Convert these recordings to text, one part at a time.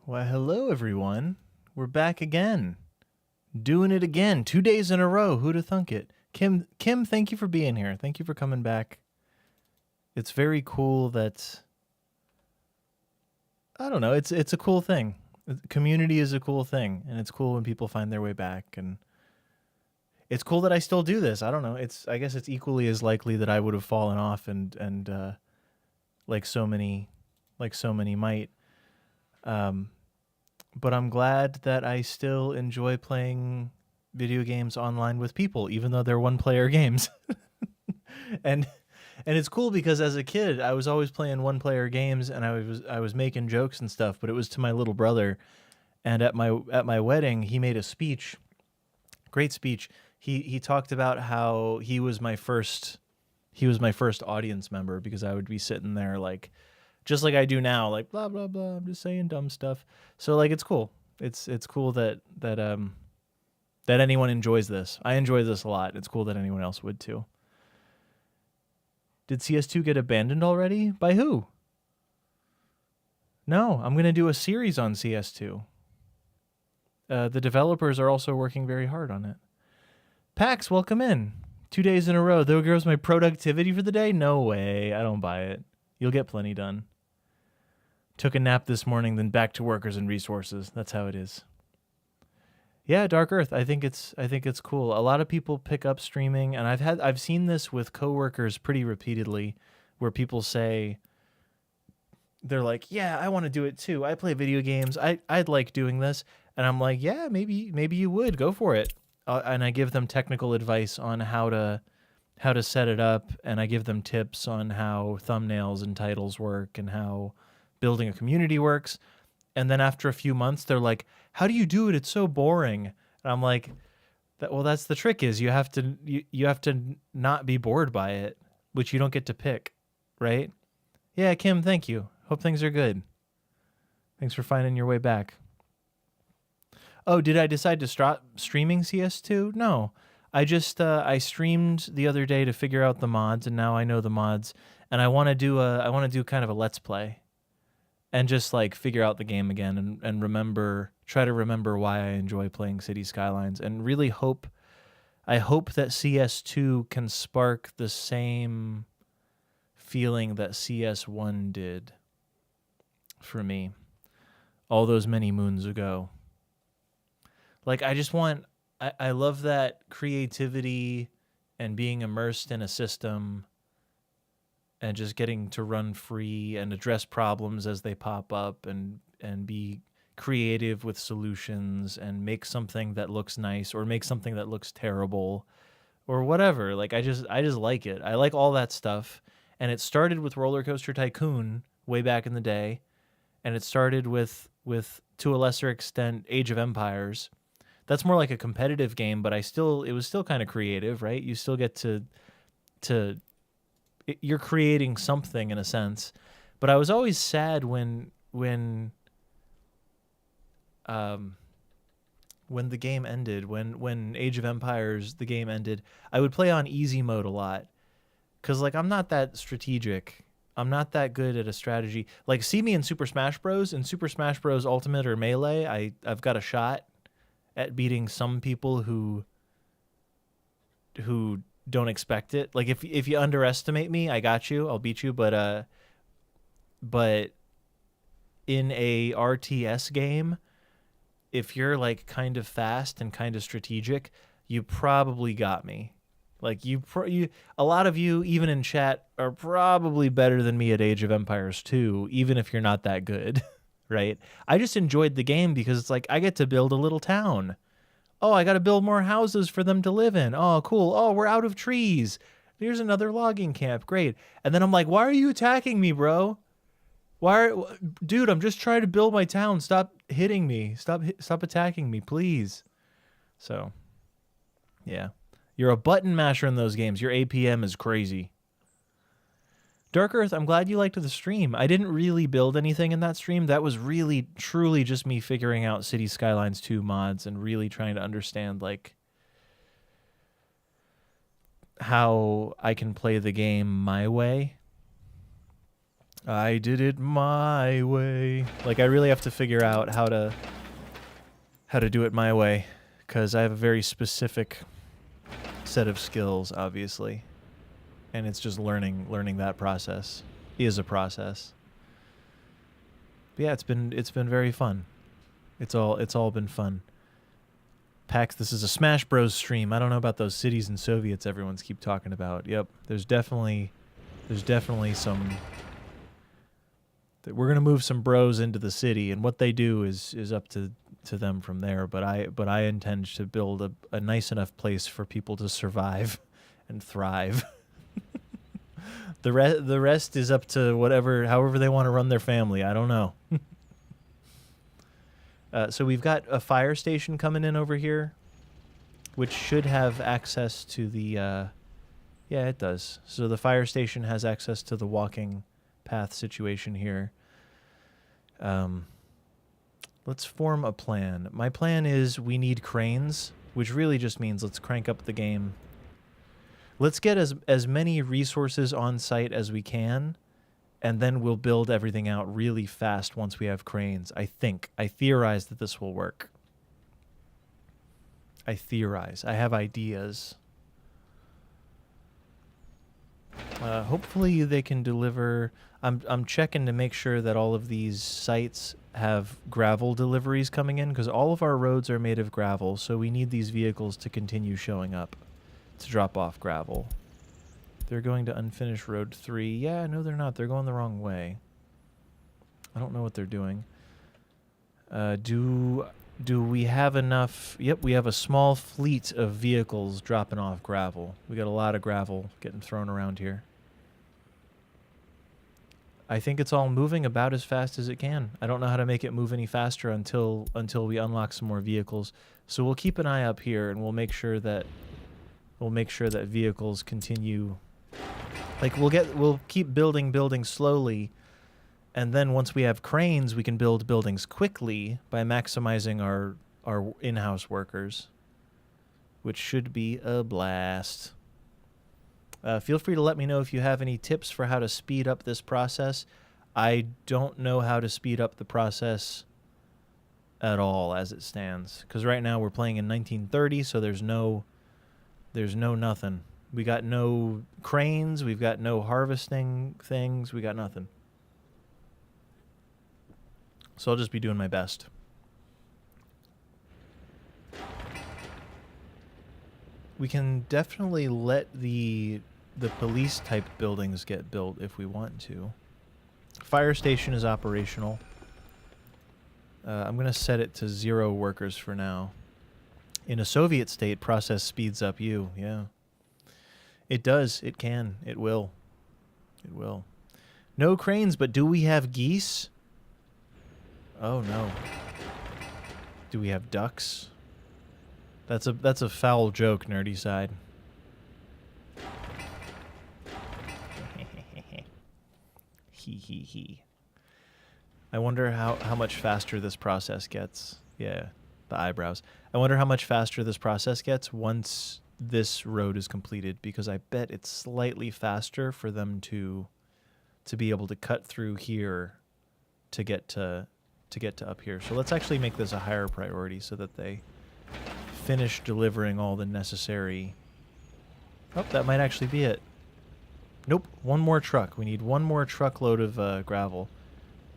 Well, hello, everyone. We're back again. Doing it again. 2 days in a row. Who'd have thunk it? Kim, thank you for being here. Thank you for coming back. It's very cool that... I don't know. It's a cool thing. Community is a cool thing, and it's cool when people find their way back, and it's cool that I still do this. I don't know. I guess it's equally as likely that I would have fallen off and like so many might. But I'm glad that I still enjoy playing video games online with people, even though they're one-player games. and it's cool because as a kid, I was always playing one-player games, and I was making jokes and stuff, but it was to my little brother. And at my wedding, he made a speech, great speech. He talked about how he was my first audience member, because I would be sitting there like, just like I do now, like blah blah blah. I'm just saying dumb stuff. So like, it's cool. It's cool that anyone enjoys this. I enjoy this a lot. It's cool that anyone else would too. Did CS2 get abandoned already? By who? No, I'm gonna do a series on CS2. The developers are also working very hard on it. Pax, welcome in. 2 days in a row. There goes my productivity for the day. No way. I don't buy it. You'll get plenty done. Took a nap this morning, then back to workers and resources. That's how it is. Yeah, Dark Earth. I think it's cool. A lot of people pick up streaming, and I've seen this with coworkers pretty repeatedly, where people say they're like, "Yeah, I want to do it too. I play video games. I'd like doing this." And I'm like, "Yeah, maybe you would go for it." And I give them technical advice on how to set it up, and I give them tips on how thumbnails and titles work and how building a community works. And then after a few months, they're like, "How do you do it? It's so boring." And I'm like, "Well, that's the trick, is you have to not be bored by it, which you don't get to pick, right?" Yeah, Kim, thank you. Hope things are good. Thanks for finding your way back. Oh, did I decide to stop streaming CS2? No. I just I streamed the other day to figure out the mods, and now I know the mods, and I want to do kind of a let's play, and just like figure out the game again, and try to remember why I enjoy playing City Skylines, and really hope that CS2 can spark the same feeling that CS1 did for me all those many moons ago. Like, I love that creativity and being immersed in a system and just getting to run free and address problems as they pop up and be creative with solutions and make something that looks nice or make something that looks terrible or whatever. Like, I just like it. I like all that stuff. And it started with Roller Coaster Tycoon way back in the day. And it started with to a lesser extent, Age of Empires. That's more like a competitive game, but it was still kind of creative, right? You still get to you're creating something in a sense. But I was always sad when the game ended, when Age of Empires, the game ended. I would play on easy mode a lot. 'Cause like I'm not that strategic. I'm not that good at a strategy. Like, see me in Super Smash Bros. In Super Smash Bros. Ultimate or Melee, I've got a shot at beating some people who don't expect it. Like, if you underestimate me, I got you. I'll beat you. But in a RTS game, if you're like kind of fast and kind of strategic, you probably got me. Like, a lot of you, even in chat, are probably better than me at Age of Empires 2, even if you're not that good, right? I just enjoyed the game because it's like, I get to build a little town. Oh, I got to build more houses for them to live in. Oh, cool. Oh, we're out of trees. Here's another logging camp. Great. And then I'm like, why are you attacking me, bro? Dude, I'm just trying to build my town. Stop hitting me. Stop attacking me, please. So, yeah. You're a button masher in those games. Your APM is crazy. Dark Earth, I'm glad you liked the stream. I didn't really build anything in that stream. That was really, truly just me figuring out City Skylines 2 mods and really trying to understand, like, how I can play the game my way. I did it my way. Like, I really have to figure out how to do it my way, because I have a very specific set of skills, obviously, and it's just learning that process is a process. But yeah, it's been very fun. It's all been fun. Pax, this is a Smash Bros stream. I don't know about those cities and Soviets everyone's keep talking about. Yep, there's definitely some. We're gonna move some bros into the city, and what they do is up to them from there. But I intend to build a nice enough place for people to survive and thrive. The rest is up to however they want to run their family. I don't know. So we've got a fire station coming in over here, which should have access to the. Yeah, it does. So the fire station has access to the walking path situation here. Let's form a plan. My plan is we need cranes, which really just means let's crank up the game. Let's get as many resources on site as we can, and then we'll build everything out really fast once we have cranes. I theorize that this will work. I have ideas. Hopefully they can deliver. I'm checking to make sure that all of these sites have gravel deliveries coming in, because all of our roads are made of gravel, so we need these vehicles to continue showing up to drop off gravel. They're going to unfinished road 3. Yeah, no, they're not. They're going the wrong way. I don't know what they're doing. Do we have enough? Yep, we have a small fleet of vehicles dropping off gravel. We got a lot of gravel getting thrown around here. I think it's all moving about as fast as it can. I don't know how to make it move any faster until we unlock some more vehicles. So we'll keep an eye up here, and we'll make sure that vehicles continue. Like, we'll keep building slowly And then once we have cranes, we can build buildings quickly by maximizing our in-house workers, which should be a blast. Feel free to let me know if you have any tips for how to speed up this process. I don't know how to speed up the process at all as it stands, because right now we're playing in 1930, so there's no nothing. We got no cranes, we've got no harvesting things, we got nothing. So I'll just be doing my best. We can definitely let the police type buildings get built if we want to. Fire station is operational. I'm going to set it to 0 workers for now. In a Soviet state, process speeds up you. Yeah. It does. It can. It will. It will. No cranes, but do we have geese? Oh, no. Do we have ducks? That's a foul joke, nerdy side. Hee hee hee. I wonder how much faster this process gets. Yeah, the eyebrows. I wonder how much faster this process gets once this road is completed, because I bet it's slightly faster for them to be able to cut through here to get to up here. So let's actually make this a higher priority so that they finish delivering all the necessary... Oh, that might actually be it. Nope, one more truck. We need one more truckload of gravel.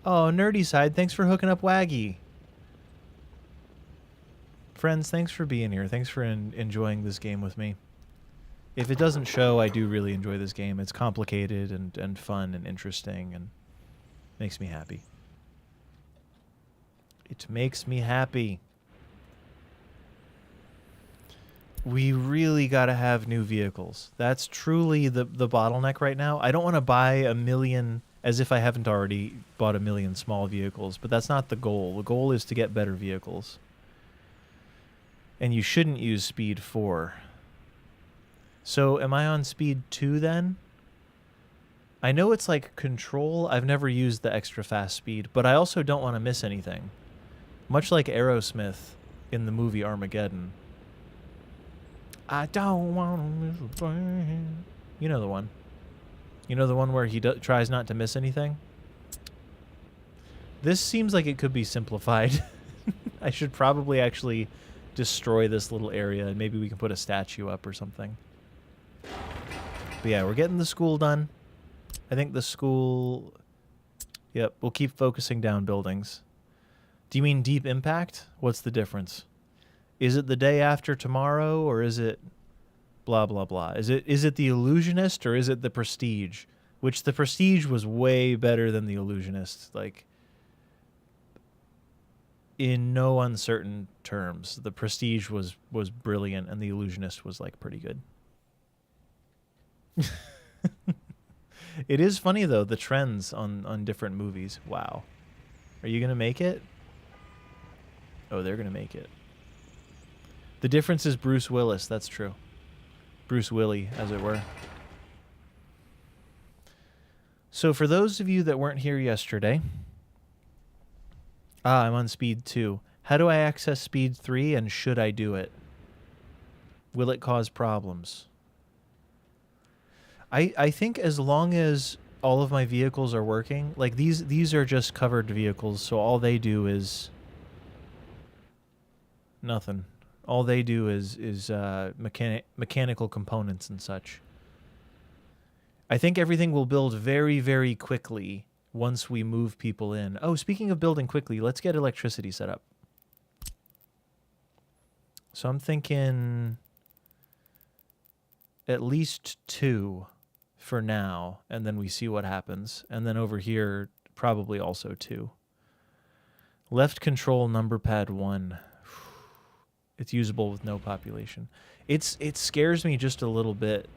Oh, nerdy side, thanks for hooking up Waggy. Friends, thanks for being here. Thanks for enjoying this game with me. If it doesn't show, I do really enjoy this game. It's complicated and fun and interesting and makes me happy. It makes me happy. We really got to have new vehicles. That's truly the bottleneck right now. I don't want to buy a million, as if I haven't already bought a million small vehicles, but that's not the goal. The goal is to get better vehicles. And you shouldn't use speed 4. So am I on speed 2 then? I know it's like control. I've never used the extra fast speed, but I also don't want to miss anything. Much like Aerosmith in the movie Armageddon. I don't want to miss a thing. You know the one. You know the one where he tries not to miss anything? This seems like it could be simplified. I should probably actually destroy this little area, and maybe we can put a statue up or something. But yeah, we're getting the school done. I think the school... Yep, we'll keep focusing down buildings. Do you mean Deep Impact? What's the difference? Is it the day after tomorrow, or is it blah, blah, blah? Is it the Illusionist, or is it the Prestige? Which the Prestige was way better than the Illusionist. Like, in no uncertain terms, the Prestige was brilliant, and the Illusionist was, like, pretty good. It is funny, though, the trends on different movies. Wow. Are you going to make it? Oh, they're going to make it. The difference is Bruce Willis. That's true. Bruce Willie, as it were. So for those of you that weren't here yesterday... I'm on speed 2. How do I access speed 3, and should I do it? Will it cause problems? I think as long as all of my vehicles are working, like these are just covered vehicles, so all they do is nothing. All they do is mechanical components and such. I think everything will build very, very quickly once we move people in. Oh, speaking of building quickly, let's get electricity set up. So I'm thinking at least 2 for now, and then we see what happens. And then over here, probably also 2. Left control number pad 1. It's usable with no population. It scares me just a little bit.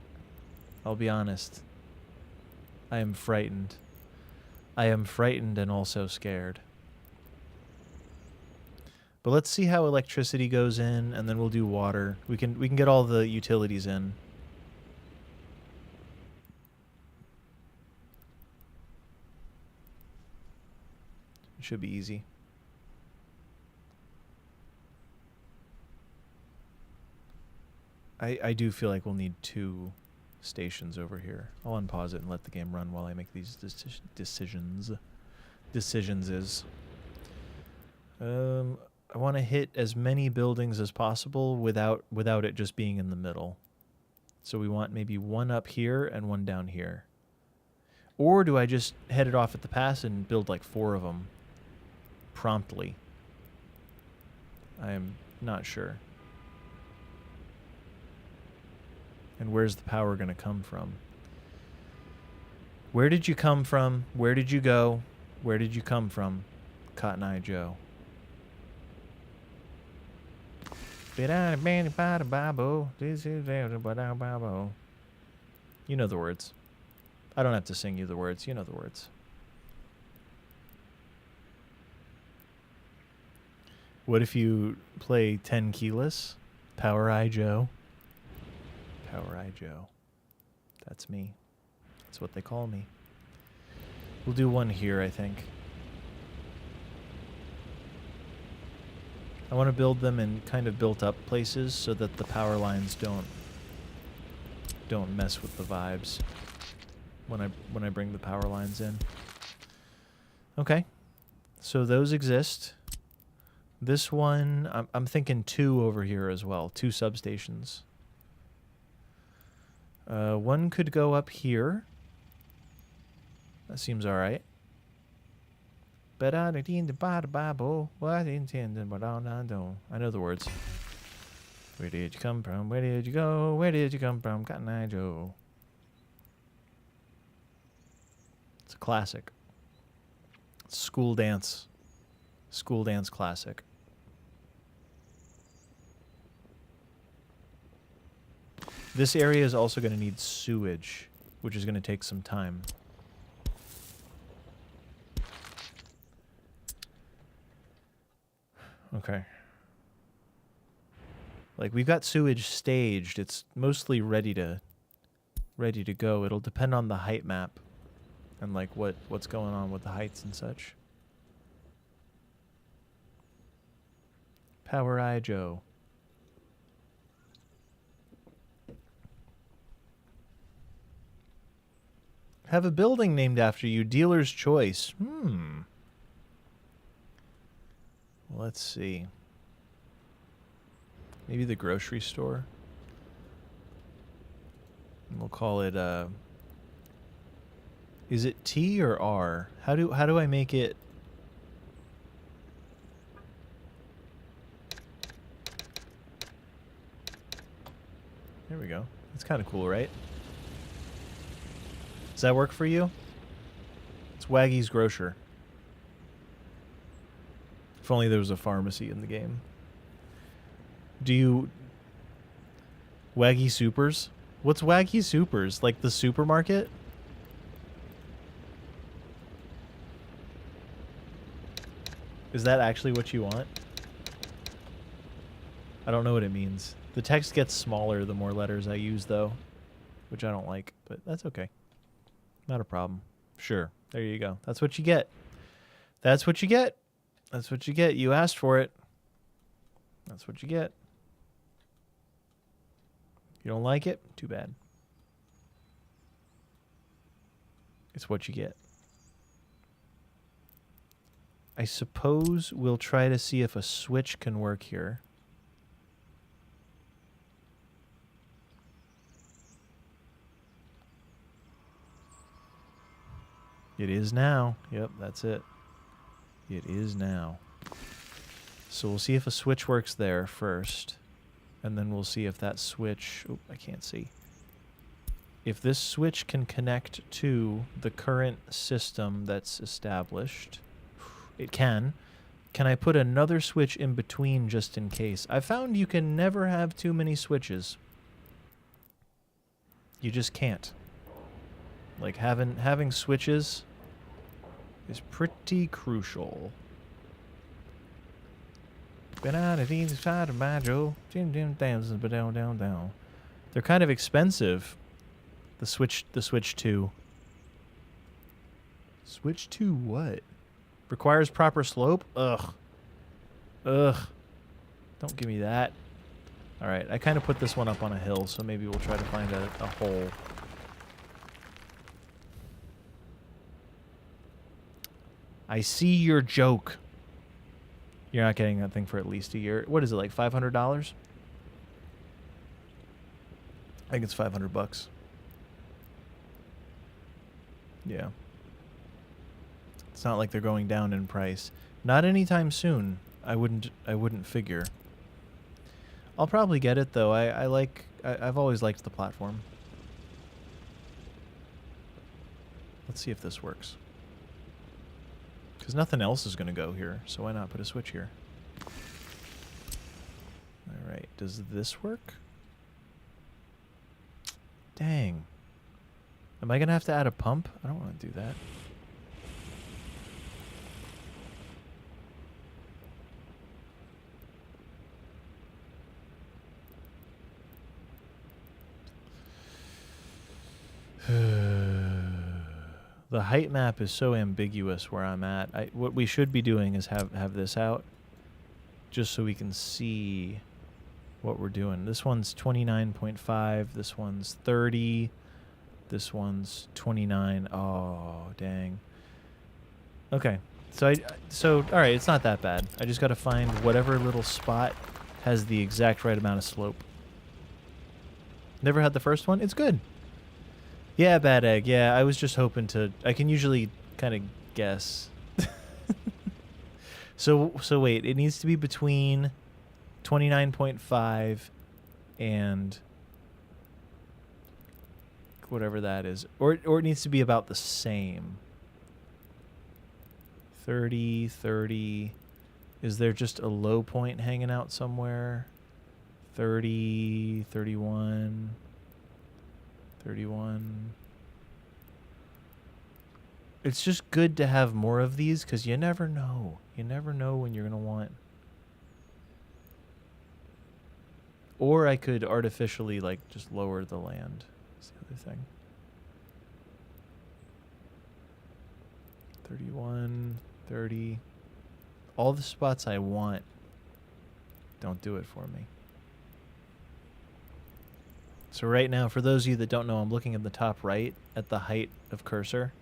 I'll be honest. I am frightened. I am frightened and also scared. But let's see how electricity goes in, and then we'll do water. We can get all the utilities in. It should be easy. I do feel like we'll need 2 stations over here. I'll unpause it and let the game run while I make these decisions. I want to hit as many buildings as possible without it just being in the middle. So we want maybe 1 up here and 1 down here. Or do I just head it off at the pass and build like 4 of them promptly? I am not sure. And where's the power going to come from? Where did you come from? Where did you go? Where did you come from? Cotton Eye Joe. You know the words. I don't have to sing you the words. You know the words. What if you play 10 keyless? Power Eye Joe. Power Eye Joe. That's me. That's what they call me. We'll do 1 here, I think. I want to build them in kind of built up places so that the power lines don't mess with the vibes when I bring the power lines in. Okay. So those exist. This one, I'm thinking 2 over here as well. 2 substations. 1 could go up here. That seems all right. But I know the words. Where did you come from? Where did you go? Where did you come from? Cotton Eye Joe. It's a classic. School dance. School dance classic. This area is also going to need sewage, which is going to take some time. Okay. Like, we've got sewage staged. It's mostly ready to go. It'll depend on the height map and like what's going on with the heights and such. Power Eye Joe. Have a building named after you. Dealer's choice. Let's see. Maybe the grocery store. And we'll call it is it T or R? How do I make it? There we go. That's kind of cool, right? Does that work for you? It's Waggy's Grocer. If only there was a pharmacy in the game. Do you... Waggy Supers? What's Waggy Supers? Like the supermarket? Is that actually what you want? I don't know what it means. The text gets smaller the more letters I use, though. Which I don't like, but that's okay. Not a problem. Sure. There you go. That's what you get. That's what you get. That's what you get. You asked for it. That's what you get. You don't like it? Too bad. It's what you get. I suppose we'll try to see if a switch can work here. It is now. Yep, that's it. It is now. So we'll see if a switch works there first. And then we'll see if that switch... Oh, I can't see. If this switch can connect to the current system that's established... It can. Can I put another switch in between just in case? I found you can never have too many switches. You just can't. Like, having switches is pretty crucial. They're kind of expensive. The Switch 2. Switch 2 what? Requires proper slope? Ugh. Ugh. Don't give me that. Alright, I kind of put this one up on a hill, so maybe we'll try to find a hole. I see your joke. You're not getting that thing for at least a year. What is it, like $500? I think it's $500. Yeah. It's not like they're going down in price. Not anytime soon. I wouldn't figure. I'll probably get it though. I've always liked the platform. Let's see if this works. Because nothing else is going to go here, so why not put a switch here? Alright, does this work? Dang. Am I going to have to add a pump? I don't want to do that. The height map is so ambiguous where I'm at. What we should be doing is have this out just so we can see what we're doing. This one's 29.5. This one's 30. This one's 29. Oh, dang. Okay. So all right, it's not that bad. I just got to find whatever little spot has the exact right amount of slope. Never had the first one? It's good. Yeah, bad egg. Yeah, I was just hoping to... I can usually kind of guess. So wait, it needs to be between 29.5 and whatever that is. Or it needs to be about the same. 30, 30. Is there just a low point hanging out somewhere? 30, 31... 31. It's just good to have more of these because you never know. You never know when you're going to want. Or I could artificially, like, just lower the land. That's the other thing. 31, 30. All the spots I want don't do it for me. So right now, for those of you that don't know, I'm looking at the top right at the height of cursor.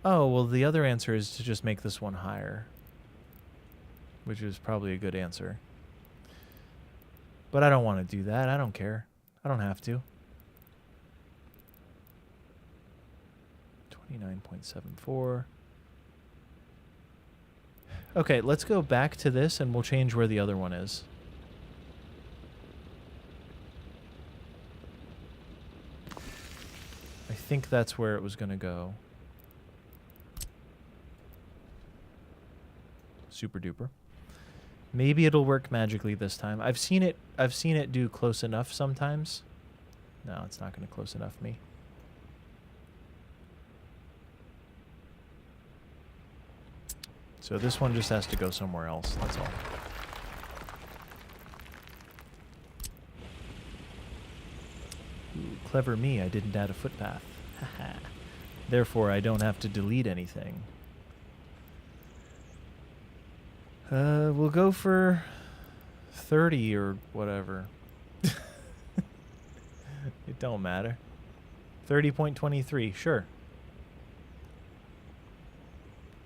Oh, well, the other answer is to just make this one higher, which is probably a good answer. But I don't want to do that. I don't care. I don't have to. 29.74. Okay, let's go back to this and we'll change where the other one is. I think that's where it was going to go. Super duper. Maybe it'll work magically this time. I've seen it do close enough sometimes. No, it's not going to close enough me. So this one just has to go somewhere else, that's all. Ooh, clever me, I didn't add a footpath. Haha. Therefore, I don't have to delete anything. We'll go for 30 or whatever. It don't matter. 30.23, sure.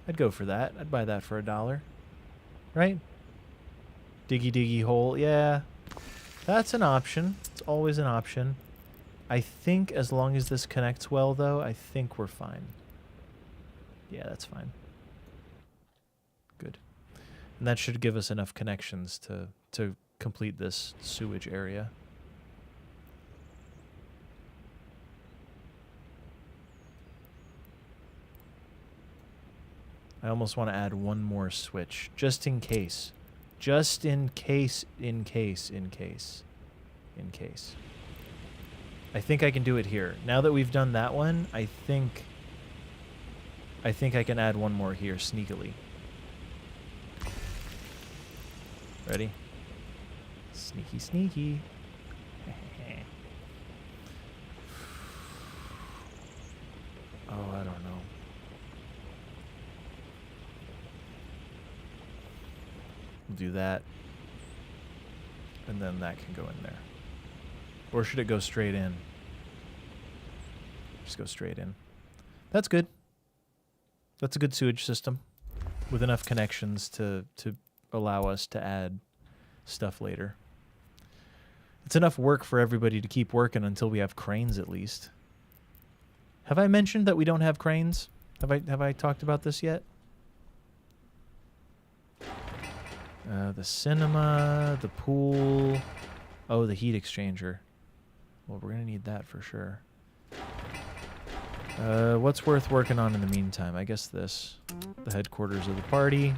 I'd go for that. I'd buy that for $1. Right? Diggy diggy hole, yeah. That's an option. It's always an option. I think as long as this connects well, though, I think we're fine. Yeah, that's fine. Good. And that should give us enough connections to complete this sewage area. I almost want to add one more switch, just in case. Just in case, in case, in case. In case. I think I can do it here. Now that we've done that one, I think I can add one more here sneakily. Ready? Sneaky, sneaky. Oh, I don't know. We'll do that. And then that can go in there. Or should it go straight in? Just go straight in. That's good. That's a good sewage system with enough connections to allow us to add stuff later. It's enough work for everybody to keep working until we have cranes at least. Have I mentioned that we don't have cranes? Have I talked about this yet? The cinema, the pool. Oh, the heat exchanger. Well, we're going to need that for sure. What's worth working on in the meantime? I guess this. The headquarters of the party.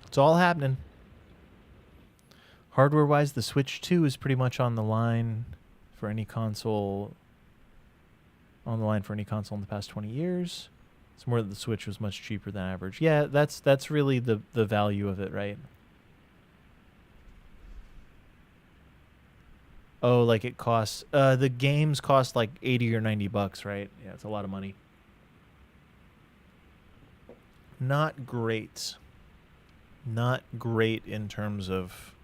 It's all happening. Hardware-wise, the Switch 2 is pretty much on the line for any console. On the line for any console in the past 20 years. It's more that the Switch was much cheaper than average. Yeah, that's really the value of it, right? Oh, like it costs the games cost like 80 or 90 bucks, right? Yeah, it's a lot of money. Not great. Not great in terms of...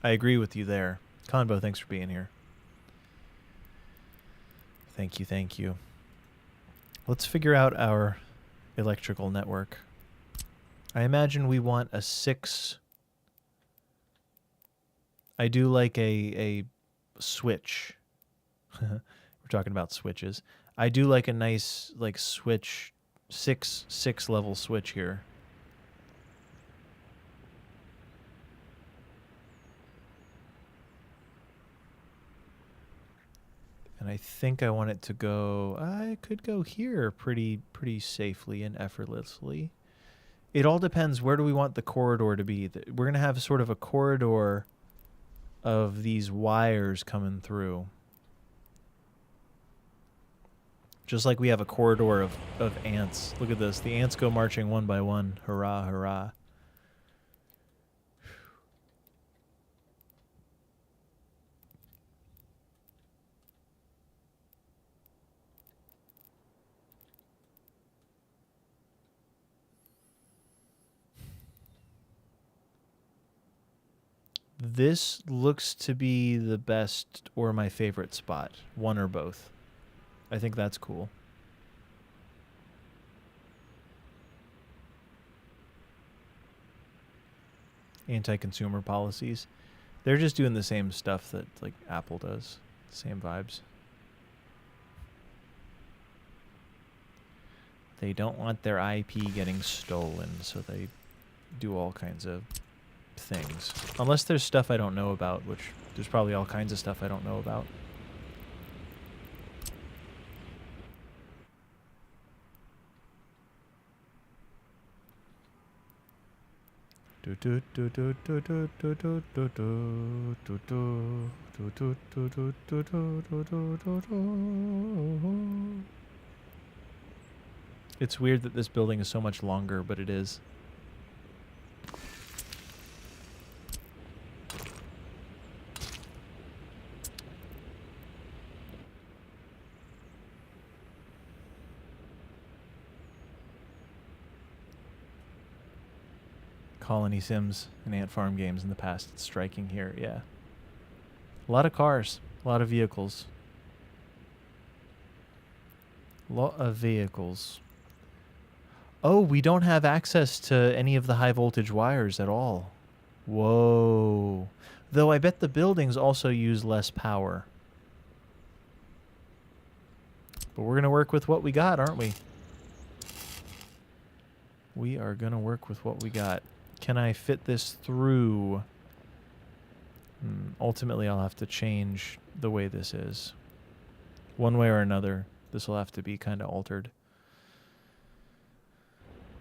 I agree with you there. Convo, thanks for being here. Thank you, thank you. Let's figure out our electrical network. I imagine we want a 6... I do like a switch. We're talking about switches. I do like a nice like switch, six level switch here. And I think I want it to go... I could go here pretty safely and effortlessly. It all depends. Where do we want the corridor to be? We're going to have sort of a corridor of these wires coming through. Just like we have a corridor of ants. Look at this. The ants go marching one by one. Hurrah, hurrah. This looks to be the best or my favorite spot. One or both. I think that's cool. Anti-consumer policies. They're just doing the same stuff that like Apple does. Same vibes. They don't want their IP getting stolen, so they do all kinds of things. Unless there's stuff I don't know about, which there's probably all kinds of stuff I don't know about. It's weird that this building is so much longer, but it is. Colony Sims and Ant Farm games in the past. It's striking here, yeah. A lot of cars, a lot of vehicles. Lot of vehicles. Oh, we don't have access to any of the high voltage wires at all. Whoa. Though I bet the buildings also use less power. But we're going to work with what we got, aren't we? We are going to work with what we got. Can I fit this through? Ultimately, I'll have to change the way this is. One way or another, this will have to be kind of altered.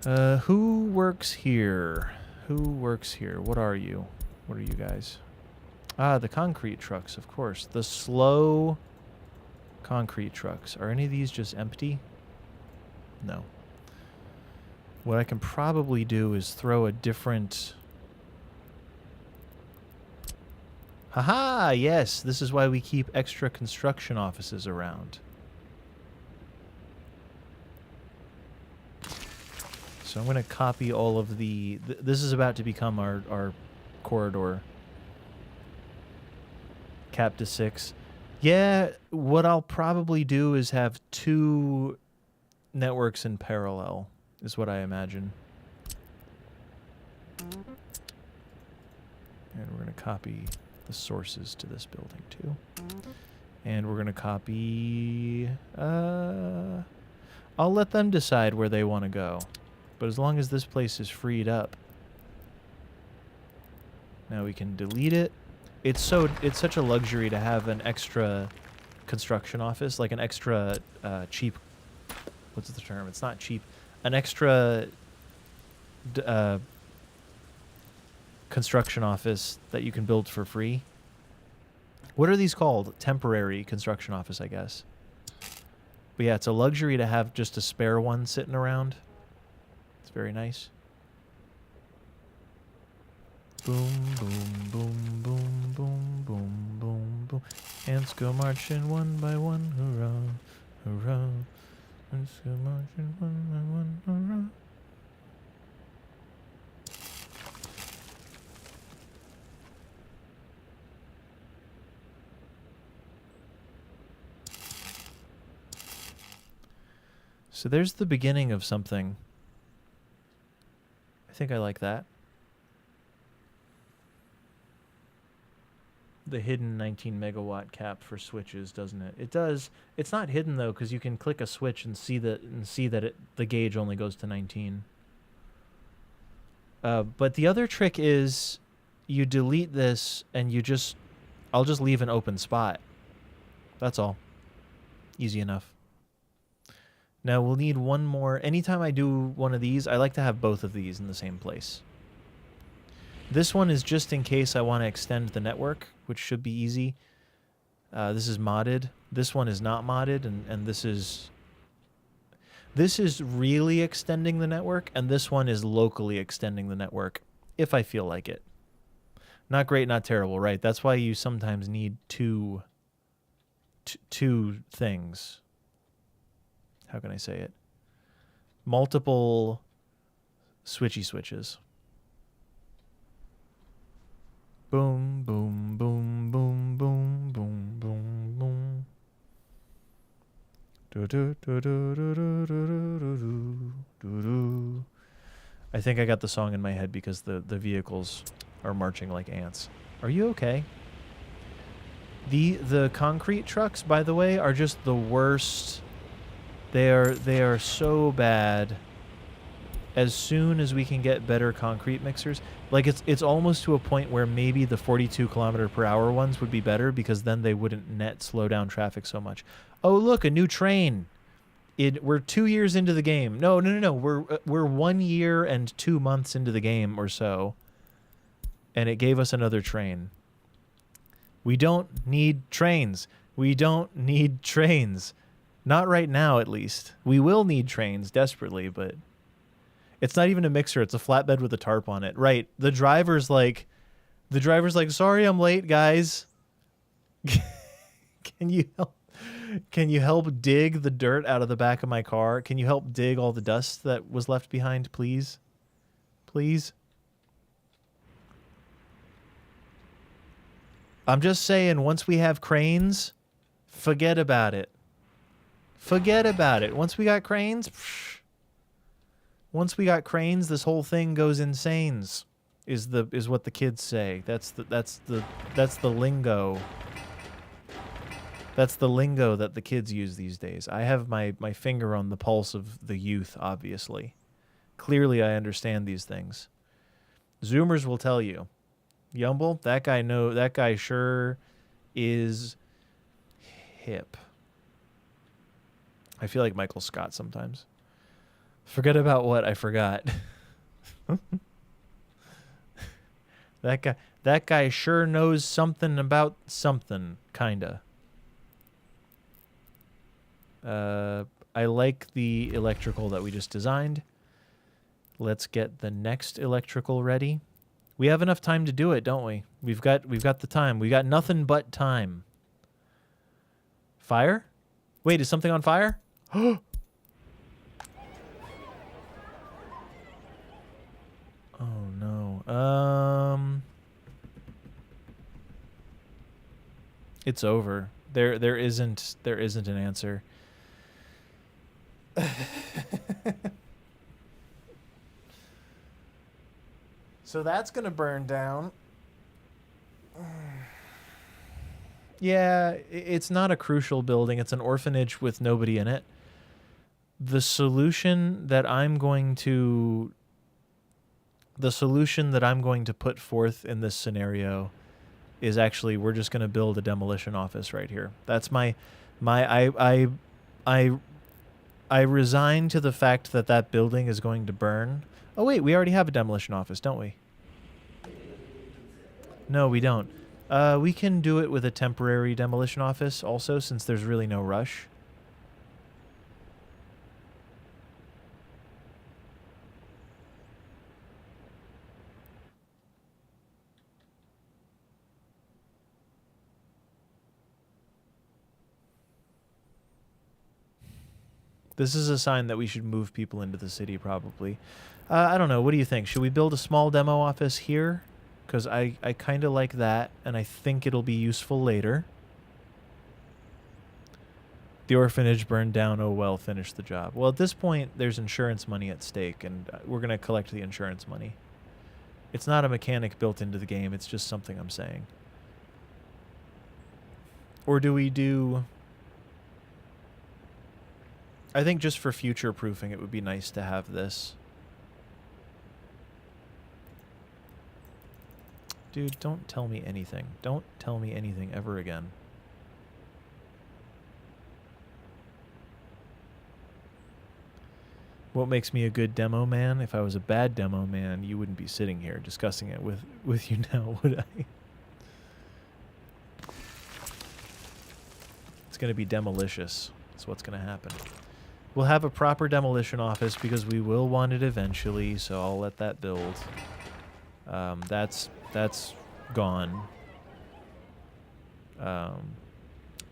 Who works here? Who works here? What are you? What are you guys? Ah, the concrete trucks, of course. The slow concrete trucks. Are any of these just empty? No. What I can probably do is throw a different Haha, yes, this is why we keep extra construction offices around. So I'm going to copy all of the... this is about to become our corridor. Cap to 6. Yeah, what I'll probably do is have 2 networks in parallel, is what I imagine. And we're going to copy the sources to this building too. And we're going to copy... I'll let them decide where they want to go. But as long as this place is freed up. Now we can delete it. It's such a luxury to have an extra construction office, like an extra cheap... what's the term? It's not cheap. An extra construction office that you can build for free. What are these called? Temporary construction office, I guess. But yeah, it's a luxury to have just a spare one sitting around. It's very nice. Boom, boom, boom, boom, boom, boom, boom, boom. Ants go marching one by one, hurrah, hurrah. Ants go marching one by one, hurrah. So there's the beginning of something. I think I like that. The hidden 19 megawatt cap for switches, doesn't it? It does. It's not hidden though, because you can click a switch and see that the gauge only goes to 19. But the other trick is you delete this and I'll just leave an open spot. That's all. Easy enough. Now we'll need one more. Anytime I do one of these, I like to have both of these in the same place. This one is just in case I want to extend the network, which should be easy. This is modded. This one is not modded, and this is really extending the network, and this one is locally extending the network, if I feel like it. Not great, not terrible, right? That's why you sometimes need two things. How can I say it? Multiple switchy switches. Boom, boom, boom, boom, boom, boom, boom, boom. Do do do do do do do do do do. I think I got the song in my head because the vehicles are marching like ants. Are you okay? The concrete trucks, by the way, are just the worst. They are so bad. As soon as we can get better concrete mixers, like it's almost to a point where maybe the 42 km/h ones would be better, because then they wouldn't net slow down traffic so much. Oh look, a new train. We're 2 years into the game. No. We're 1 year and 2 months into the game or so, and it gave us another train. We don't need trains. We don't need trains. Not right now, at least. We will need trains desperately, but it's not even a mixer. It's a flatbed with a tarp on it. Right. The driver's like, sorry, I'm late, guys. Can you help dig the dirt out of the back of my car? Can you help dig all the dust that was left behind, please? Please? I'm just saying, once we have cranes, forget about it. Forget about it. Once we got cranes, this whole thing goes insanes. Is what the kids say. That's the lingo. That's the lingo that the kids use these days. I have my finger on the pulse of the youth, obviously. Clearly I understand these things. Zoomers will tell you. Yumble, that guy sure is hip. I feel like Michael Scott sometimes. Forget about what I forgot. That guy sure knows something about something, kinda. I like the electrical that we just designed. Let's get the next electrical ready. We have enough time to do it, don't we? We've got the time. We got nothing but time. Fire? Wait, is something on fire? Oh no. It's over. There isn't an answer. So that's going to burn down. Yeah, it's not a crucial building. It's an orphanage with nobody in it. The solution that I'm going to put forth in this scenario is actually we're just going to build a demolition office right here. That's I resign to the fact that that building is going to burn. Oh wait, we already have a demolition office, don't we? No, we don't. We can do it with a temporary demolition office also, since there's really no rush. This is a sign that we should move people into the city, probably. I don't know. What do you think? Should we build a small demo office here? Because I kind of like that, and I think it'll be useful later. The orphanage burned down. Oh, well, finish the job. Well, at this point, there's insurance money at stake, and we're going to collect the insurance money. It's not a mechanic built into the game. It's just something I'm saying. Or do we do... I think just for future proofing, it would be nice to have this. Dude, don't tell me anything. Don't tell me anything ever again. What makes me a good demo man? If I was a bad demo man, you wouldn't be sitting here discussing it with you now, would I? It's going to be demolicious. That's what's going to happen. We'll have a proper demolition office because we will want it eventually, so I'll let that build. That's gone.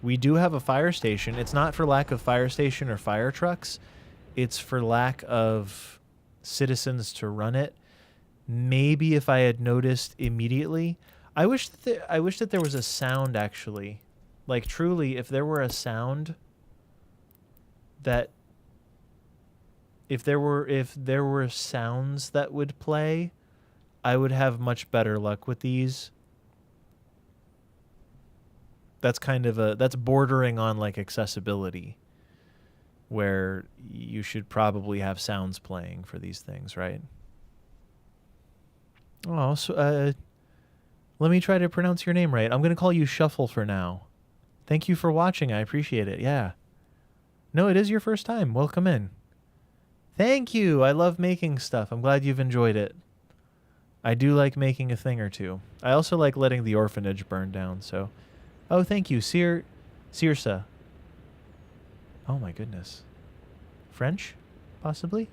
We do have a fire station. It's not for lack of fire station or fire trucks. It's for lack of citizens to run it. Maybe if I had noticed immediately. I wish that there was a sound, actually. Like, truly, if there were a sound that... If there were sounds that would play... I would have much better luck with these. That's kind of that's bordering on like accessibility, where you should probably have sounds playing for these things, right? Oh, so let me try to pronounce your name right. I'm going to call you Shuffle for now. Thank you for watching. I appreciate it. Yeah. No, it is your first time. Welcome in. Thank you. I love making stuff. I'm glad you've enjoyed it. I do like making a thing or two. I also like letting the orphanage burn down, so... Oh, thank you. Cirsa. Oh, my goodness. French? Possibly?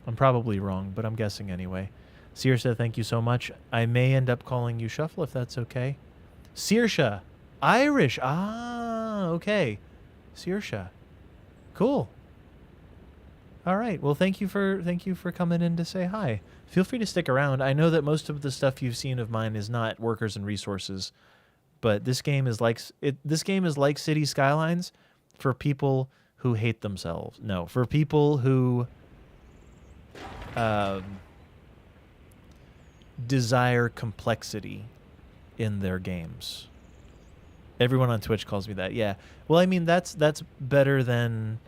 I'm probably wrong, but I'm guessing anyway. Cirsa, thank you so much. I may end up calling you Shuffle, if that's okay. Saoirse. Irish. Ah, okay. Saoirse. Cool. All right. Well, thank you for coming in to say hi. Feel free to stick around. I know that most of the stuff you've seen of mine is not workers and resources, but this game is like City Skylines for people who hate themselves. No, for people who desire complexity in their games. Everyone on Twitch calls me that. Yeah. Well, I mean that's better than.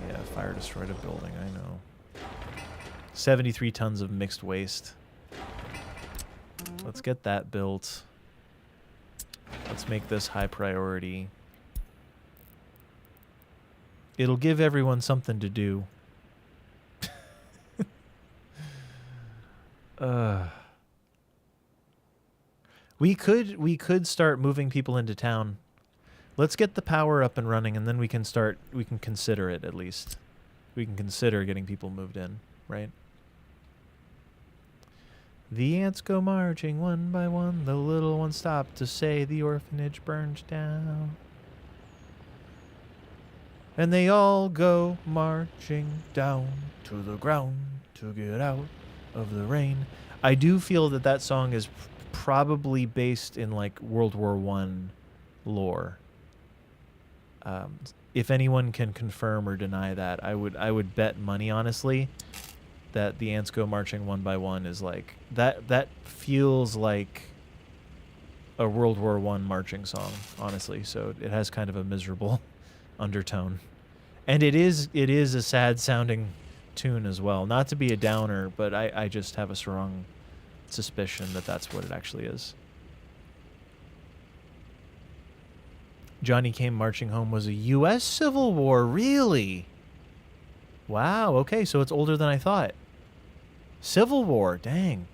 Yeah, fire destroyed a building, I know. 73 tons of mixed waste. Let's get that built. Let's make this high priority. It'll give everyone something to do. We could start moving people into town. Let's get the power up and running, and then we can consider it, at least. We can consider getting people moved in, right? The ants go marching one by one. The little ones stop to say the orphanage burned down. And they all go marching down to the ground to get out of the rain. I do feel that that song is probably based in like World War I lore. If anyone can confirm or deny that, I would bet money, honestly, that the ants go marching one by one is like that feels like a World War I marching song, honestly. So it has kind of a miserable undertone, and it is a sad sounding tune as well. Not to be a downer, but I just have a strong suspicion that that's what it actually is. Johnny Came Marching Home was a U.S. Civil War, really? Wow, okay, so it's older than I thought. Civil War, dang.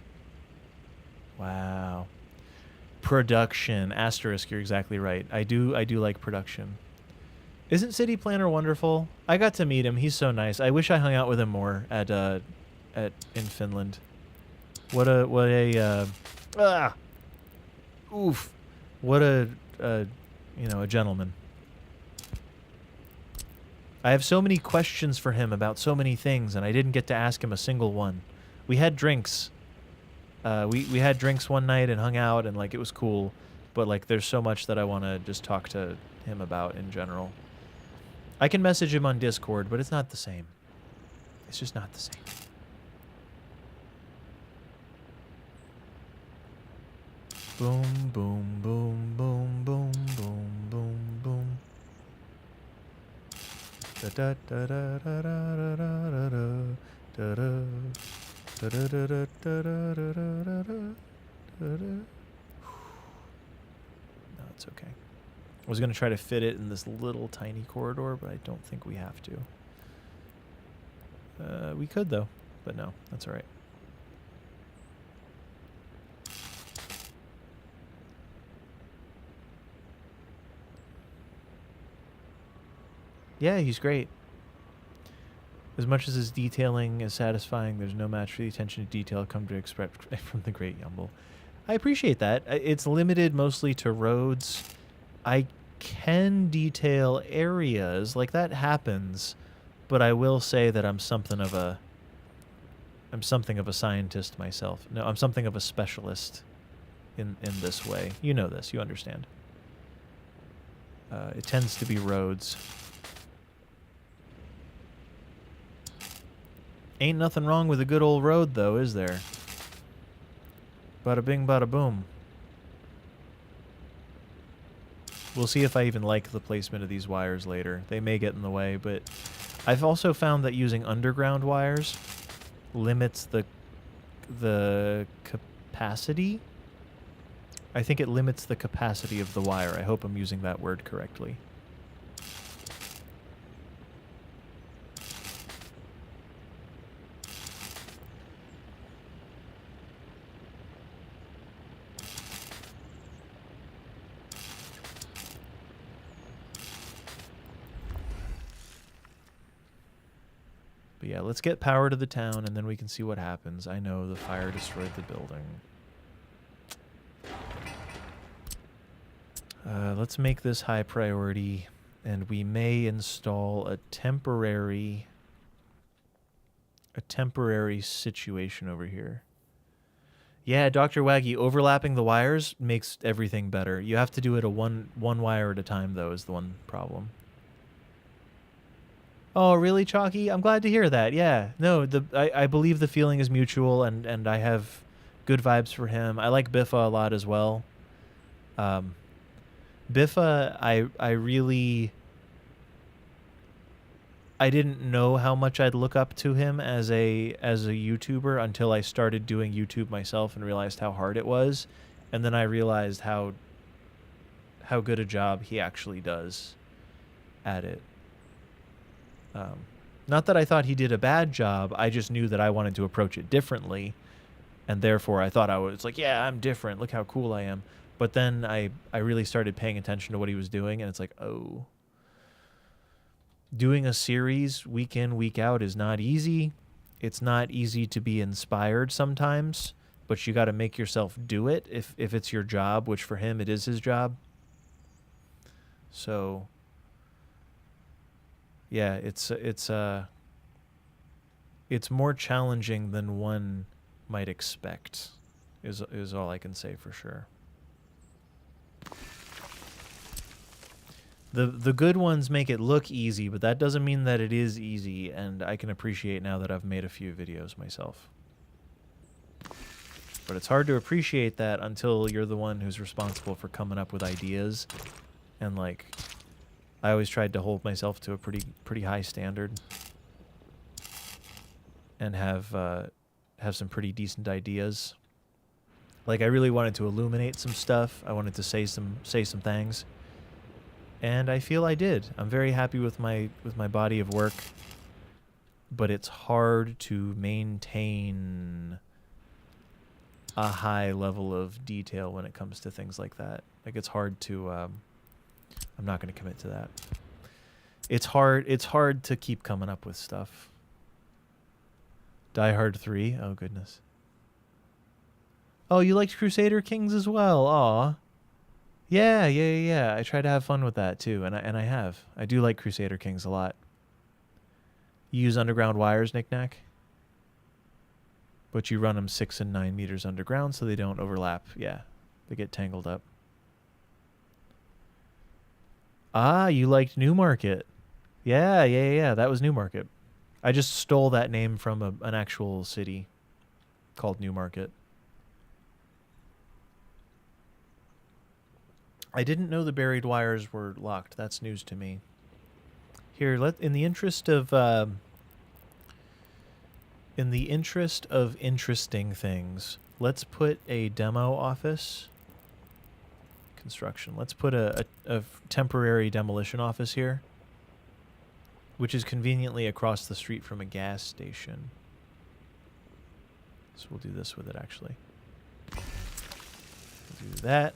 Wow. Production, asterisk, you're exactly right. I do like production. Isn't City Planner wonderful? I got to meet him. He's so nice. I wish I hung out with him more in Finland. What a a gentleman. I have so many questions for him about so many things, and I didn't get to ask him a single one. We had drinks. We had drinks one night and hung out, and like it was cool. But like, there's so much that I want to just talk to him about in general. I can message him on Discord, but it's not the same. It's just not the same. Boom, boom, boom, boom, boom, boom, boom, boom. Da da da da da da da da da. No, it's okay. I was going to try to fit it in this little tiny corridor, but I don't think we have to. We could, though, but no, that's all right. Yeah, he's great. As much as his detailing is satisfying, there's no match for the attention to detail come to expect from the great Yumble. I appreciate that. It's limited mostly to roads. I can detail areas, like that happens, but I will say that I'm something of a scientist myself. No, I'm something of a specialist in this way. You know this, you understand. It tends to be roads. Ain't nothing wrong with a good old road, though, is there? Bada bing, bada boom. We'll see if I even like the placement of these wires later. They may get in the way, but I've also found that using underground wires limits the capacity. I think it limits the capacity of the wire. I hope I'm using that word correctly. But yeah, let's get power to the town, and then we can see what happens. I know the fire destroyed the building. Let's make this high priority, and we may install a temporary situation over here. Yeah, Dr. Waggy, overlapping the wires makes everything better. You have to do it one wire at a time, though, is the one problem. Oh, really, Chalky? I'm glad to hear that. Yeah. No, I believe the feeling is mutual, and I have good vibes for him. I like Biffa a lot as well. Biffa, I didn't know how much I'd look up to him as a YouTuber until I started doing YouTube myself and realized how hard it was, and then I realized how good a job he actually does at it. Not that I thought he did a bad job, I just knew that I wanted to approach it differently, and therefore I thought I was like, yeah, I'm different, look how cool I am. But then I really started paying attention to what he was doing, and it's like, oh, doing a series week in, week out is not easy. It's not easy to be inspired sometimes but you got to make yourself do it if it's your job, which for him it is his job. So yeah, it's more challenging than one might expect, is all I can say for sure. The good ones make it look easy, but that doesn't mean that it is easy, and I can appreciate now that I've made a few videos myself. But it's hard to appreciate that until you're the one who's responsible for coming up with ideas. And like, I always tried to hold myself to a pretty high standard and have some pretty decent ideas. Like, I really wanted to illuminate some stuff. I wanted to say some things. And I feel I did. I'm very happy with my body of work, but it's hard to maintain a high level of detail when it comes to things like that. Like, it's hard to I'm not going to commit to that. It's hard to keep coming up with stuff. Die Hard 3? Oh goodness. Oh, you liked Crusader Kings as well. Aw. Yeah. I try to have fun with that too, and I have. I do like Crusader Kings a lot. You use underground wires, Knick-Knack, but you run them 6 and 9 meters underground so they don't overlap. Yeah, they get tangled up. Ah, you liked Newmarket. Yeah. That was Newmarket. I just stole that name from an actual city called Newmarket. I didn't know the buried wires were locked. That's news to me. Here, in the interest of interesting things, let's put a demo office. Construction. Let's put a temporary demolition office here, which is conveniently across the street from a gas station. So we'll do this with it, actually. We'll do that.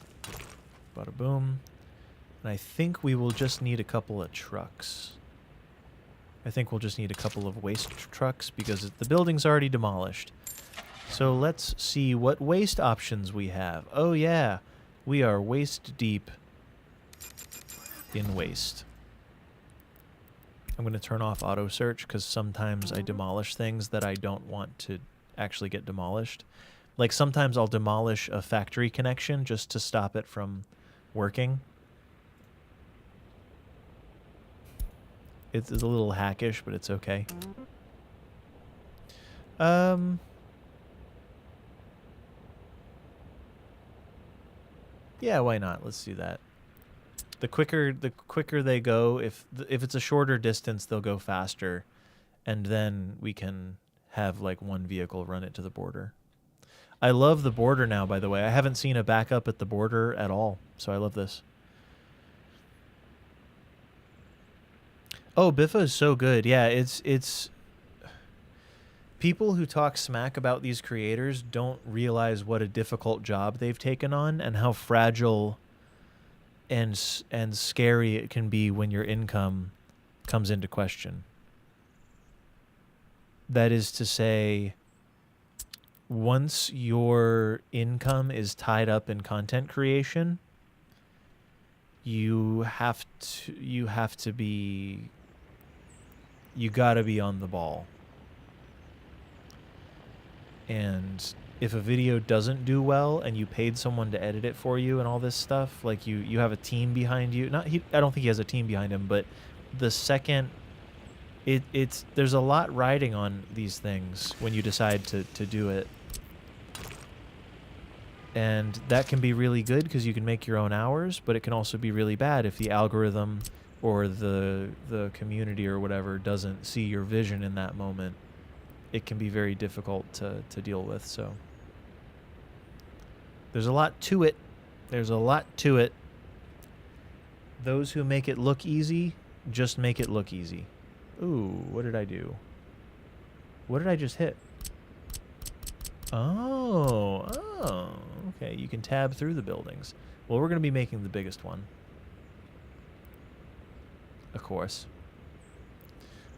Bada boom. And I think we will just need a couple of trucks. I think we'll just need a couple of waste trucks because the building's already demolished. So let's see what waste options we have. Oh yeah, we are waist deep in waste. I'm going to turn off auto search because sometimes I demolish things that I don't want to actually get demolished. Like sometimes I'll demolish a factory connection just to stop it from working. It's a little hackish, but it's okay. Yeah, why not? Let's do that. The quicker they go, if it's a shorter distance, they'll go faster, and then we can have like one vehicle run it to the border. I love the border now, by the way. I haven't seen a backup at the border at all, so I love this. Oh, Biffa is so good. Yeah, it's people who talk smack about these creators don't realize what a difficult job they've taken on and how fragile and scary it can be when your income comes into question. That is to say, once your income is tied up in content creation, you gotta be on the ball. And if a video doesn't do well and you paid someone to edit it for you and all this stuff, like you have a team behind you. I don't think he has a team behind him, but the second there's a lot riding on these things when you decide to do it. And that can be really good because you can make your own hours, but it can also be really bad if the algorithm or the community or whatever doesn't see your vision in that moment. It can be very difficult to deal with. So there's a lot to it. There's a lot to it. Those who make it look easy just make it look easy. Ooh, what did I do? What did I just hit? Oh, okay. You can tab through the buildings. Well, we're going to be making the biggest one. Of course.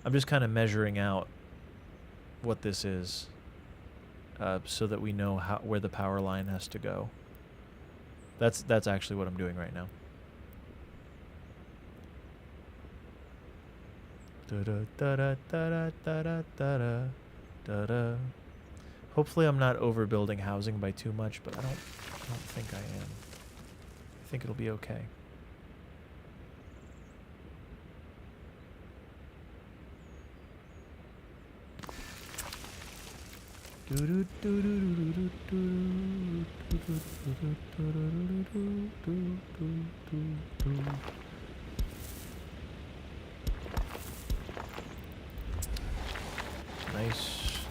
I'm just kind of measuring out what this is. so that we know where the power line has to go. That's actually what I'm doing right now. Hopefully I'm not overbuilding housing by too much, but I don't think I am. I think it'll be okay.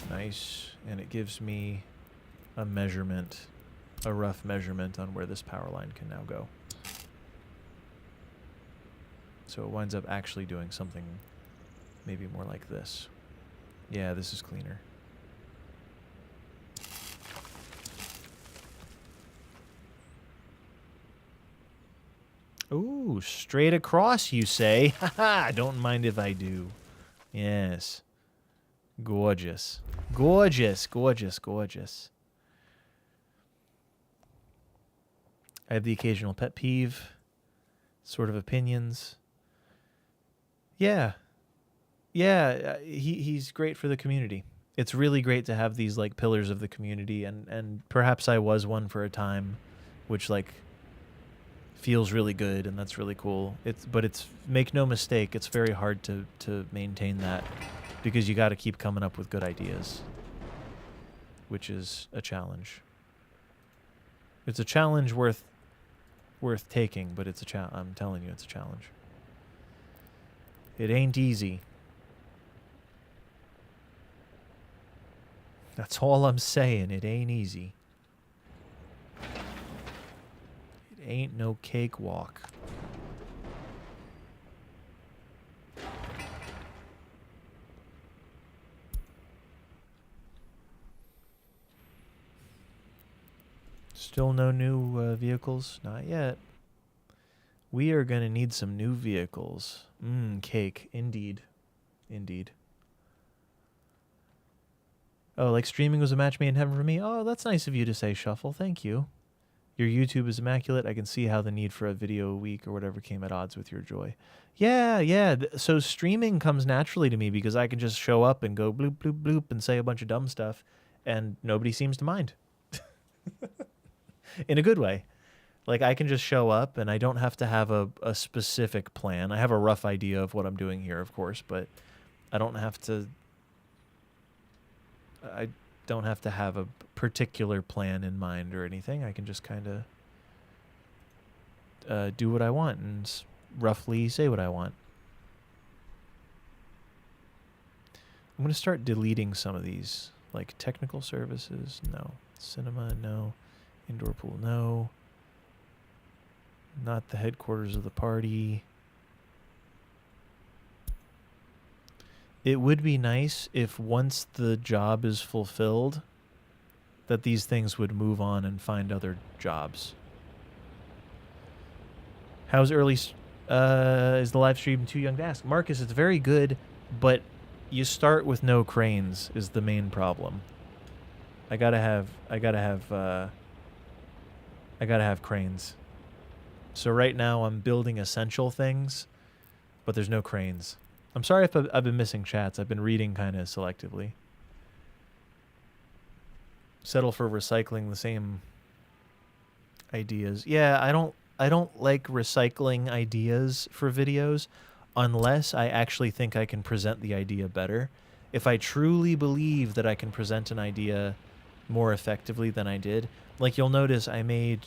Nice, and it gives me a measurement, a rough measurement on where this power line can now go. So it winds up actually doing something maybe more like this. Yeah, this is cleaner. Ooh, straight across, you say? Haha, don't mind if I do. Yes. Gorgeous. Gorgeous, gorgeous, gorgeous. I have the occasional pet peeve, sort of opinions. Yeah. Yeah, he's great for the community. It's really great to have these, like, pillars of the community, and perhaps I was one for a time, which, like, feels really good, and that's really cool. But it's, make no mistake, it's very hard to maintain that, because you got to keep coming up with good ideas, which is a challenge. It's a challenge worth taking, but it's a I'm telling you, it's a challenge. It ain't easy. That's all I'm saying. It ain't easy. It ain't no cakewalk. Still no new vehicles? Not yet. We are going to need some new vehicles. Cake. Indeed. Indeed. Oh, like streaming was a match made in heaven for me? Oh, that's nice of you to say, Shuffle. Thank you. Your YouTube is immaculate. I can see how the need for a video a week or whatever came at odds with your joy. Yeah. So streaming comes naturally to me because I can just show up and go bloop, bloop, bloop and say a bunch of dumb stuff, and nobody seems to mind. In a good way. Like, I can just show up, and I don't have to have a specific plan. I have a rough idea of what I'm doing here, of course, but I don't have to... I don't have to have a particular plan in mind or anything. I can just kind of do what I want and roughly say what I want. I'm going to start deleting some of these, like technical services, no. Cinema, no. Indoor pool, no. Not the headquarters of the party. It would be nice if once the job is fulfilled, that these things would move on and find other jobs. How's early... is the live stream too young to ask? Marcus, it's very good, but you start with no cranes is the main problem. I gotta have cranes. So right now I'm building essential things, but there's no cranes. I'm sorry if I've been missing chats. I've been reading kind of selectively. Settle for recycling the same ideas. Yeah, I don't like recycling ideas for videos unless I actually think I can present the idea better. If I truly believe that I can present an idea more effectively than I did, like you'll notice I made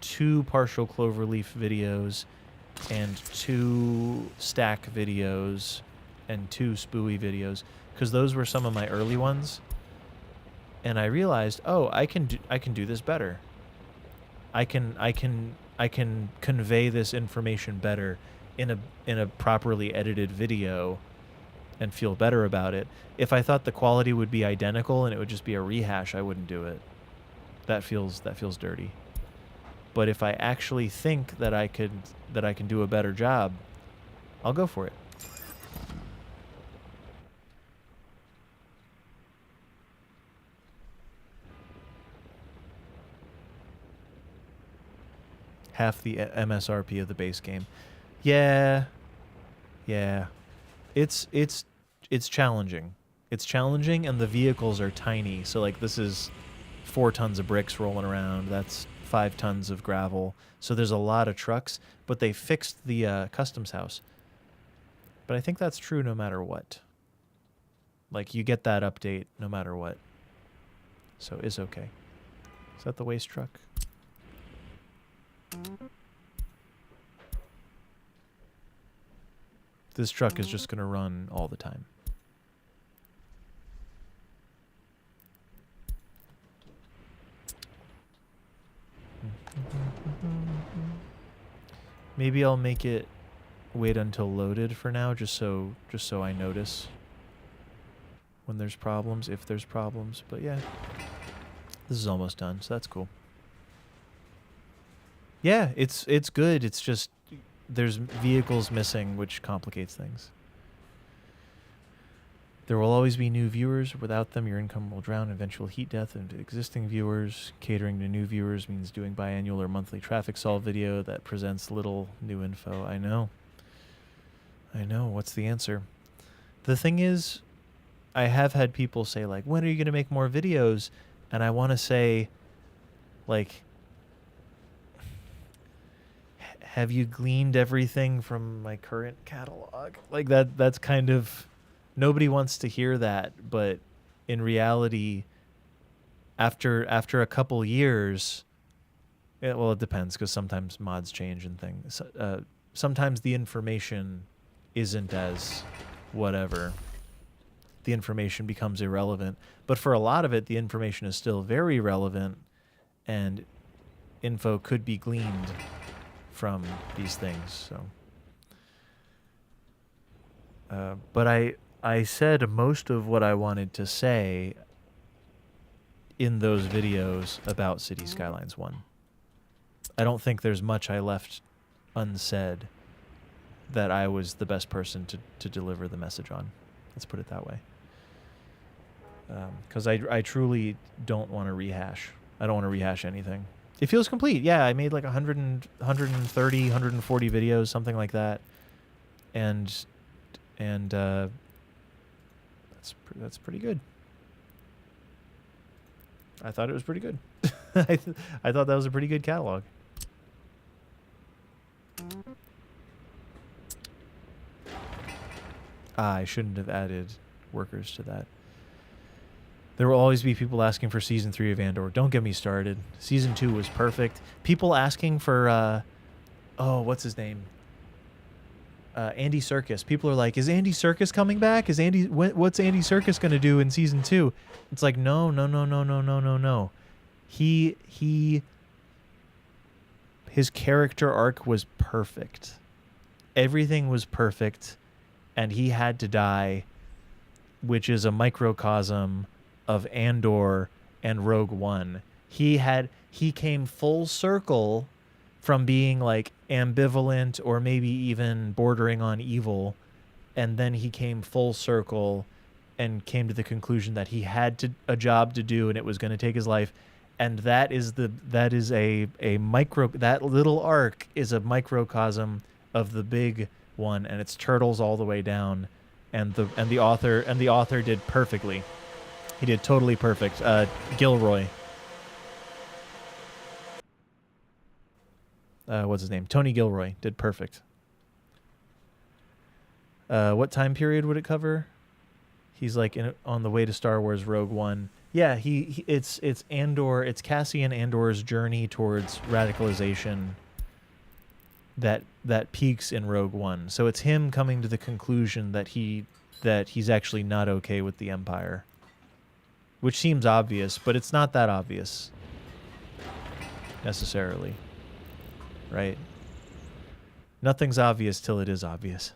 2 partial cloverleaf videos and 2 stack videos and 2 spooey videos, because those were some of my early ones, and I realized, oh, I can do this better. I can convey this information better in a properly edited video and feel better about it. If I thought the quality would be identical and it would just be a rehash, I wouldn't do it. That feels dirty. But if I actually think that I can do a better job, I'll go for it. half the MSRP of the base game. Yeah. It's challenging. It's challenging, and the vehicles are tiny. So like this is 4 tons of bricks rolling around. That's 5 tons of gravel. So there's a lot of trucks, but they fixed the customs house. But I think that's true no matter what. Like you get that update no matter what. So it's okay. Is that the waste truck? This truck is just going to run all the time. Maybe I'll make it wait until loaded for now, just so I notice when there's problems, if there's problems. But yeah, this is almost done, so that's cool. Yeah, it's good. It's just there's vehicles missing, which complicates things. There will always be new viewers. Without them, your income will drown in eventual heat death into existing viewers. Catering to new viewers means doing biannual or monthly traffic solve video that presents little new info. I know. What's the answer? The thing is, I have had people say, like, when are you going to make more videos? And I want to say, like, have you gleaned everything from my current catalog? Like that's kind of, nobody wants to hear that, but in reality, after a couple years, well, it depends, because sometimes mods change and things. Sometimes the information isn't as whatever. The information becomes irrelevant. But for a lot of it, the information is still very relevant, and info could be gleaned from these things. So, but I said most of what I wanted to say in those videos about City Skylines 1. I don't think there's much I left unsaid that I was the best person to deliver the message on. Let's put it that way. Because I truly don't want to rehash. I don't want to rehash anything. It feels complete. Yeah, I made like 130, 140 videos, something like that. And that's pretty good. I thought it was pretty good. I thought that was a pretty good catalog. I shouldn't have added workers to that. There will always be people asking for Season 3 of Andor. Don't get me started. Season 2 was perfect. People asking for, what's his name? Andy Serkis. People are like, is Andy Serkis coming back? What's Andy Serkis going to do in Season 2? It's like, no. His character arc was perfect. Everything was perfect, and he had to die, which is a microcosm of Andor and Rogue One. He came full circle from being like ambivalent or maybe even bordering on evil, and then he came full circle and came to the conclusion that he had a job to do, and it was going to take his life. And that little arc is a microcosm of the big one, and it's turtles all the way down, and the author did perfectly. He did totally perfect. Gilroy. What's his name? Tony Gilroy did perfect. What time period would it cover? He's like on the way to Star Wars Rogue One. Yeah, it's Andor. It's Cassian Andor's journey towards radicalization that peaks in Rogue One. So it's him coming to the conclusion that he's actually not okay with the Empire. Which seems obvious, but it's not that obvious necessarily. Right? Nothing's obvious till it is obvious.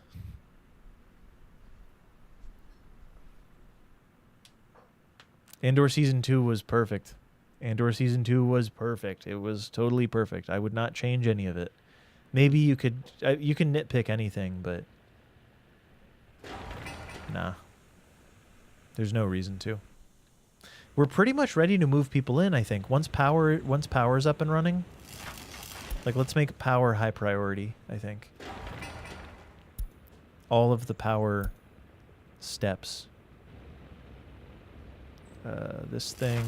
Andor Season 2 was perfect. Andor Season 2 was perfect. It was totally perfect. I would not change any of it. Maybe you can nitpick anything, but nah. There's no reason to. We're pretty much ready to move people in, I think. Once power's up and running, Like, let's make power high priority, I think. All of the power steps. This thing.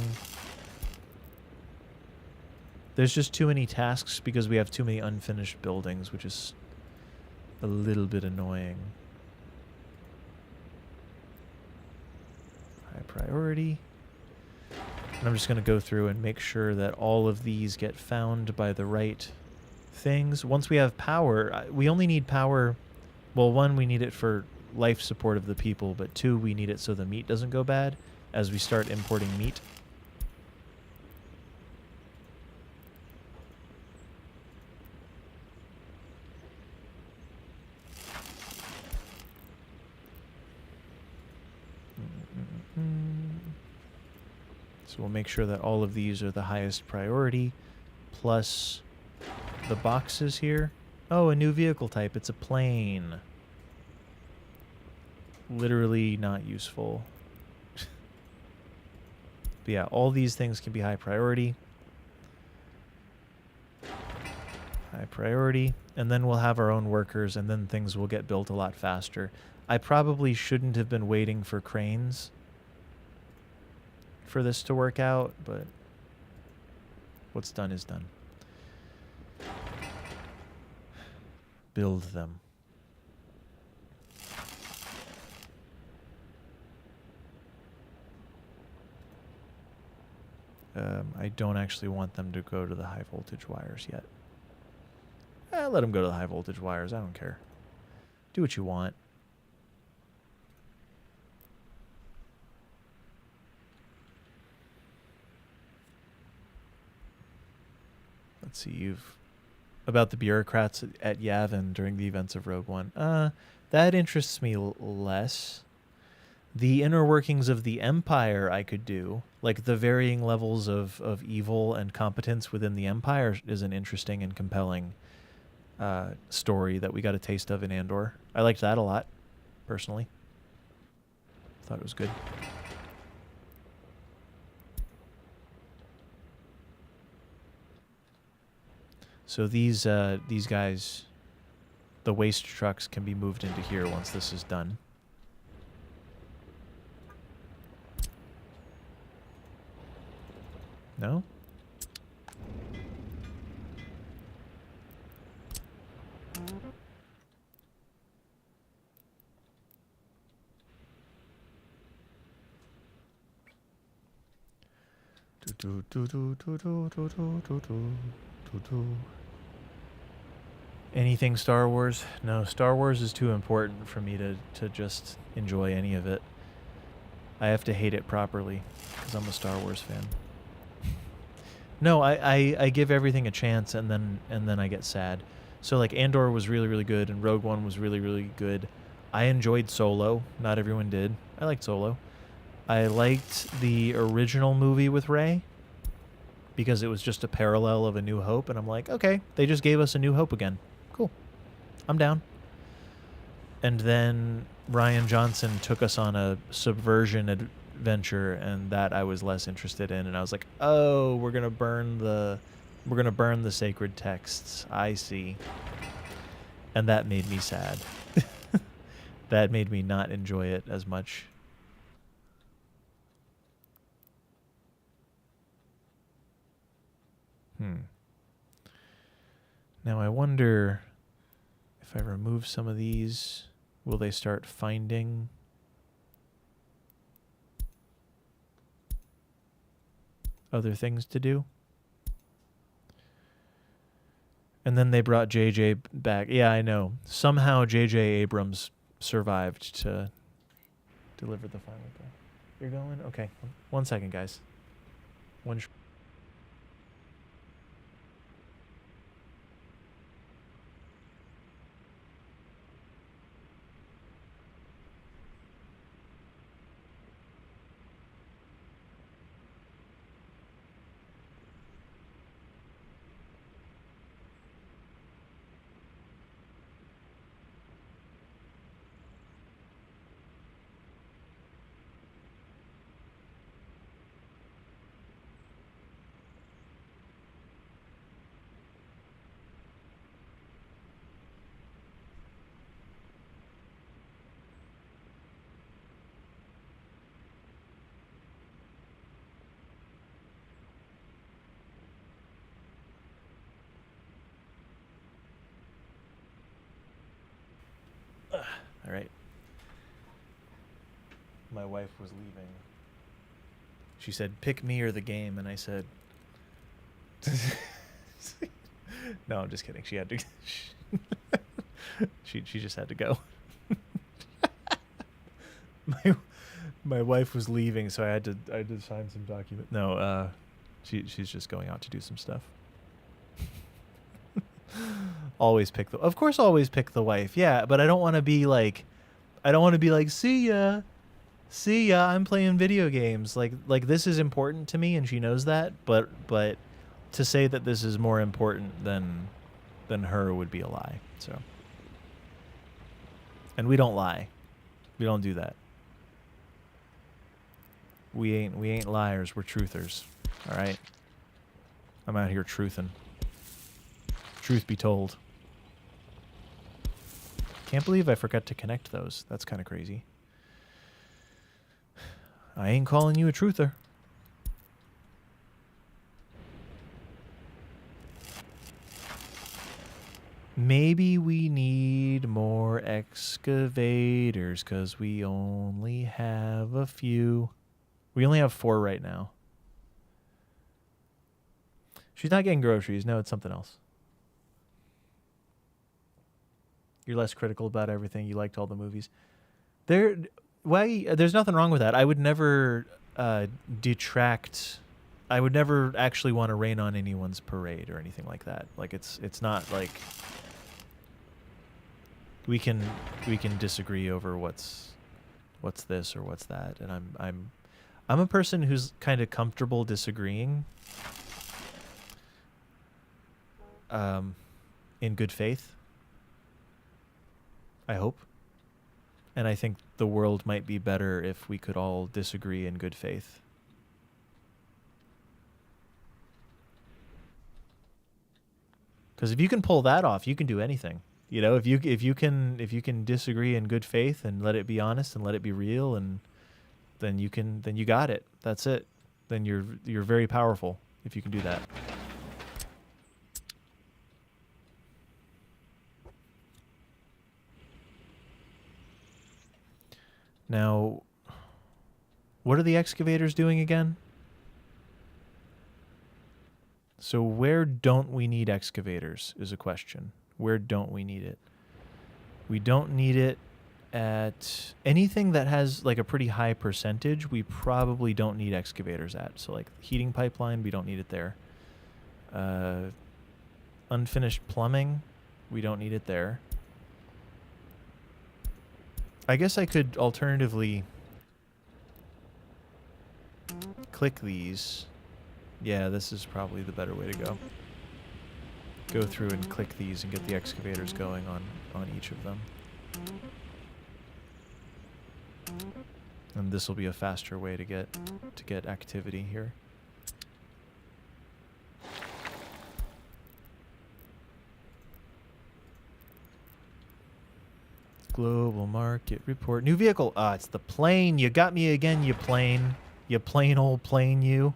There's just too many tasks because we have too many unfinished buildings, which is a little bit annoying. High priority. And I'm just going to go through and make sure that all of these get found by the right things. Once we have power, we only need power. Well, one, we need it for life support of the people, but two, we need it so the meat doesn't go bad as we start importing meat. So we'll make sure that all of these are the highest priority, plus the boxes here. Oh, a new vehicle type. It's a plane. Literally not useful. But yeah, all these things can be high priority. High priority. And then we'll have our own workers, and then things will get built a lot faster. I probably shouldn't have been waiting for cranes for this to work out, but what's done is done. Build them. I don't actually want them to go to the high voltage wires yet. Let them go to the high voltage wires. I don't care. Do what you want. Let's see, you've... About the bureaucrats at Yavin during the events of Rogue One. That interests me less. The inner workings of the Empire I could do. Like, the varying levels of evil and competence within the Empire is an interesting and compelling story that we got a taste of in Andor. I liked that a lot, personally. Thought it was good. So these guys, the waste trucks, can be moved into here once this is done. No? Anything Star Wars? No, Star Wars is too important for me to just enjoy any of it. I have to hate it properly because I'm a Star Wars fan. No, I give everything a chance and then I get sad. So like Andor was really, really good and Rogue One was really, really good. I enjoyed Solo. Not everyone did. I liked Solo. I liked the original movie with Rey because it was just a parallel of A New Hope, and I'm like, okay, they just gave us A New Hope again. Cool. I'm down. And then Rian Johnson took us on a subversion adventure, and that I was less interested in, and I was like, oh, we're gonna burn the sacred texts. I see. And that made me sad. That made me not enjoy it as much. Now I wonder if I remove some of these, will they start finding other things to do? And then they brought JJ back. Yeah, I know. Somehow JJ Abrams survived to deliver the final day. You're going? Okay. 1 second, guys. All right. My wife was leaving. She said, "Pick me or the game," and I said, "No, I'm just kidding." She had to. she just had to go. My wife was leaving, so I had to sign some document. No, she's just going out to do some stuff. Always pick the. Of course, always pick the wife. Yeah, but I don't want to be like, see ya. See ya, I'm playing video games. Like this is important to me and she knows that, but to say that this is more important than her would be a lie. So, and we don't lie. We don't do that. We ain't liars, we're truthers. All right? I'm out here truthing. Truth be told. Can't believe I forgot to connect those. That's kind of crazy. I ain't calling you a truther. Maybe we need more excavators because we only have a few. We only have 4 right now. She's not getting groceries. No, it's something else. You're less critical about everything. You liked all the movies. There's nothing wrong with that. I would never detract. I would never actually want to rain on anyone's parade or anything like that. Like it's not like we can disagree over what's this or what's that. And I'm a person who's kind of comfortable disagreeing. In good faith. I hope. And I think the world might be better if we could all disagree in good faith. Because if you can pull that off, you can do anything. You know, if you can disagree in good faith and let it be honest and let it be real, and then you got it. That's it. Then you're very powerful if you can do that. Now, what are the excavators doing again? So where don't we need excavators is a question. Where don't we need it? We don't need it at anything that has like a pretty high percentage. We probably don't need excavators at. So like heating pipeline, we don't need it there. Unfinished plumbing, we don't need it there. I guess I could alternatively click these. Yeah, this is probably the better way to go. Go through and click these and get the excavators going on each of them. And this will be a faster way to get activity here. Global market report. New vehicle. Ah, it's the plane. You got me again, you plane. You plain old plane, you.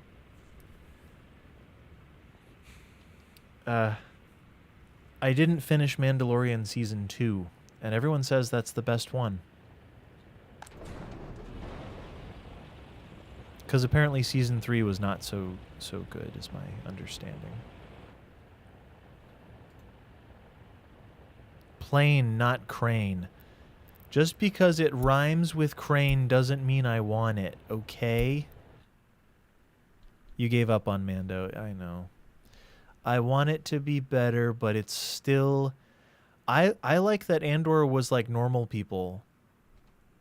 I didn't finish Mandalorian Season 2, and everyone says that's the best one. Because apparently Season 3 was not so good, is my understanding. Plane, not crane. Just because it rhymes with crane doesn't mean I want it, okay? You gave up on Mando, I know. I want it to be better, but it's still... I like that Andor was like normal people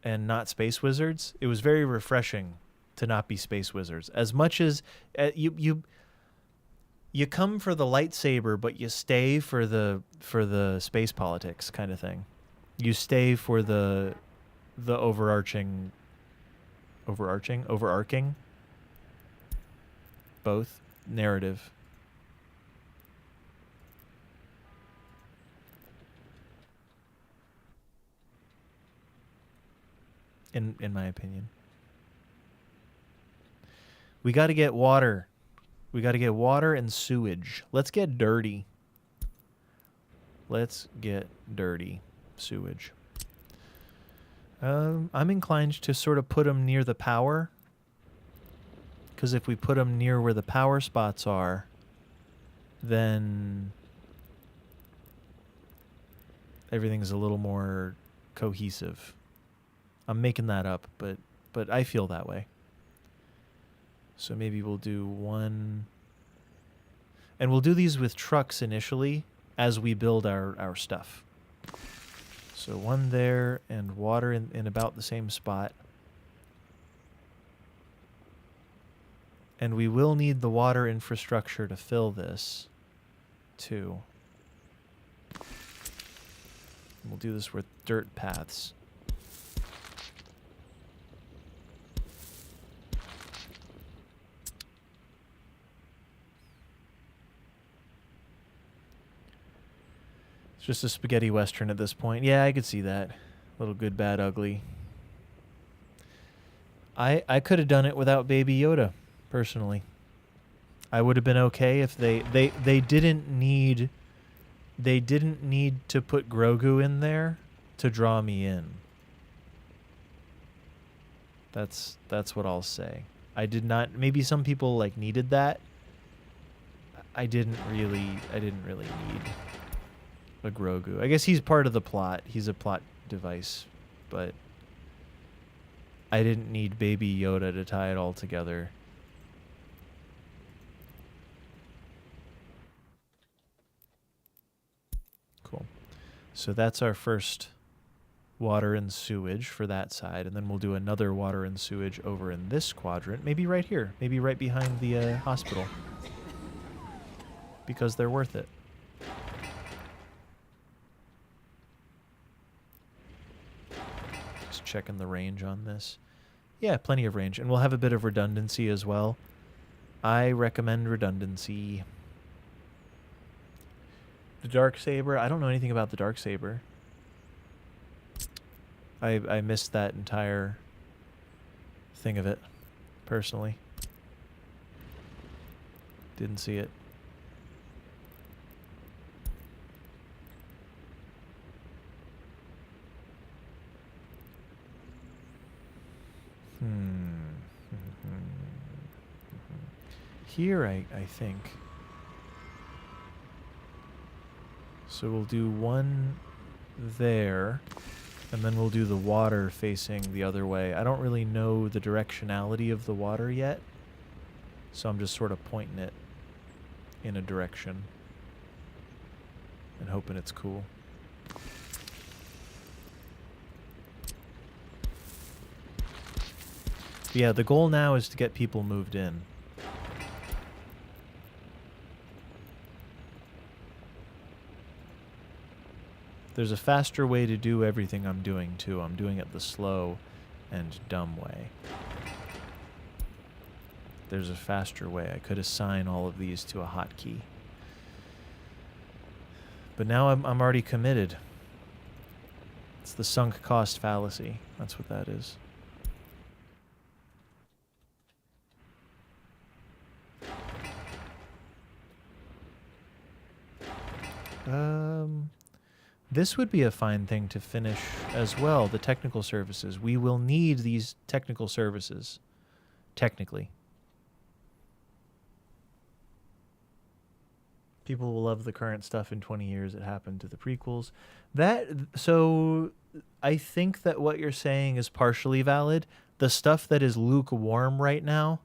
and not space wizards. It was very refreshing to not be space wizards. As much as you come for the lightsaber, but you stay for the space politics kind of thing. You stay for the overarching both narrative. In my opinion. We got to get water. We got to get water and sewage. Let's get dirty. Let's get dirty. Sewage. I'm inclined to sort of put them near the power. Because if we put them near where the power spots are, then everything's a little more cohesive. I'm making that up, but I feel that way. So maybe we'll do one. And we'll do these with trucks initially as we build our stuff. So one there and water in about the same spot. And we will need the water infrastructure to fill this, too. We'll do this with dirt paths. It's just a spaghetti western at this point. Yeah, I could see that. A little good, bad, ugly. I could have done it without Baby Yoda. Personally, I would have been okay if they didn't need to put Grogu in there to draw me in. That's what I'll say. I did not. Maybe some people like needed that. I didn't really need a Grogu. I guess he's part of the plot. He's a plot device, but I didn't need Baby Yoda to tie it all together. Cool. So that's our first water and sewage for that side, and then we'll do another water and sewage over in this quadrant, maybe right here, maybe right behind the hospital, because they're worth it. Just checking the range on this. Yeah, plenty of range, and we'll have a bit of redundancy as well. I recommend redundancy. The Darksaber, I don't know anything about the Darksaber. I missed that entire thing of it, personally. Didn't see it. Here, I think. So we'll do one there, and then we'll do the water facing the other way. I don't really know the directionality of the water yet, so I'm just sort of pointing it in a direction and hoping it's cool. But yeah, the goal now is to get people moved in. There's a faster way to do everything I'm doing, too. I'm doing it the slow and dumb way. There's a faster way. I could assign all of these to a hotkey. But now I'm already committed. It's the sunk cost fallacy. That's what that is. This would be a fine thing to finish as well, the technical services. We will need these technical services, technically. People will love the current stuff in 20 years. It happened to the prequels. So I think that what you're saying is partially valid. The stuff that is lukewarm right now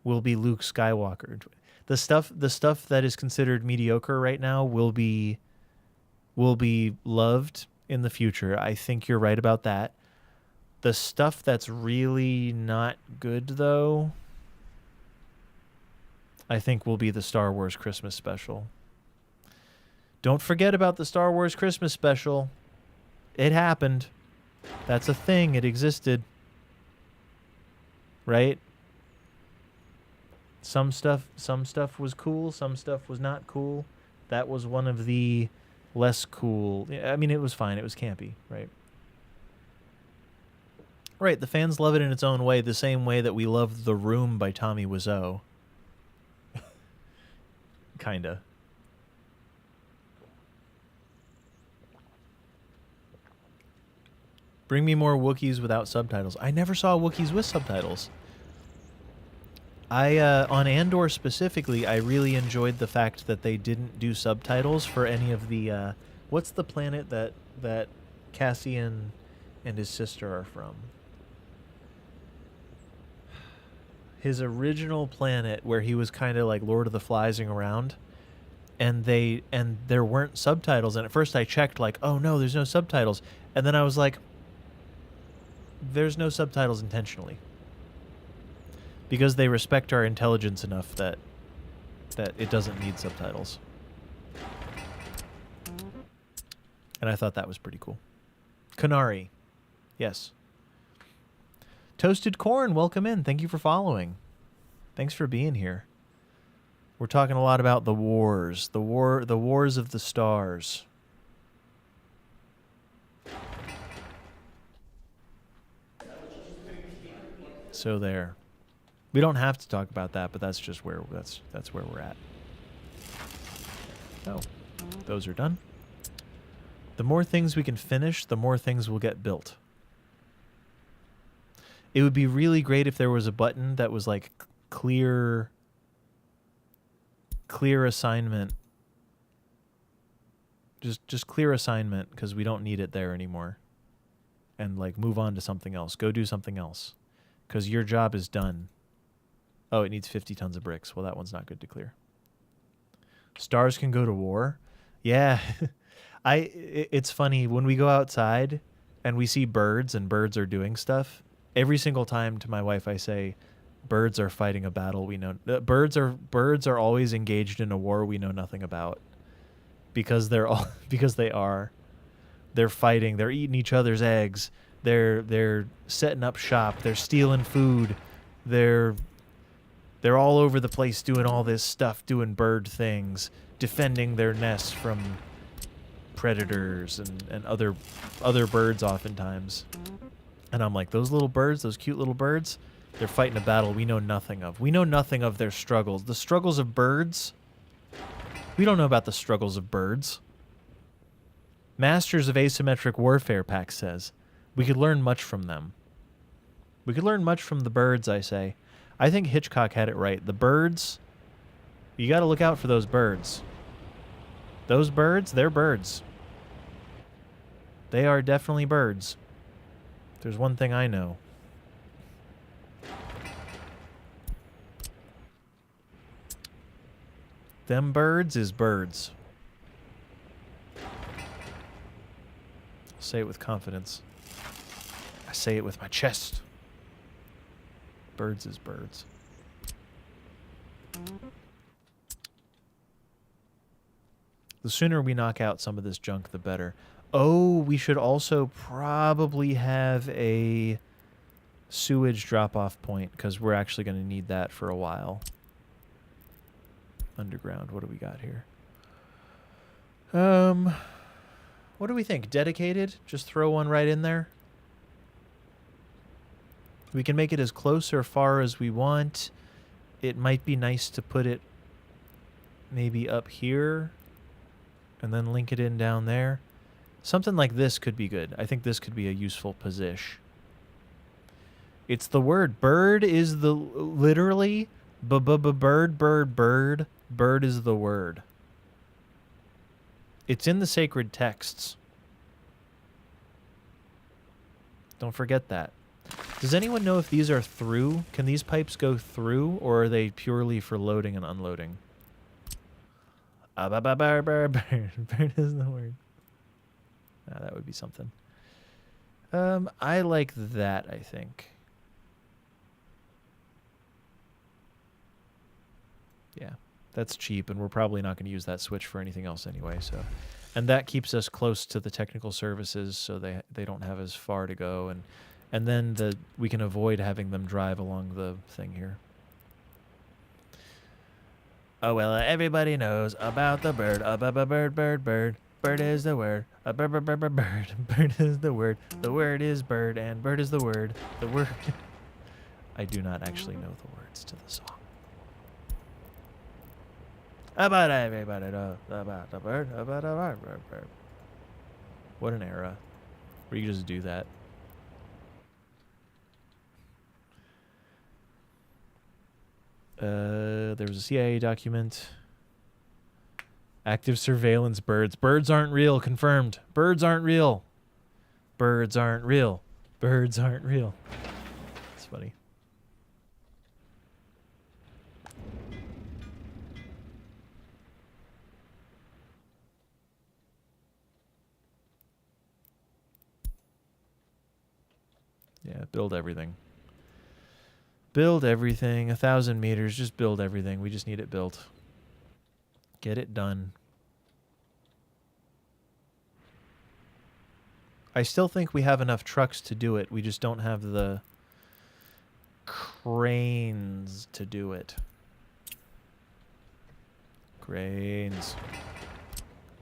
will be Luke Skywalker. The stuff that is considered mediocre right now will be loved in the future. I think you're right about that. The stuff that's really not good, though, I think will be the Star Wars Christmas special. Don't forget about the Star Wars Christmas special. It happened. That's a thing. It existed. Right? Some stuff was cool, some stuff was not cool. That was one of the less cool. I mean, it was fine. It was campy, right? Right, the fans love it in its own way, the same way that we love The Room by Tommy Wiseau. Kinda. Bring me more Wookiees without subtitles. I never saw Wookiees with subtitles. On Andor specifically, I really enjoyed the fact that they didn't do subtitles for any of the, what's the planet that Cassian and his sister are from? His original planet where he was kind of like Lord of the Fliesing around, and there weren't subtitles. And at first I checked like, oh no, there's no subtitles. And then I was like, there's no subtitles intentionally. Because they respect our intelligence enough that it doesn't need subtitles. And I thought that was pretty cool. Kanari. Yes. Toasted Corn, welcome in. Thank you for following. Thanks for being here. We're talking a lot about the wars. The wars of the stars. So there. We don't have to talk about that, but that's just where that's where we're at. Oh, those are done. The more things we can finish, the more things will get built. It would be really great if there was a button that was like clear assignment. Just clear assignment, because we don't need it there anymore. And like move on to something else. Go do something else, because your job is done. Oh, it needs 50 tons of bricks. Well, that one's not good to clear. Stars can go to war. Yeah. It's funny when we go outside and we see birds and birds are doing stuff. Every single time to my wife I say, birds are fighting a battle we know. Birds are always engaged in a war we know nothing about, because they're fighting. They're eating each other's eggs. They're setting up shop. They're stealing food. They're all over the place doing all this stuff, doing bird things, defending their nests from predators and other birds oftentimes. And I'm like, those little birds, those cute little birds, they're fighting a battle we know nothing of. We know nothing of their struggles. The struggles of birds, we don't know about the struggles of birds. Masters of Asymmetric Warfare, Pax says. We could learn much from them. We could learn much from the birds, I say. I think Hitchcock had it right. The birds, you got to look out for those birds. Those birds, they're birds. They are definitely birds. There's one thing I know. Them birds is birds. I'll say it with confidence. I say it with my chest. Birds is birds. The sooner we knock out some of this junk, the better. Oh, we should also probably have a sewage drop-off point, because we're actually going to need that for a while. Underground, what do we got here? What do we think? Dedicated? Just throw one right in there? We can make it as close or far as we want. It might be nice to put it maybe up here and then link it in down there. Something like this could be good. I think this could be a useful position. It's the word. Bird is the literally bird. Bird is the word. It's in the sacred texts. Don't forget that. Does anyone know if these are through? Can these pipes go through, or are they purely for loading and unloading? Bird is the word. That would be something. I like that, I think. Yeah, that's cheap, and we're probably not going to use that switch for anything else anyway. So, and that keeps us close to the technical services, so they don't have as far to go, and then we can avoid having them drive along the thing here. Oh well, everybody knows about the bird. Bird. Bird is the word. Bird is the word. The word is bird, and bird is the word. The word. I do not actually know the words to the song. About everybody knows about the bird. About bird. What an era where you just do that. There was a CIA document. Active surveillance birds. Birds aren't real. Confirmed. Birds aren't real. Birds aren't real. Birds aren't real. It's funny. Yeah, build everything. Build everything. 1,000 meters. Just build everything. We just need it built. Get it done. I still think we have enough trucks to do it. We just don't have the cranes to do it. Cranes.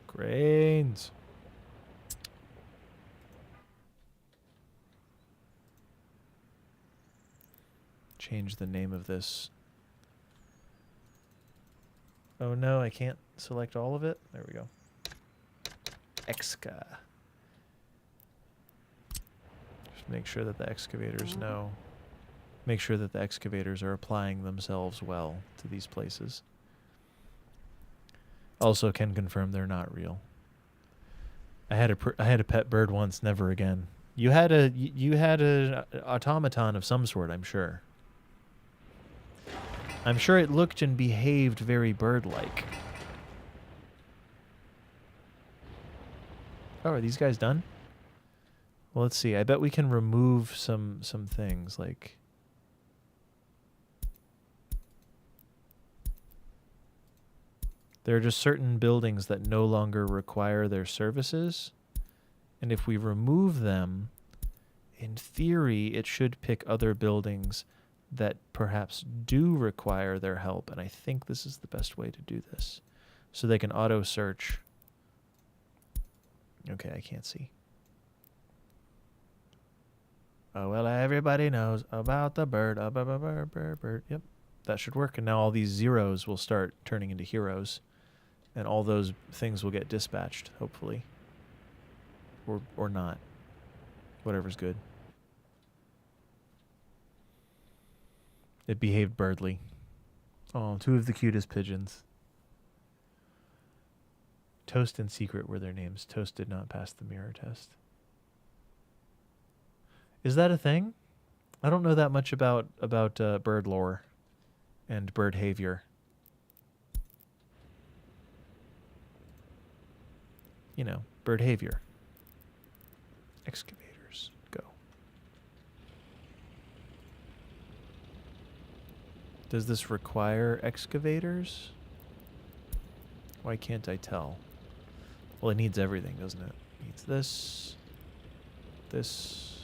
Cranes. Change the name of this. Oh no, I can't select all of it. There we go. Exca. Just make sure that the excavators know. Make sure that the excavators are applying themselves well to these places. Also can confirm they're not real. I had a pet bird once, never again. You had an automaton of some sort, I'm sure. I'm sure it looked and behaved very bird-like. Oh, are these guys done? Well, let's see. I bet we can remove some things, like... There are just certain buildings that no longer require their services. And if we remove them, in theory, it should pick other buildings that perhaps do require their help, and I think this is the best way to do this. So they can auto-search. Okay, I can't see. Oh, well, everybody knows about the bird. Bird. Yep, that should work. And now all these zeros will start turning into heroes, and all those things will get dispatched, hopefully. Or not. Whatever's good. It behaved birdly. Oh, 2 of the cutest pigeons. Toast and Secret were their names. Toast did not pass the mirror test. Is that a thing? I don't know that much about bird lore and bird behavior. You know, bird behavior. Excavators. Go. Does this require excavators? Why can't I tell? Well, it needs everything, doesn't it? It needs this, this,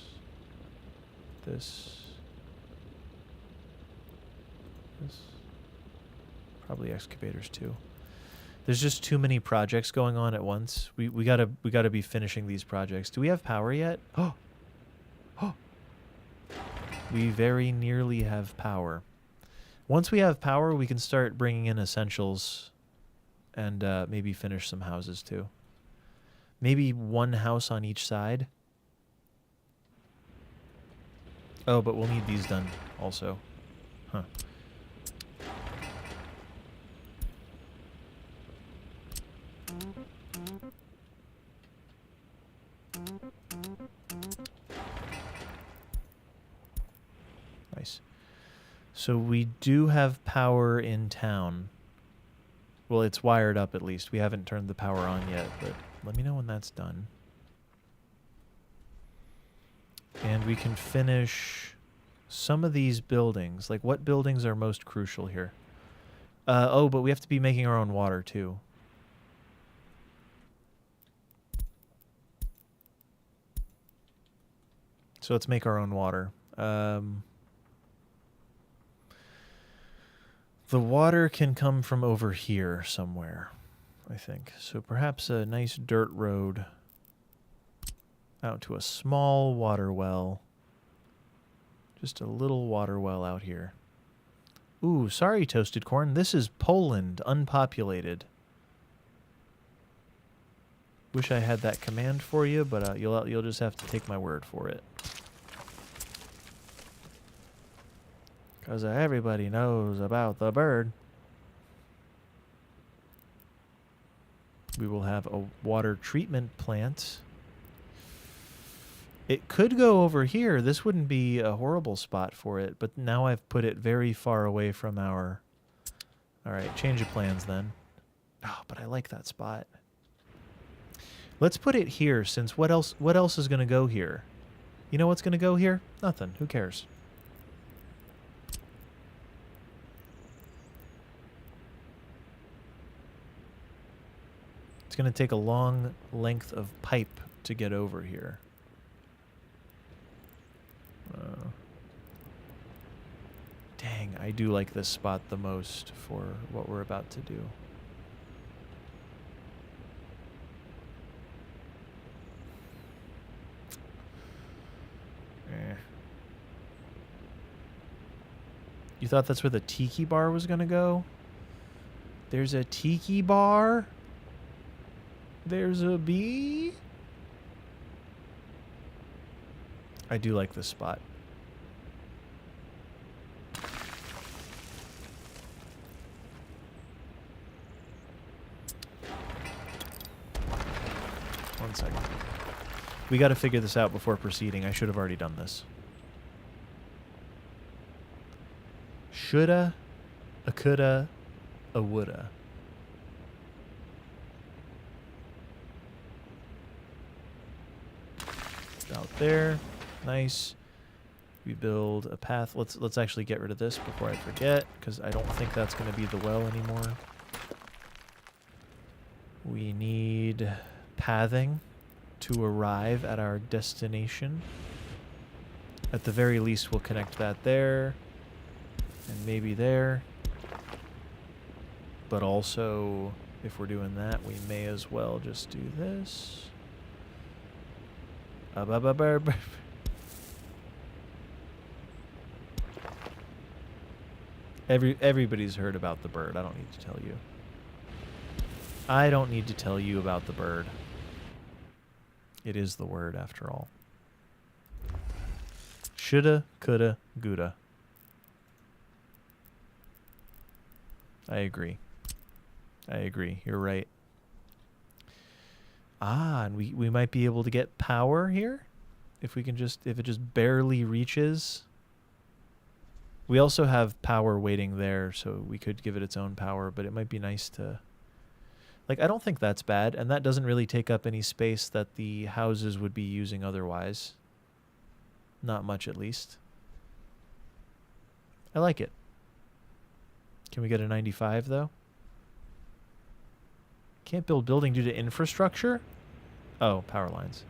this, this. Probably excavators too. There's just too many projects going on at once. We gotta be finishing these projects. Do we have power yet? Oh, oh. We very nearly have power. Once we have power, we can start bringing in essentials and maybe finish some houses too. Maybe one house on each side. Oh, but we'll need these done also. Huh. Nice. So we do have power in town. Well, it's wired up at least. We haven't turned the power on yet, but let me know when that's done. And we can finish some of these buildings. Like, what buildings are most crucial here? Oh, but we have to be making our own water, too. So let's make our own water. The water can come from over here somewhere, I think. So perhaps a nice dirt road out to a small water well. Just a little water well out here. Ooh, sorry, Toasted Corn. This is Poland, unpopulated. Wish I had that command for you, but you'll just have to take my word for it. 'Cause everybody knows about the bird. We will have a water treatment plant. It could go over here. This wouldn't be a horrible spot for it, but now I've put it very far away from our... Alright, change of plans then. Oh, but I like that spot. Let's put it here, since what else is going to go here? You know what's going to go here? Nothing. Who cares? It's going to take a long length of pipe to get over here. Dang, I do like this spot the most for what we're about to do. You thought that's where the tiki bar was going to go? There's a tiki bar? There's a bee? I do like this spot. One second. We got to figure this out before proceeding. I should have already done this. Shoulda, a coulda, a woulda. Out there. Nice. We build a path. Let's actually get rid of this before I forget, because I don't think that's going to be the well anymore. We need pathing to arrive at our destination. At the very least, we'll connect that there. And maybe there. But also, if we're doing that, we may as well just do this. Everybody's heard about the bird. I don't need to tell you. I don't need to tell you about the bird. It is the word, after all. Shoulda, coulda, gouda. I agree. I agree. You're right. Ah, and we might be able to get power here if it just barely reaches. We also have power waiting there, so we could give it its own power, but it might be nice to... Like, I don't think that's bad, and that doesn't really take up any space that the houses would be using otherwise. Not much, at least. I like it. Can we get a 95, though? Can't build building due to infrastructure? Oh, power lines.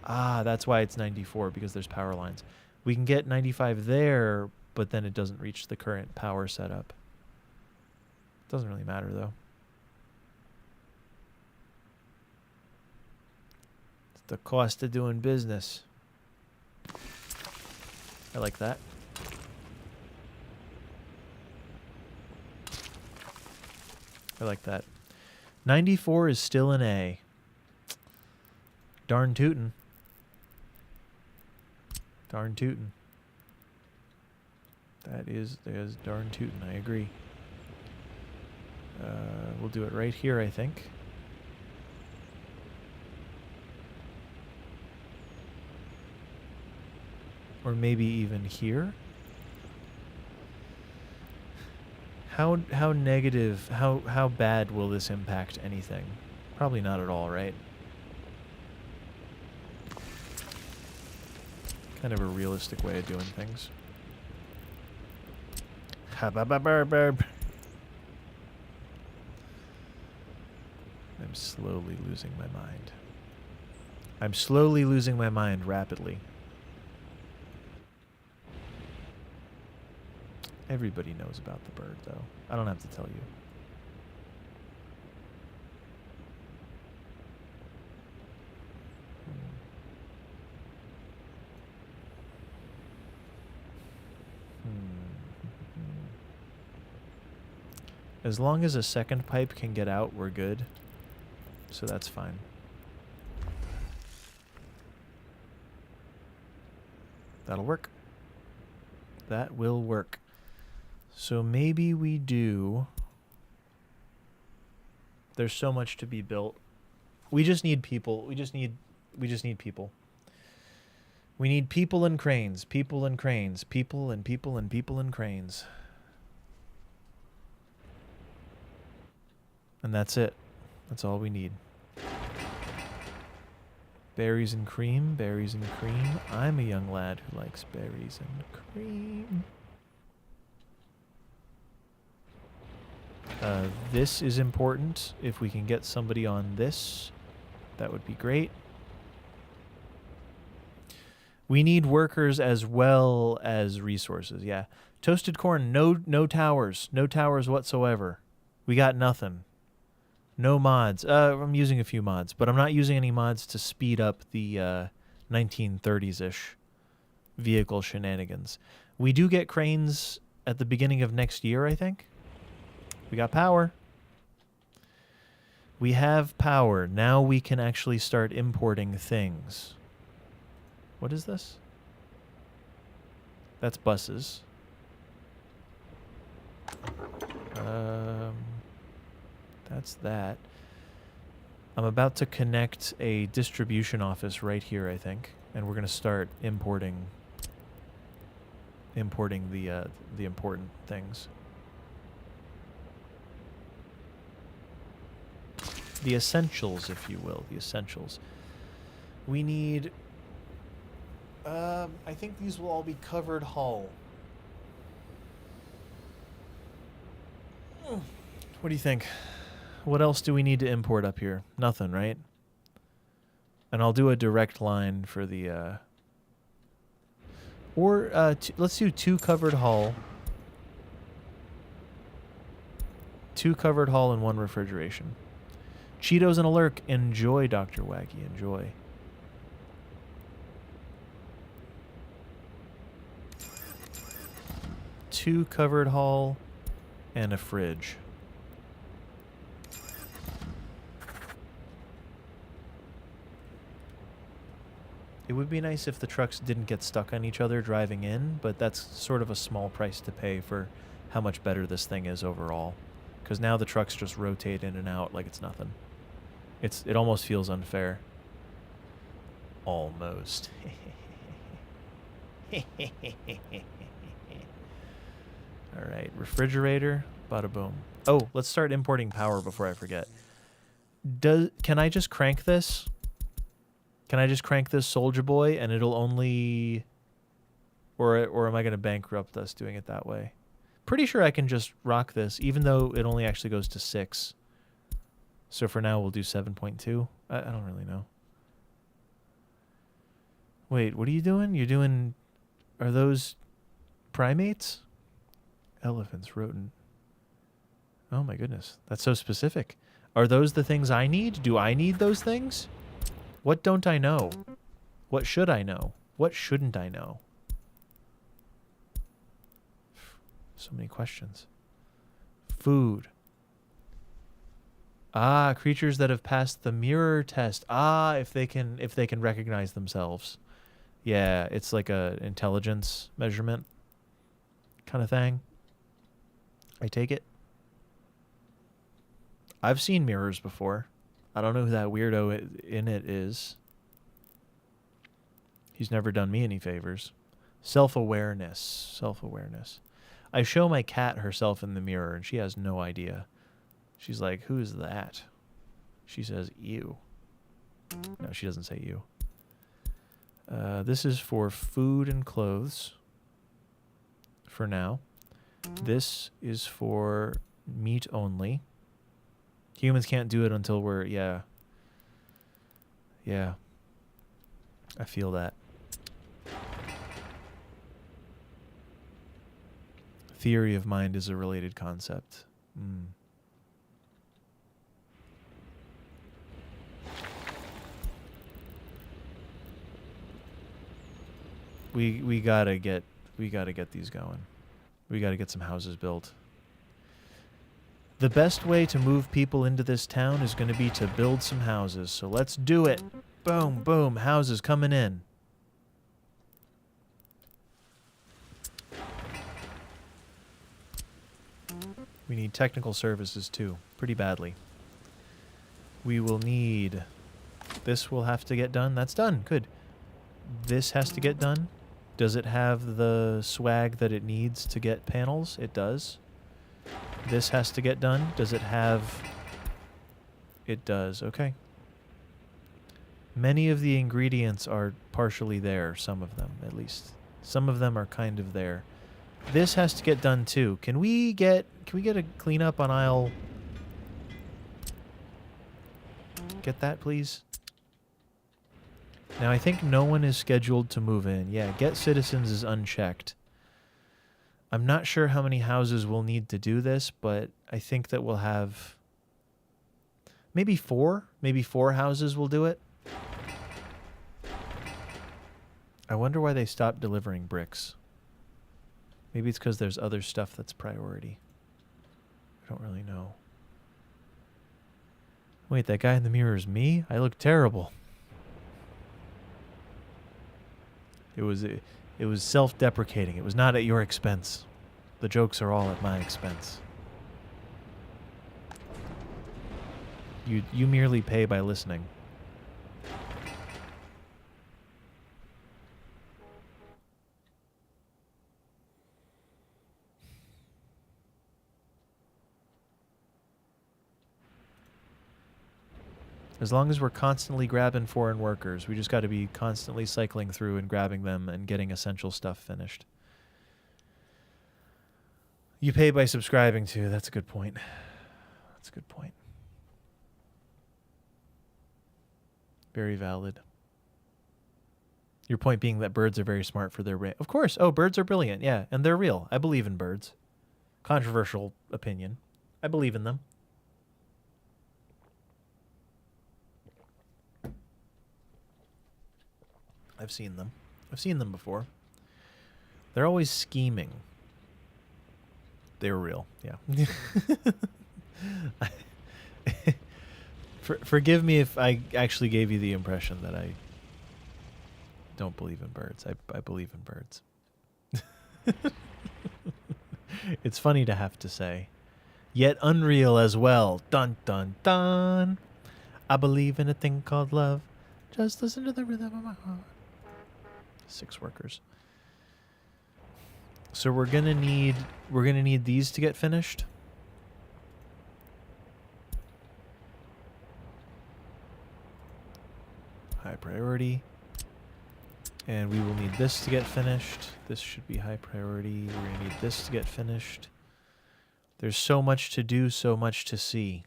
Ah, that's why it's 94, because there's power lines. We can get 95 there, but then it doesn't reach the current power setup. Doesn't really matter, though. It's the cost of doing business. I like that. I like that. 94 is still an A. Darn tootin'. Darn tootin'. There's darn tootin', I agree. We'll do it right here, I think. Or maybe even here. How negative, how bad will this impact anything? Probably not at all, right? Kind of a realistic way of doing things. I'm slowly losing my mind. I'm slowly losing my mind rapidly. Everybody knows about the bird, though. I don't have to tell you. As long as a second pipe can get out, we're good. So that's fine. That'll work. That will work. So maybe we do. There's so much to be built. We just need people. We just need people. We need people and cranes, people and cranes, people and people and people and cranes. And that's it. That's all we need. Berries and cream, berries and cream. I'm a young lad who likes berries and cream. This is important. If we can get somebody on this, that would be great. We need workers as well as resources. Yeah. Toasted corn, no towers. No towers whatsoever. We got nothing. No mods. I'm using a few mods, but I'm not using any mods to speed up the 1930s-ish vehicle shenanigans. We do get cranes at the beginning of next year, I think. We got power. We have power. Now we can actually start importing things. What is this? That's buses. That's that. I'm about to connect a distribution office right here, I think, and we're going to start importing the important things. The essentials, if you will, the essentials. We need... I think these will all be covered hull. What do you think? What else do we need to import up here? Nothing, right? And I'll do a direct line for the... let's do 2 covered hull. 2 covered hull and 1 refrigeration. Cheetos and a lurk. Enjoy, Dr. Waggy. Enjoy. Two covered hull and a fridge. It would be nice if the trucks didn't get stuck on each other driving in, but that's sort of a small price to pay for how much better this thing is overall. Because now the trucks just rotate in and out like it's nothing. It almost feels unfair. Almost. All right, refrigerator, bada boom. Oh, let's start importing power before I forget. Can I just crank this? Can I just crank this Soldier Boy and it'll only... Or am I going to bankrupt us doing it that way? Pretty sure I can just rock this, even though it only actually goes to 6. So for now, we'll do 7.2. I don't really know. Wait, what are you doing? You're doing... Are those primates? Elephants, rodent. Oh my goodness. That's so specific. Are those the things I need? Do I need those things? What don't I know? What should I know? What shouldn't I know? So many questions. Food. Ah, creatures that have passed the mirror test. Ah, if they can recognize themselves. Yeah, it's like a intelligence measurement kind of thing. I take it. I've seen mirrors before. I don't know who that weirdo in it is. He's never done me any favors. Self-awareness. Self-awareness. I show my cat herself in the mirror, and she has no idea. She's like, who is that? She says, you. No, she doesn't say you. This is for food and clothes. For now. This is for meat only. Humans can't do it until we're... Yeah. Yeah. I feel that. Theory of mind is a related concept. We gotta get these going. We gotta get some houses built. The best way to move people into this town is going to be to build some houses. So let's do it. Boom, boom, houses coming in. We need technical services too, pretty badly. We will need... This will have to get done. That's done. Good. This has to get done. Does it have the swag that it needs to get panels? It does. This has to get done. Does it have... It does. Okay. Many of the ingredients are partially there. Some of them, at least. Some of them are kind of there. This has to get done too. Can we get a cleanup on aisle... Get that, please? Now, I think no one is scheduled to move in. Yeah, get citizens is unchecked. I'm not sure how many houses we'll need to do this, but I think that we'll have... Maybe 4? Maybe 4 houses will do it. I wonder why they stopped delivering bricks. Maybe it's because there's other stuff that's priority. I don't really know. Wait, that guy in the mirror is me? I look terrible. It was self-deprecating. It was not at your expense. The jokes are all at my expense. You merely pay by listening. As long as we're constantly grabbing foreign workers, we just got to be constantly cycling through and grabbing them and getting essential stuff finished. You pay by subscribing too. That's a good point. That's a good point. Very valid. Your point being that birds are very smart for their range. Of course. Oh, birds are brilliant. Yeah, and they're real. I believe in birds. Controversial opinion. I believe in them. I've seen them. I've seen them before. They're always scheming. They were real. Yeah. Forgive me if I actually gave you the impression that I don't believe in birds. I believe in birds. It's funny to have to say. Yet unreal as well. Dun, dun, dun. I believe in a thing called love. Just listen to the rhythm of my heart. 6 workers. So we're gonna need these to get finished. High priority. And we will need this to get finished. This should be high priority. We're gonna need this to get finished. There's so much to do, so much to see.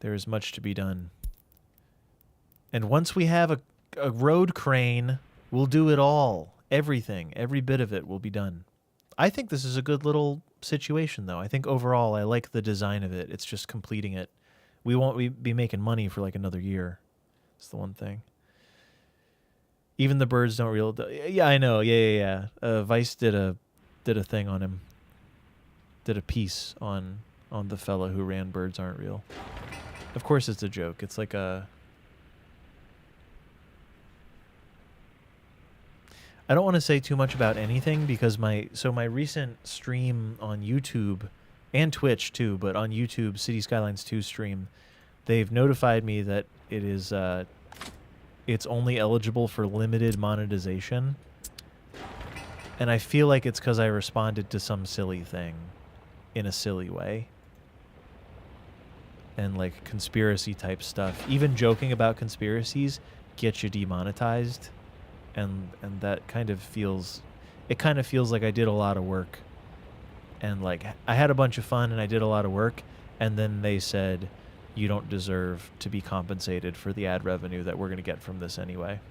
There is much to be done. And once we have a road crane, we'll do it all. Everything. Every bit of it will be done. I think this is a good little situation, though. I think overall I like the design of it. It's just completing it. We won't be making money for like another year. That's the one thing. Even the birds don't real... Yeah, I know. Yeah. Vice did a thing on him. Did a piece on the fella who ran Birds Aren't Real. Of course it's a joke. It's like a... I don't want to say too much about anything because my recent stream on YouTube and Twitch too, but on YouTube, City Skylines 2 stream, they've notified me that it is it's only eligible for limited monetization. And I feel like it's because I responded to some silly thing in a silly way. And like conspiracy type stuff. Even joking about conspiracies gets you demonetized. And that kind of feels... It kind of feels like I did a lot of work. And like, I had a bunch of fun and I did a lot of work. And then they said, you don't deserve to be compensated for the ad revenue that we're going to get from this anyway.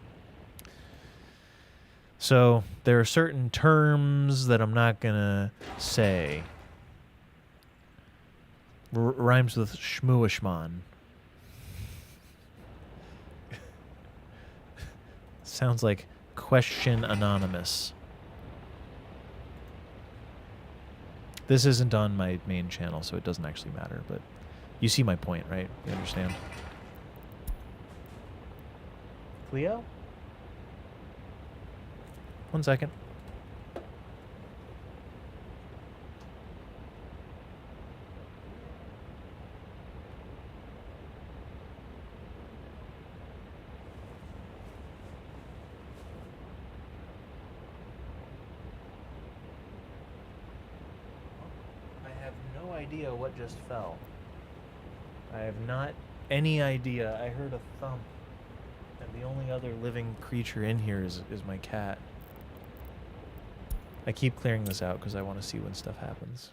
So there are certain terms that I'm not going to say. Rhymes with shmuishman. Sounds like question anonymous. This isn't on my main channel, so it doesn't actually matter, but you see my point, right? You understand? Cleo? 1 second. no idea what just fell. I have not any idea. I heard a thump. And the only other living creature in here is my cat. I keep clearing this out because I want to see when stuff happens.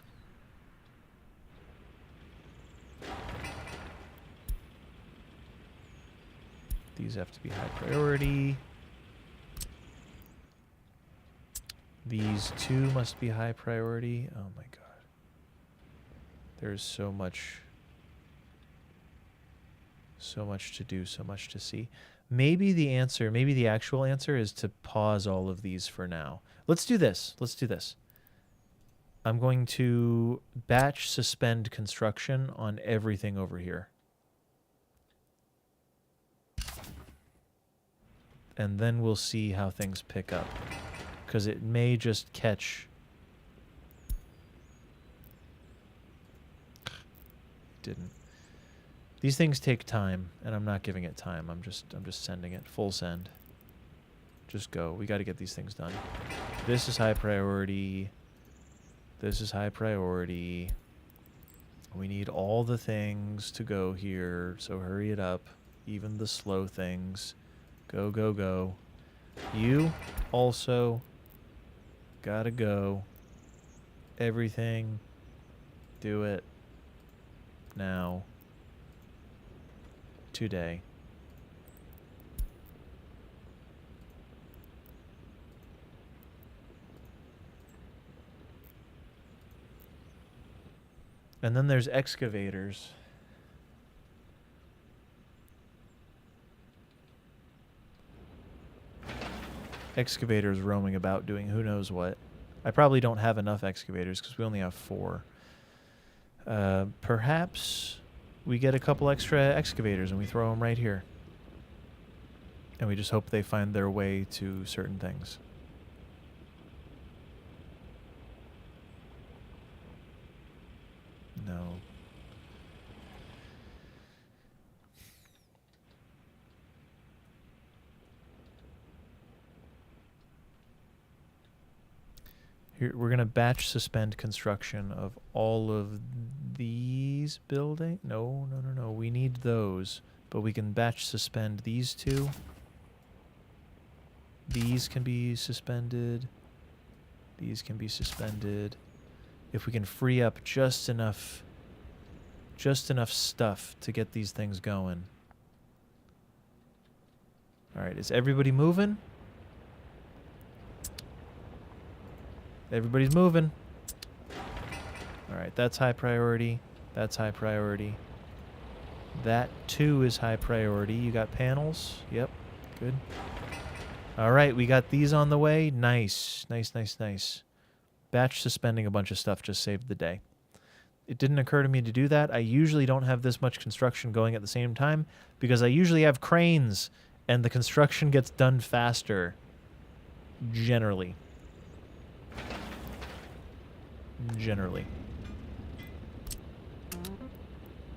These have to be high priority. These two must be high priority. Oh my god. There's so much to do, so much to see. Maybe the answer, maybe the actual answer is to pause all of these for now. Let's do this. Let's do this. I'm going to batch suspend construction on everything over here. And then we'll see how things pick up. Because it may just catch. Didn't. These things take time, and I'm not giving it time. I'm just sending it. Full send. Just go. We got to get these things done. This is high priority. This is high priority. We need all the things to go here, so hurry it up. Even the slow things. Go, go, go. You also gotta go. Everything. Do it. Now. Today. And then there's excavators. Excavators roaming about doing who knows what. I probably don't have enough excavators because we only have 4. Perhaps we get a couple extra excavators and we throw them right here. And we just hope they find their way to certain things. No. Here, we're going to batch suspend construction of all of these buildings. No. We need those. But we can batch suspend these two. These can be suspended. These can be suspended. If we can free up just enough stuff to get these things going. All right, is everybody moving? Everybody's moving. All right, that's high priority. That's high priority. That too is high priority. You got panels? Yep, good. All right, we got these on the way. Nice. Batch suspending a bunch of stuff just saved the day. It didn't occur to me to do that. I usually don't have this much construction going at the same time because I usually have cranes and the construction gets done faster. Generally.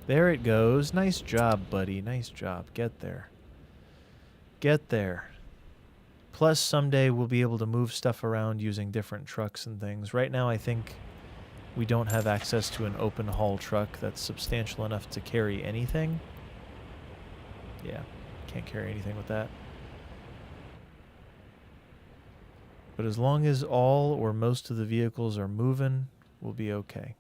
There it goes. Nice job, buddy. Nice job. Get there. Get there. Plus, someday we'll be able to move stuff around using different trucks and things. Right now, I think we don't have access to an open haul truck that's substantial enough to carry anything. Yeah, can't carry anything with that. But as long as all or most of the vehicles are moving, we'll be okay.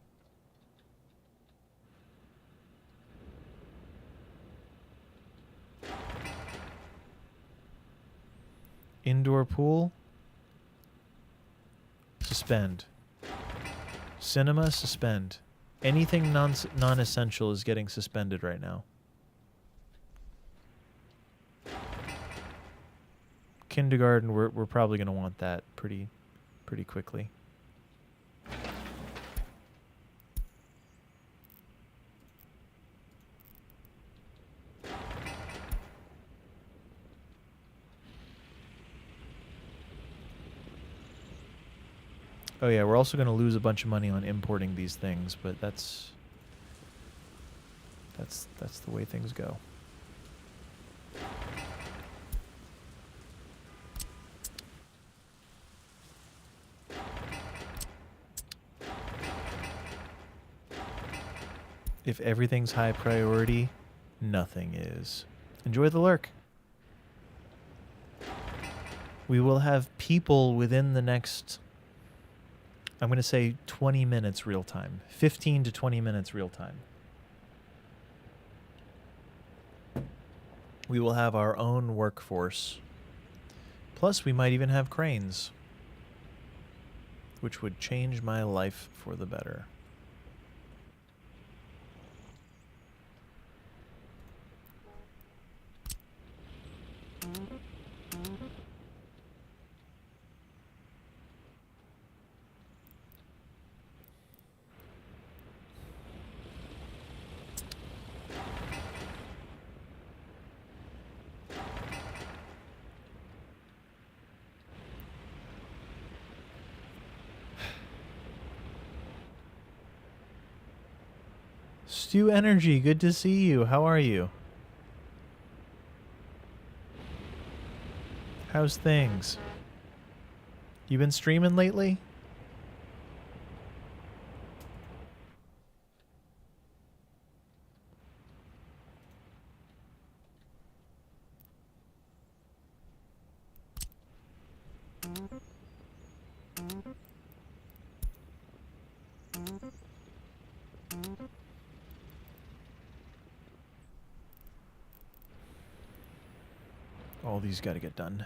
Indoor pool. Suspend. Cinema, suspend. Anything non-essential is getting suspended right now. Kindergarten, we're probably going to want that pretty quickly. Oh yeah, we're also going to lose a bunch of money on importing these things, but that's the way things go. If everything's high priority, nothing is. Enjoy the lurk. We will have people within the next, I'm going to say 20 minutes real time. 15 to 20 minutes real time. We will have our own workforce. Plus, we might even have cranes, which would change my life for the better. Stew Energy, good to see you. How are you? How's things? You been streaming lately? All these got to get done.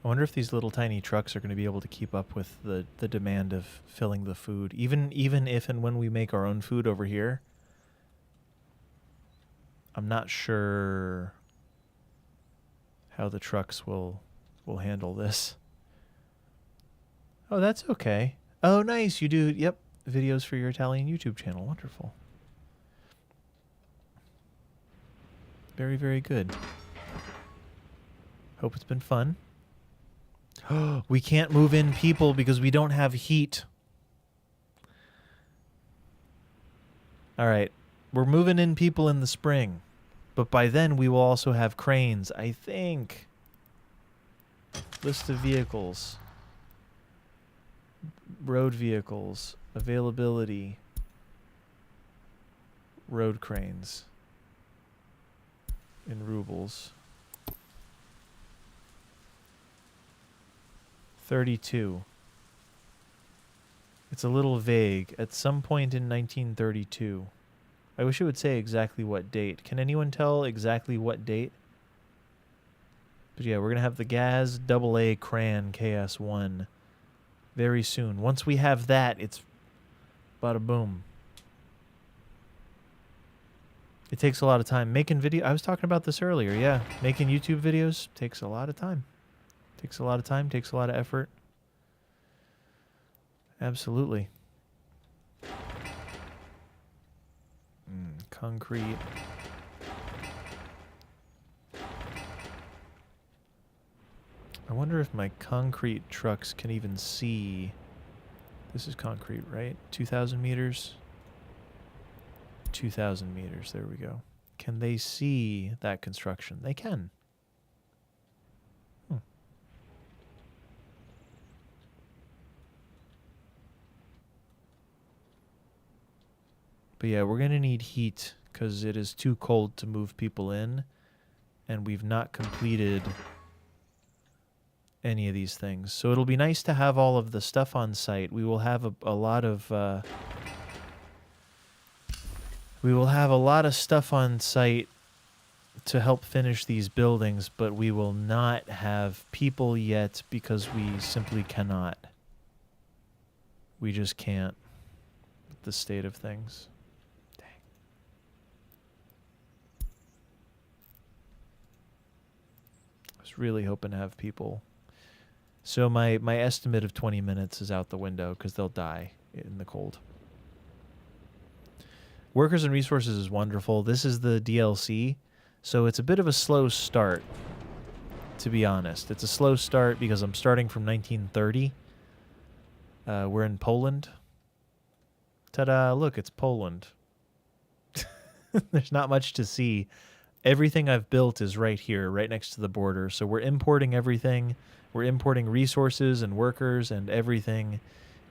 I wonder if these little tiny trucks are going to be able to keep up with the demand of filling the food. Even if and when we make our own food over here, I'm not sure how the trucks will handle this. Oh, that's okay. Oh, nice. You do, yep, videos for your Italian YouTube channel. Wonderful. Very, very good. Hope it's been fun. We can't move in people because we don't have heat. All right. We're moving in people in the spring. But by then, we will also have cranes, I think. List of vehicles. Road vehicles. Availability. Road cranes. In rubles. 32. It's a little vague. At some point in 1932. I wish it would say exactly what date. Can anyone tell exactly what date? But yeah, we're going to have the Gaz AA Cran KS1 very soon. Once we have that, it's bada boom. It takes a lot of time. Making video, I was talking about this earlier, yeah. Making YouTube videos takes a lot of time. Takes a lot of time, takes a lot of effort. Absolutely. Concrete. I wonder if my concrete trucks can even see. This is concrete, right? 2,000 meters. 2,000 meters. There we go. Can they see that construction? They can. But yeah, we're going to need heat because it is too cold to move people in. And we've not completed any of these things. So it'll be nice to have all of the stuff on site. We will have a lot of... we will have a lot of stuff on site to help finish these buildings, but we will not have people yet because we simply cannot. We just can't. The state of things. Really hoping to have people. So my estimate of 20 minutes is out the window because they'll die in the cold. Workers and Resources is wonderful. This is the DLC, so it's a bit of a slow start. to be honest. It's a slow start because I'm starting from 1930. We're in Poland. Ta-da, look, it's Poland. There's not much to see. Everything I've built is right here, right next to the border. So we're importing everything. We're importing resources and workers and everything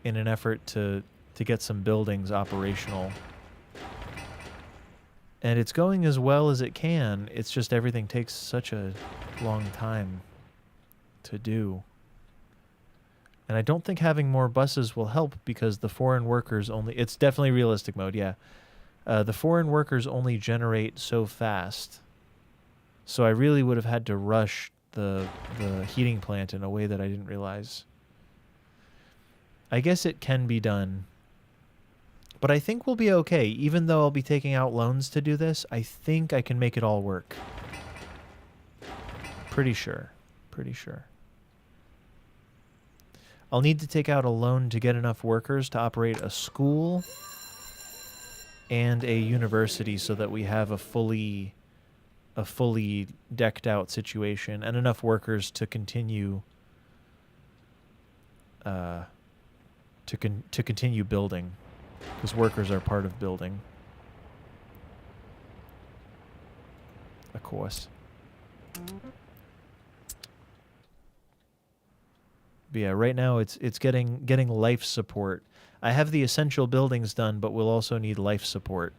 in an effort to get some buildings operational. And it's going as well as it can. It's just everything takes such a long time to do. And I don't think having more buses will help because the foreign workers only... It's definitely realistic mode, yeah. The foreign workers only generate so fast. So I really would have had to rush the heating plant in a way that I didn't realize. I guess it can be done. But I think we'll be okay. Even though I'll be taking out loans to do this, I think I can make it all work. Pretty sure. Pretty sure. I'll need to take out a loan to get enough workers to operate a school and a university so that we have a fully decked out situation and enough workers to continue to continue building, because workers are part of building, of course. But yeah, right now it's getting life support. I have the essential buildings done, but we'll also need life support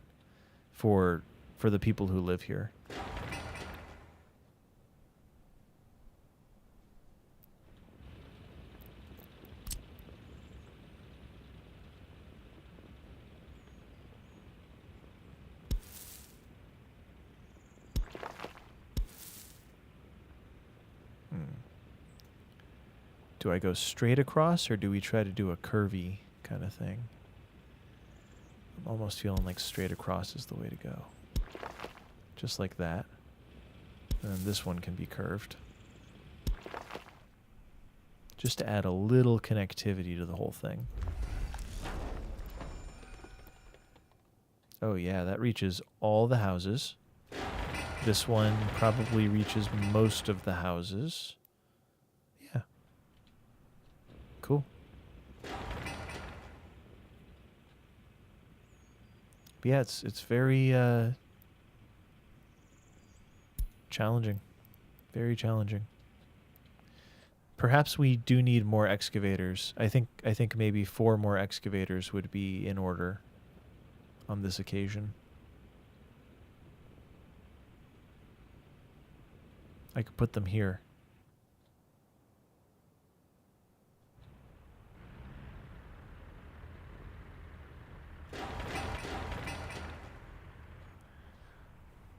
for the people who live here. Do I go straight across, or do we try to do a curvy kind of thing? I'm almost feeling like straight across is the way to go. Just like that. And then this one can be curved. Just to add a little connectivity to the whole thing. Oh yeah, that reaches all the houses. This one probably reaches most of the houses. Yeah. Cool. But yeah, it's very challenging. Very challenging. Perhaps we do need more excavators. I think maybe 4 more excavators would be in order on this occasion. I could put them here.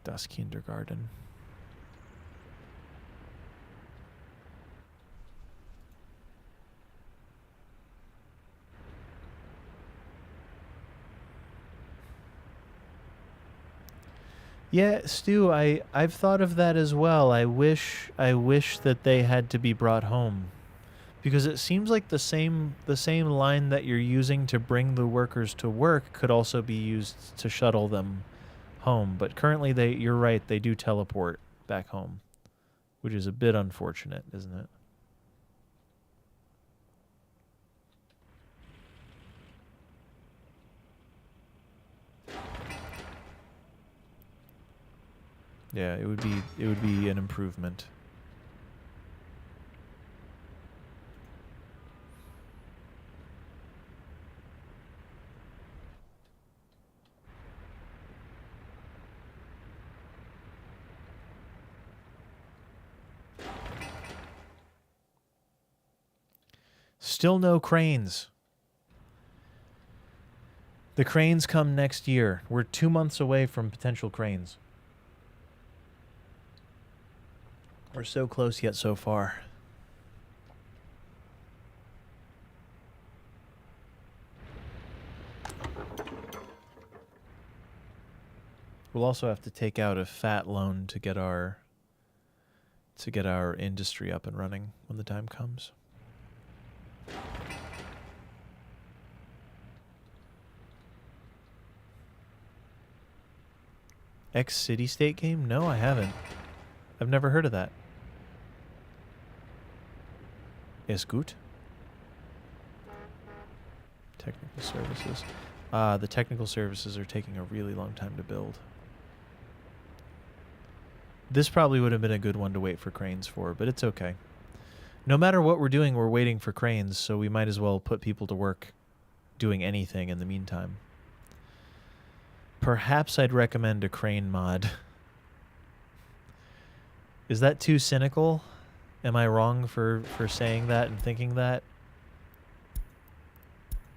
Das Kindergarten. Yeah, Stu, I've thought of that as well. I wish that they had to be brought home, because it seems like the same line that you're using to bring the workers to work could also be used to shuttle them home. But currently you're right, they do teleport back home, which is a bit unfortunate, isn't it? Yeah, it would be an improvement. Still no cranes. The cranes come next year. We're 2 months away from potential cranes. We're so close yet so far. We'll also have to take out a fat loan to get our industry up and running when the time comes. City-State game? No, I haven't. I've never heard of that. Es gut. Technical services. The technical services are taking a really long time to build. This probably would have been a good one to wait for cranes for, but it's okay. No matter what we're doing, we're waiting for cranes, so we might as well put people to work doing anything in the meantime. Perhaps I'd recommend a crane mod. Is that too cynical? Am I wrong for saying that and thinking that?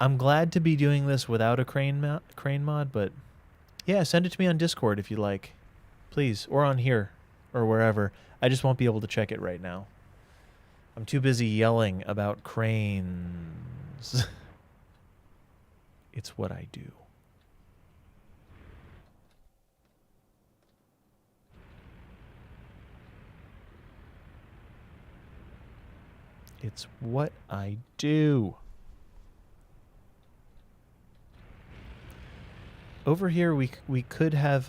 I'm glad to be doing this without a crane mod, but yeah, send it to me on Discord if you like. Please, or on here, or wherever. I just won't be able to check it right now. I'm too busy yelling about cranes. It's what I do. It's what I do. Over here, we could have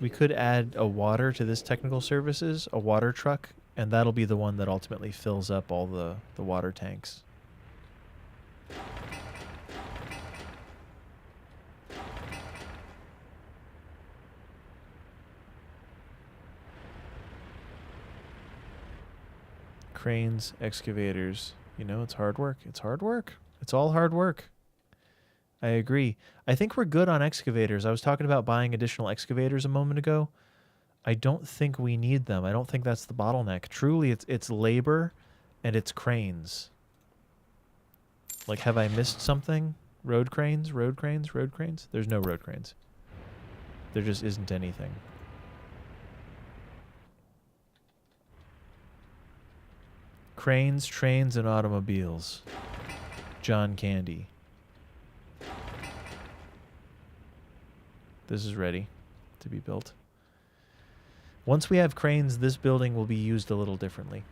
we could add a water to this technical services, a water truck, and that'll be the one that ultimately fills up all the water tanks. Cranes, excavators, you know, it's hard work. It's hard work. It's all hard work. I agree. I think we're good on excavators. I was talking about buying additional excavators a moment ago. I don't think we need them. I don't think that's the bottleneck. Truly, it's labor and it's cranes. Like, have I missed something? Road cranes? Road cranes? Road cranes? There's no road cranes. There just isn't anything. Cranes, trains, and automobiles. John Candy. This is ready to be built. Once we have cranes, this building will be used a little differently.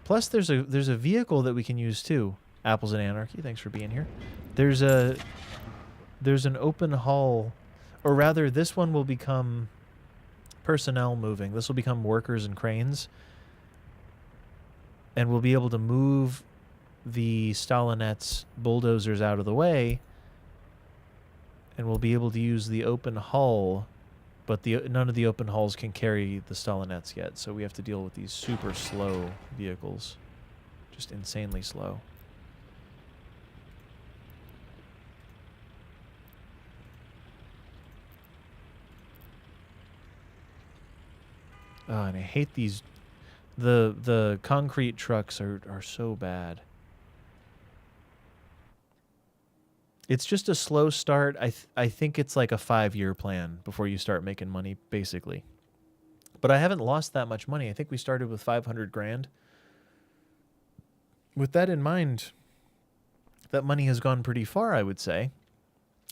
Plus, there's a vehicle that we can use too. Apples and Anarchy, thanks for being here. There's an open hull, or rather, this one will become personnel moving. This will become workers and cranes, and we'll be able to move the Stalinets bulldozers out of the way. And we'll be able to use the open hull, but none of the open hulls can carry the Stalinets yet, so we have to deal with these super slow vehicles. Just insanely slow. Oh, and I hate these. The concrete trucks are so bad. It's just a slow start. I think it's like a 5-year plan before you start making money, basically. But I haven't lost that much money. I think we started with 500 grand. With that in mind, that money has gone pretty far, I would say,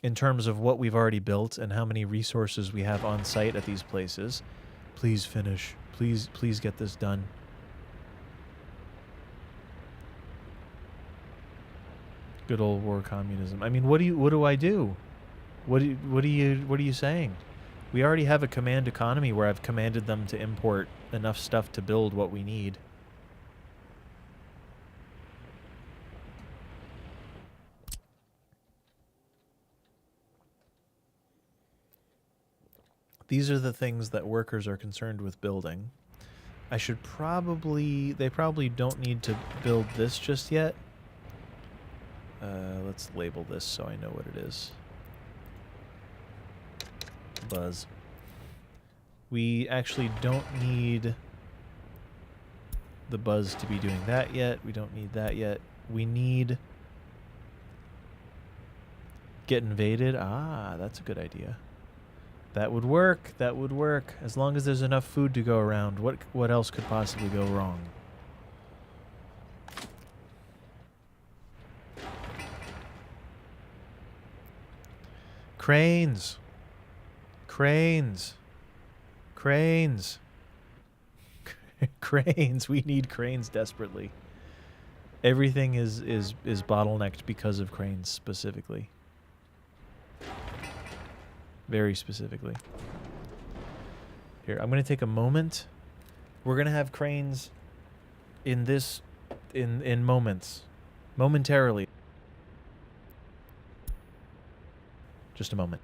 in terms of what we've already built and how many resources we have on site at these places. Please finish. Please get this done. Good old war communism. I mean, what do I do? What are you saying? We already have a command economy where I've commanded them to import enough stuff to build what we need. These are the things that workers are concerned with building. They probably don't need to build this just yet. Let's label this so I know what it is. Buzz. We actually don't need the buzz to be doing that yet. We don't need that yet. We need get invaded. Ah, that's a good idea. That would work. That would work. As long as there's enough food to go around. What else could possibly go wrong? Cranes. Cranes. Cranes. Cranes. We need cranes desperately. Everything is bottlenecked because of cranes specifically. Very specifically. Here, I'm going to take a moment. We're going to have cranes in this in moments. Momentarily. Just a moment.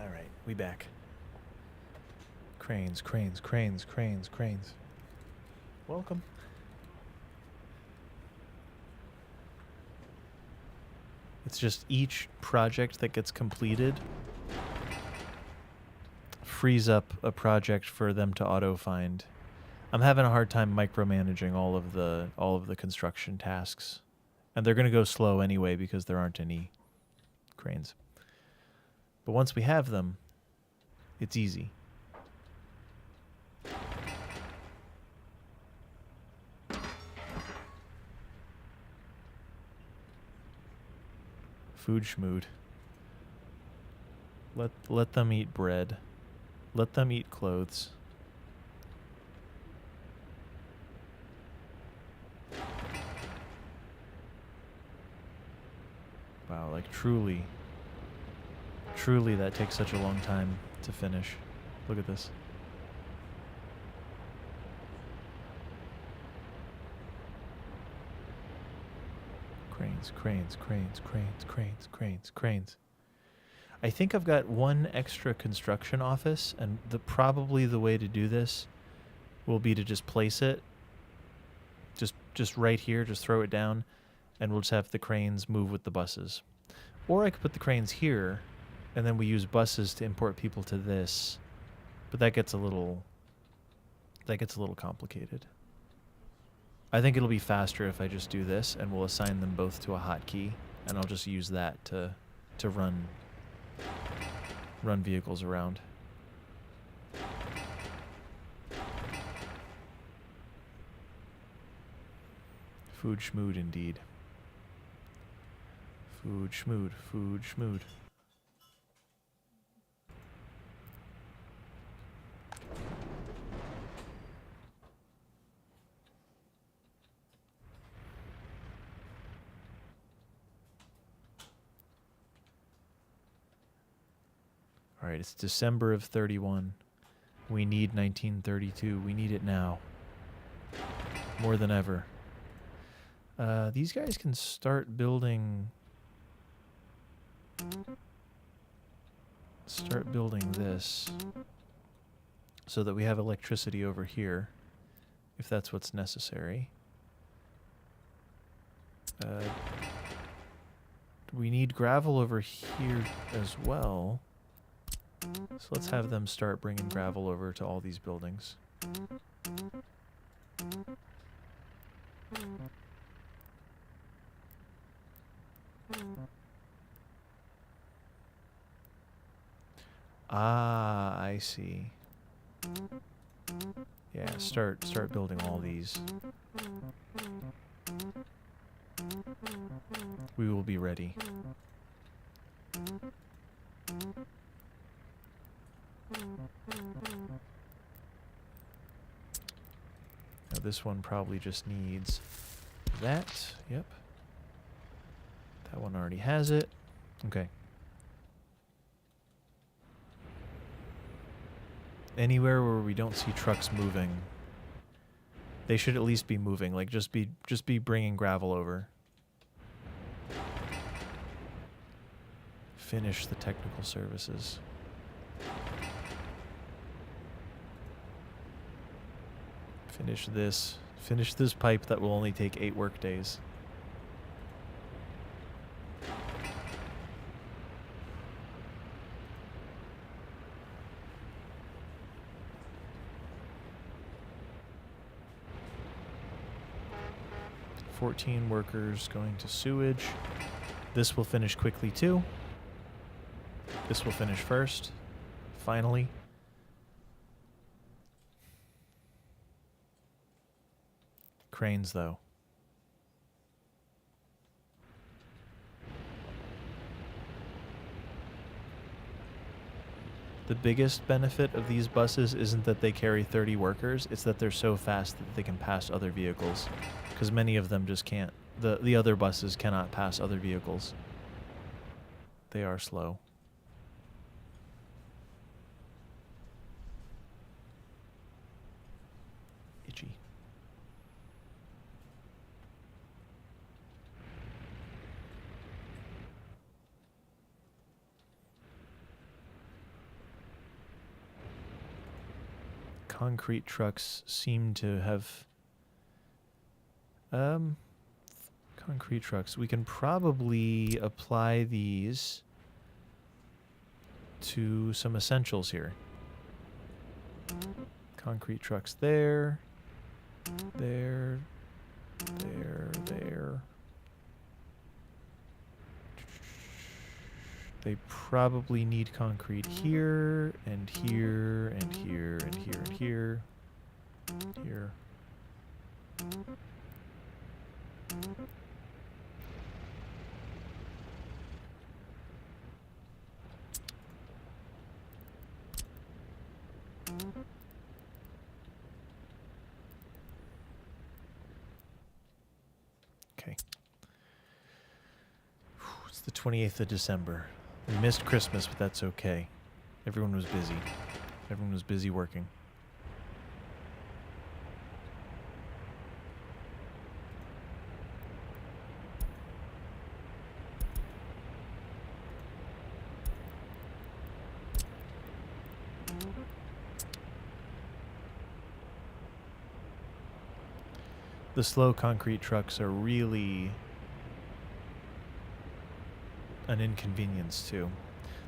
All right, we back. Cranes, cranes, cranes, cranes, cranes. Welcome. It's just each project that gets completed frees up a project for them to auto-find. I'm having a hard time micromanaging all of the construction tasks. And they're going to go slow anyway because there aren't any cranes. But once we have them, it's easy. Food schmood. Let them eat bread. Let them eat clothes. Wow, like truly that takes such a long time to finish. Look at this. Cranes, cranes, cranes, cranes, cranes, cranes, cranes. I think I've got one extra construction office, and probably the way to do this will be to just place it just right here, just throw it down, and we'll just have the cranes move with the buses. Or I could put the cranes here, and then we use buses to import people to this. But that gets a little complicated. I think it'll be faster if I just do this, and we'll assign them both to a hotkey, and I'll just use that to run vehicles around. Food schmood indeed. Food schmood, food schmood. All right, it's December of 31. We need 1932. We need it now. More than ever. These guys can start building this so that we have electricity over here, if that's what's necessary. We need gravel over here as well. So let's have them start bringing gravel over to all these buildings. Ah, I see. Yeah, start building all these. We will be ready. Now this one probably just needs that. Yep. That one already has it. Okay. Anywhere where we don't see trucks moving, They should at least be moving, like just be bringing gravel over. Finish the technical services. Finish this. Finish this pipe that will only take 8 work days. $14 workers going to sewage. This will finish quickly too. This will finish first. Finally. Cranes, though. The biggest benefit of these buses isn't that they carry 30 workers, it's that they're so fast that they can pass other vehicles. Because many of them just can't. The other buses cannot pass other vehicles. They are slow. Itchy. Concrete trucks seem to have concrete trucks. We can probably apply these to some essentials here. Concrete trucks there, there. They probably need concrete here, and here, and here, and here, and here. Here. Okay. It's the 28th of December. We missed Christmas, but that's okay. Everyone was busy. Everyone was busy working. The slow concrete trucks are really an inconvenience too.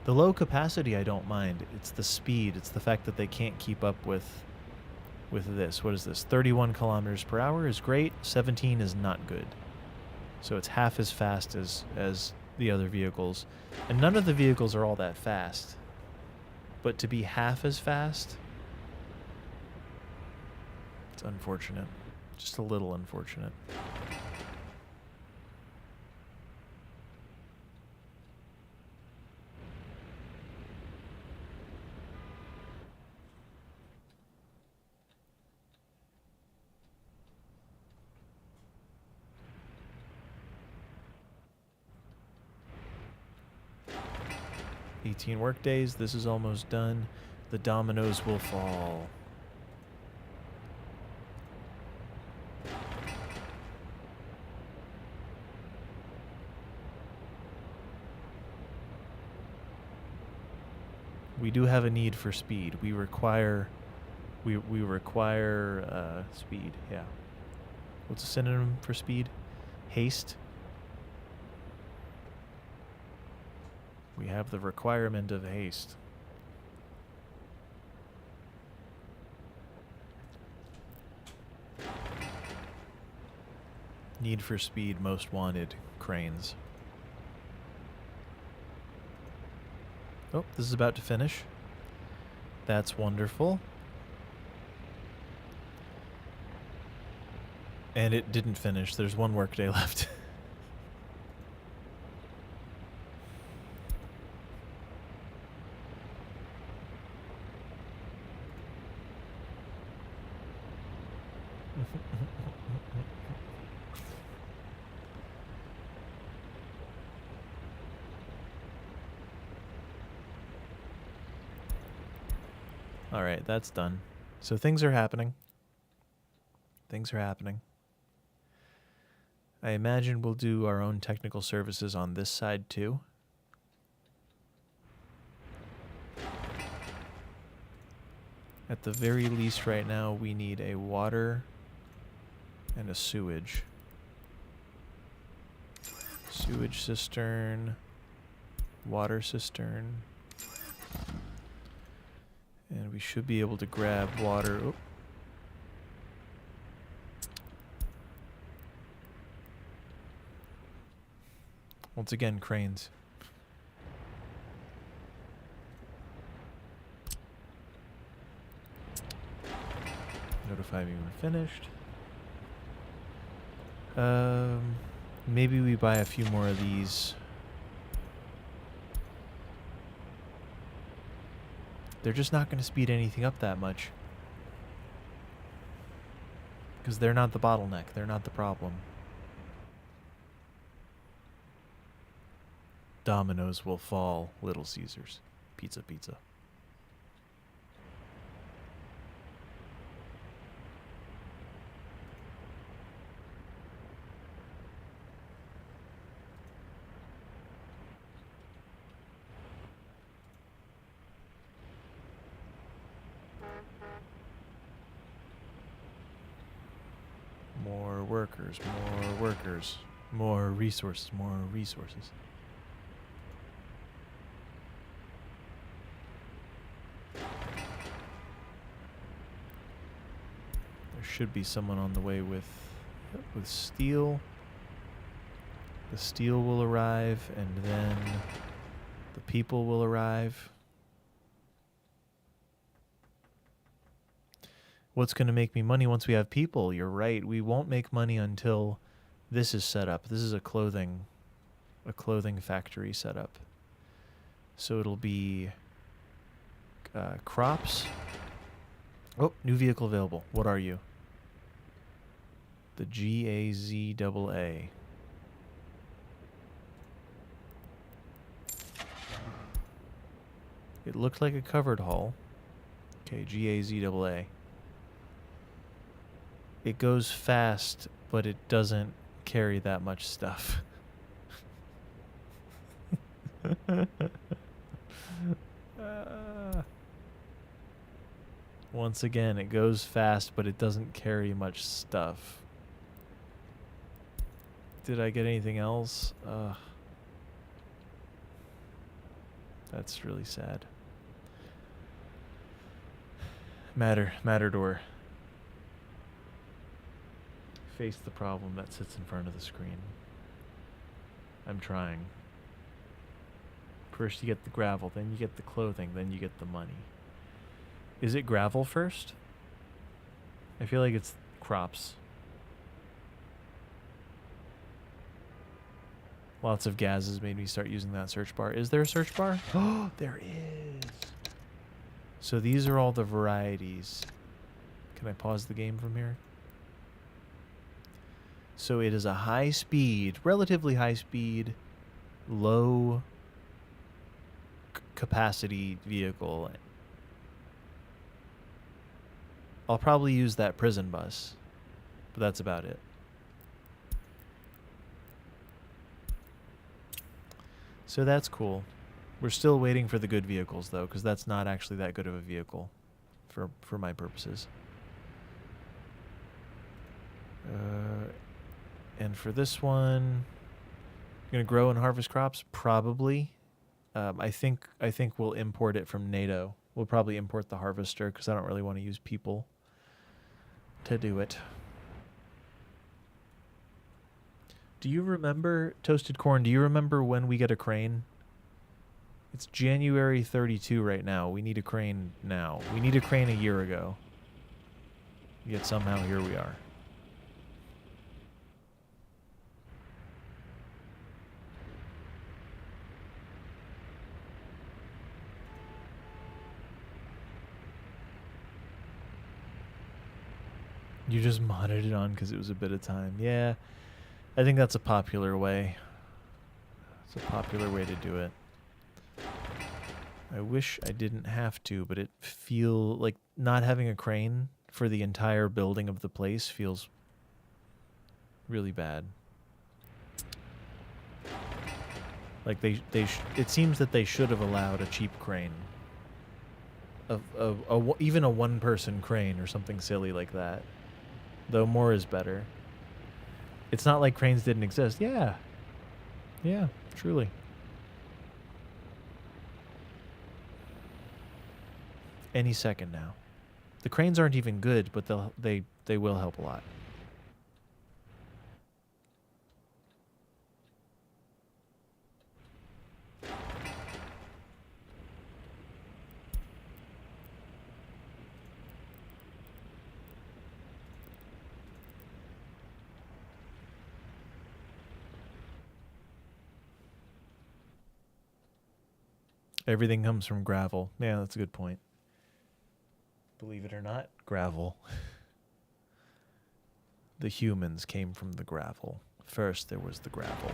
The low capacity I don't mind. It's the speed. It's the fact that they can't keep up with this. What is this? 31 kilometers per hour is great. 17 is not good. So it's half as fast as the other vehicles. And none of the vehicles are all that fast. But to be half as fast, it's unfortunate. Just a little unfortunate. $18 work days. This is almost done. The dominoes will fall. We do have a need for speed. We require speed. Yeah. What's a synonym for speed? Haste. We have the requirement of haste. Need for speed, most wanted, cranes. Oh, this is about to finish. That's wonderful. And it didn't finish. There's one workday left. All right, that's done. So things are happening. Things are happening. I imagine we'll do our own technical services on this side too. At the very least right now, we need a water and a sewage. Sewage cistern, water cistern. And we should be able to grab water. Oh. Once again, cranes. Notify me when finished. Maybe we buy a few more of these. They're just not going to speed anything up that much. Because they're not the bottleneck. They're not the problem. Dominoes will fall, Little Caesars. Pizza, pizza. More workers, more workers. More resources, more resources. There should be someone on the way with steel. The steel will arrive, and then the people will arrive. What's going to make me money once we have people? You're right. We won't make money until this is set up. This is a clothing factory setup. So it'll be crops. Oh, new vehicle available. What are you? The GAZAA. It looked like a covered hull. Okay, GAZAA. It goes fast, but it doesn't carry that much stuff. Once again, it goes fast, but it doesn't carry much stuff. Did I get anything else? That's really sad. Matador. Face the problem that sits in front of the screen. I'm trying. First you get the gravel, then you get the clothing, then you get the money. Is it gravel first? I feel like it's crops. Lots of gases made me start using that search bar. Is there a search bar? Oh, there is. So these are all the varieties. Can I pause the game from here? So it is a high speed, relatively high speed, low capacity vehicle. I'll probably use that prison bus, but that's about it. So that's cool. We're still waiting for the good vehicles though, because that's not actually that good of a vehicle for my purposes. And for this one, gonna grow and harvest crops? Probably. I think we'll import it from NATO. We'll probably import the harvester because I don't really want to use people to do it. Do you remember, Toasted Corn, do you remember when we get a crane? It's January 32 right now. We need a crane now. We need a crane a year ago. Yet somehow here we are. You just modded it on because it was a bit of time. Yeah, I think that's a popular way. It's a popular way to do it. I wish I didn't have to, but it feel like not having a crane for the entire building of the place feels really bad. Like it seems that they should have allowed a cheap crane, even a one-person crane or something silly like that. Though more is better. It's not like cranes didn't exist. Yeah, yeah, truly. Any second now. The cranes aren't even good, but they will help a lot. Everything comes from gravel. Yeah, that's a good point. Believe it or not, gravel. The humans came from the gravel. First, there was the gravel.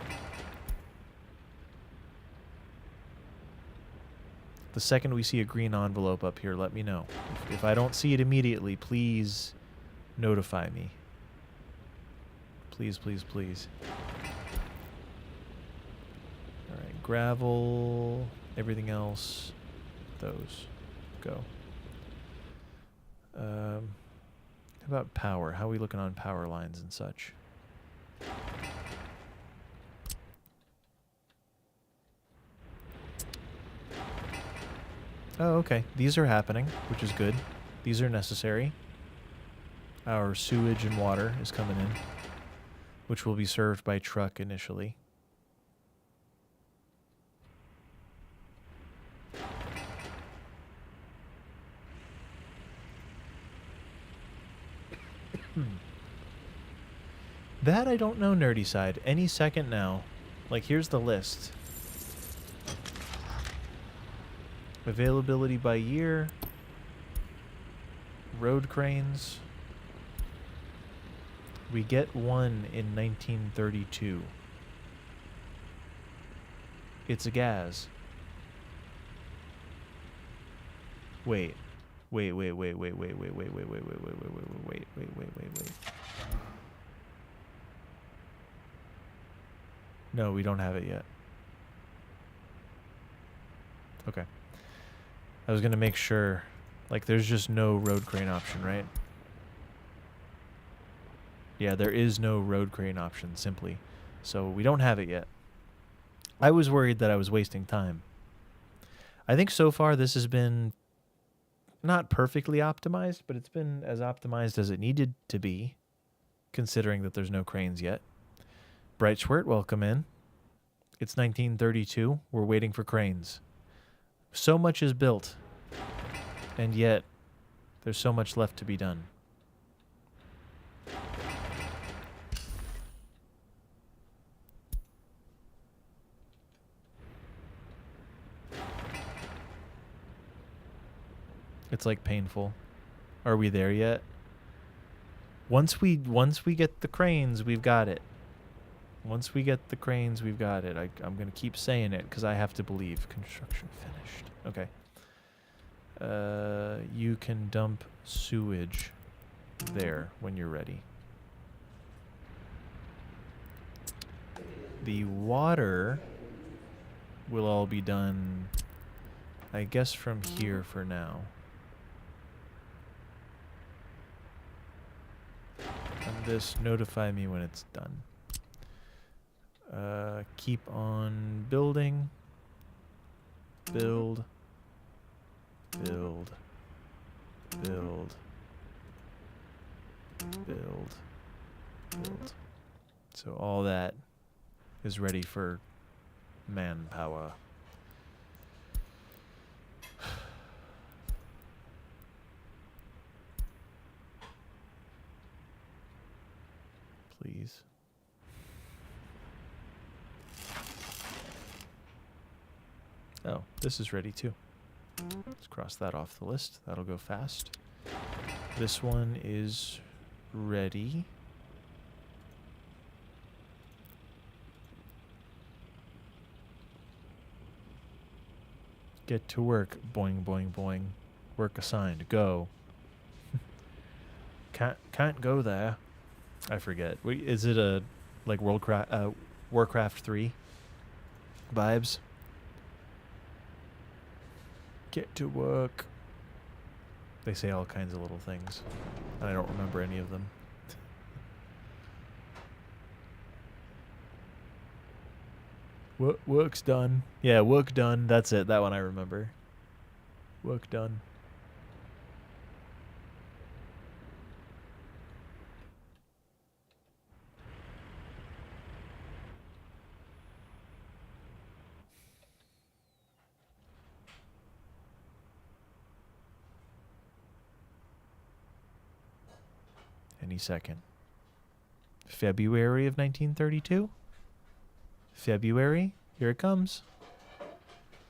The second we see a green envelope up here, let me know. If I don't see it immediately, please notify me. Please, please, please. All right, gravel, everything else, those, go. How about power? How are we looking on power lines and such? Oh, okay. These are happening, which is good. These are necessary. Our sewage and water is coming in, which will be served by truck initially. That I don't know, Nerdy Side. Any second now. Like, here's the list. Availability by year. Road cranes. We get one in 1932. It's a gas. Wait. Wait. No, we don't have it yet. Okay. I was gonna make sure, like, there's just no road crane option, right? Yeah, there is no road crane option, simply. So we don't have it yet. I was worried that I was wasting time. I think so far this has been not perfectly optimized, but it's been as optimized as it needed to be, considering that there's no cranes yet. Bright Schwert, welcome in. It's 1932. We're waiting for cranes. So much is built, and yet there's so much left to be done. It's like painful. Are we there yet? Once we get the cranes, we've got it. Once we get the cranes, we've got it. I'm going to keep saying it because I have to believe. Construction finished. Okay. You can dump sewage there when you're ready. The water will all be done, I guess, from here for now. And this, notify me when it's done. Keep on building. Build. Build. Build. Build. Build. So all that is ready for manpower. Please. Oh, this is ready too. Let's cross that off the list. That'll go fast. This one is ready. Get to work. Boing, boing, boing. Work assigned. Go. Can't go there. I forget. Wait, is it a like Warcraft 3 vibes? Get to work. They say all kinds of little things. And I don't remember any of them. Work's done. Yeah, work done. That's it. That one I remember. Work done. Any second. February of 1932? February? Here it comes.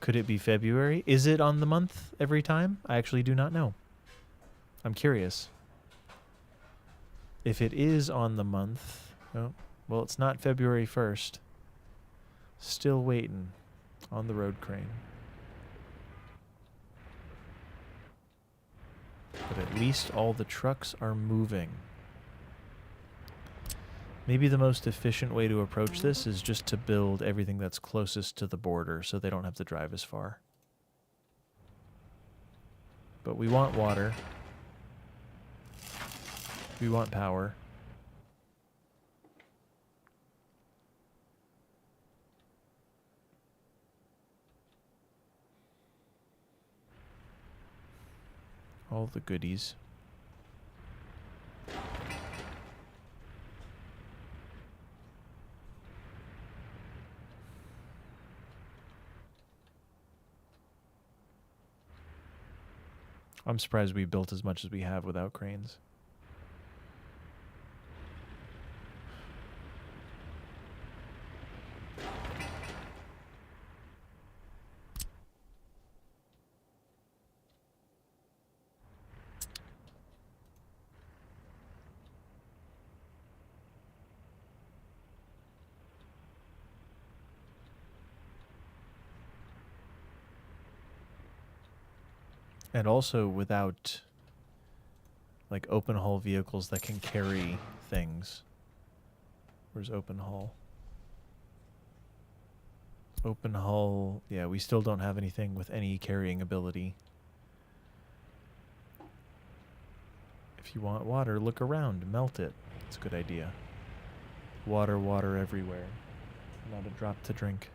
Could it be February? Is it on the month every time? I actually do not know. I'm curious. If it is on the month... Oh, well, it's not February 1st. Still waiting on the road crane. But at least all the trucks are moving. Maybe the most efficient way to approach this is just to build everything that's closest to the border so they don't have to drive as far. But we want water. We want power. All the goodies. I'm surprised we built as much as we have without cranes. And also without like open hull vehicles that can carry things. Where's open hull? Open hull, yeah, we still don't have anything with any carrying ability. If you want water, look around, melt it. It's a good idea. Water, water everywhere. Not a drop to drink.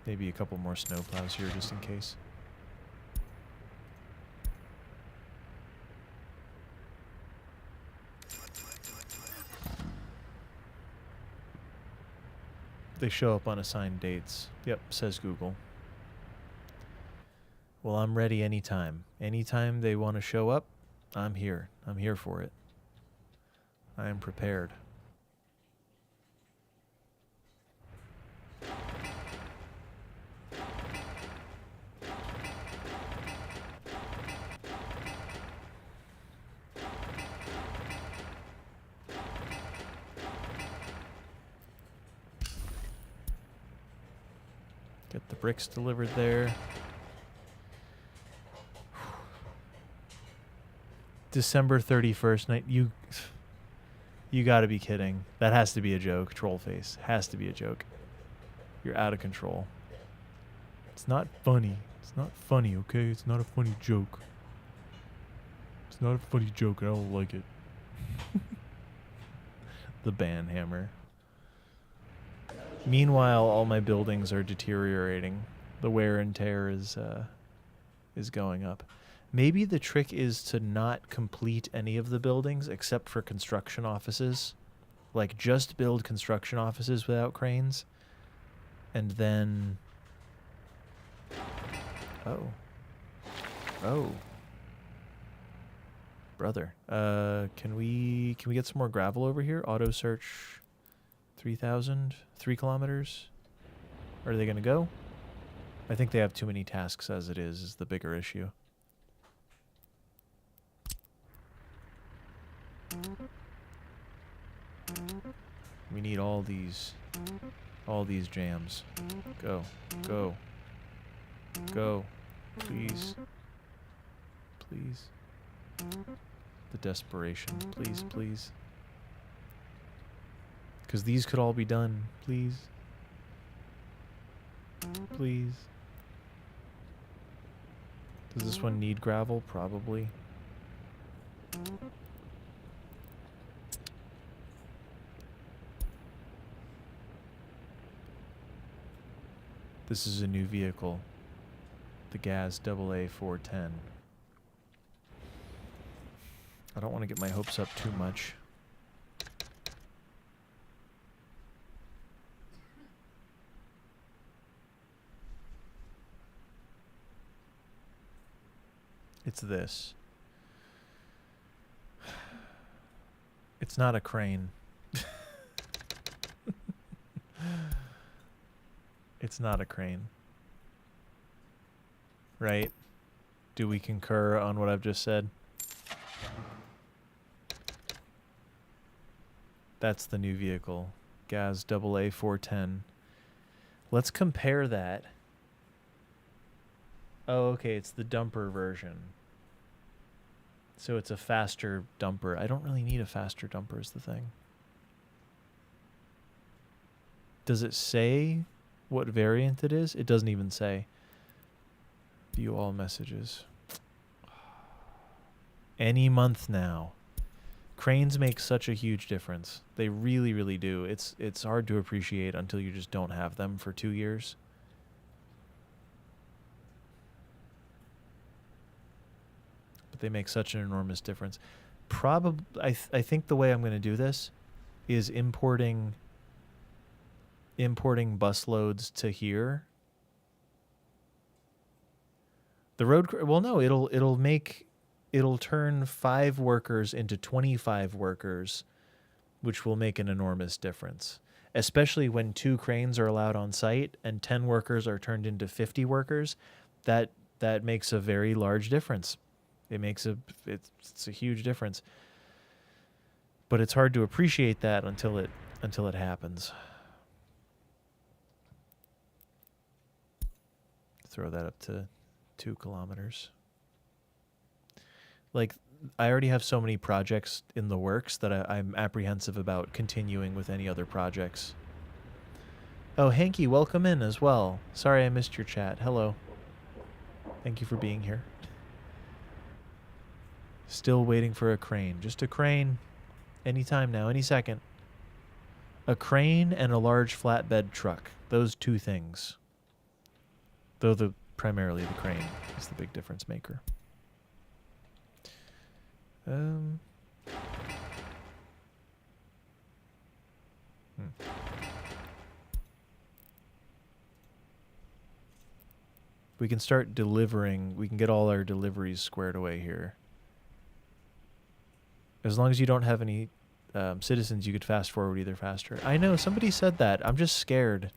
Maybe a couple more snowplows here just in case. They show up on assigned dates. Yep, says Google. Well, I'm ready anytime. Anytime they want to show up, I'm here. I'm here for it. I am prepared. Get the bricks delivered there. December 31st night. You gotta be kidding. That has to be a joke. Troll face. Has to be a joke. You're out of control. It's not funny. It's not funny, okay? It's not a funny joke. It's not a funny joke. I don't like it. The ban hammer. Meanwhile, all my buildings are deteriorating. The wear and tear is going up. Maybe the trick is to not complete any of the buildings except for construction offices. Like, just build construction offices without cranes. And then... Oh. Oh. Brother. Can we get some more gravel over here? Auto search 3,000? 3 kilometers? Are they going to go? I think they have too many tasks as it is the bigger issue. We need all these jams. Go. Go. Go. Please. please. The desperation, please, please. Because these could all be done, please. Please. Does this one need gravel? Probably. This is a new vehicle. The Gaz AA 410. I don't want to get my hopes up too much. It's this. It's not a crane. It's not a crane. Right? Do we concur on what I've just said? That's the new vehicle. Gaz AA 410. Let's compare that. Oh, okay, it's the dumper version. So it's a faster dumper. I don't really need a faster dumper is the thing. Does it say what variant it is? It doesn't even say. View all messages. Any month now. Cranes make such a huge difference. They really, really do. It's hard to appreciate until you just don't have them for 2 years. But they make such an enormous difference. I think the way I'm going to do this is importing bus loads to here. The road, well, no, it'll turn 5 workers into 25 workers, which will make an enormous difference, especially when 2 cranes are allowed on site and 10 workers are turned into 50 workers. That makes a very large difference. It's a huge difference, but it's hard to appreciate that until it happens. Throw that up to 2 kilometers. Like, I already have so many projects in the works that I'm apprehensive about continuing with any other projects. Oh, Hanky, welcome in as well. Sorry I missed your chat. Hello. Thank you for being here. Still waiting for a crane. Just a crane. Anytime now, any second. A crane and a large flatbed truck. Those 2 things. Though primarily the crane is the big difference maker. We can start delivering. We can get all our deliveries squared away here. As long as you don't have any citizens, you could fast forward either faster. I know, somebody said that. I'm just scared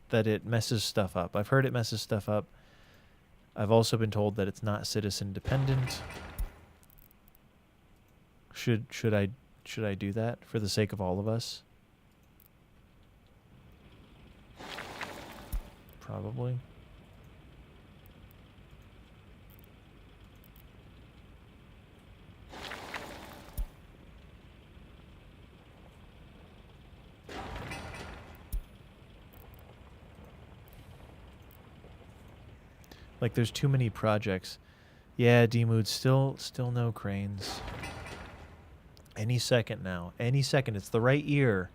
that it messes stuff up. I've heard it messes stuff up. I've also been told that it's not citizen dependent. Should I do that for the sake of all of us? Probably. Like, there's too many projects. Yeah, D-Mood, still no cranes. Any second now. Any second. It's the right year.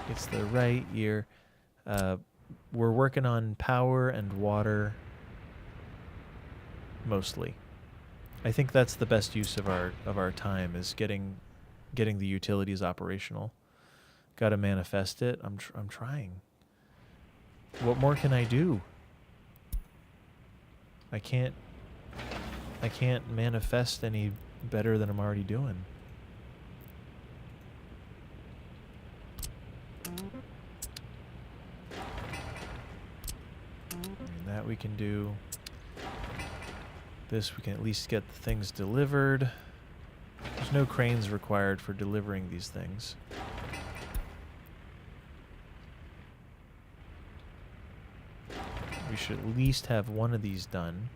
It's the right year. We're working on power and water. Mostly. I think that's the best use of our time, is getting the utilities operational. Gotta manifest it. I'm trying. What more can I do? I can't manifest any better than I'm already doing. And that we can do. This we can at least get the things delivered. There's no cranes required for delivering these things. We should at least have one of these done.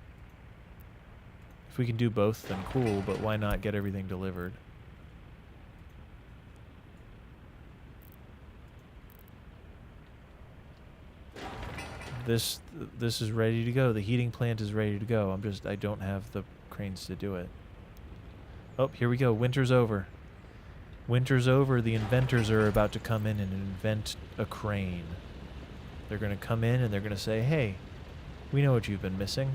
If we can do both, then cool, but why not get everything delivered? This is ready to go. The heating plant is ready to go. I don't have the cranes to do it. Oh, here we go. Winter's over. Winter's over. The inventors are about to come in and invent a crane. They're going to come in and they're going to say, hey, we know what you've been missing.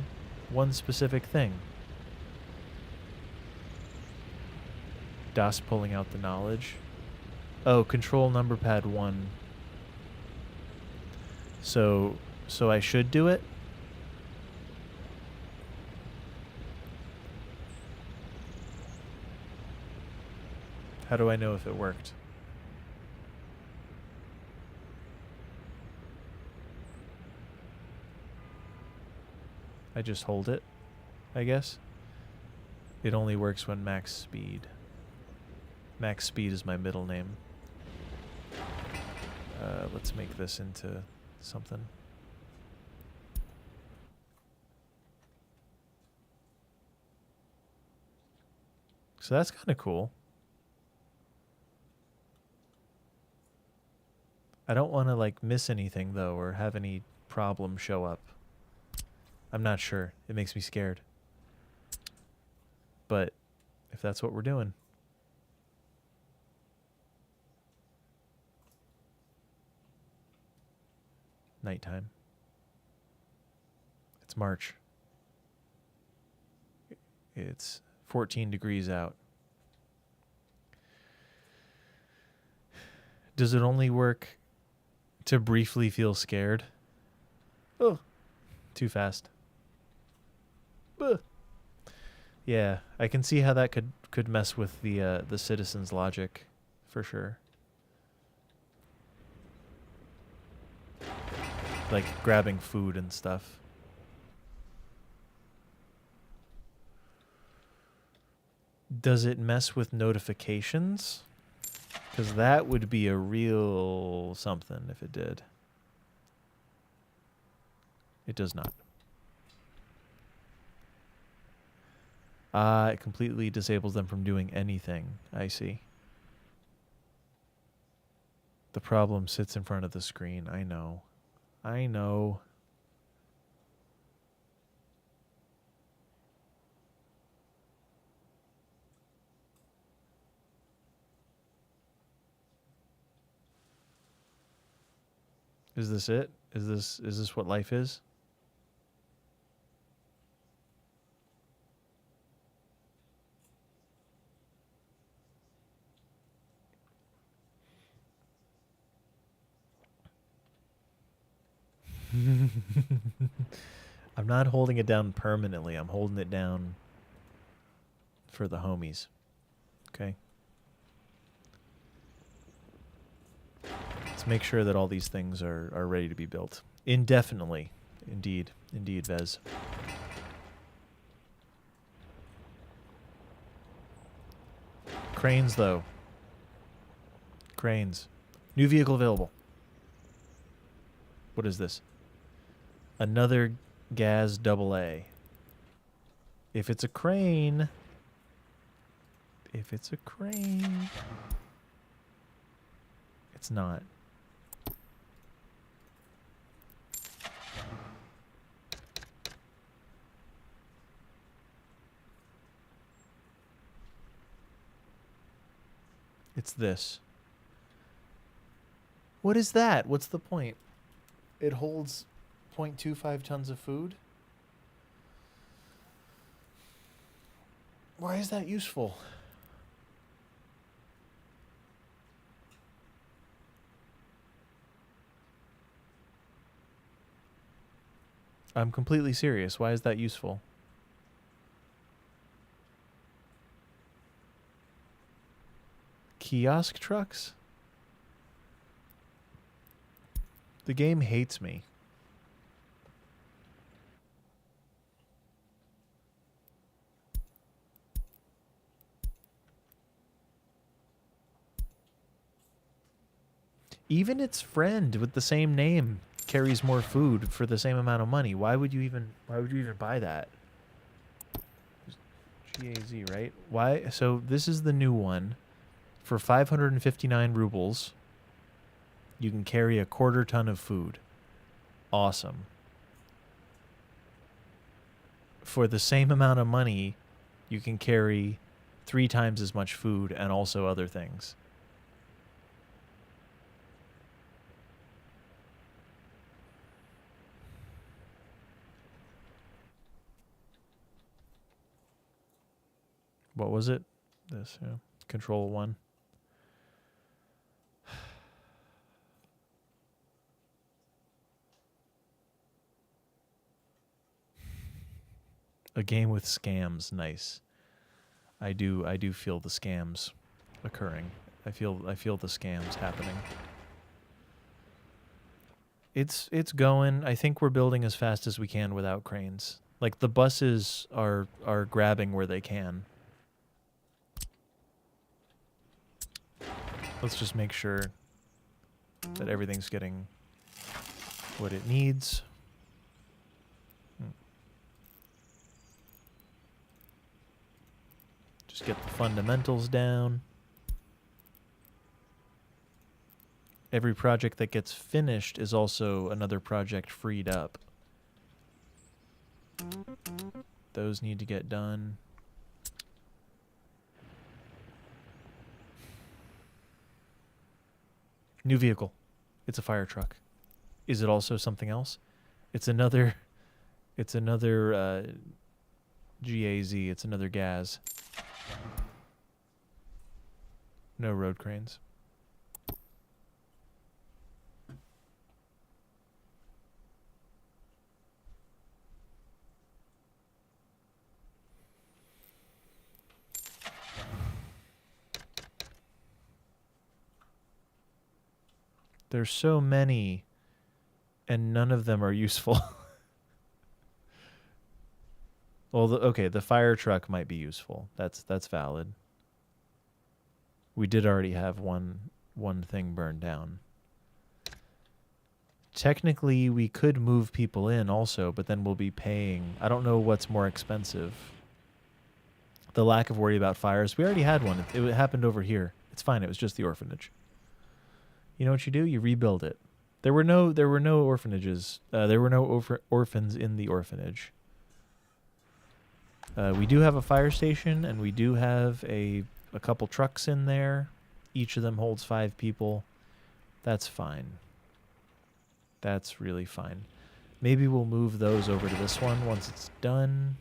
One specific thing. DOS pulling out the knowledge. Oh, control number pad 1. So I should do it? How do I know if it worked? I just hold it, I guess. It only works when max speed. Max speed is my middle name. Let's make this into something. So that's kind of cool. I don't want to like miss anything though, or have any problem show up. I'm not sure. It makes me scared. But if that's what we're doing. Nighttime. It's March. It's 14 degrees out. Does it only work to briefly feel scared? Oh, too fast. Ugh. Yeah, I can see how that could mess with the citizens' logic, for sure. Like grabbing food and stuff. Does it mess with notifications? Because that would be a real something if it did. It does not. It completely disables them from doing anything. I see. The problem sits in front of the screen. I know. I know. Is this it? Is this what life is? I'm not holding it down permanently. I'm holding it down for the homies. Okay. Let's make sure that all these things are ready to be built. Indefinitely. Indeed. Indeed, Vez. Cranes, though. Cranes. New vehicle available. What is this? Another Gaz AA. If it's a crane... If it's a crane... It's not. It's this. What is that? What's the point? It holds 0.25 tons of food? Why is that useful? I'm completely serious. Why is that useful? Kiosk trucks? The game hates me. Even its friend with the same name carries more food for the same amount of money. Why would you even buy that? GAZ, right? Why? So this is the new one. For 559 rubles, you can carry a quarter ton of food. Awesome. For the same amount of money, you can carry 3 times as much food and also other things. What was it? This, yeah. Control 1. A game with scams, nice. I do feel the scams occurring. I feel the scams happening. It's going. I think we're building as fast as we can without cranes. Like the buses are grabbing where they can. Let's just make sure that everything's getting what it needs. Just get the fundamentals down. Every project that gets finished is also another project freed up. Those need to get done. New vehicle. It's a fire truck. Is it also something else? It's another GAZ. It's another gas. No road cranes. There's so many, and none of them are useful. Well, okay, the fire truck might be useful. That's valid. We did already have one thing burned down. Technically, we could move people in also, but then we'll be paying. I don't know what's more expensive. The lack of worry about fires. We already had one. It happened over here. It's fine. It was just the orphanage. You know what you do? You rebuild it. There were no orphanages. There were no orphans in the orphanage. We do have a fire station, and we do have a couple trucks in there. Each of them holds 5 people. That's fine. That's really fine. Maybe we'll move those over to this one once it's done,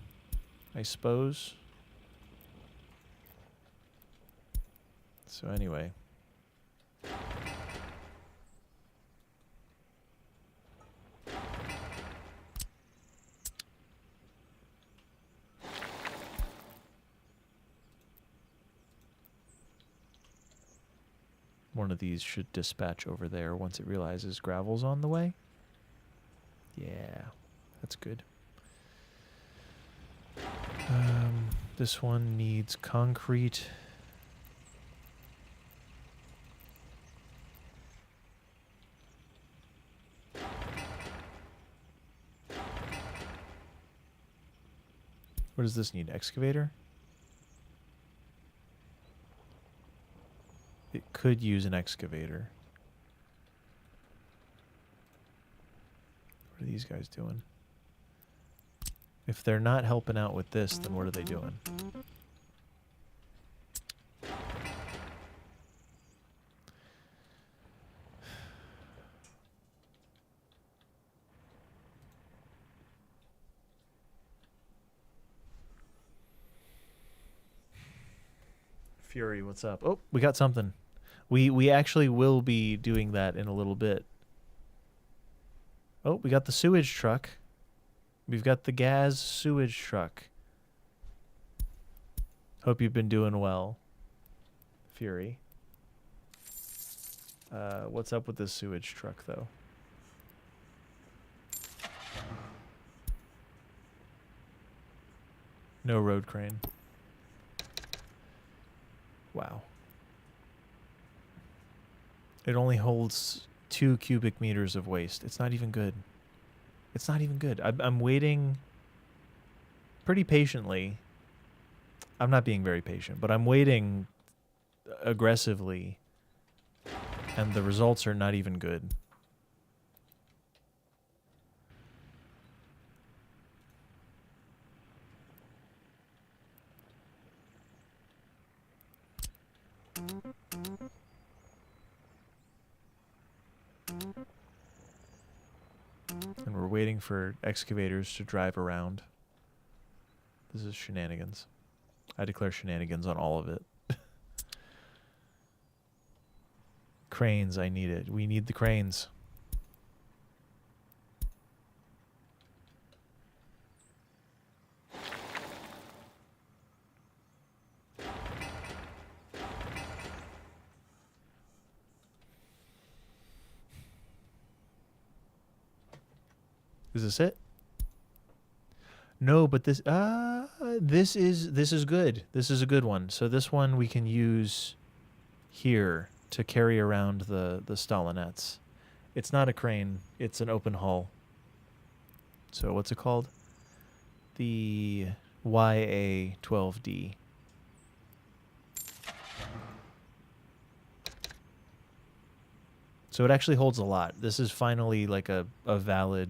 I suppose. So anyway. One of these should dispatch over there once it realizes gravel's on the way. Yeah, that's good. This one needs concrete. What does this need? Excavator? It could use an excavator. What are these guys doing? If they're not helping out with this, then what are they doing? Fury, what's up? Oh, we got something. We actually will be doing that in a little bit. Oh, we got the sewage truck. We've got the gas sewage truck. Hope you've been doing well, Fury. What's up with this sewage truck, though? No road crane. Wow. It only holds 2 cubic meters of waste. It's not even good. It's not even good. I'm waiting pretty patiently I'm not being very patient, but I'm waiting aggressively, and the results are not even good. And we're waiting for excavators to drive around. This is shenanigans. I declare shenanigans on all of it. Cranes, I need it. We need the cranes. Is this it? No, but this is good. This is a good one. So this one we can use here to carry around the Stalinettes. It's not a crane, it's an open hull. So what's it called? The YA-12D. So it actually holds a lot. This is finally like a valid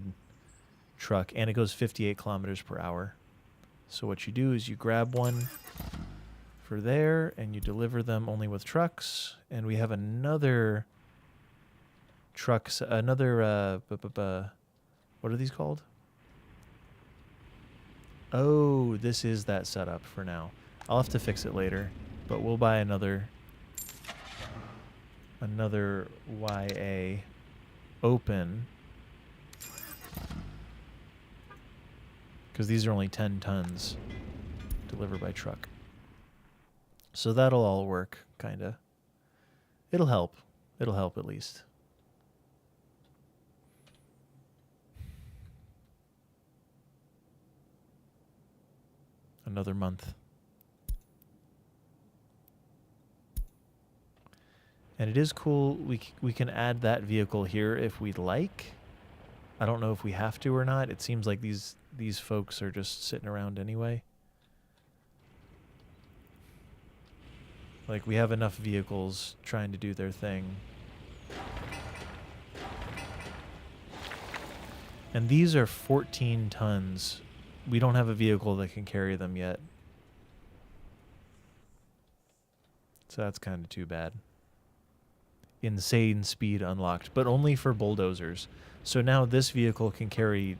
truck, and it goes 58 kilometers per hour. So what you do is you grab one for there, and you deliver them only with trucks. And we have another trucks, another, what are these called? Oh, this is that setup for now. I'll have to fix it later, but we'll buy another YA open, because these are only 10 tons delivered by truck. So that'll all work, kind of. It'll help. It'll help at least. Another month. And it is cool. We can add that vehicle here if we'd like. I don't know if we have to or not. It seems like these folks are just sitting around anyway. Like, we have enough vehicles trying to do their thing. And these are 14 tons. We don't have a vehicle that can carry them yet. So that's kind of too bad. Insane speed unlocked, but only for bulldozers. So now this vehicle can carry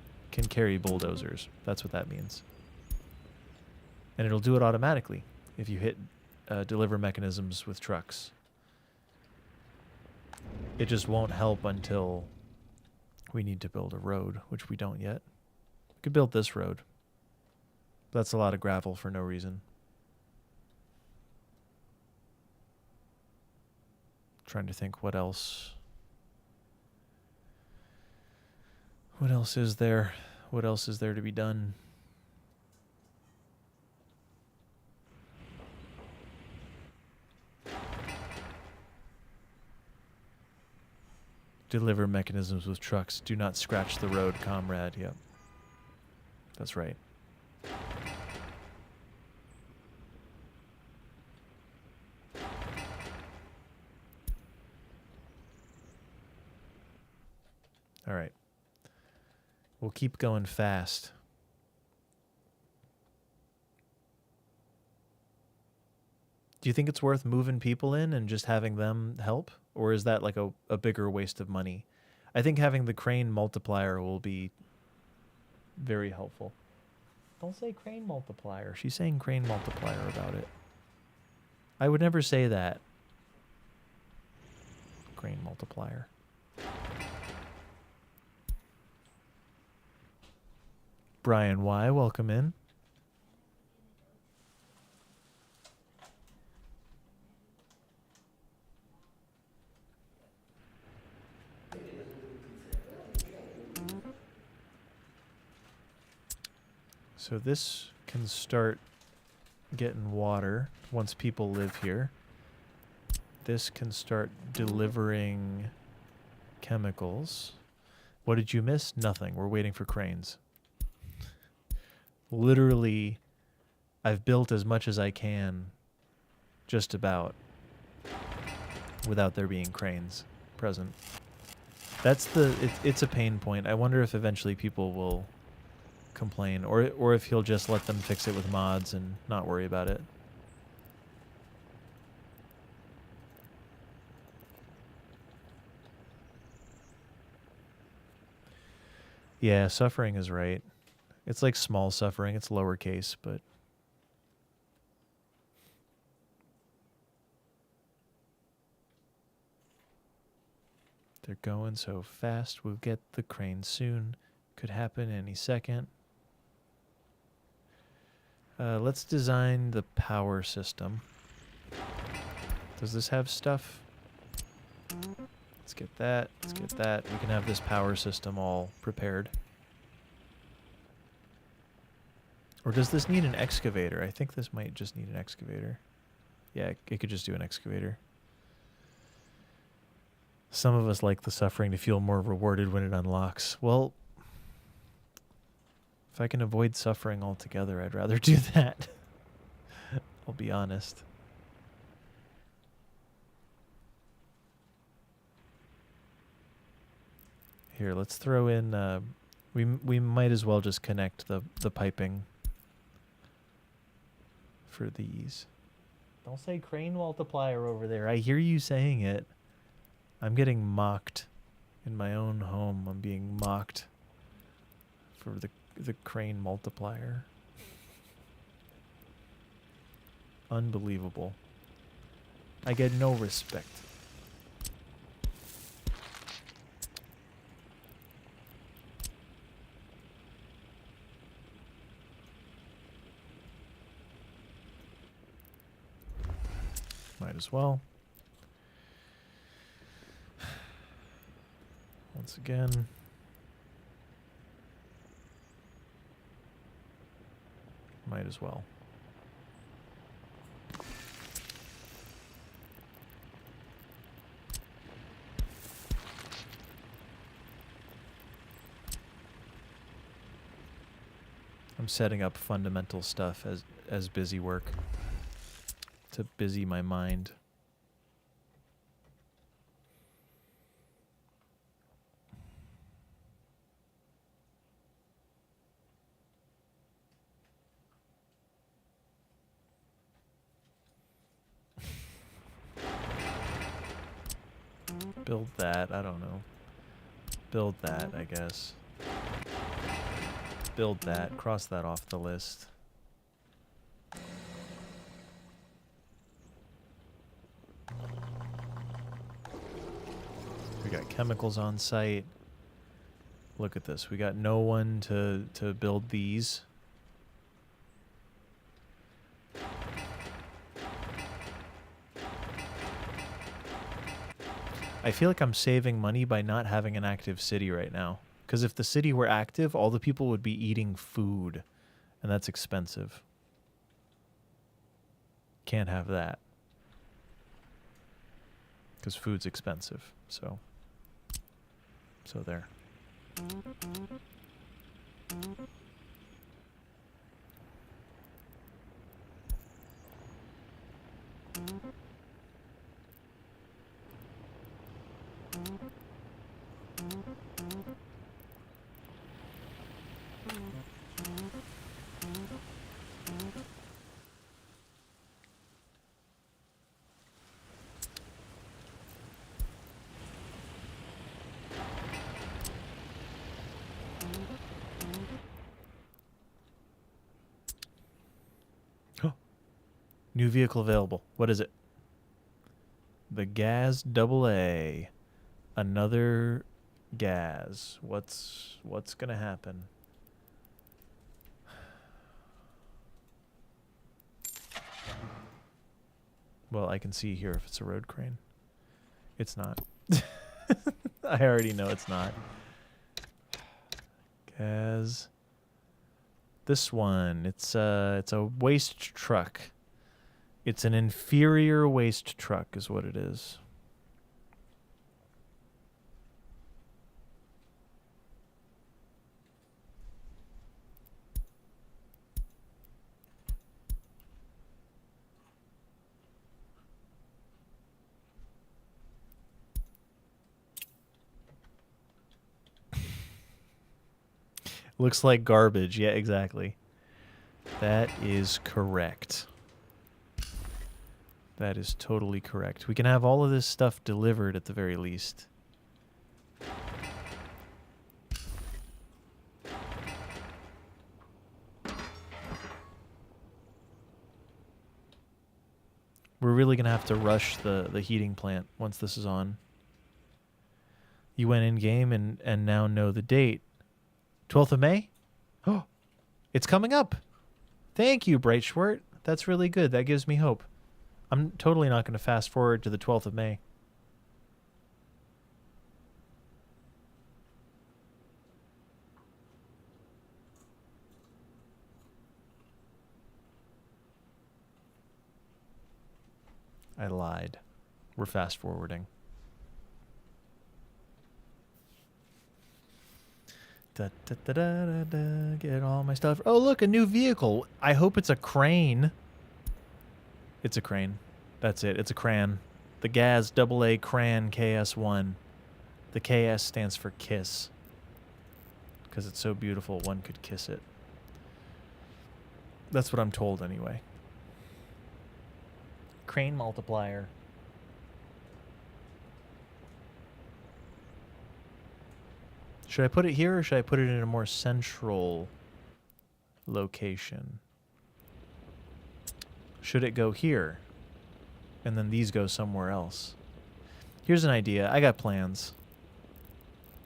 bulldozers. That's what that means. And it'll do it automatically if you hit deliver mechanisms with trucks. It just won't help until we need to build a road, which we don't yet. We could build this road. That's a lot of gravel for no reason. Trying to think what else. What else is there? What else is there to be done? Deliver mechanisms with trucks. Do not scratch the road, comrade. Yep. That's right. All right. We'll keep going fast. Do you think it's worth moving people in and just having them help? Or is that like a bigger waste of money? I think having the crane multiplier will be very helpful. Don't say crane multiplier. She's saying crane multiplier about it. I would never say that. Crane multiplier. Brian Y., welcome in. So this can start getting water once people live here. This can start delivering chemicals. What did you miss? Nothing. We're waiting for cranes. Literally I've built as much as I can, just about, without there being cranes present. That's it's a pain point. I wonder if eventually people will complain, or if he'll just let them fix it with mods and not worry about it. Yeah, suffering is right. It's like small suffering. It's lowercase, but they're going so fast. We'll get the crane soon. Could happen any second. Let's design the power system. Does this have stuff? Let's get that. Let's get that. We can have this power system all prepared. Or does this need an excavator? I think this might just need an excavator. Yeah, it could just do an excavator. Some of us like the suffering to feel more rewarded when it unlocks. Well, if I can avoid suffering altogether, I'd rather do that. I'll be honest. Here, let's throw in... we might as well just connect the piping for these. Don't say crane multiplier over there. I hear you saying it. I'm getting mocked in my own home. I'm being mocked for the crane multiplier. Unbelievable. I get no respect. Might as well. Once again. Might as well. I'm setting up fundamental stuff as busy work to busy my mind. Build that, I don't know. Build that, I guess. Build that, cross that off the list. We got chemicals on site. Look at this. We got no one to build these. I feel like I'm saving money by not having an active city right now. Because if the city were active, all the people would be eating food. And that's expensive. Can't have that. Because food's expensive. So there. New vehicle available. What is it? The Gaz AA. Another Gaz. What's gonna happen? Well, I can see here if it's a road crane. It's not. I already know it's not. Gaz. This one. It's a waste truck. It's an inferior waste truck is what it is. Looks like garbage. Yeah, exactly. That is correct. That is totally correct. We can have all of this stuff delivered at the very least. We're really going to have to rush the heating plant once this is on. You went in-game and now know the date. 12th of May? Oh, it's coming up. Thank you, Bright Schwert. That's really good. That gives me hope. I'm totally not going to fast forward to the 12th of May. I lied. We're fast forwarding. Da, da, da, da, da, da, get all my stuff. Oh, look, a new vehicle. I hope it's a crane. It's a crane. That's it. It's a cran. The Gaz AA Cran KS1. The KS stands for kiss. Because it's so beautiful, one could kiss it. That's what I'm told anyway. Crane multiplier. Should I put it here or should I put it in a more central location? Should it go here? And then these go somewhere else. Here's an idea. I got plans.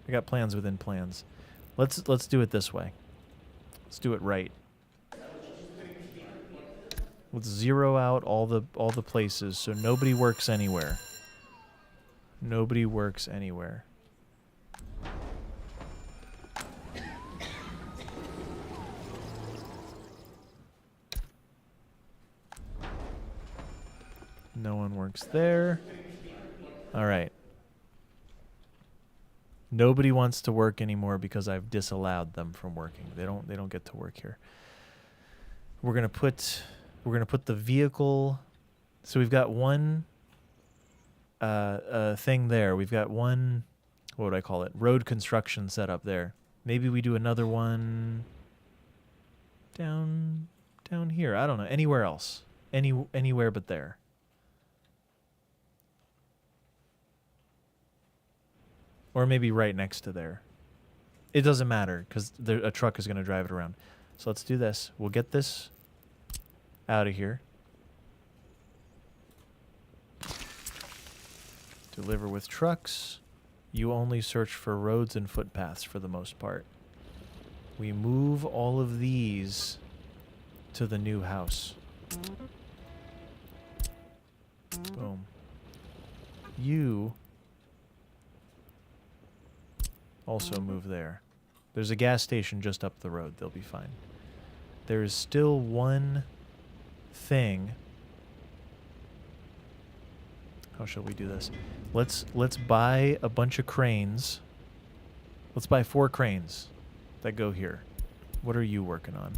I got plans within plans. Let's do it this way. Let's do it right. Let's zero out all the places so nobody works anywhere. Nobody works anywhere. No one works there. All right. Nobody wants to work anymore because I've disallowed them from working. They don't get to work here. We're gonna put the vehicle. So we've got one thing there. We've got one, what would I call it? Road construction set up there. Maybe we do another one down here. I don't know. Anywhere else. Anywhere but there. Or maybe right next to there. It doesn't matter because a truck is going to drive it around. So let's do this. We'll get this out of here. Deliver with trucks. You only search for roads and footpaths for the most part. We move all of these to the new house. Boom. You also move there. There's a gas station just up the road. They'll be fine. There is still one thing. How shall we do this? Let's buy a bunch of cranes. Let's buy 4 cranes that go here. What are you working on?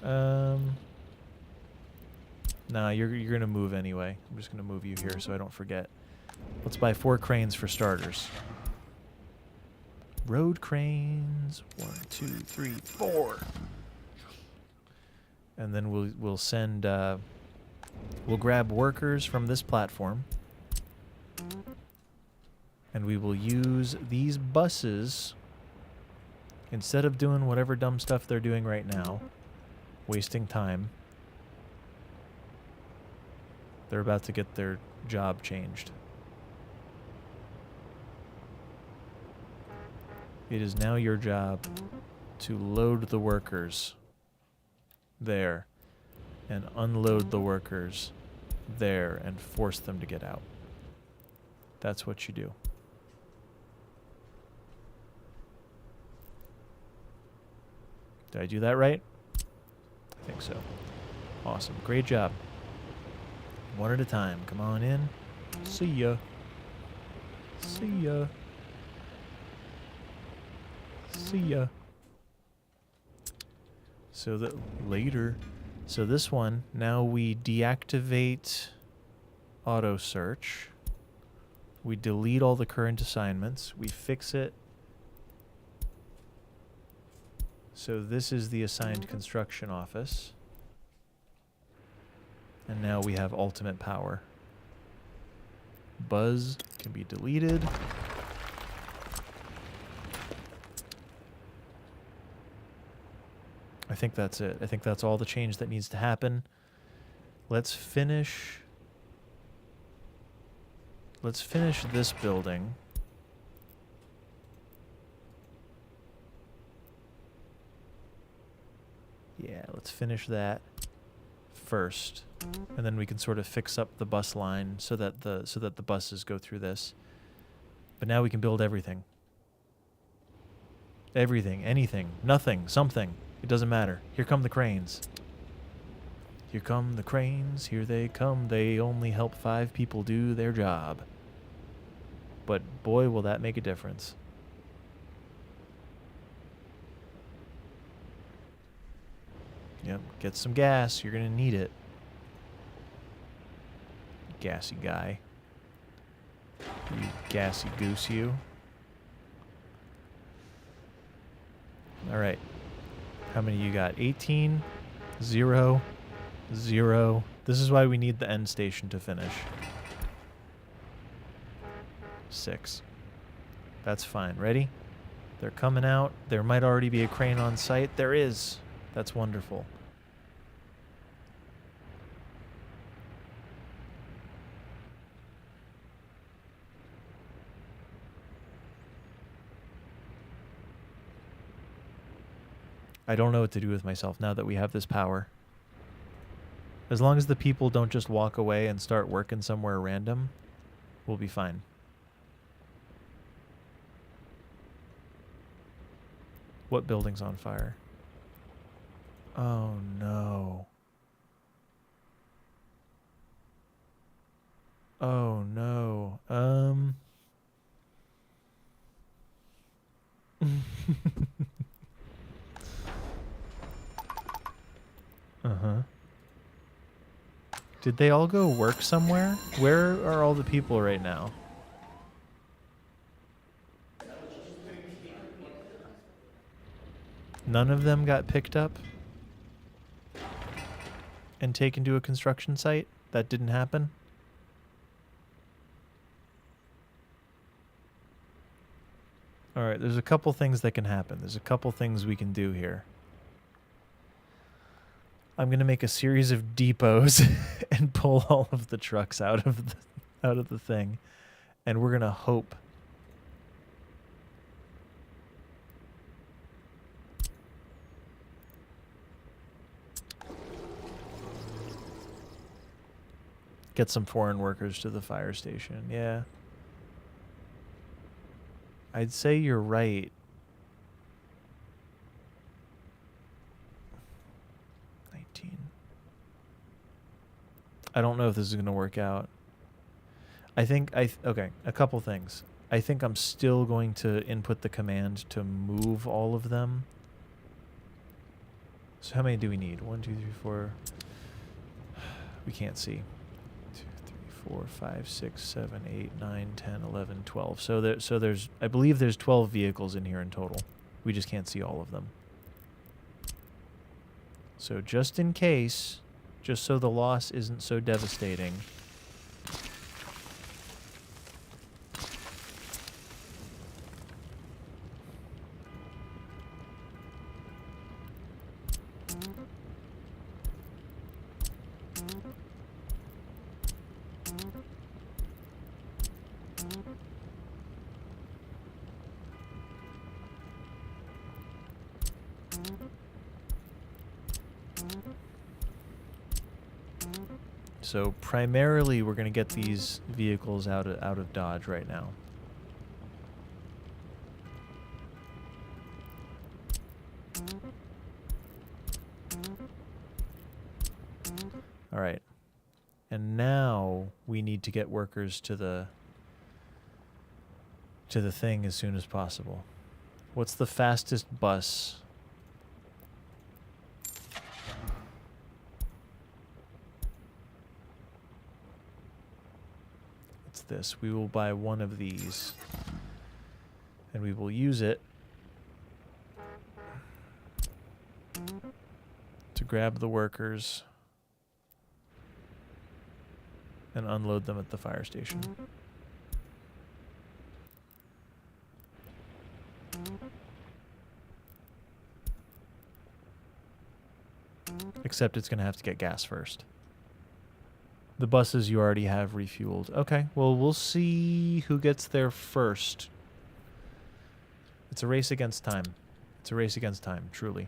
Oh. Nah, you're gonna move anyway. I'm just gonna move you here so I don't forget. Let's buy 4 cranes for starters. Road cranes. 1, 2, 3, 4. And then we'll send we'll grab workers from this platform. And we will use these buses instead of doing whatever dumb stuff they're doing right now, wasting time. They're about to get their job changed. It is now your job to load the workers there and unload the workers there and force them to get out. That's what you do. Did I do that right? I think so. Awesome. Great job. One at a time. Come on in. See ya. See ya. See ya. So that later. So this one, now we deactivate auto search. We delete all the current assignments. We fix it So this is the assigned construction office. And now we have ultimate power. Buzz can be deleted. I think that's it. I think that's all the change that needs to happen. Let's finish this building. Yeah, let's finish that first. And then we can sort of fix up the bus line so that the buses go through this. But now we can build everything. Everything, anything, nothing, something. It doesn't matter. Here come the cranes. Here come the cranes. Here they come. They only help 5 people do their job. But boy, will that make a difference. Yep, get some gas. You're going to need it. Gassy guy. You gassy goose, you. Alright. How many you got? 18, 0, 0. This is why we need the end station to finish. 6. That's fine. Ready? They're coming out. There might already be a crane on site. There is. That's wonderful. I don't know what to do with myself now that we have this power. As long as the people don't just walk away and start working somewhere random, we'll be fine. What building's on fire? Oh no. Oh no. Uh-huh. Did they all go work somewhere? Where are all the people right now? None of them got picked up and taken to a construction site? That didn't happen? Alright, there's a couple things that can happen. There's a couple things we can do here. I'm going to make a series of depots and pull all of the trucks out of the thing. And we're going to hope. Get some foreign workers to the fire station. Yeah. I'd say you're right. I don't know if this is going to work out. Okay, a couple things. I think I'm still going to input the command to move all of them. So how many do we need? 1, 2, 3, 4. We can't see. 2, 3, 4, 5, 6, 7, 8, 9, 10, 11, 12. So there's, I believe there's 12 vehicles in here in total. We just can't see all of them. So just in case, just so the loss isn't so devastating. So primarily we're going to get these vehicles out of Dodge right now. All right. And now we need to get workers to the thing as soon as possible. What's the fastest bus? This. We will buy one of these and we will use it grab the workers and unload them at the fire station. Except it's going to have to get gas first. The buses you already have refueled. Okay, well, we'll see who gets there first. It's a race against time. It's a race against time, truly.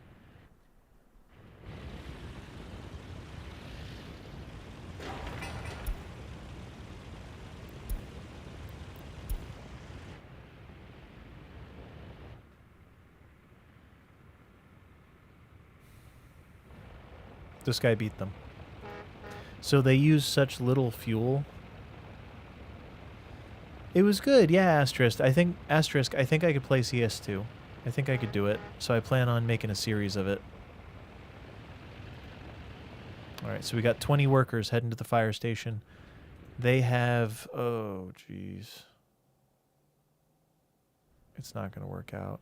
This guy beat them. So they use such little fuel. It was good, yeah, Asterisk. I think I could play CS2. I think I could do it. So I plan on making a series of it. Alright, so we got 20 workers heading to the fire station. They have... Oh, jeez. It's not going to work out.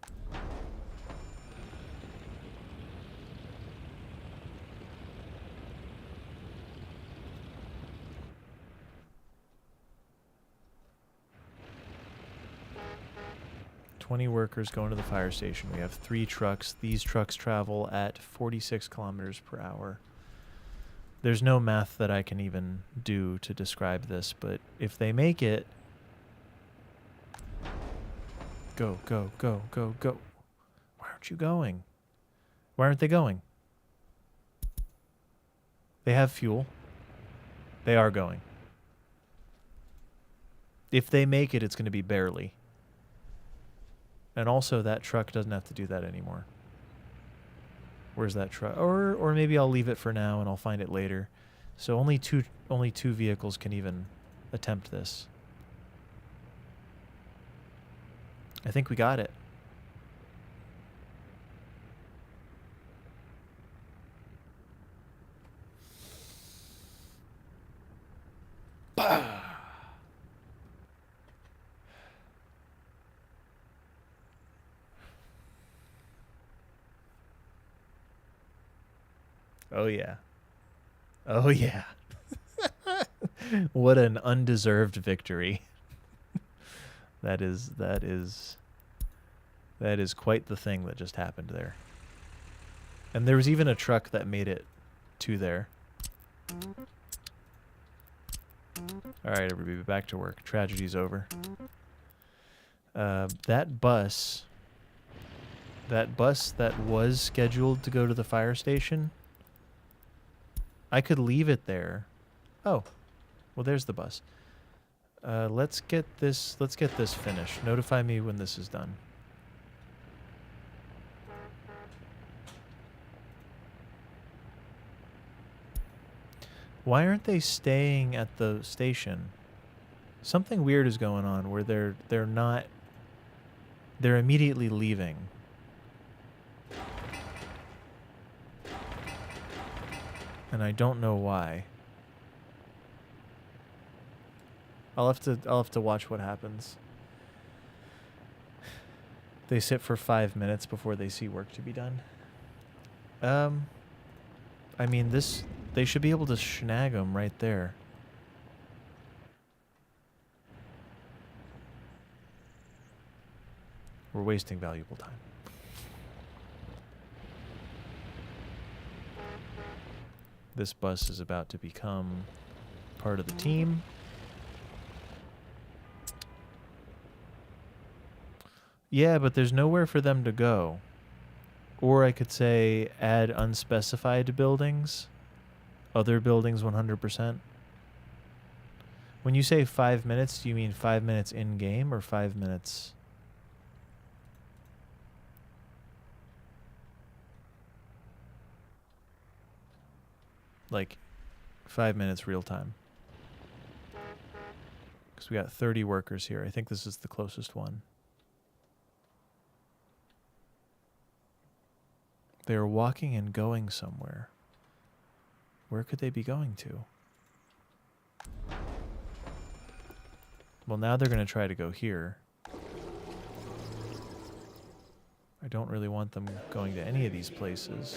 Workers going to the fire station. We have 3 trucks. These trucks travel at 46 kilometers per hour. There's no math that I can even do to describe this, but if they make it... Go, go, go, go, go. Why aren't you going? Why aren't they going? They have fuel. They are going. If they make it, it's going to be barely. And also, that truck doesn't have to do that anymore. Where's that truck? Or maybe I'll leave it for now and I'll find it later. So only two vehicles can even attempt this. I think we got it. Bah! Oh, yeah. Oh, yeah. What an undeserved victory. That is quite the thing that just happened there. And there was even a truck that made it to there. All right, everybody, back to work. Tragedy's over. That bus that was scheduled to go to the fire station... I could leave it there. Oh, well, there's the bus. Let's get this finished. Notify me when this is done. Why aren't they staying at the station? Something weird is going on where they're immediately leaving. And I don't know why. I'll have to watch what happens. They sit for 5 minutes before they see work to be done. I mean, they should be able to snag them right there. We're wasting valuable time. This bus is about to become part of the team. Yeah, but there's nowhere for them to go. Or I could say add unspecified buildings. Other buildings 100%. When you say 5 minutes, do you mean 5 minutes in-game or 5 minutes... like 5 minutes real time? Because we got 30 workers here. I think this is the closest one. They're walking and going somewhere. Where could they be going to? Well, now they're going to try to go here. I don't really want them going to any of these places.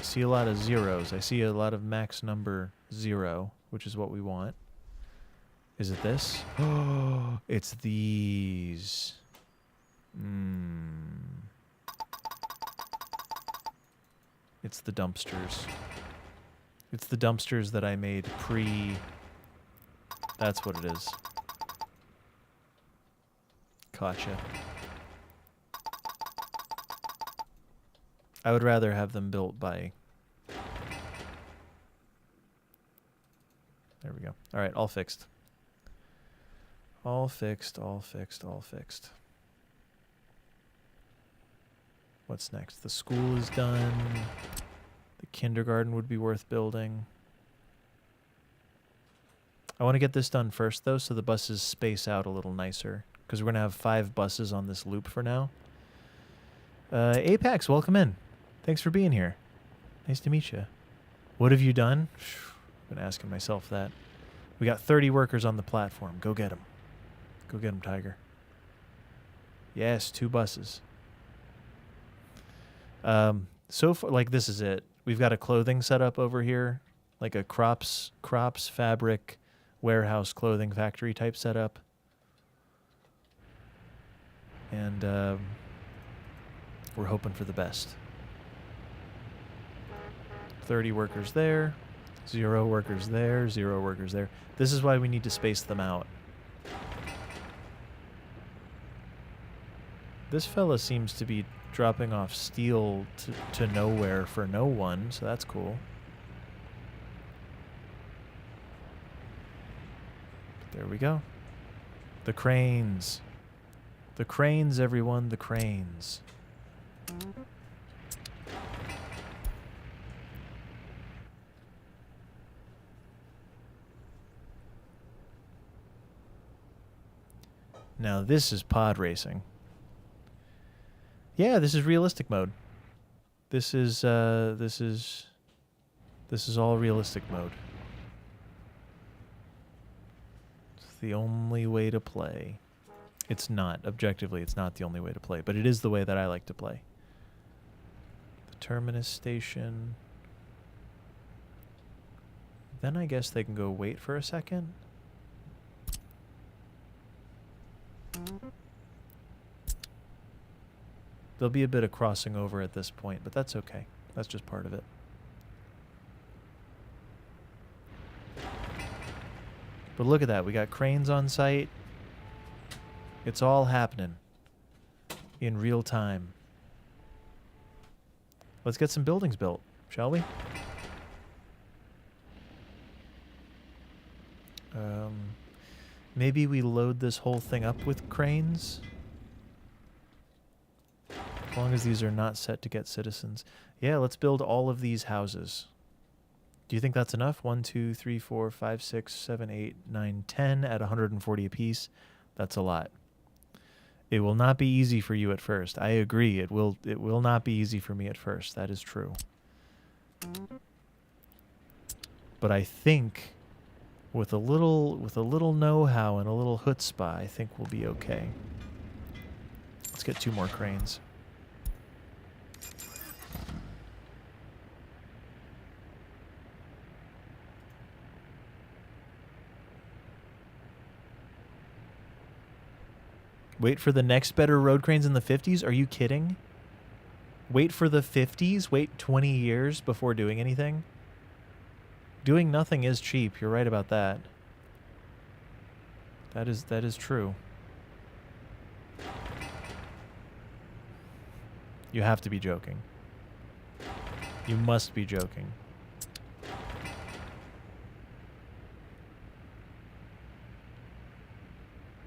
I see a lot of zeros. I see a lot of max number 0, which is what we want. Is it this? Oh, it's these. It's the dumpsters. It's the dumpsters that I made pre... That's what it is. Gotcha. I would rather have them built by... There we go. All right, all fixed. All fixed, all fixed, all fixed. What's next? The school is done. The kindergarten would be worth building. I want to get this done first, though, so the buses space out a little nicer. Because we're going to have 5 buses on this loop for now. Apex, welcome in. Thanks for being here. Nice to meet you. What have you done? I've been asking myself that. We got 30 workers on the platform. Go get them. Go get them, Tiger. Yes, 2 buses. So far, like, this is it. We've got a clothing setup over here, like a crops fabric warehouse clothing factory type setup. And we're hoping for the best. 30 workers there, 0 workers there, 0 workers there. This is why we need to space them out. This fella seems to be dropping off steel to nowhere for no one, so that's cool. There we go. The cranes. The cranes, everyone, the cranes. Now this is pod racing. Yeah, this is realistic mode. This is all realistic mode. It's the only way to play. It's not, objectively, it's not the only way to play, but it is the way that I like to play. The terminus station. Then I guess they can go wait for a second. There'll be a bit of crossing over at this point, but that's okay. That's just part of it. But look at that. We got cranes on site. It's all happening in real time. Let's get some buildings built, shall we? Maybe we load this whole thing up with cranes? As long as these are not set to get citizens. Yeah, let's build all of these houses. Do you think that's enough? 1, 2, 3, 4, 5, 6, 7, 8, 9, 10 at 140 apiece. That's a lot. It will not be easy for you at first. I agree. It will not be easy for me at first. That is true. But I think with a little know-how and a little chutzpah, I think we'll be okay. Let's get 2 more cranes. Wait for the next better road cranes in the 50s? Are you kidding? Wait for the 50s? Wait 20 years before doing anything? Doing nothing is cheap. You're right about that. That is true. You have to be joking. You must be joking.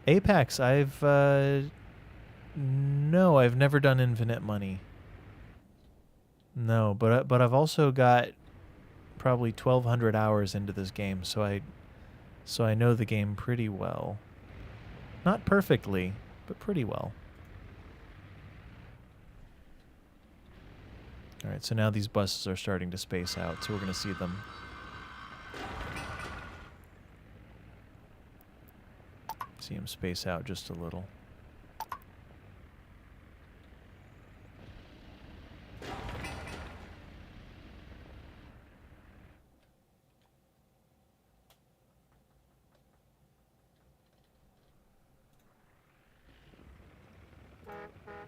Apex, no, I've never done infinite money. No, but I've also got probably 1,200 hours into this game, so I know the game pretty well. Not perfectly, but pretty well. All right, so now these buses are starting to space out, so we're going to see them. See them space out just a little.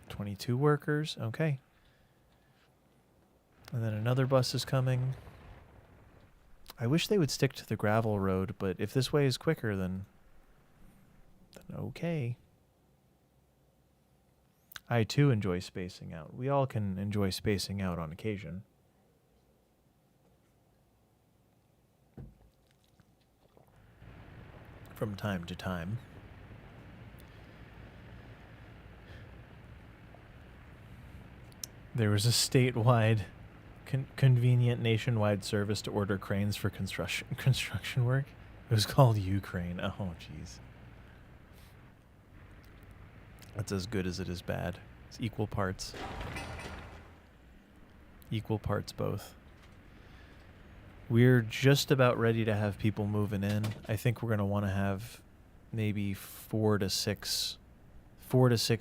22 workers. Okay. And then another bus is coming. I wish they would stick to the gravel road, but if this way is quicker, then okay. I too enjoy spacing out. We all can enjoy spacing out on occasion. From time to time. There was a statewide, convenient nationwide service to order cranes for construction work. It was called Ukraine. Oh, jeez. That's as good as it is bad. It's equal parts. Equal parts both. We're just about ready to have people moving in. I think we're going to want to have maybe 4 to 6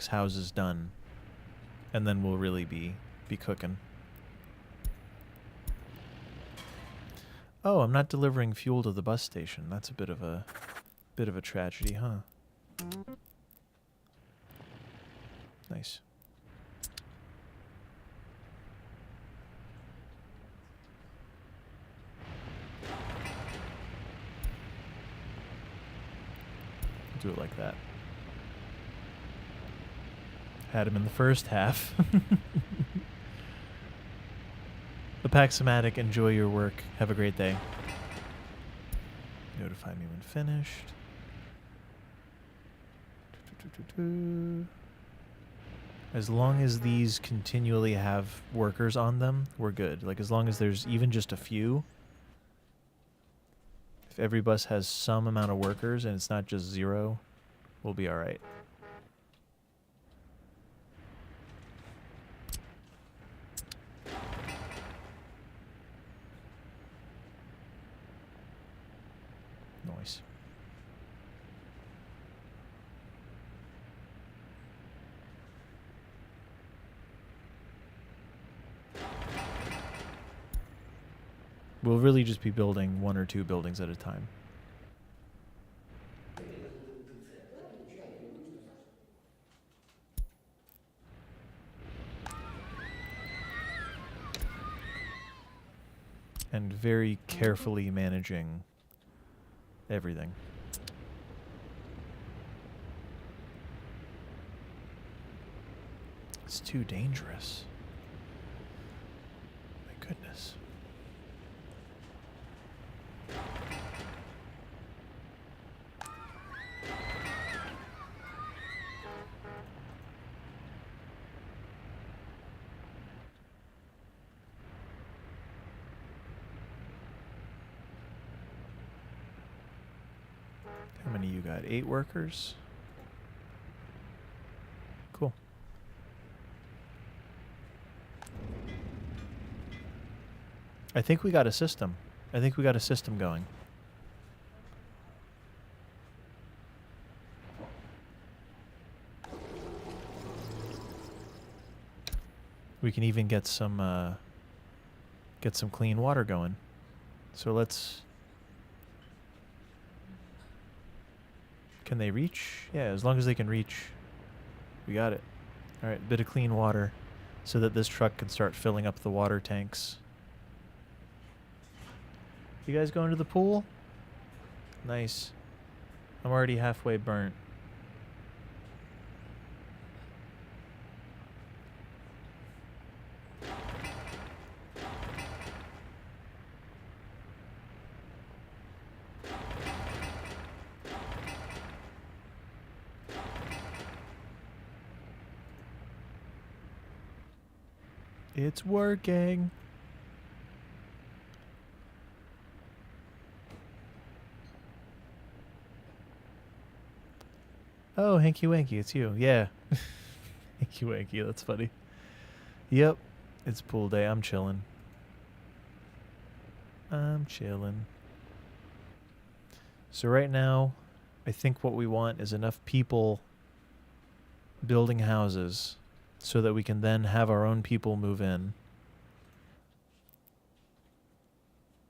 houses done. And then we'll really be cooking. Oh, I'm not delivering fuel to the bus station. That's a bit of a tragedy, huh? Nice. Do it like that. Had him in the first half. Apaxomatic, enjoy your work. Have a great day. Notify me when finished. As long as these continually have workers on them, we're good. Like, as long as there's even just a few. If every bus has some amount of workers and it's not just 0, we'll be alright. Nice. We'll really just be building 1 or 2 buildings at a time. And very carefully managing everything. It's too dangerous. My goodness. How many you got? 8 workers? Cool. I think we got a system. I think we got a system going. We can even get some clean water going. So let's... Can they reach? Yeah, as long as they can reach, we got it. All right, bit of clean water so that this truck can start filling up the water tanks. You guys going to the pool? Nice. I'm already halfway burnt. It's working. Oh, Hanky Wanky, it's you. Yeah. Hanky Wanky, that's funny. Yep, it's pool day. I'm chilling. I'm chilling. So right now, I think what we want is enough people building houses so that we can then have our own people move in,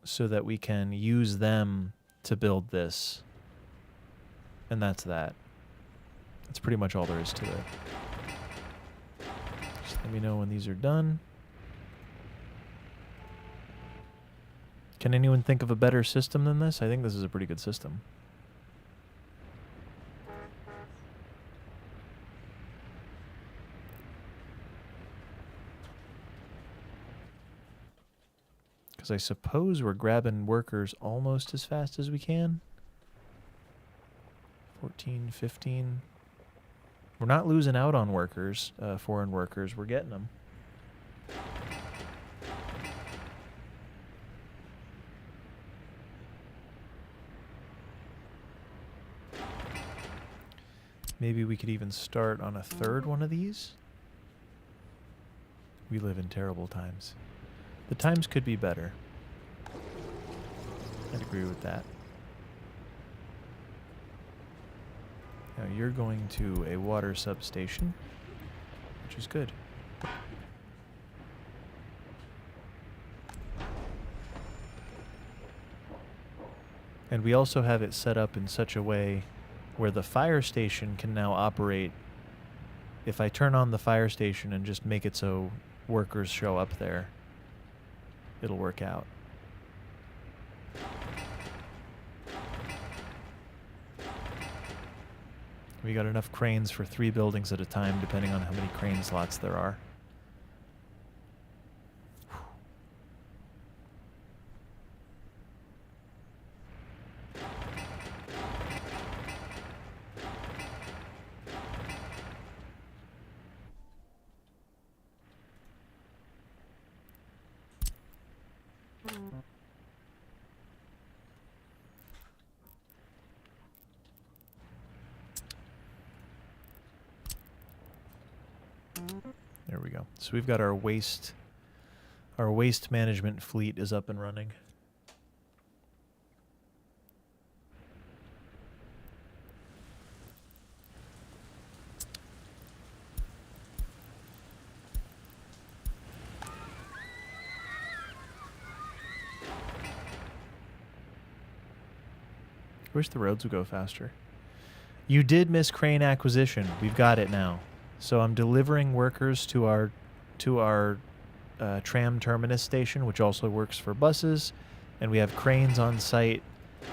so that we can use them to build this. And that's that. That's pretty much all there is to it. Let me know when these are done. Can anyone think of a better system than this? I think this is a pretty good system. Because I suppose we're grabbing workers almost as fast as we can. 14, 15. We're not losing out on workers, foreign workers. We're getting them. Maybe we could even start on a third one of these. We live in terrible times. The times could be better. I'd agree with that. Now you're going to a water substation, which is good. And we also have it set up in such a way where the fire station can now operate. If I turn on the fire station and just make it so workers show up there, it'll work out. We got enough cranes for 3 buildings at a time, depending on how many crane slots there are. There we go. So we've got our waste management fleet is up and running. I wish the roads would go faster. You did miss crane acquisition. We've got it now. So I'm delivering workers to our tram terminus station, which also works for buses, and we have cranes on site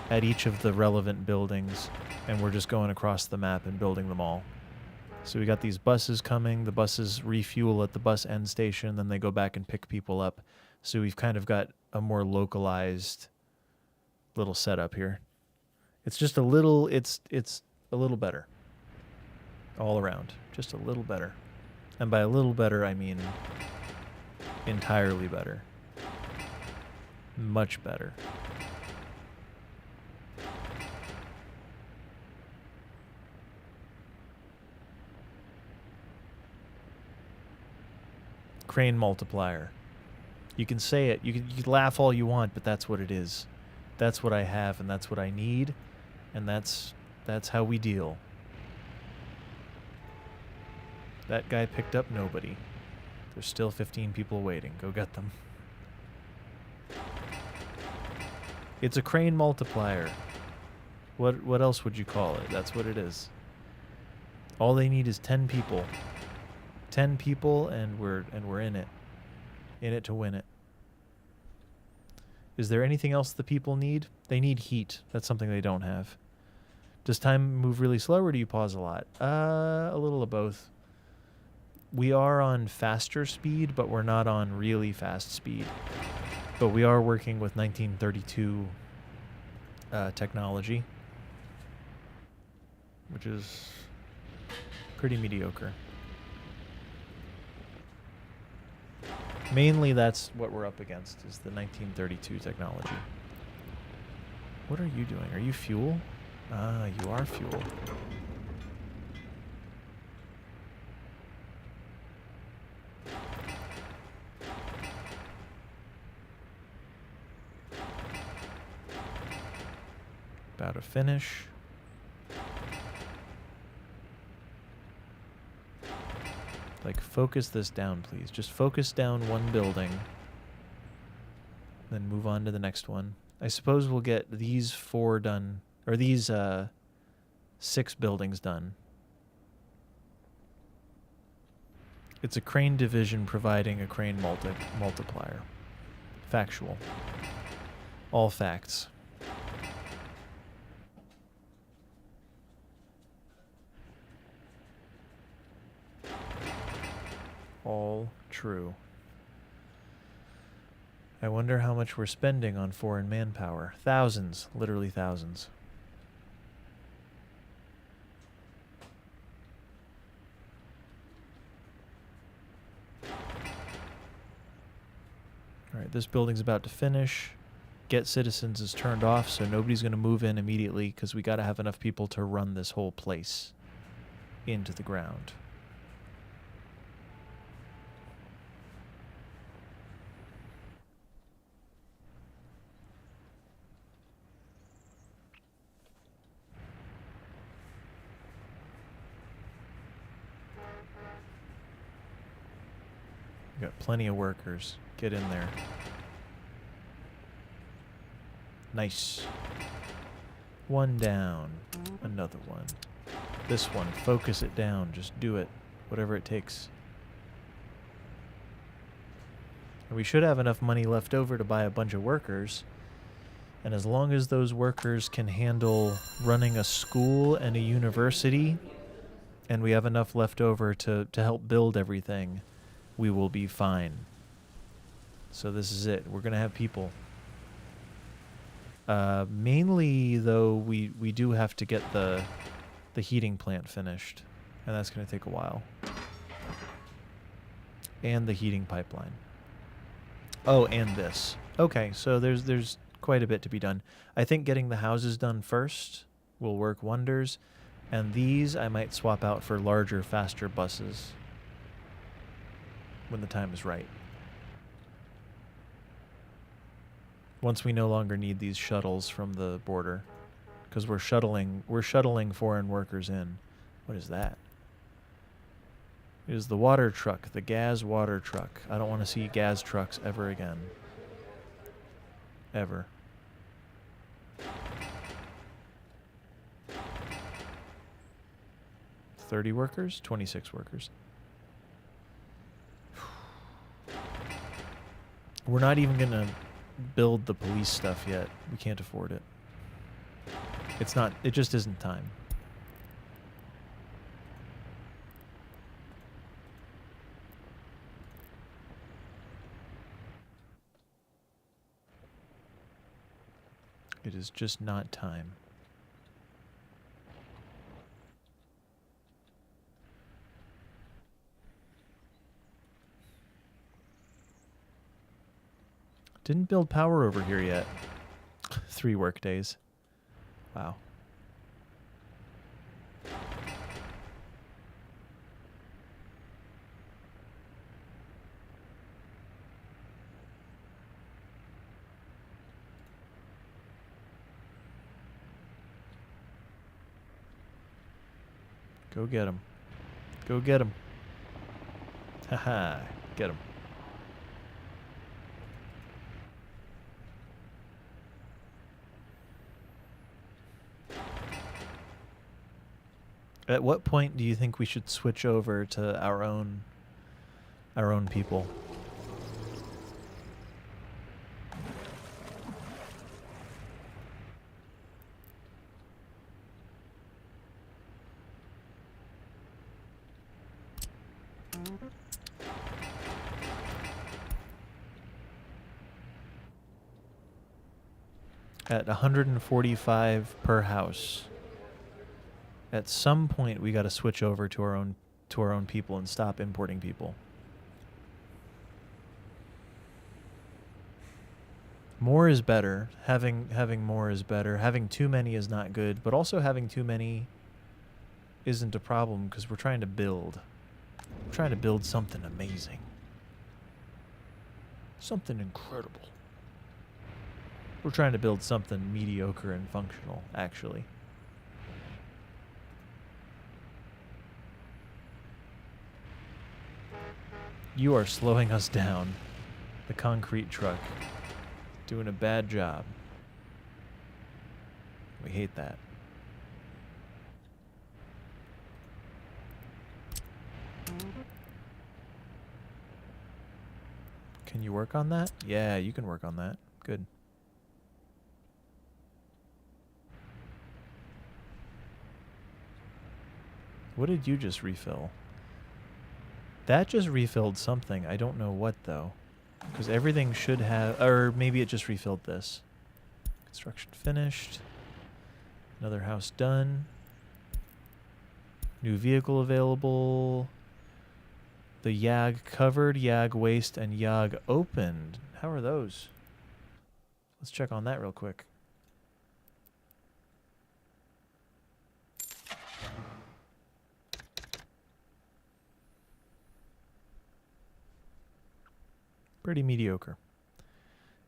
at each of the relevant buildings, and we're just going across the map and building them all. So we got these buses coming. The buses refuel at the bus end station, then they go back and pick people up. So we've kind of got a more localized little setup here. It's just a little, it's a little better all around. Just a little better. And by a little better, I mean entirely better. Much better. Crane multiplier. You can say it. You can laugh all you want, but that's what it is. That's what I have, and that's what I need, and that's how we deal. That guy picked up nobody. There's still 15 people waiting. Go get them. It's a crane multiplier. What else would you call it? That's what it is. All they need is 10 people. 10 people, and we're in it. In it to win it. Is there anything else the people need? They need heat. That's something they don't have. Does time move really slow, or do you pause a lot? A little of both. We are on faster speed, but we're not on really fast speed. But we are working with 1932 technology, which is pretty mediocre. Mainly that's what we're up against, is the 1932 technology. What are you doing? Are you fuel? Ah, you are fuel. About to finish. Like, focus this down, please. Just focus down one building. Then move on to the next one. I suppose we'll get these 4 done, or these 6 buildings done. It's a crane division providing a crane multiplier. Factual. All facts. All true. I wonder how much we're spending on foreign manpower. Thousands, literally thousands. Alright, this building's about to finish. Get citizens is turned off, so nobody's going to move in immediately because we got to have enough people to run this whole place into the ground. We got plenty of workers. Get in there. Nice. One down. Another one. This one, focus it down. Just do it. Whatever it takes. And we should have enough money left over to buy a bunch of workers. And as long as those workers can handle running a school and a university, and we have enough left over to help build everything, we will be fine. So this is it. We're going to have people. Mainly, though, we do have to get the heating plant finished. And that's going to take a while. And the heating pipeline. Oh, and this. Okay, so there's quite a bit to be done. I think getting the houses done first will work wonders. And these I might swap out for larger, faster buses when the time is right. Once we no longer need these shuttles from the border, because we're shuttling foreign workers in. What is that? It is the water truck, the gas water truck. I don't want to see gas trucks ever again. Ever. $30 workers? 26 workers. We're not even going to build the police stuff yet. We can't afford it. It just isn't time. It is just not time. Didn't build power over here yet. 3 work days. Wow. Go get him. Go get him. Haha. Get him. At what point do you think we should switch over to our own people? At 145 per house. At some point, we got to switch over to our own people and stop importing people. More is better. Having more is better. Having too many is not good, but also having too many isn't a problem because we're trying to build. We're trying to build something amazing. Something incredible. We're trying to build something mediocre and functional, actually. You are slowing us down. The concrete truck. Doing a bad job. We hate that. Can you work on that? Yeah, you can work on that. Good. What did you just refill? That just refilled something. I don't know what, though. Because everything should have... Or maybe it just refilled this. Construction finished. Another house done. New vehicle available. The YAG covered, YAG waste, and YAG opened. How are those? Let's check on that real quick. Pretty mediocre.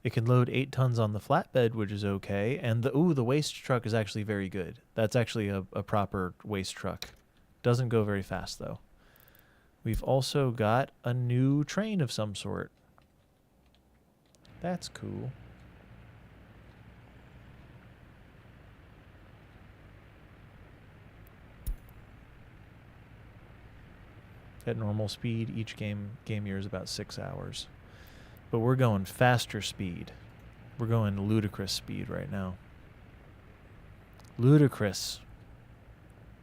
It can load 8 tons on the flatbed, which is okay. And the waste truck is actually very good. That's actually a proper waste truck. Doesn't go very fast, though. We've also got a new train of some sort. That's cool. At normal speed, each game year is about 6 hours. But we're going faster speed. We're going ludicrous speed right now. Ludicrous.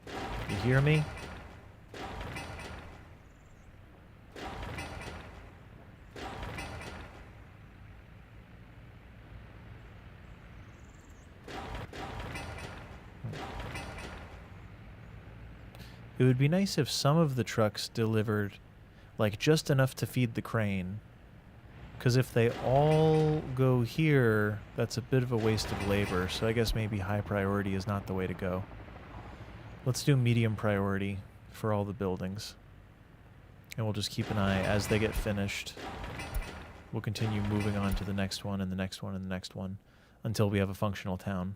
You hear me? It would be nice if some of the trucks delivered, like, just enough to feed the crane. Because if they all go here, that's a bit of a waste of labor. So I guess maybe high priority is not the way to go. Let's do medium priority for all the buildings. And we'll just keep an eye as they get finished. We'll continue moving on to the next one and the next one and the next one until we have a functional town.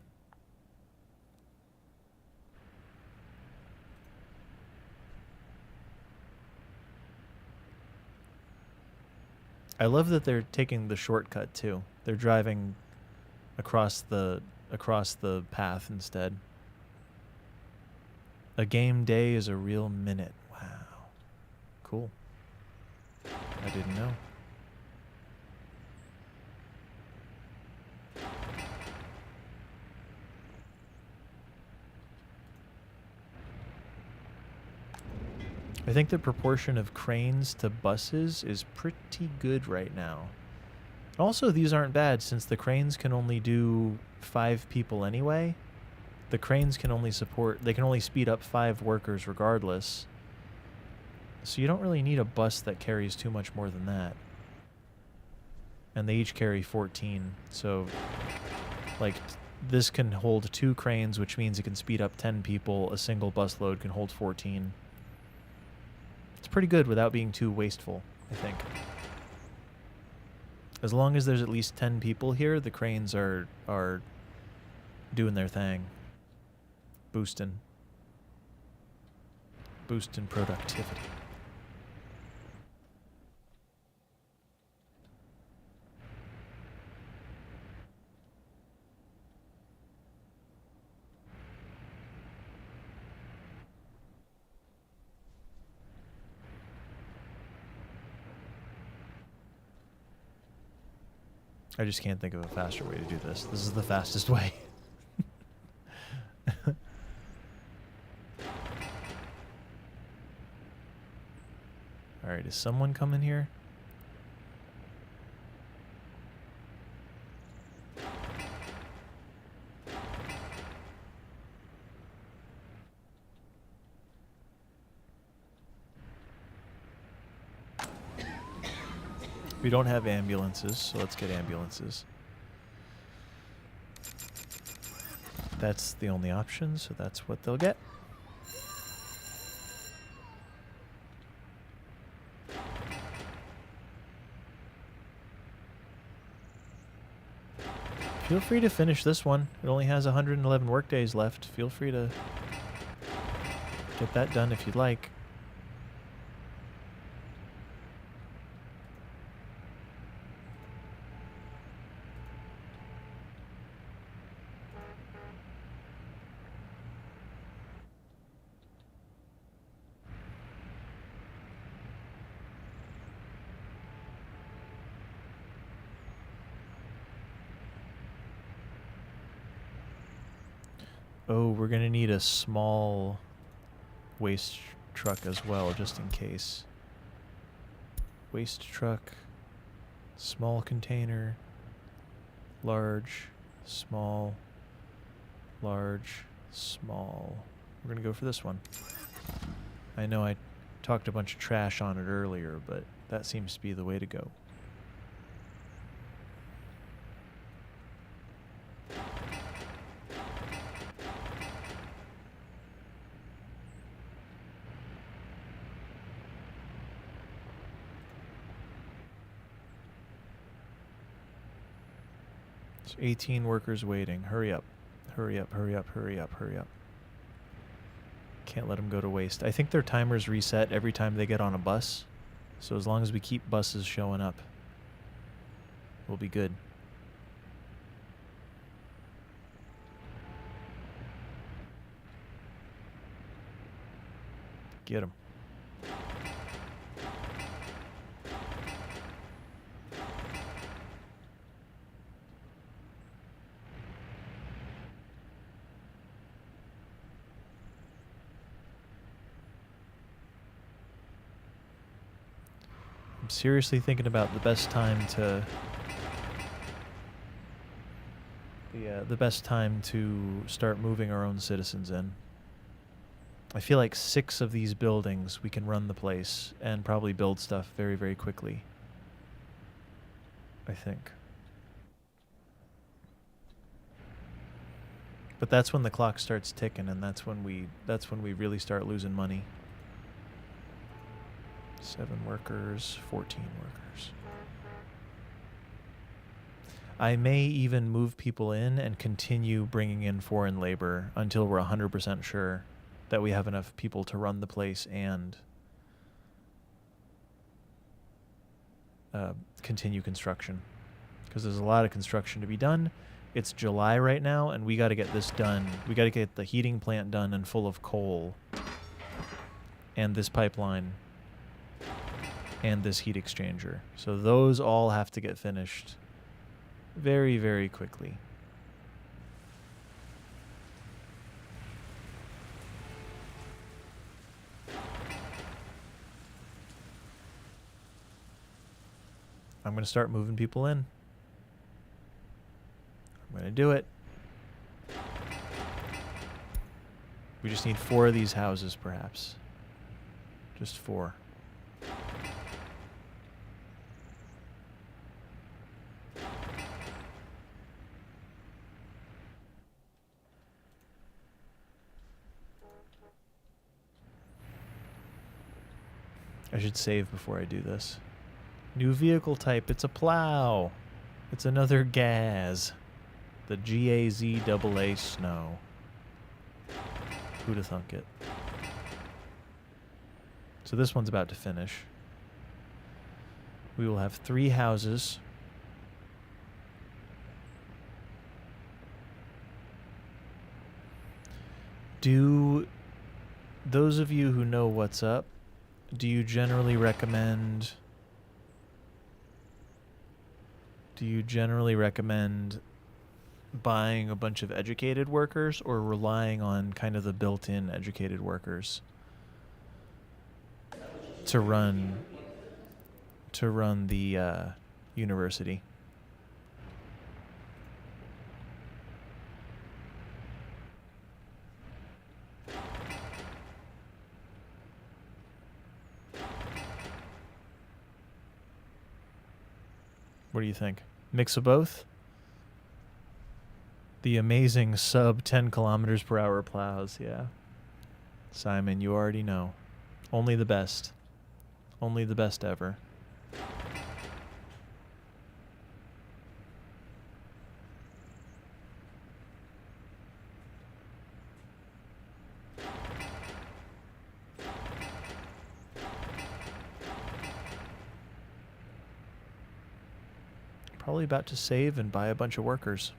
I love that they're taking the shortcut too. They're driving across the path instead. A game day is a real minute. Wow. Cool. I didn't know. I think the proportion of cranes to buses is pretty good right now. Also, these aren't bad since the cranes can only do 5 people anyway. The cranes can only they can only speed up 5 workers regardless. So you don't really need a bus that carries too much more than that. And they each carry 14. So, like, this can hold 2 cranes, which means it can speed up 10 people. A single bus load can hold 14. It's pretty good without being too wasteful, I think. As long as there's at least 10 people here, the cranes are doing their thing. Boosting productivity. I just can't think of a faster way to do this. This is the fastest way. Alright, is someone coming here? We don't have ambulances, so let's get ambulances. That's the only option, so that's what they'll get. Feel free to finish this one. It only has 111 workdays left. Feel free to get that done if you'd like. Oh, we're going to need a small waste truck as well, just in case. Waste truck, small container, large, small, large, small. We're going to go for this one. I know I talked a bunch of trash on it earlier, but that seems to be the way to go. There's 18 workers waiting. Hurry up. Hurry up, hurry up, hurry up, hurry up. Can't let them go to waste. I think their timers reset every time they get on a bus. So as long as we keep buses showing up, we'll be good. Get them. I'm seriously thinking about the best time to start moving our own citizens in. I feel like 6 of these buildings we can run the place and probably build stuff very, very quickly. I think. But that's when the clock starts ticking, and that's when we really start losing money. 7 workers, 14 workers. I may even move people in and continue bringing in foreign labor until we're 100% sure that we have enough people to run the place and continue construction. Because there's a lot of construction to be done. It's July right now, and we got to get this done. We got to get the heating plant done and full of coal, and this pipeline, and this heat exchanger. So those all have to get finished very, very quickly. I'm going to start moving people in. I'm going to do it. We just need 4 of these houses, perhaps. Just 4. I should save before I do this. New vehicle type. It's a plow. It's another Gaz. The GAZAA Snow. Who'd have thunk it? So this one's about to finish. We will have 3 houses. Do those of you who know what's up, do you generally recommend buying a bunch of educated workers or relying on kind of the built-in educated workers to run the university? What do you think? Mix of both? The amazing sub 10 kilometers per hour plows, yeah. Simon, you already know. Only the best. Only the best ever. Probably about to save and buy a bunch of workers.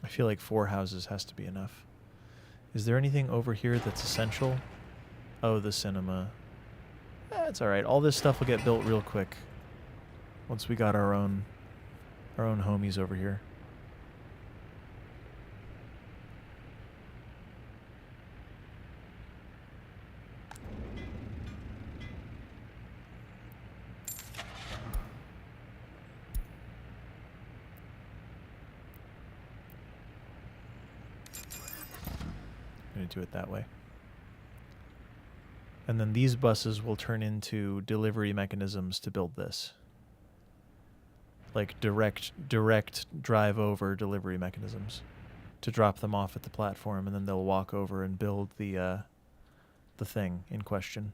I feel like 4 houses has to be enough. Is there anything over here that's essential? Oh, the cinema. That's alright. All this stuff will get built real quick. Once we got our own homies over here. I'm going to do it that way. And then these buses will turn into delivery mechanisms to build this. Like direct drive over delivery mechanisms to drop them off at the platform, and then they'll walk over and build the thing in question.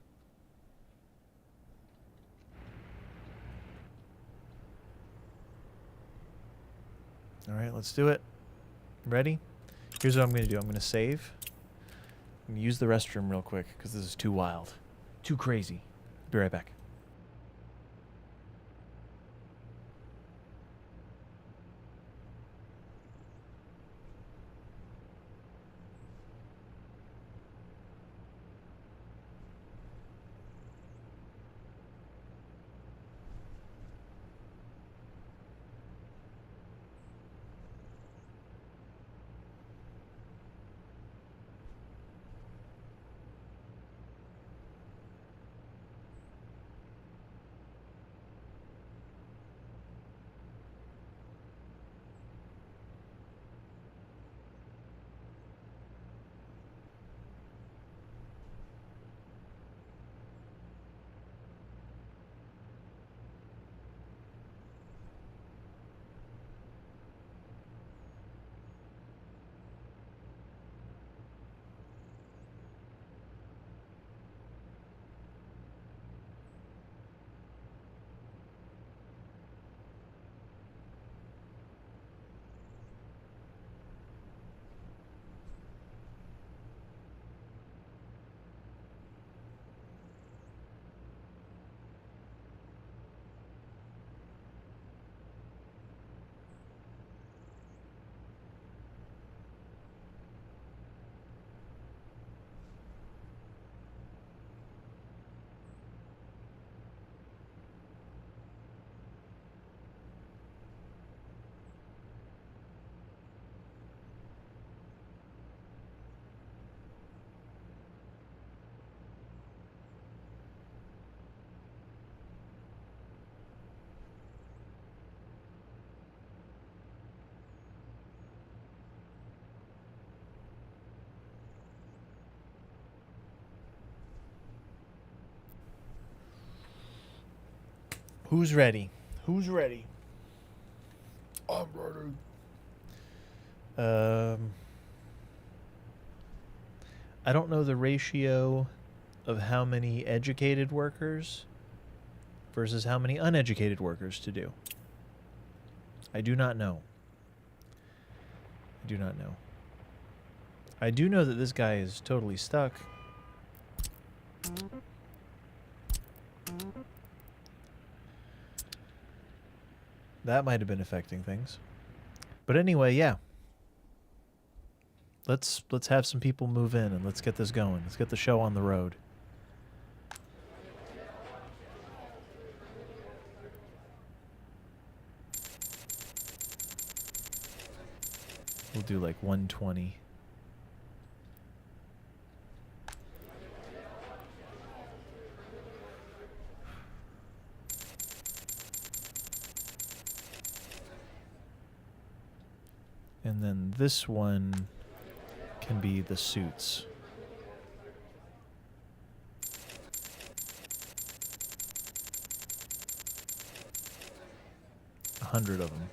All right, let's do it. Ready? Here's what I'm going to do. I'm going to save. I'm going to use the restroom real quick because this is too wild. Too crazy. Be right back. Who's ready? Who's ready? I'm ready. I don't know the ratio of how many educated workers versus how many uneducated workers to do. I do not know. I do not know. I do know that this guy is totally stuck. That might have been affecting things. But anyway, yeah. Let's have some people move in and let's get this going. Let's get the show on the road. We'll do like 120. And then this one can be the suits. $100 of them.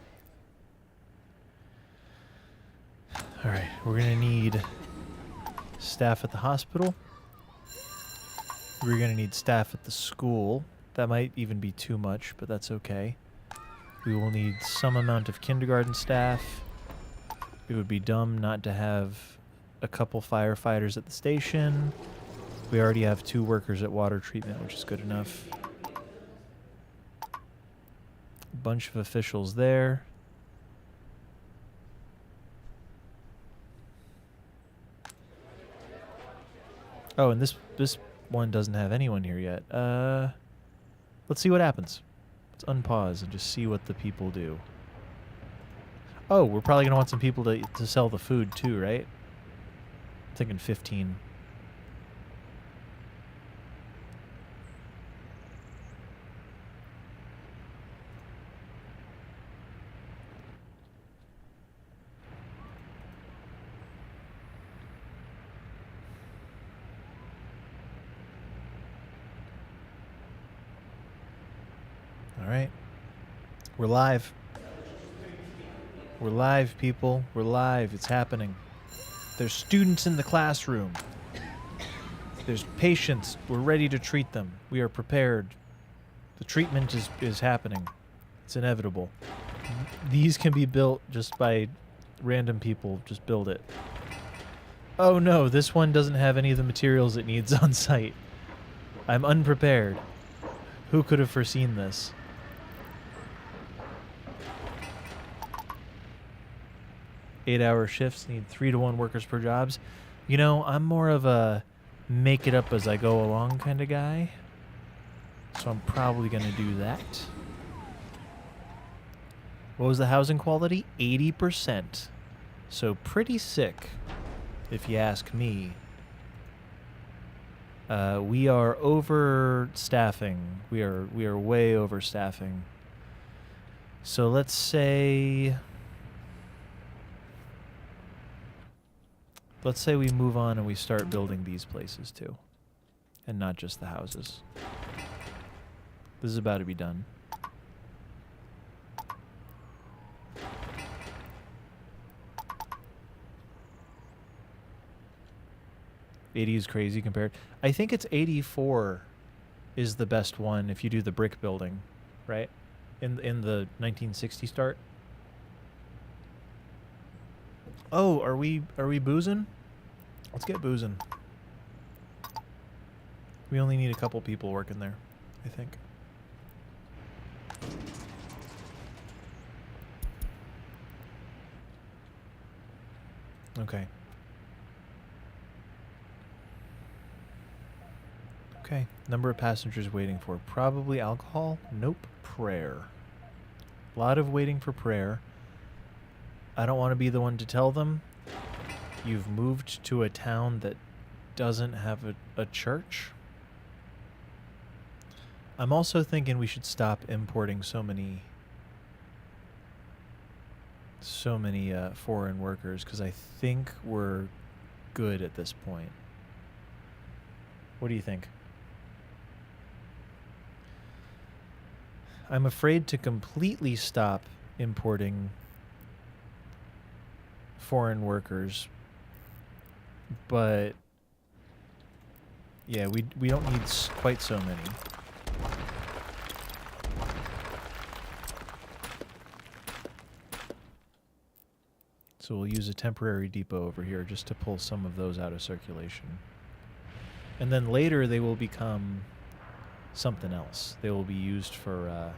All right, we're gonna need staff at the hospital. We're gonna need staff at the school. That might even be too much, but that's okay. We will need some amount of kindergarten staff. It would be dumb not to have a couple firefighters at the station. We already have 2 workers at water treatment, which is good enough. bunch of officials there. Oh, and this one doesn't have anyone here yet. Let's see what happens. Let's unpause and just see what the people do. Oh, we're probably gonna want some people to sell the food too, right? I'm thinking 15. All right. We're live. We're live, people. We're live. It's happening. There's students in the classroom. There's patients. We're ready to treat them. We are prepared. The treatment is happening. It's inevitable. These can be built just by random people. Just build it. Oh no, this one doesn't have any of the materials it needs on site. I'm unprepared. Who could have foreseen this? Eight-hour shifts need 3-to-1 workers per jobs. You know, I'm more of a make it up as I go along kind of guy. So I'm probably going to do that. What was the housing quality? 80%. So pretty sick, if you ask me. We are overstaffing. We are way overstaffing. So let's say we move on and we start building these places too, and not just the houses. This is about to be done. '80 is crazy compared. I think it's 84 is the best one if you do the brick building, right? In the 1960 start. Oh, are we boozing? Let's get boozing. We only need a couple people working there, I think. Okay. Okay. Number of passengers waiting for. Probably alcohol? Nope. Prayer. A lot of waiting for prayer. I don't want to be the one to tell them. You've moved to a town that doesn't have a church. I'm also thinking we should stop importing so many foreign workers, because I think we're good at this point. What do you think? I'm afraid to completely stop importing foreign workers, but yeah, we don't need quite so many. So we'll use a temporary depot over here just to pull some of those out of circulation. And then later they will become something else. They will be used for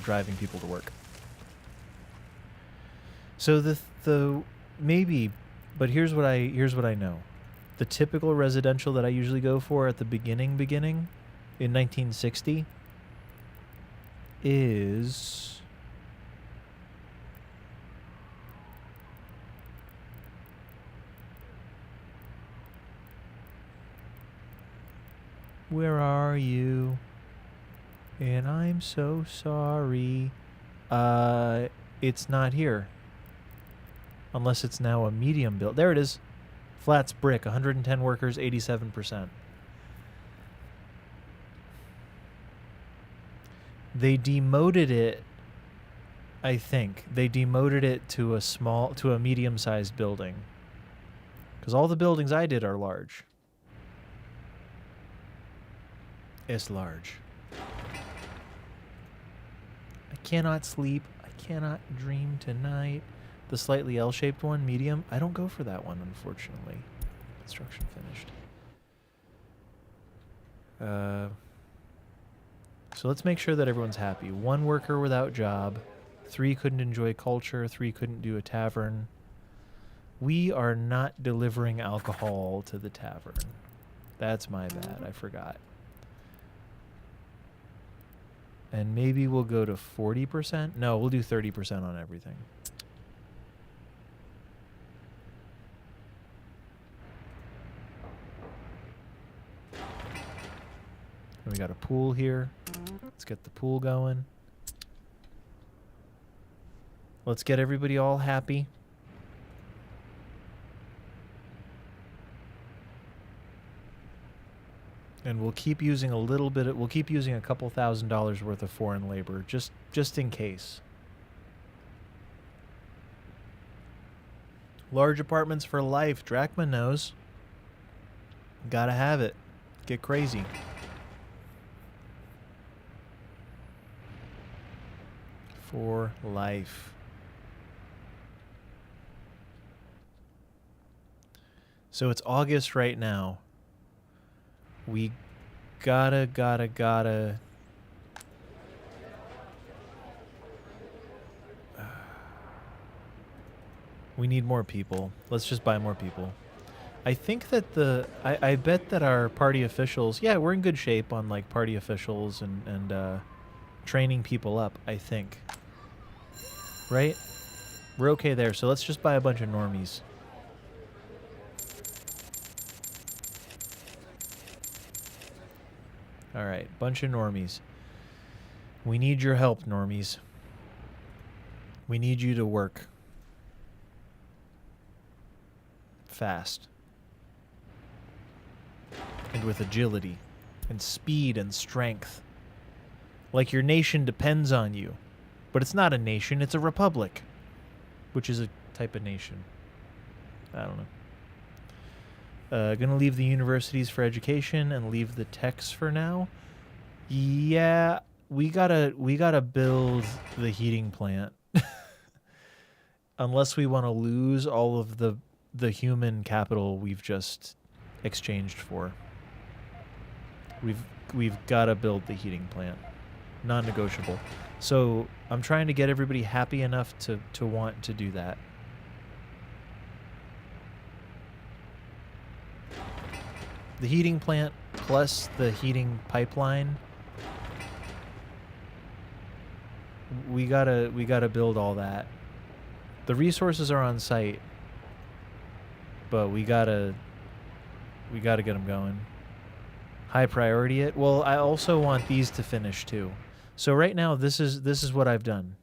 driving people to work. So the maybe, but here's what I know. The typical residential that I usually go for at the beginning in 1960 is where are you? And I'm so sorry. It's not here. Unless it's now a medium build. There it is. Flats brick, 110 workers, 87%. They demoted it, I think. They demoted it to a medium-sized building. Because all the buildings I did are large. It's large. I cannot sleep. I cannot dream tonight. The slightly L-shaped one, medium. I don't go for that one, unfortunately. Construction finished. So let's make sure that everyone's happy. 1 worker without job. 3 couldn't enjoy culture. 3 couldn't do a tavern. We are not delivering alcohol to the tavern. That's my bad. I forgot. And maybe we'll go to 40%? No, we'll do 30% on everything. We got a pool here. Let's get the pool going. Let's get everybody all happy. And we'll keep using a little bit. We'll keep using a couple $1,000s worth of foreign labor, just in case. Large apartments for life. Drachma knows. Gotta have it. Get crazy. For life. So it's August right now. We gotta. We need more people. Let's just buy more people. I think that I bet that our party officials, yeah, we're in good shape on like party officials and training people up, I think. Right? We're okay there, so let's just buy a bunch of normies. Alright, bunch of normies. We need your help, normies. We need you to work. Fast. And with agility. And speed and strength. Like your nation depends on you. But it's not a nation, it's a republic. Which is a type of nation. I don't know. Gonna leave the universities for education and leave the techs for now. Yeah, we gotta build the heating plant. Unless we want to lose all of the human capital we've just exchanged for. We've gotta build the heating plant. Non-negotiable. So I'm trying to get everybody happy enough to want to do that. The heating plant plus the heating pipeline. We gotta build all that. The resources are on site, but we gotta get them going. High priority it. Well, I also want these to finish too. So right now, this is what I've done.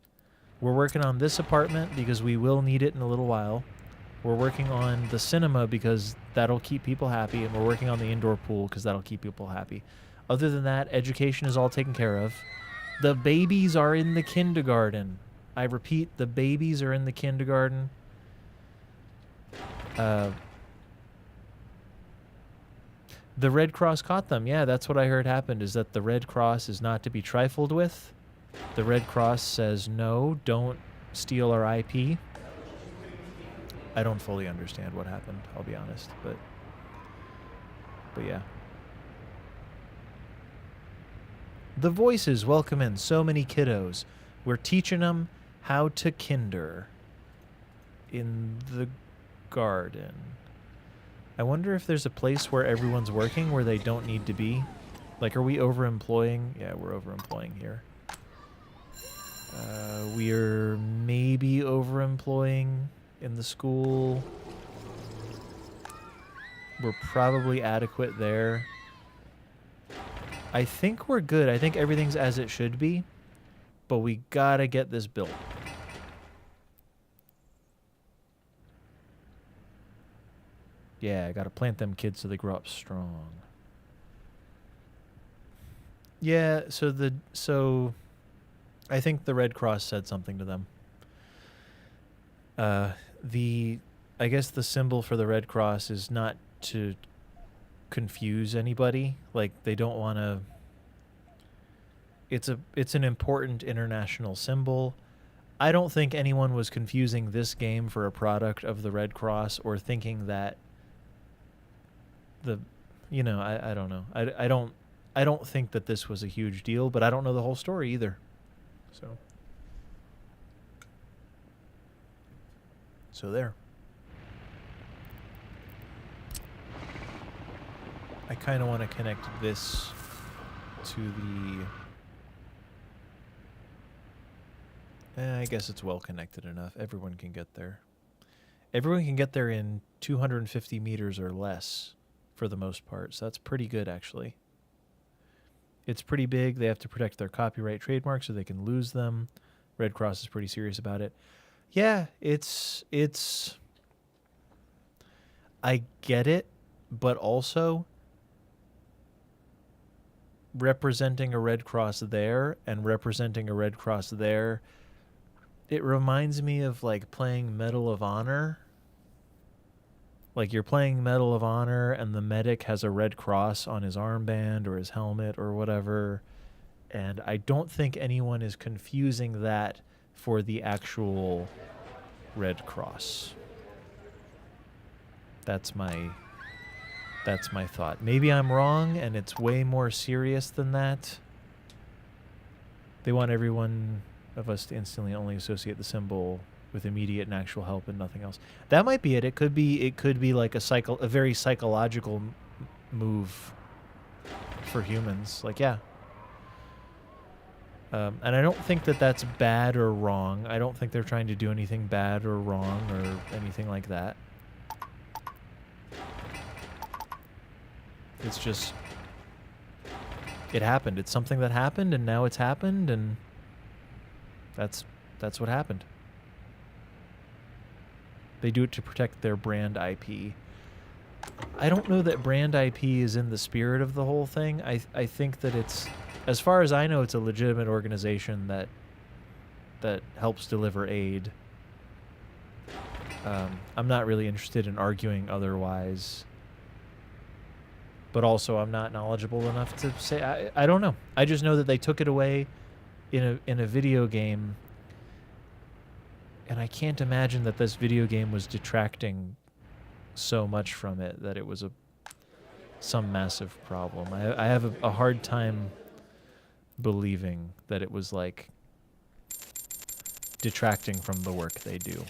We're working on this apartment because we will need it in a little while. We're working on the cinema because that'll keep people happy, and we're working on the indoor pool because that'll keep people happy. Other than that, education is all taken care of. The babies are in the kindergarten. I repeat, the babies are in the kindergarten. The Red Cross caught them. Yeah, that's what I heard happened, is that the Red Cross is not to be trifled with. The Red Cross says, no, don't steal our IP. I don't fully understand what happened, I'll be honest, but yeah. The voices, welcome in. So many kiddos. We're teaching them how to kinder in the garden. I wonder if there's a place where everyone's working where they don't need to be. Like, are we overemploying? Yeah, we're overemploying here. We're maybe overemploying in the school. We're probably adequate there. I think we're good. I think everything's as it should be. But we gotta get this built. Yeah, I gotta plant them kids so they grow up strong. Yeah, so I think the Red Cross said something to them. I guess the symbol for the Red Cross is not to confuse anybody. Like, they don't want to. It's an important international symbol. I don't think anyone was confusing this game for a product of the Red Cross or thinking that I don't know. I I don't think that this was a huge deal, but I don't know the whole story either. So there. I kind of want to connect this to the... I guess it's well connected enough. Everyone can get there. Everyone can get there in 250 meters or less for the most part. So that's pretty good, actually. It's pretty big. They have to protect their copyright trademarks so they can lose them. Red Cross is pretty serious about it. Yeah, it's... I get it, but also... representing a Red Cross there and representing a Red Cross there, it reminds me of like playing Medal of Honor. Like you're playing Medal of Honor and the medic has a Red Cross on his armband or his helmet or whatever, and I don't think anyone is confusing that for the actual Red Cross. That's my thought. Maybe I'm wrong and it's way more serious than that. They want everyone of us to instantly only associate the symbol with immediate and actual help and nothing else. That might be it. It could be like a very psychological move for humans. Like, yeah. And I don't think that that's bad or wrong. I don't think they're trying to do anything bad or wrong or anything like that. It's just, it happened. It's something that happened, and now it's happened, and that's what happened. They do it to protect their brand IP. I don't know that brand IP is in the spirit of the whole thing. I think that it's, as far as I know, it's a legitimate organization that helps deliver aid. I'm not really interested in arguing otherwise. But also, I'm not knowledgeable enough to say. I don't know. I just know that they took it away in a video game, and I can't imagine that this video game was detracting so much from it that it was some massive problem. I have a hard time believing that it was like detracting from the work they do.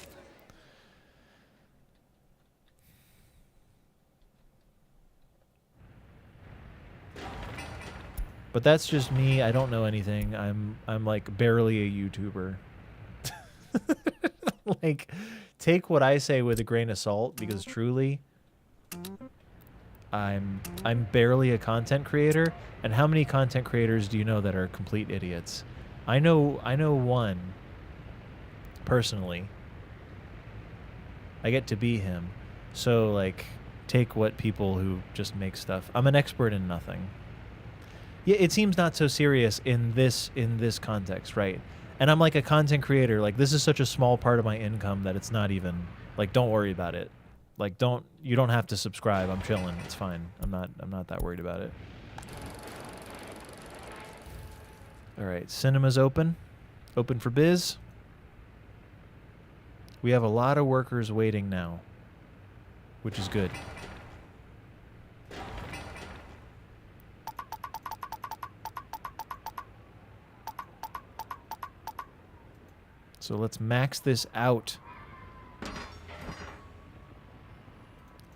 But that's just me. I don't know anything. I'm like barely a YouTuber. Like, take what I say with a grain of salt, because truly, I'm barely a content creator. And how many content creators do you know that are complete idiots? I know one personally. I get to be him. So like, take what people who just make stuff. I'm an expert in nothing. Yeah, it seems not so serious in this context, right? And I'm like a content creator. Like, this is such a small part of my income that it's not even like, don't worry about it. Like, you don't have to subscribe. I'm chilling. It's fine. I'm not that worried about it. All right, cinema's open for biz. We have a lot of workers waiting now, which is good. So let's max this out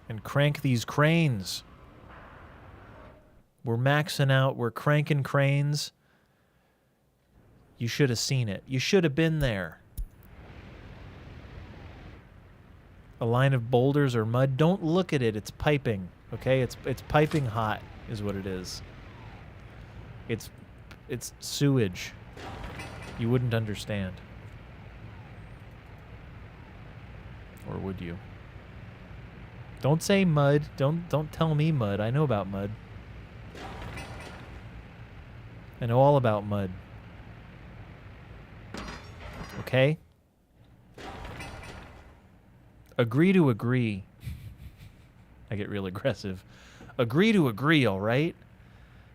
and crank these cranes. We're maxing out. We're cranking cranes. You should have seen it. You should have been there. A line of boulders or mud. Don't look at it. It's piping. Okay? It's piping hot is what it is. It's sewage. You wouldn't understand. Or would you? Don't say mud. Don't tell me mud. I know about mud. I know all about mud. Okay? Agree to agree. I get real aggressive. Agree to agree, all right?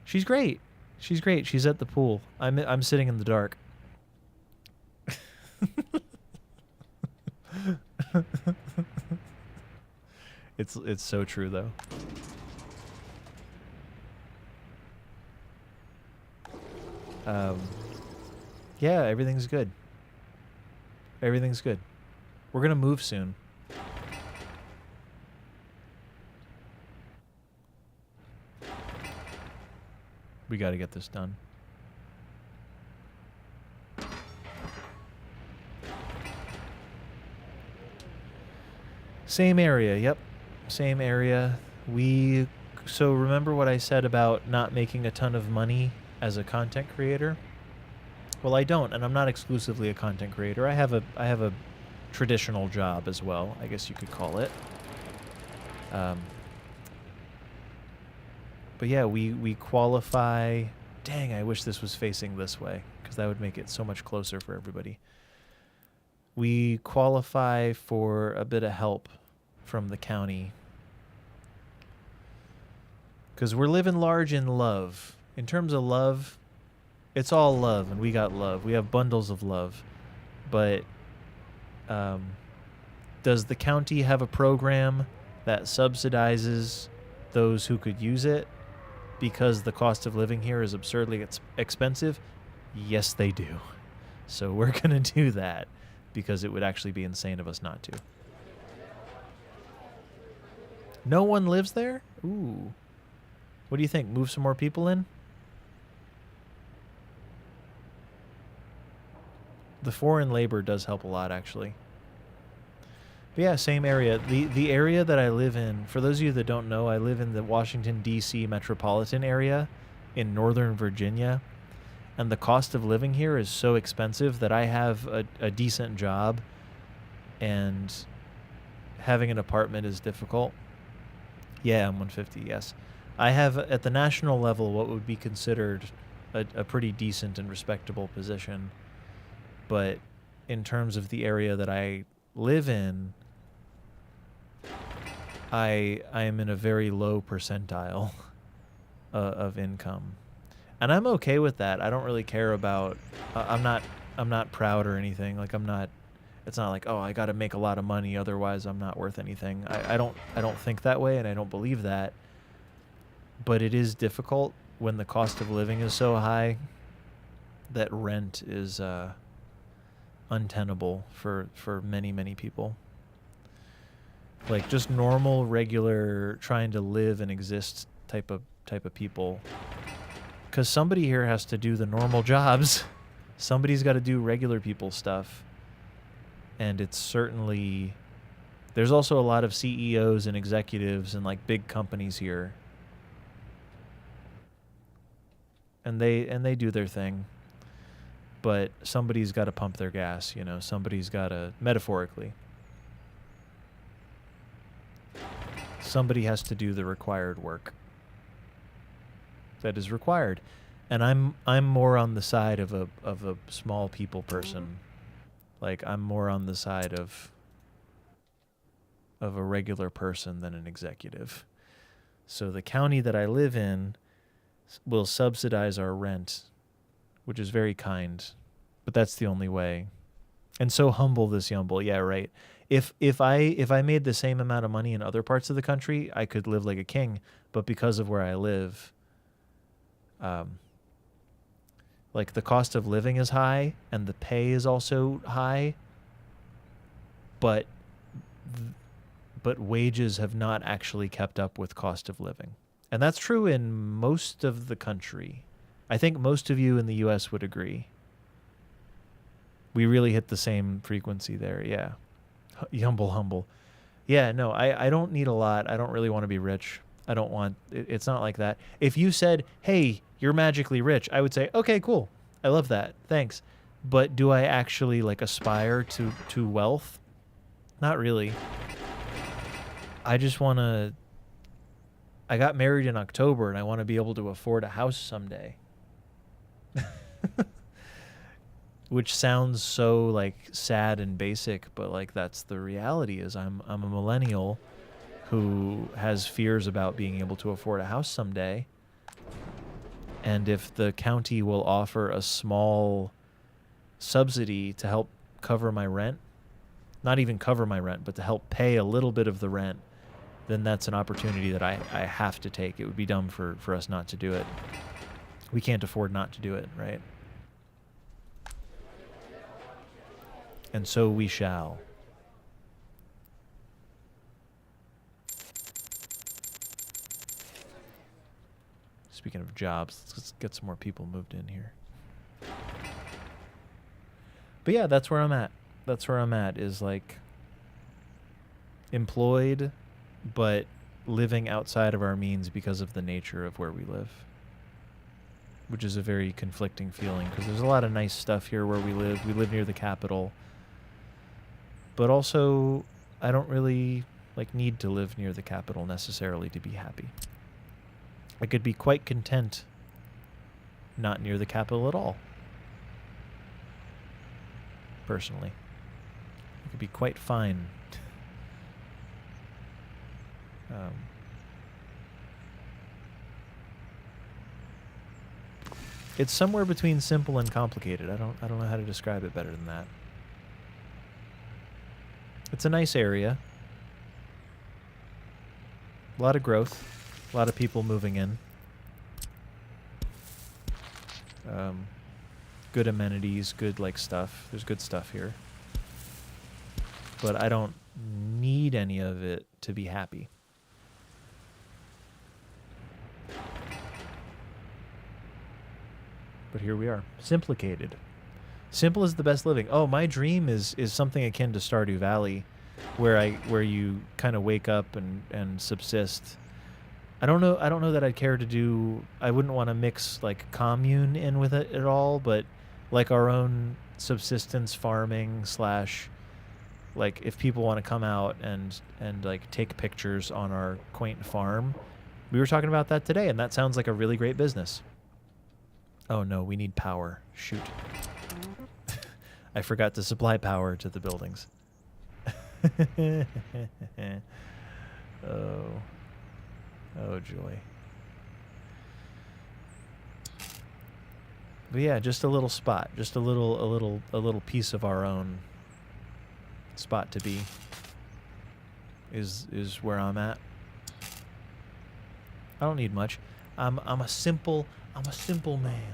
She's great. She's great. She's at the pool. I'm sitting in the dark. It's so true though. Yeah, everything's good. Everything's good. We're gonna move soon. We got to get this done. Same area, yep. Same area. So remember what I said about not making a ton of money as a content creator? Well, I don't, and I'm not exclusively a content creator. I have a traditional job as well, I guess you could call it. But yeah, we qualify. Dang, I wish this was facing this way, because that would make it so much closer for everybody. We qualify for a bit of help from the county, because we're living large in love. In terms of love, it's all love, and we got love. We have bundles of love. But does the county have a program that subsidizes those who could use it because the cost of living here is absurdly expensive? Yes, they do. So we're going to do that, because it would actually be insane of us not to. No one lives there? Ooh. What do you think? Move some more people in? The foreign labor does help a lot, actually. But yeah, same area. The area that I live in, for those of you that don't know, I live in the Washington, D.C. metropolitan area in Northern Virginia. And the cost of living here is so expensive that I have a decent job, and having an apartment is difficult. Yeah, I'm 150, yes. I have, at the national level, what would be considered a pretty decent and respectable position. But in terms of the area that I live in, I am in a very low percentile of income. And I'm okay with that. I don't really care about, I'm not proud or anything. Like, it's not like, oh, I got to make a lot of money, otherwise I'm not worth anything. I don't think that way, and I don't believe that. But it is difficult when the cost of living is so high that rent is untenable for many, many people. Like, just normal, regular, trying to live and exist type of people. Because somebody here has to do the normal jobs. Somebody's got to do regular people stuff. And it's certainly... There's also a lot of CEOs and executives and, like, big companies here. And they do their thing. But somebody's got to pump their gas, you know. Somebody's got to... Metaphorically. Somebody has to do the required work that is required, and I'm more on the side of a small people person. Like, I'm more on the side of a regular person than an executive. So the county that I live in will subsidize our rent, which is very kind, but that's the only way. And so humble, this YUMBL. Yeah, right. If I made the same amount of money in other parts of the country, I could live like a king. But because of where I live, like, the cost of living is high and the pay is also high, but wages have not actually kept up with cost of living. And that's true in most of the country. I think most of you in the US would agree. We really hit the same frequency there, yeah. YUMBL humble. Yeah, no, I don't need a lot. I don't really want to be rich. I don't want... It's not like that. If you said, hey, you're magically rich, I would say, okay, cool. I love that. Thanks. But do I actually, like, aspire to wealth? Not really. I just want to... I got married in October, and I want to be able to afford a house someday. Which sounds so, like, sad and basic, but, like, that's the reality. Is I'm a millennial who has fears about being able to afford a house someday. And if the county will offer a small subsidy to help cover my rent, not even cover my rent, but to help pay a little bit of the rent, then that's an opportunity that I have to take. It would be dumb for us not to do it. We can't afford not to do it, right? And so we shall. Speaking of jobs, let's get some more people moved in here. But yeah, that's where I'm at. That's where I'm at, is like employed, but living outside of our means because of the nature of where we live. Which is a very conflicting feeling, because there's a lot of nice stuff here where we live. We live near the capital. But also, I don't really like need to live near the capital necessarily to be happy. I could be quite content not near the capital at all. Personally. I could be quite fine. It's somewhere between simple and complicated. I don't know how to describe it better than that. It's a nice area. A lot of growth. A lot of people moving in. Good amenities, good like stuff. There's good stuff here. But I don't need any of it to be happy. But here we are. Simplicated. Simple is the best living. Oh, my dream is something akin to Stardew Valley, where you kind of wake up and subsist. I don't know that I'd care to do. I wouldn't want to mix like commune in with it at all, but like our own subsistence farming / like if people want to come out and like take pictures on our quaint farm. We were talking about that today, and that sounds like a really great business. Oh no, we need power. Shoot. I forgot to supply power to the buildings. Oh joy. But yeah, just a little spot, just a little piece of our own spot to be is where I'm at. I don't need much. I'm a simple man.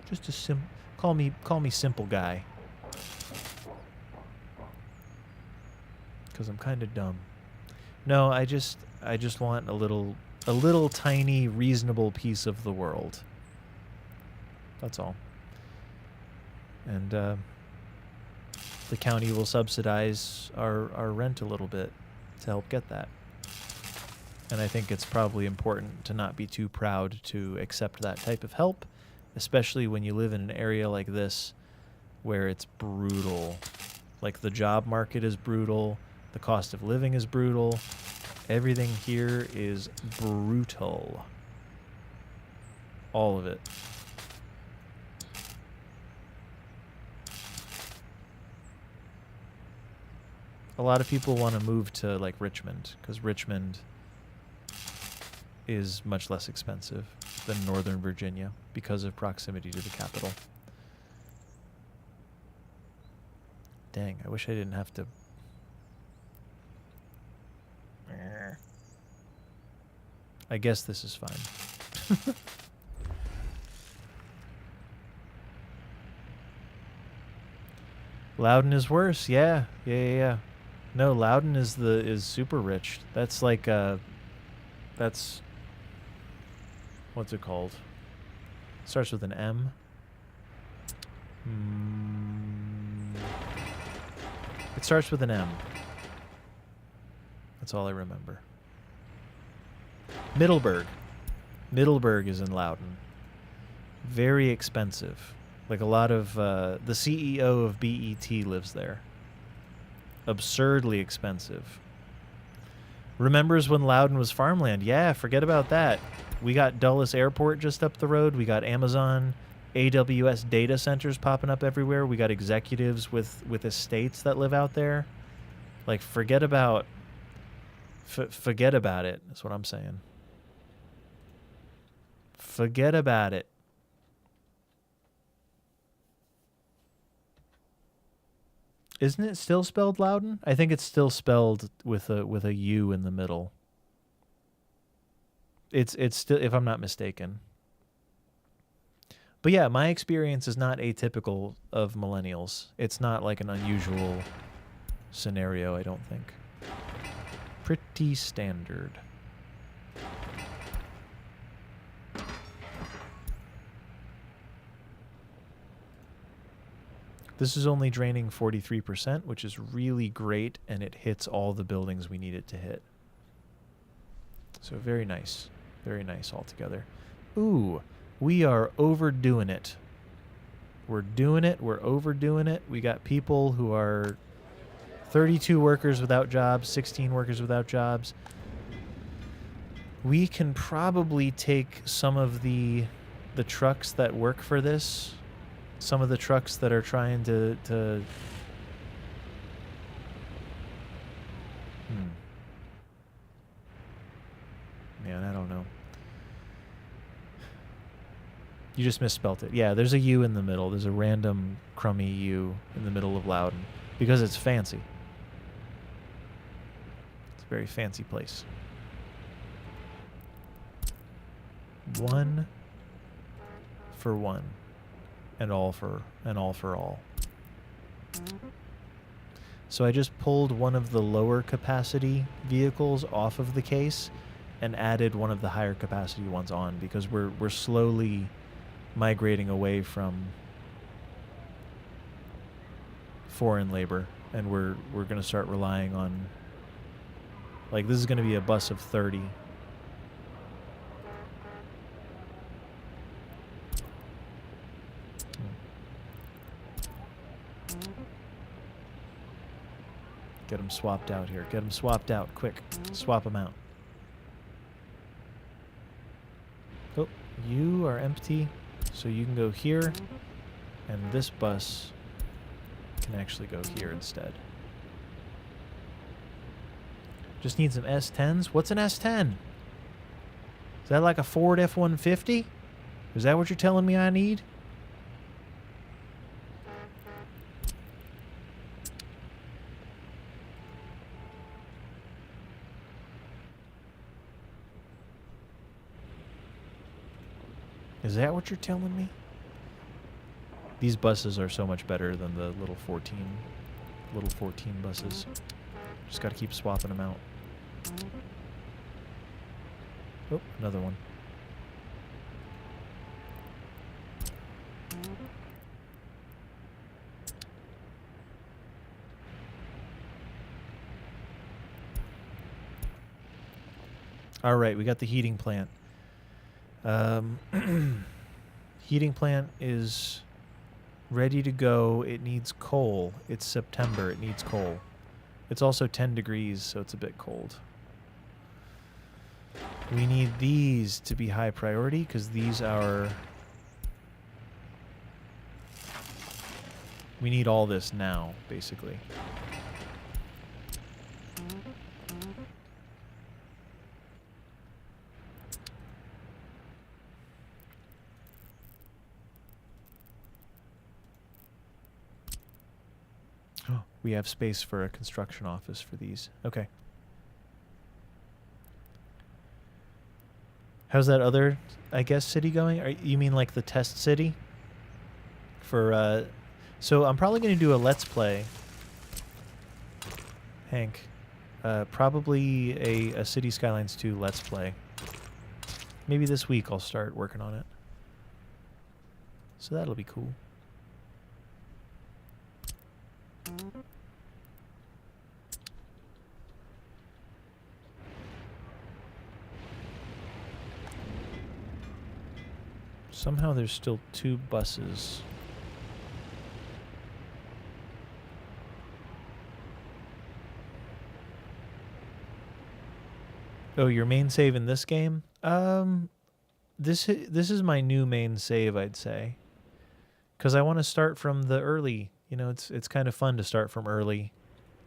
Just a call me simple guy. 'Cause I'm kind of dumb. No, I just want a little tiny reasonable piece of the world. That's all. And the county will subsidize our rent a little bit to help get that. And I think it's probably important to not be too proud to accept that type of help, especially when you live in an area like this where it's brutal. Like the job market is brutal, the cost of living is brutal. Everything here is brutal. All of it. A lot of people want to move to like Richmond because Richmond is much less expensive than Northern Virginia because of proximity to the capital. Dang, I wish I didn't have to. I guess this is fine. Loudon is worse. Yeah. No, Loudon is super rich. That's like that's what's it called? Starts with an M. It starts with an M. That's all I remember. Middleburg. Middleburg is in Loudon. Very expensive. Like a lot of the CEO of BET lives there. Absurdly expensive. Remembers when Loudon was farmland? Yeah, forget about that. We got Dulles Airport just up the road. We got Amazon, AWS data centers popping up everywhere. We got executives with estates that live out there. Like, forget about it. That's what I'm saying. Forget about it. Isn't it still spelled Loudon? I think it's still spelled with a U in the middle. It's still, if I'm not mistaken. But yeah, my experience is not atypical of millennials. It's not like an unusual scenario, I don't think. Pretty standard. This is only draining 43%, which is really great, and it hits all the buildings we need it to hit. So very nice. Very nice altogether. Ooh, we are overdoing it. We're doing it. We're overdoing it. We got people who are 32 workers without jobs, 16 workers without jobs. We can probably take some of the trucks that work for this, some of the trucks that are trying to Man, I don't know. You just misspelt it. Yeah, there's a U in the middle. There's a random crummy U in the middle of Loudon because it's fancy. It's a very fancy place. 1 for 1 and all for all. So I just pulled one of the lower capacity vehicles off of the case and added one of the higher capacity ones on because we're slowly migrating away from foreign labor, and we're going to start relying on, like, this is going to be a bus of 30. Get them swapped out here. Get them swapped out quick. Swap them out. Oh, you are empty, so you can go here, and this bus can actually go here instead. Just need some S10s. What's an S10? Is that like a Ford F-150? Is that what you're telling me I need? Is that what you're telling me? These buses are so much better than the little 14 buses. Just got to keep swapping them out. Oh, another one. All right, we got the heating plant. Heating plant is ready to go. It needs coal. It's September. It needs coal. It's also 10 degrees, so it's a bit cold. We need these to be high priority because these are... We need all this now, basically. We have space for a construction office for these. Okay. How's that other, I guess, city going? You mean like the test city? For, so I'm probably going to do a Let's Play. Hank. Probably a City Skylines 2 Let's Play. Maybe this week I'll start working on it. So that'll be cool. Somehow there's still 2 buses. Oh, your main save in this game? This is my new main save, I'd say. Because I want to start from the early. You know, it's kind of fun to start from early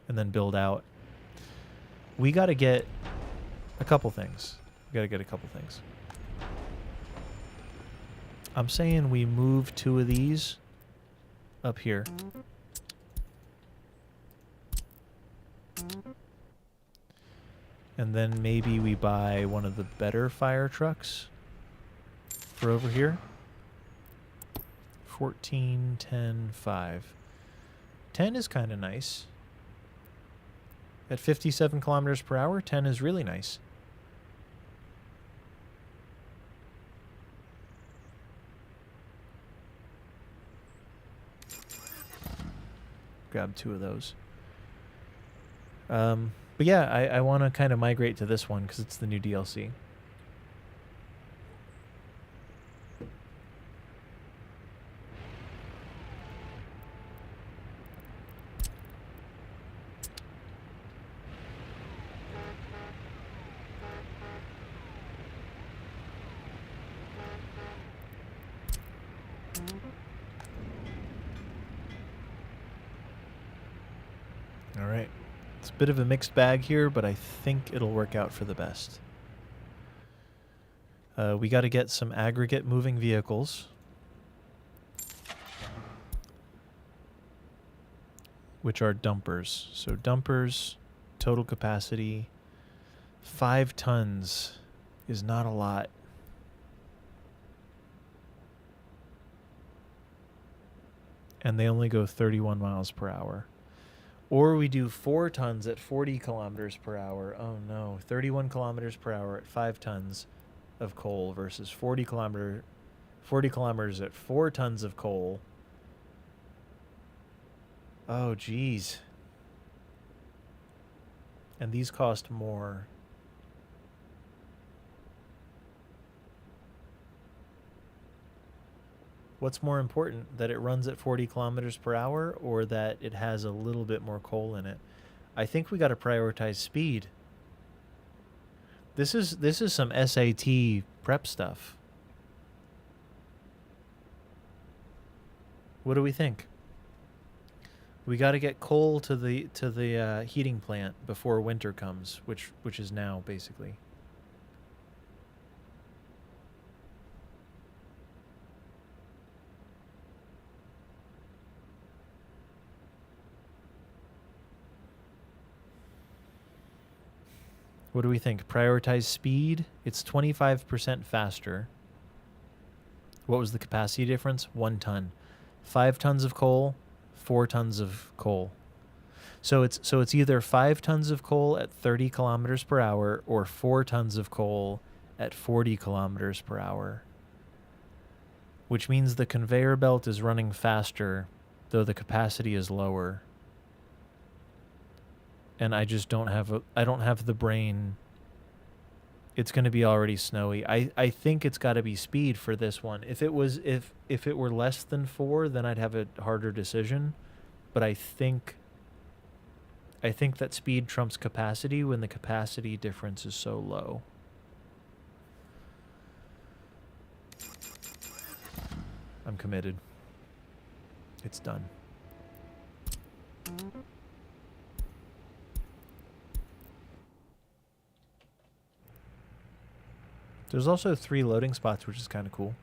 and then build out. We got to get a couple things. I'm saying we move 2 of these up here. And then maybe we buy one of the better fire trucks for over here. 14, 10, 5. 10 is kind of nice. At 57 kilometers per hour, 10 is really nice. Grab 2 of those. But yeah, I want to kind of migrate to this one because it's the new DLC. All right. It's a bit of a mixed bag here, but I think it'll work out for the best. We got to get some aggregate moving vehicles, which are dumpers. So dumpers, total capacity, 5 tons is not a lot. And they only go 31 miles per hour. Or we do 4 tons at 40 kilometers per hour. Oh no, 31 kilometers per hour at 5 tons of coal versus 40 kilometers at 4 tons of coal. Oh geez. And these cost more. What's more important, that it runs at 40 kilometers per hour or that it has a little bit more coal in it? I think we got to prioritize speed. This is some SAT prep stuff. What do we think? We got to get coal to the heating plant before winter comes, which is now basically. What do we think? Prioritize speed. It's 25% faster. What was the capacity difference? 1 ton. 5 tons of coal, 4 tons of coal. So it's either 5 tons of coal at 30 kilometers per hour or 4 tons of coal at 40 kilometers per hour. Which means the conveyor belt is running faster, though the capacity is lower. And I just don't have the brain. It's going to be already snowy. I think it's got to be speed for this one. If it were less than 4, then I'd have a harder decision. But I think that speed trumps capacity when the capacity difference is so low. I'm committed. It's done. There's also 3 loading spots, which is kind of cool.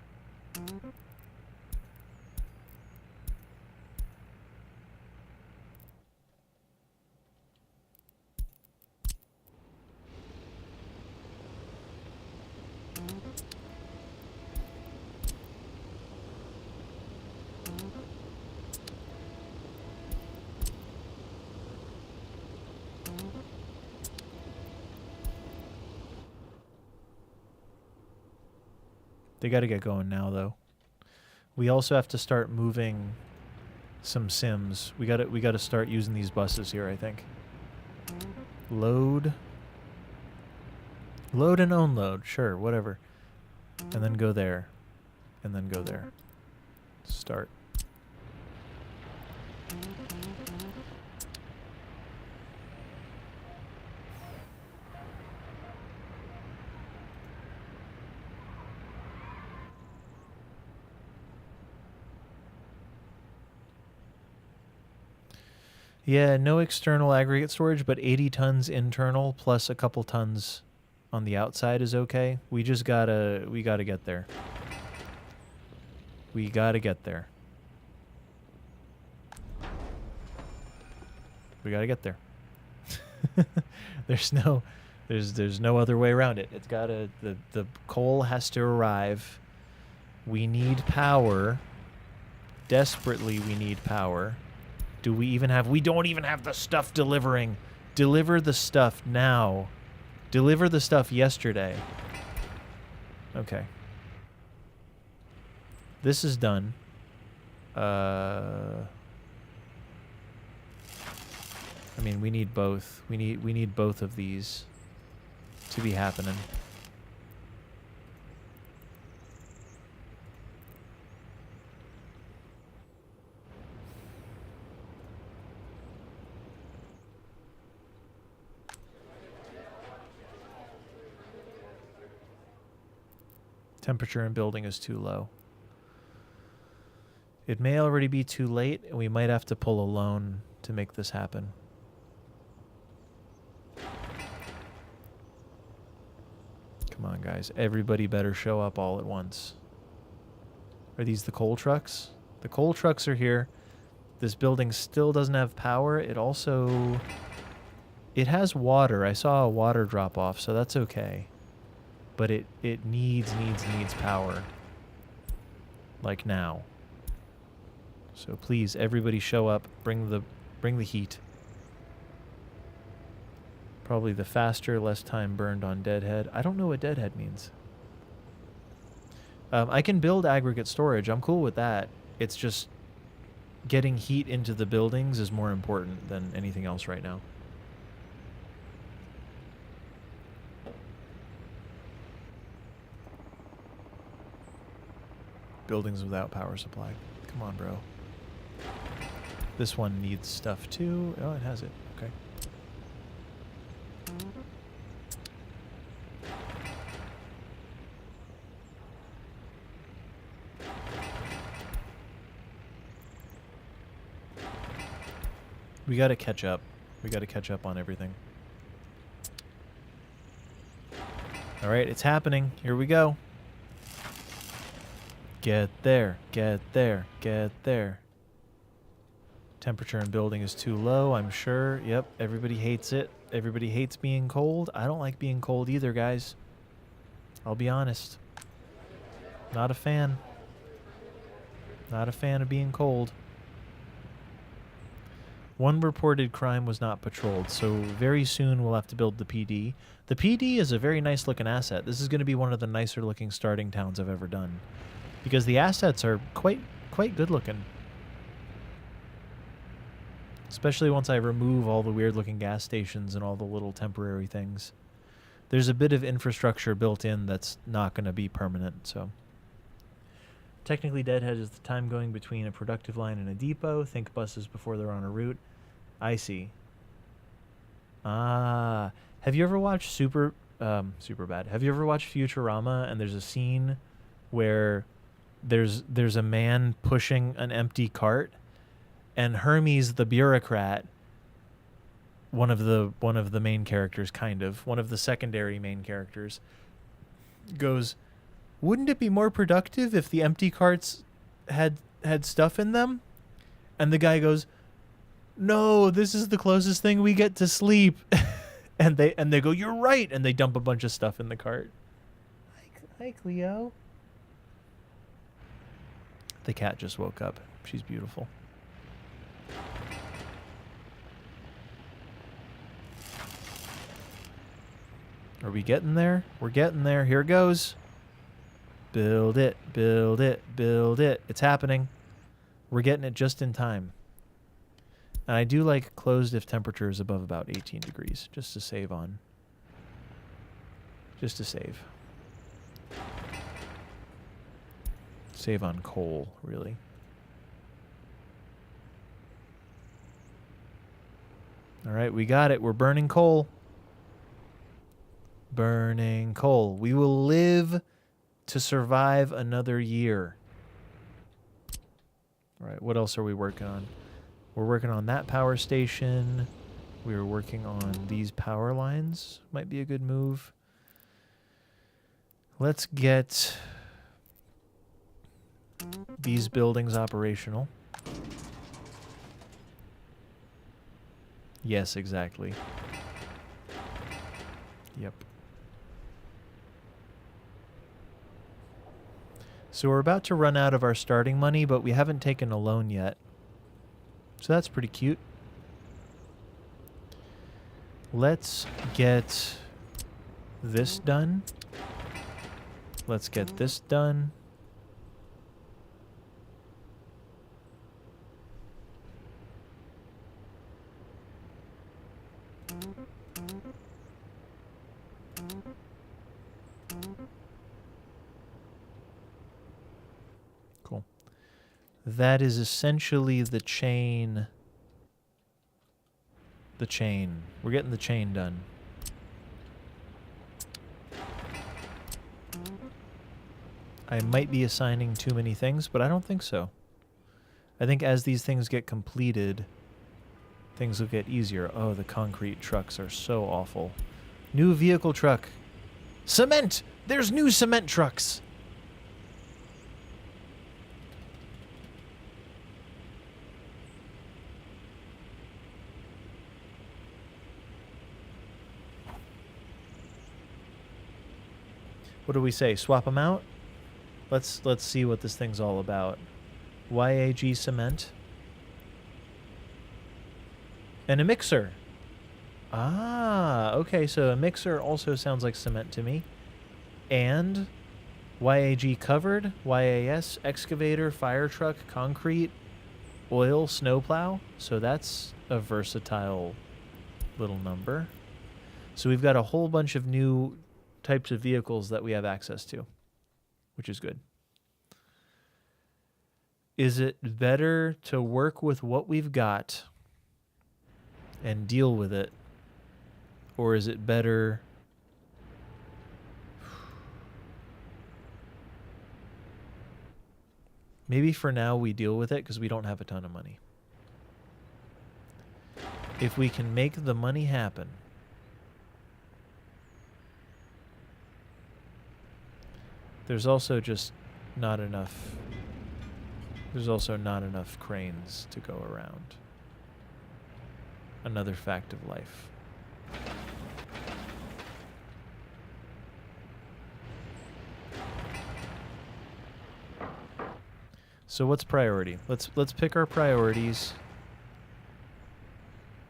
They got to get going now, though. We also have to start moving some sims. We got to start using these buses here, I think. Load and unload, sure, whatever. And then go there. And then go there. Start. Yeah, no external aggregate storage, but 80 tons internal plus a couple tons on the outside is okay. We gotta get there. We gotta get there. We gotta get there. There's no other way around it. It's the coal has to arrive. We need power. Desperately, we need power. Do we even have... We don't even have the stuff delivering. Deliver the stuff now. Deliver the stuff yesterday. Okay. This is done. I mean, we need both. We need both of these to be happening. Temperature in building is too low. It may already be too late, and we might have to pull a loan to make this happen. Come on, guys. Everybody better show up all at once. Are these the coal trucks? The coal trucks are here. This building still doesn't have power. It also... It has water. I saw a water drop off, so that's okay. But it needs power. Like now. So please, everybody show up. Bring the heat. Probably the faster, less time burned on deadhead. I don't know what deadhead means. I can build aggregate storage. I'm cool with that. It's just getting heat into the buildings is more important than anything else right now. Buildings without power supply. Come on, bro. This one needs stuff too. Oh, it has it. Okay. We gotta catch up. We gotta catch up on everything. Alright, it's happening. Here we go. Get there. Get there. Get there. Temperature in building is too low, I'm sure. Yep, everybody hates it. Everybody hates being cold. I don't like being cold either, guys. I'll be honest. Not a fan. Not a fan of being cold. One reported crime was not patrolled, so very soon we'll have to build the PD. The PD is a very nice looking asset. This is going to be one of the nicer looking starting towns I've ever done. Because the assets are quite good looking. Especially once I remove all the weird looking gas stations and all the little temporary things. There's a bit of infrastructure built in that's not going to be permanent, so. Technically, deadhead is the time going between a productive line and a depot. Think buses before they're on a route. I see. Ah. Have you ever watched Superbad? Have you ever watched Futurama and there's a scene where there's a man pushing an empty cart and Hermes the bureaucrat, one of the main characters, kind of, one of the secondary main characters, goes, "Wouldn't it be more productive if the empty carts had stuff in them?" And the guy goes, "No, this is the closest thing we get to sleep." and they go, "You're right," and they dump a bunch of stuff in the cart. Hi, Cleo. The cat just woke up. She's beautiful. Are we getting there? We're getting there. Here it goes. Build it, build it, build it. It's happening. We're getting it just in time. And I do like closed if temperature is above about 18 degrees, just to save on. Just to save. Save on coal, really. All right, we got it. We're burning coal. Burning coal. We will live to survive another year. All right, what else are we working on? We're working on that power station. We're working on these power lines. Might be a good move. Let's get these buildings operational. Yes, exactly. Yep. So we're about to run out of our starting money, but we haven't taken a loan yet. So that's pretty cute. Let's get this done. Let's get this done. Cool. That is essentially the chain. The chain. We're getting the chain done. I might be assigning too many things, but I don't think so. I think as these things get completed, things will get easier. Oh, the concrete trucks are so awful. New vehicle truck. Cement! There's new cement trucks! What do we say? Swap them out? Let's see what this thing's all about. YAG cement. And a mixer. Ah, okay, so a mixer also sounds like cement to me. And YAG covered, YAS, excavator, fire truck, concrete, oil, snowplow. So that's a versatile little number. So we've got a whole bunch of new types of vehicles that we have access to, which is good. Is it better to work with what we've got and deal with it? Or is it better... Maybe for now we deal with it because we don't have a ton of money. If we can make the money happen... There's also just not enough... There's also not enough cranes to go around. Another fact of life. So what's priority? Let's pick our priorities.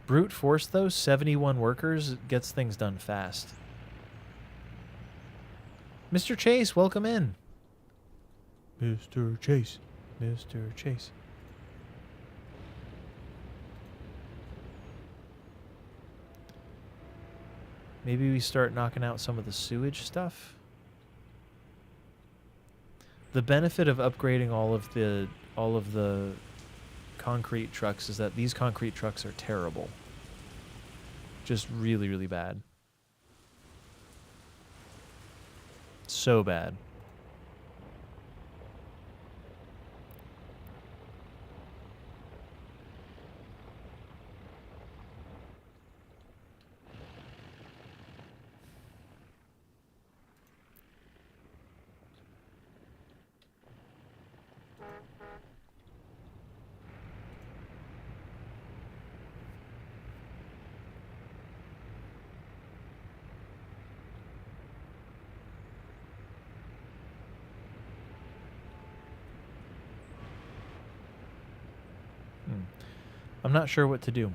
Brute force though, 71 workers gets things done fast. Mr. Chase, welcome in. Mr. Chase. Mr. Chase. Maybe we start knocking out some of the sewage stuff. The benefit of upgrading all of the concrete trucks is that these concrete trucks are terrible. Just really, really bad. So bad. I'm not sure what to do.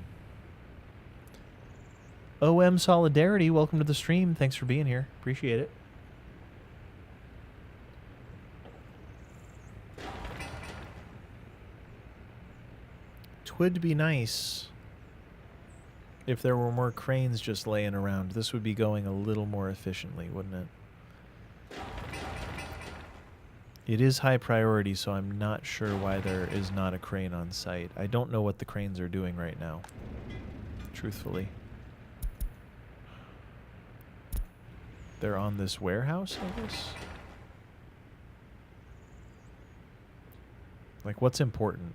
OM Solidarity, welcome to the stream. Thanks for being here. Appreciate it. Twould be nice if there were more cranes just laying around. This would be going a little more efficiently, wouldn't it? It is high priority, so I'm not sure why there is not a crane on site. I don't know what the cranes are doing right now, truthfully. They're on this warehouse, I guess? Like, what's important?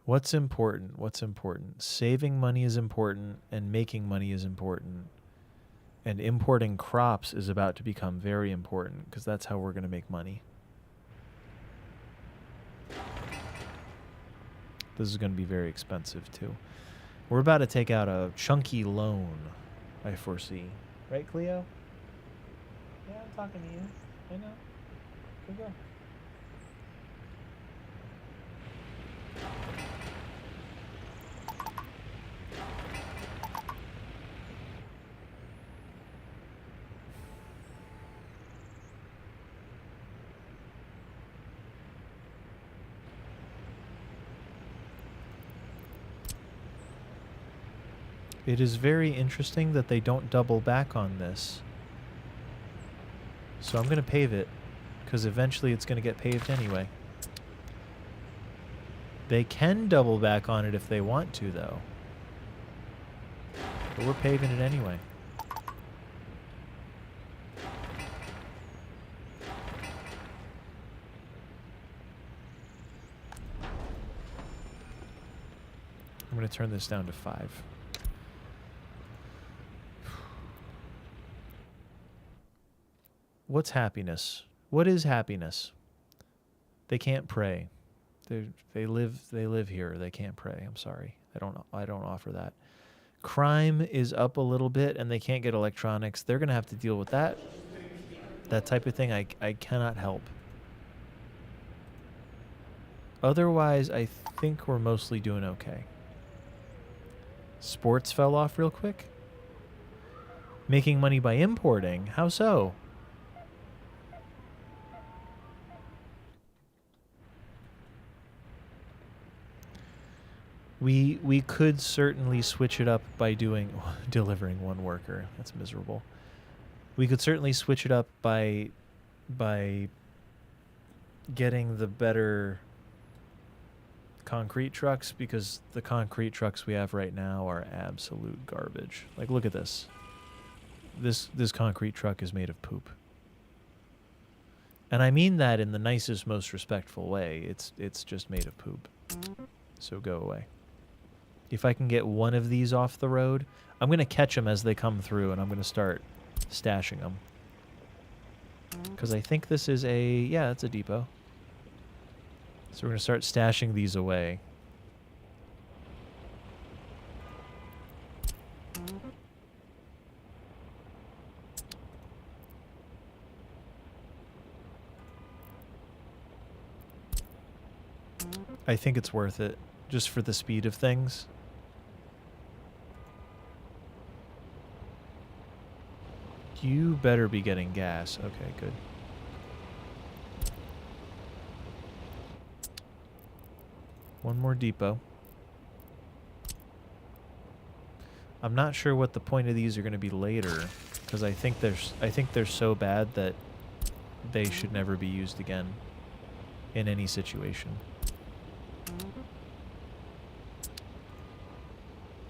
What's important? What's important? Saving money is important, and making money is important. And importing crops is about to become very important, because that's how we're going to make money. This is going to be very expensive, too. We're about to take out a chunky loan, I foresee. Right, Cleo? Yeah, I'm talking to you. I know. Okay. It is very interesting that they don't double back on this. So I'm going to pave it, because eventually it's going to get paved anyway. They can double back on it if they want to, though. But we're paving it anyway. I'm going to turn this down to 5. What's happiness? What is happiness? They can't pray. They live here. They can't pray. I'm sorry. I don't offer that. Crime is up a little bit and they can't get electronics. They're going to have to deal with that. That type of thing I cannot help. Otherwise, I think we're mostly doing okay. Sports fell off real quick. Making money by importing. How so? We could certainly switch it up by delivering one worker. That's miserable. We could certainly switch it up by getting the better concrete trucks, because the concrete trucks we have right now are absolute garbage. Like, look at this. This concrete truck is made of poop. And I mean that in the nicest, most respectful way. It's just made of poop. So go away. If I can get one of these off the road, I'm going to catch them as they come through, and I'm going to start stashing them. Because I think this is it's a depot. So we're going to start stashing these away. I think it's worth it, just for the speed of things. You better be getting gas. Okay, good. One more depot. I'm not sure what the point of these are going to be later, because I think they're so bad that they should never be used again in any situation.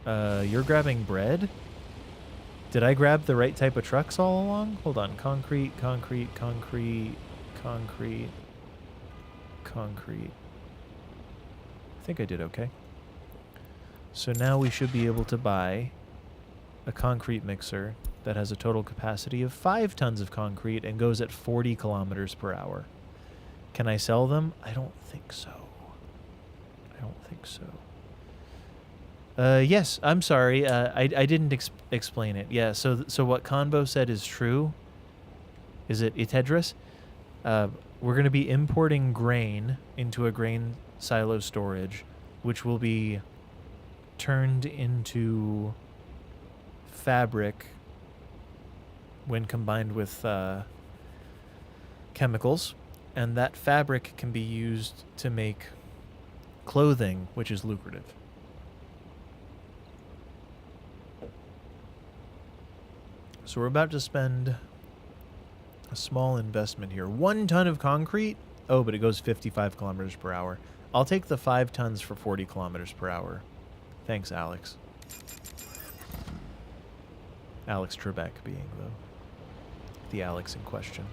You're grabbing bread? Did I grab the right type of trucks all along? Hold on. Concrete, concrete, concrete, concrete, concrete. I think I did okay. So now we should be able to buy a concrete mixer that has a total capacity of 5 tons of concrete and goes at 40 kilometers per hour. Can I sell them? I don't think so. I don't think so. Yes, I'm sorry. I didn't explain it. Yeah, so what Convo said is true. Is it Itedris? We're going to be importing grain into a grain silo storage, which will be turned into fabric when combined with chemicals. And that fabric can be used to make clothing, which is lucrative. So we're about to spend a small investment here. 1 ton of concrete? Oh, but it goes 55 kilometers per hour. I'll take the 5 tons for 40 kilometers per hour. Thanks, Alex. Alex Trebek being the Alex in question.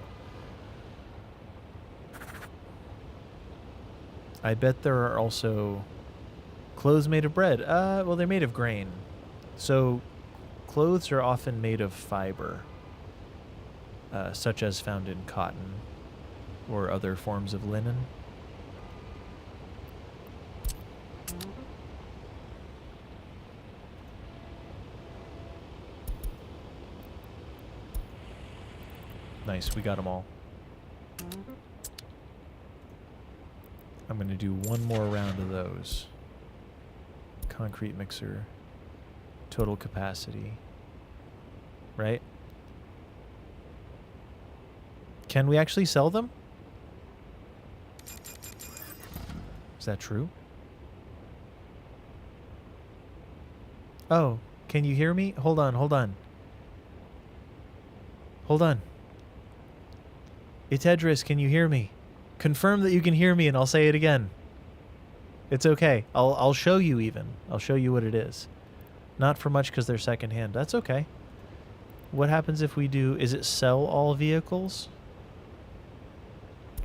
I bet there are also clothes made of bread. Well, they're made of grain. So clothes are often made of fiber, such as found in cotton or other forms of linen. Nice, we got them all. I'm going to do one more round of those. Concrete mixer. Total capacity. Right? Can we actually sell them? Is that true? Oh, can you hear me? Hold on, hold on. Hold on. It's Edris, can you hear me? Confirm that you can hear me and I'll say it again. It's okay. I'll show you even. I'll show you what it is. Not for much because they're secondhand. That's okay. What happens if we do... Is it sell all vehicles?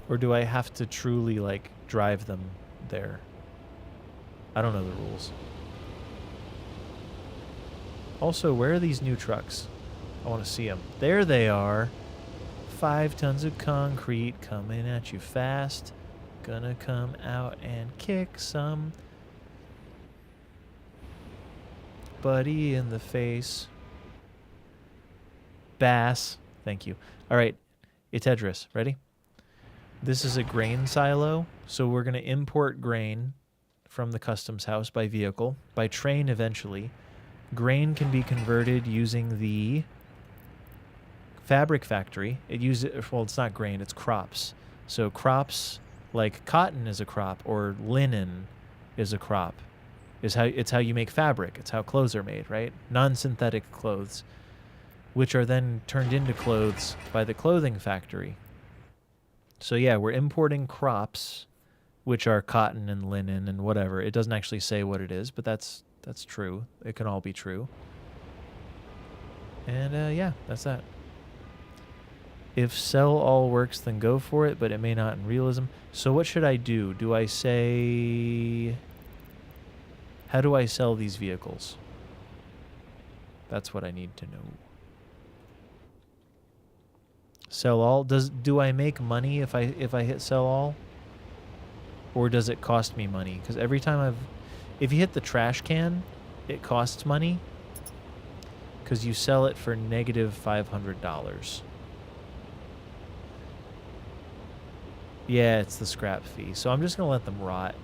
Or do I have to truly, like, drive them there? I don't know the rules. Also, where are these new trucks? I want to see them. There they are. 5 tons of concrete coming at you fast. Gonna come out and kick some buddy in the face. Bass. Thank you. All right. It's Edris. Ready? This is a grain silo. So we're going to import grain from the customs house by vehicle, by train eventually. Grain can be converted using the fabric factory. Well, it's not grain, it's crops. So crops like cotton is a crop, or linen is a crop. It's how you make fabric. It's how clothes are made, right? Non-synthetic clothes, which are then turned into clothes by the clothing factory. So yeah, we're importing crops, which are cotton and linen and whatever. It doesn't actually say what it is, but that's true. It can all be true. And yeah, that's that. If sell all works, then go for it, but it may not in realism. So what should I do? Do I say... How do I sell these vehicles? That's what I need to know. Sell all? Do I make money if I hit sell all? Or does it cost me money? Because every time if you hit the trash can, it costs money. Because you sell it for negative $500. Yeah, it's the scrap fee. So I'm just going to let them rot.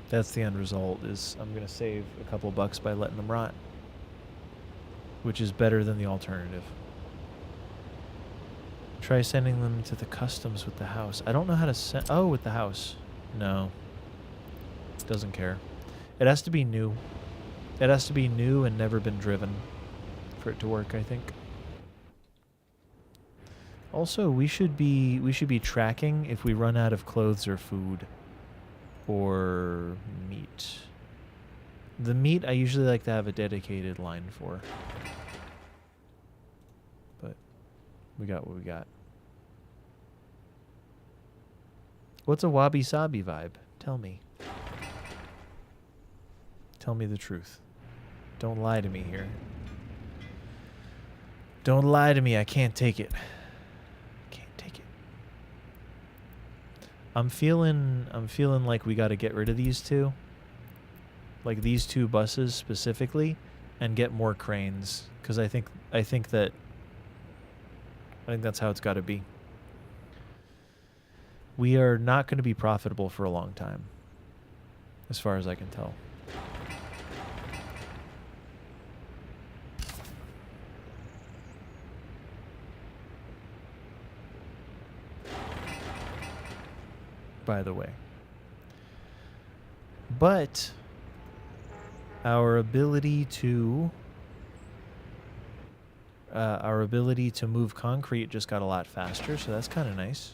That's the end result, is I'm going to save a couple bucks by letting them rot. Which is better than the alternative. Try sending them to the customs with the house. I don't know how to send... Oh, with the house. No. Doesn't care. It has to be new. It has to be new and never been driven for it to work, I think. Also, we should be tracking if we run out of clothes or food or meat. The meat I usually like to have a dedicated line for. But we got what we got. What's a wabi-sabi vibe? Tell me. Tell me the truth. Don't lie to me here. Don't lie to me. I can't take it. I'm feeling like we got to get rid of these two. Like these two buses specifically, and get more cranes, cuz I think that's how it's got to be. We are not going to be profitable for a long time, as far as I can tell. By the way. But our ability to move concrete just got a lot faster, so that's kind of nice.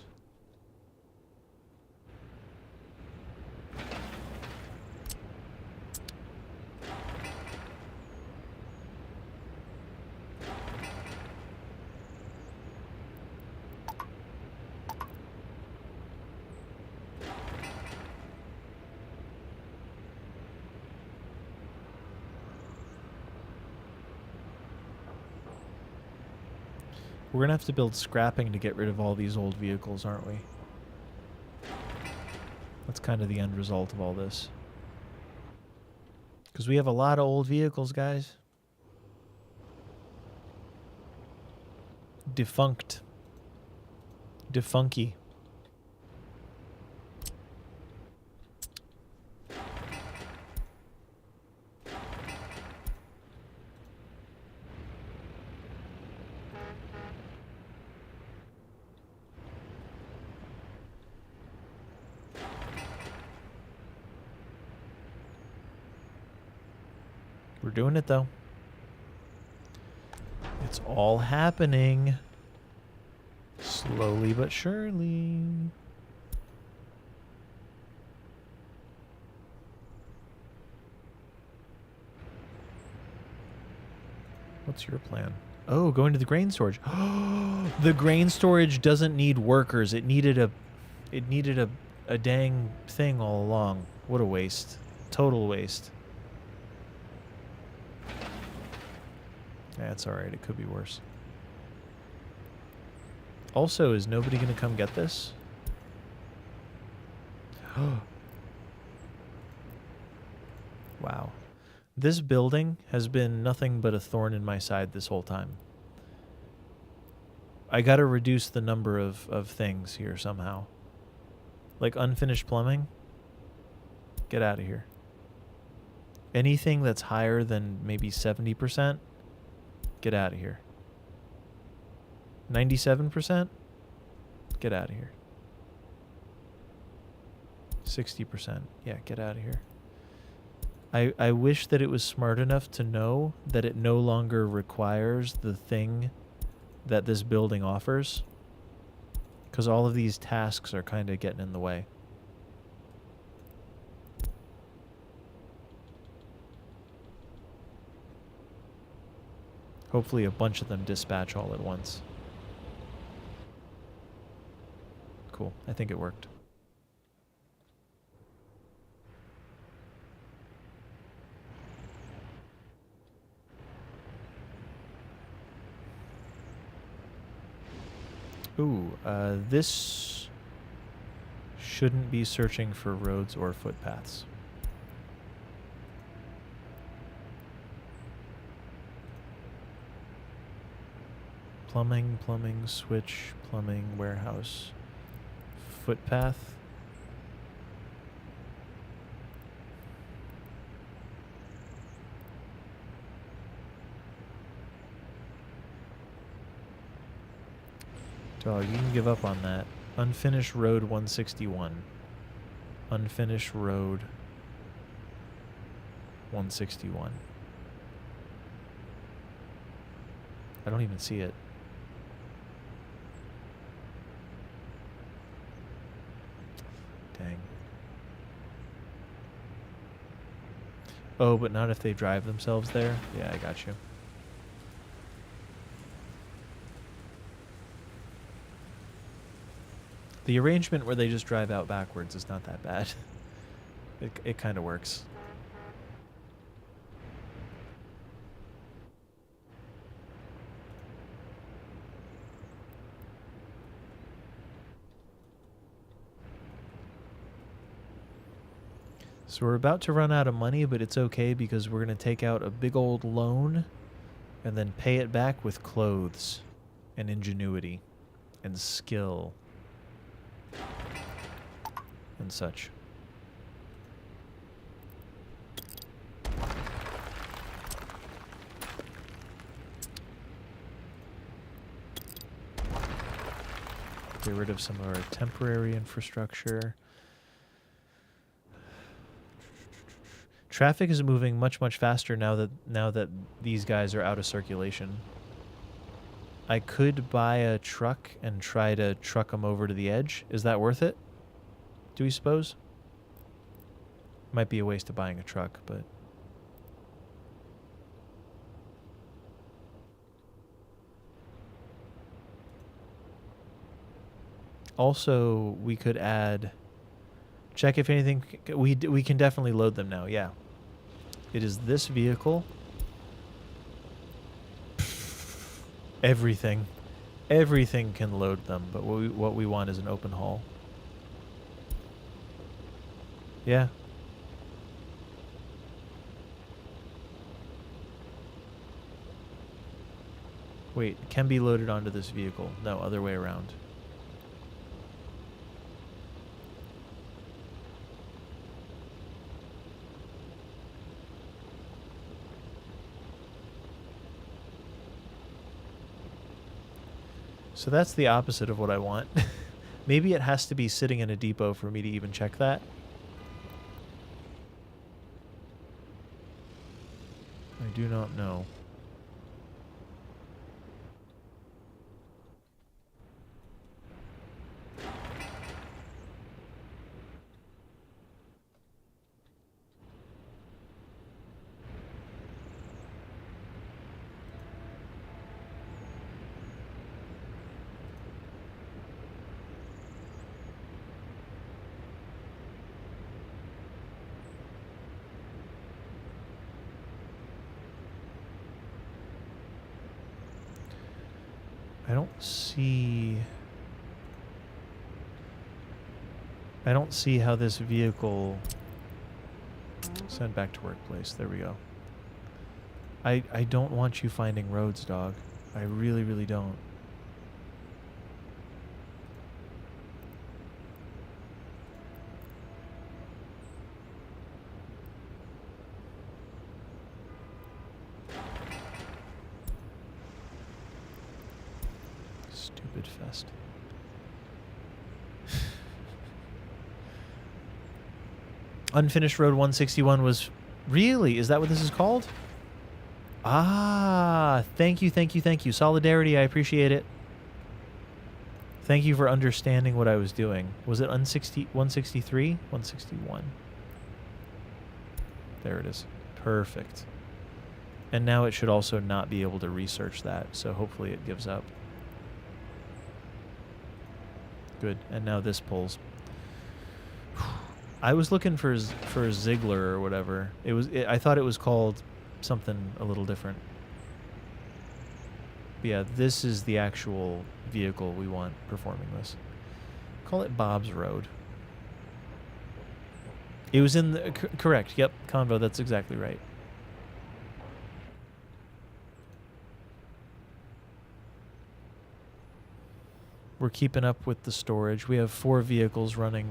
We're going to have to build scrapping to get rid of all these old vehicles, aren't we? That's kind of the end result of all this. Because we have a lot of old vehicles, guys. Defunct. Defunky. We're doing it, though. It's all happening. Slowly but surely. What's your plan? Oh, going to the grain storage. The grain storage doesn't need workers. It needed a dang thing all along. What a waste. Total waste. That's alright. It could be worse. Also, is nobody going to come get this? Wow. This building has been nothing but a thorn in my side this whole time. I gotta reduce the number of things here somehow. Like unfinished plumbing? Get out of here. Anything that's higher than maybe 70%? Get out of here. 97%? Get out of here. 60%. Yeah, get out of here. I wish that it was smart enough to know that it no longer requires the thing that this building offers, because all of these tasks are kind of getting in the way. Hopefully a bunch of them dispatch all at once. Cool. I think it worked. Ooh, this shouldn't be searching for roads or footpaths. Plumbing, switch, plumbing, warehouse, footpath. Dog, you can give up on that. Unfinished road 161. Unfinished road 161. I don't even see it. Dang. Oh, but not if they drive themselves there? Yeah, I got you. The arrangement where they just drive out backwards is not that bad. It kind of works. So we're about to run out of money, but it's okay because we're going to take out a big old loan and then pay it back with clothes and ingenuity and skill and such. Get rid of some of our temporary infrastructure. Traffic is moving much faster now that these guys are out of circulation. I could buy a truck and try to truck them over to the edge. Is that worth it? Do we suppose? Might be a waste of buying a truck, but... Also, we could add... Check if anything... We can definitely load them now, yeah. It is this vehicle. Everything. Everything can load them, but what we want is an open haul. Yeah. Wait, it can be loaded onto this vehicle. No, other way around. So that's the opposite of what I want. Maybe it has to be sitting in a depot for me to even check that. do not know. I don't see how this vehicle... Send back to workplace. There we go. I don't want you finding roads, dog. I really, really don't. Stupid fest. Unfinished Road 161 was... Really? Is that what this is called? Ah, thank you, thank you, thank you. Solidarity, I appreciate it. Thank you for understanding what I was doing. Was it 163? 161. There it is. Perfect. And now it should also not be able to research that, so hopefully it gives up. Good. And now this pulls. I was looking for Ziegler or whatever. I thought it was called something a little different. But yeah, this is the actual vehicle we want performing this. Call it Bob's Road. It was in the... correct. Yep. Convo. That's exactly right. We're keeping up with the storage. We have 4 vehicles running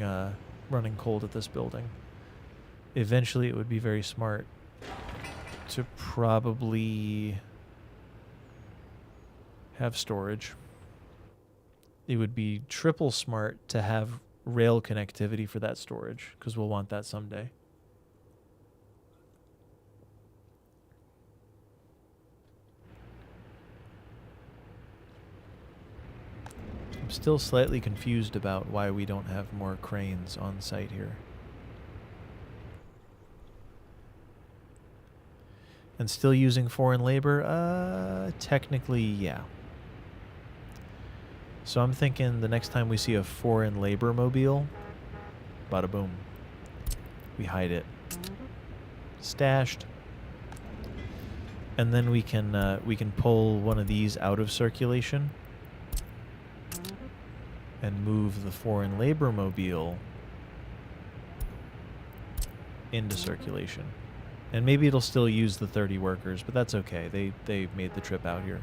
cold at this building. Eventually, it would be very smart to probably have storage. It would be triple smart to have rail connectivity for that storage, because we'll want that someday. I'm still slightly confused about why we don't have more cranes on site here. And still using foreign labor? Technically, yeah. So I'm thinking the next time we see a foreign labor mobile, bada boom, we hide it. Stashed. And then we can pull one of these out of circulation and move the foreign labor mobile into circulation. And maybe it'll still use the 30 workers, but that's okay. They made the trip out here.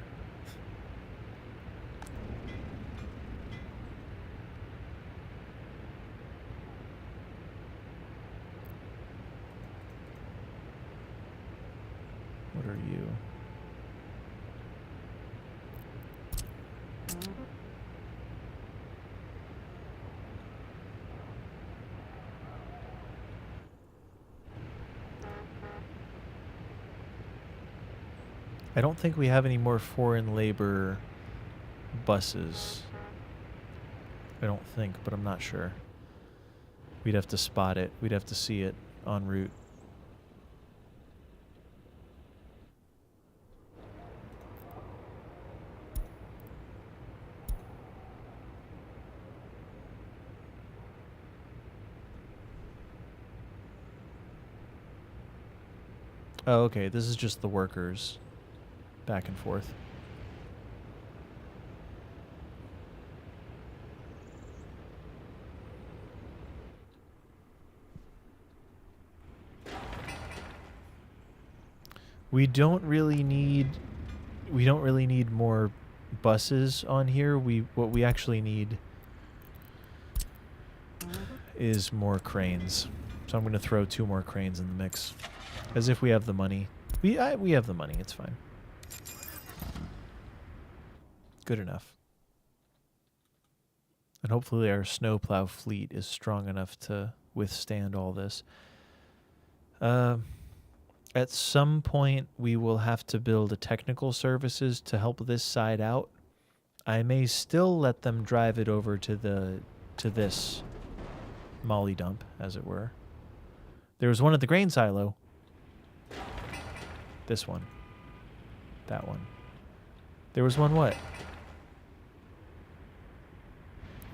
What are you? I don't think we have any more foreign labor buses. I don't think, but I'm not sure. We'd have to spot it. We'd have to see it en route. Oh, okay. This is just the workers. Back and forth. We don't really need more buses on here. What we actually need is more cranes. So I'm going to throw 2 more cranes in the mix, as if we have the money. We have the money. It's fine. Good enough. And hopefully our snowplow fleet is strong enough to withstand all this. At some point, we will have to build a technical services to help this side out. I may still let them drive it over to this molly dump, as it were. There was one at the grain silo. This one. That one. There was one what?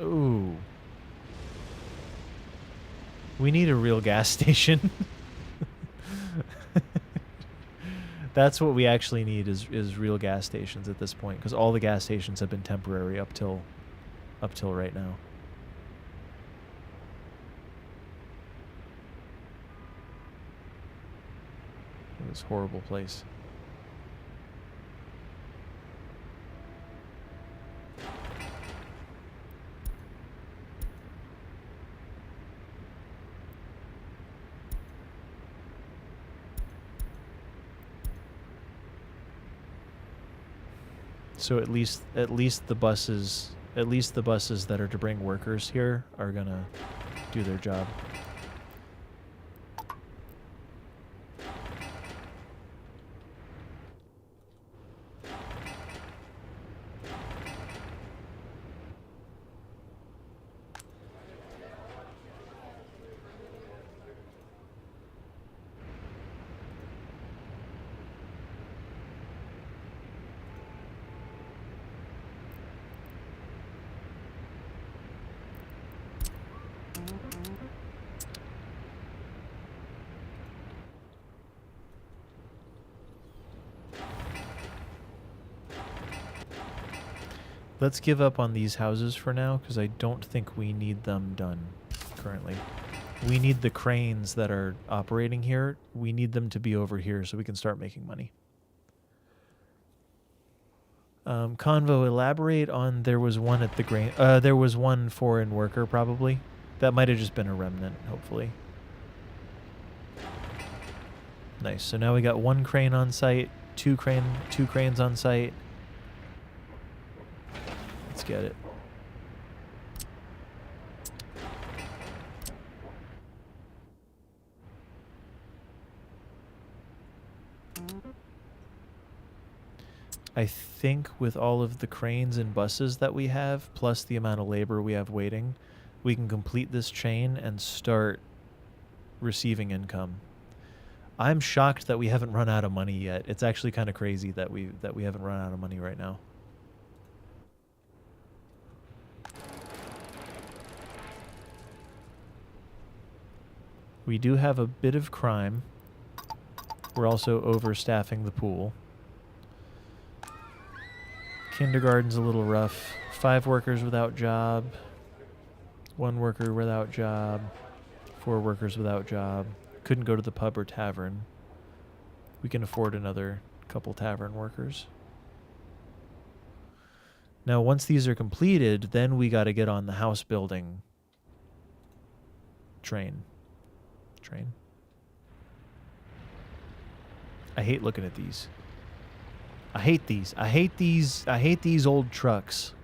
Ooh. We need a real gas station. That's what we actually need is real gas stations at this point, because all the gas stations have been temporary up till right now. This horrible place. So at least the buses that are to bring workers here are gonna do their job. Let's give up on these houses for now, because I don't think we need them done currently. We need the cranes that are operating here. We need them to be over here so we can start making money. Convo, elaborate on there was one at the grain... there was one foreign worker, probably. That might have just been a remnant, hopefully. Nice. So now we got one crane on site, two cranes on site. Let's get it. I think with all of the cranes and buses that we have, plus the amount of labor we have waiting, we can complete this chain and start receiving income. I'm shocked that we haven't run out of money yet. It's actually kind of crazy that we haven't run out of money right now. We do have a bit of crime. We're also overstaffing the pool. Kindergarten's a little rough. 5 workers without job. 1 worker without job. 4 workers without job. Couldn't go to the pub or tavern. We can afford another couple tavern workers. Now, once these are completed, then we got to get on the house building train. I hate looking at these. I hate these. I hate these old trucks.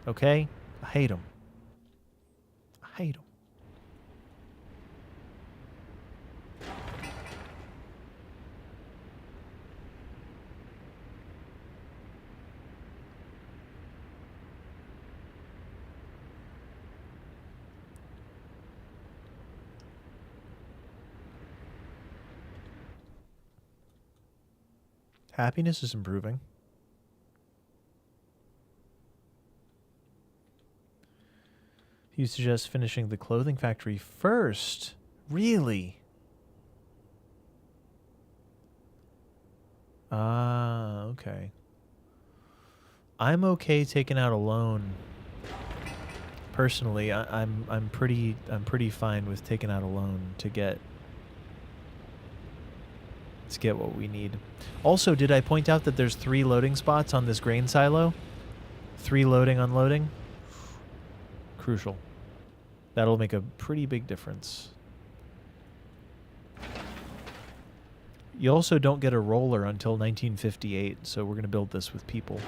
Okay? I hate them. I hate them. Happiness is improving. You suggest finishing the clothing factory first? Really? Ah, okay. I'm okay taking out a loan. Personally, I'm pretty fine with taking out a loan to get what we need. Also, did I point out that there's 3 loading spots on this grain silo? 3 loading, unloading. Crucial. That'll make a pretty big difference. You also don't get a roller until 1958, so we're going to build this with people.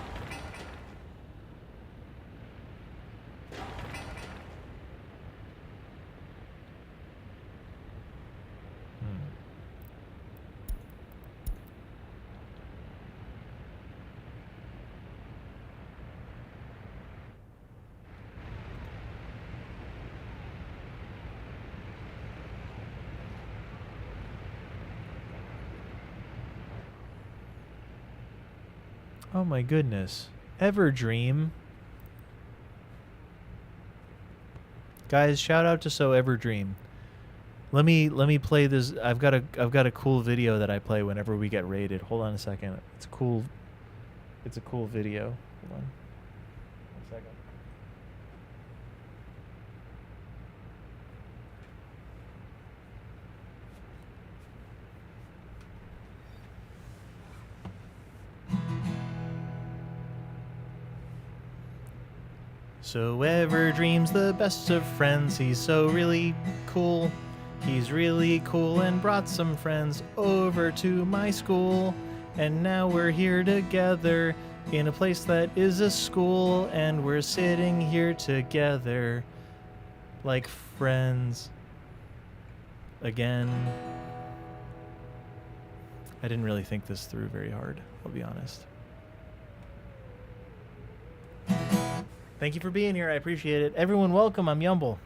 Oh my goodness. Everdream. Guys, shout out to Everdream. Let me play this. I've got a cool video that I play whenever we get raided. Hold on a second. It's cool. It's a cool video. Hold on. 1 second. So Everdream's the best of friends. He's so really cool. He's really cool and brought some friends over to my school. And now we're here together in a place that is a school. And we're sitting here together like friends again. I didn't really think this through very hard, I'll be honest. Thank you for being here. I appreciate it. Everyone, welcome. I'm Yumble.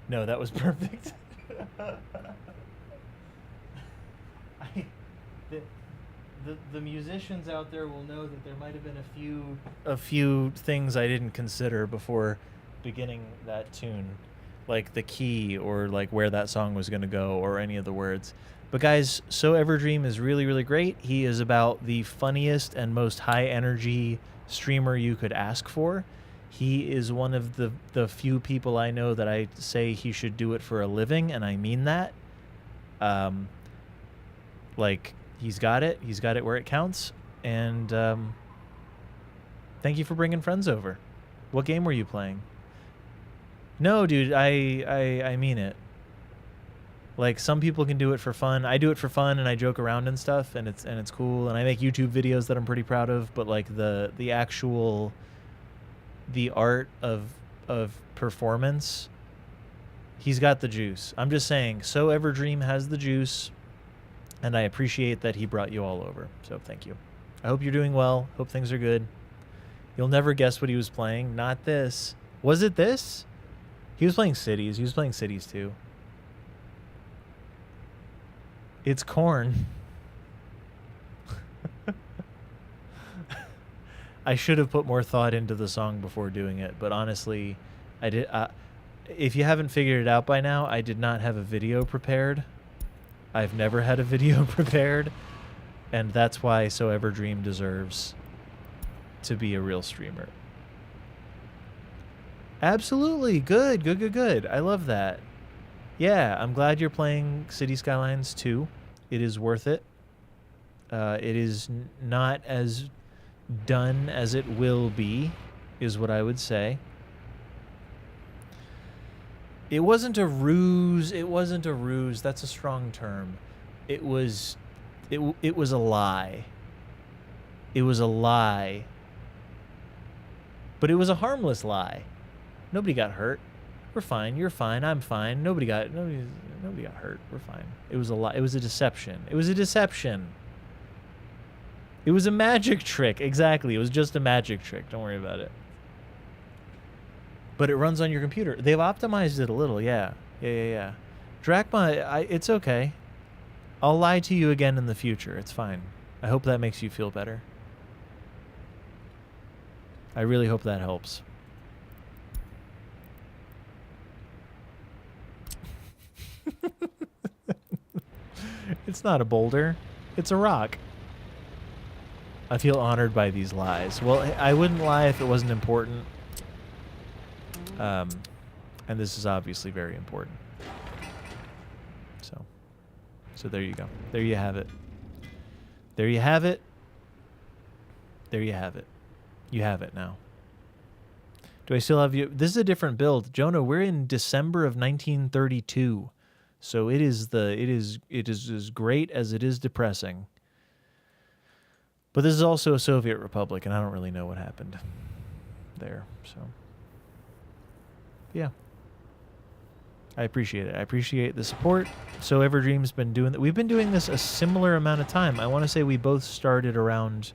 No, that was perfect. The musicians out there will know that there might have been a few things I didn't consider before beginning that tune, like the key or like where that song was going to go or any of the words. But guys, Everdream is really, really great. He is about the funniest and most high energy streamer you could ask for. He is one of the few people I know that I say he should do it for a living, and I mean that. Like, he's got it where it counts, and thank you for bringing friends over. What game were you playing? No, dude, I mean it. Like, some people can do it for fun. I do it for fun, and I joke around and stuff, and it's cool, and I make YouTube videos that I'm pretty proud of. But like the art of performance, he's got the juice. I'm just saying, Everdream has the juice, and I appreciate that he brought you all over. So thank you. I hope you're doing well. Hope things are good. You'll never guess what he was playing. Not this. Was it this? He was playing Cities. He was playing Cities too. It's Corn. I should have put more thought into the song before doing it, but honestly, I did. If you haven't figured it out by now, I did not have a video prepared. I've never had a video prepared, and that's why Everdream deserves to be a real streamer. Absolutely. Good. I love that. Yeah, I'm glad you're playing City Skylines 2. It is worth it. It is not as done as it will be, is what I would say. It wasn't a ruse. That's a strong term. It was a lie. It was a lie. But it was a harmless lie. Nobody got hurt. We're fine. You're fine. I'm fine. Nobody got hurt. We're fine. It was a lie. It was a deception. It was a deception. It was a magic trick. Exactly. It was just a magic trick. Don't worry about it. But it runs on your computer. They've optimized it a little. Yeah. Drachma, it's okay. I'll lie to you again in the future. It's fine. I hope that makes you feel better. I really hope that helps. It's not a boulder. It's a rock. I feel honored by these lies. Well, I wouldn't lie if it wasn't important. And this is obviously very important. So there you go. There you have it. There you have it. There you have it. You have it now. Do I still have you? This is a different build. Jonah, we're in December of 1932. So it is as great as it is depressing. But this is also a Soviet republic, and I don't really know what happened there. So, yeah. I appreciate it. I appreciate the support. So Everdream's been doing that. We've been doing this a similar amount of time. I want to say we both started around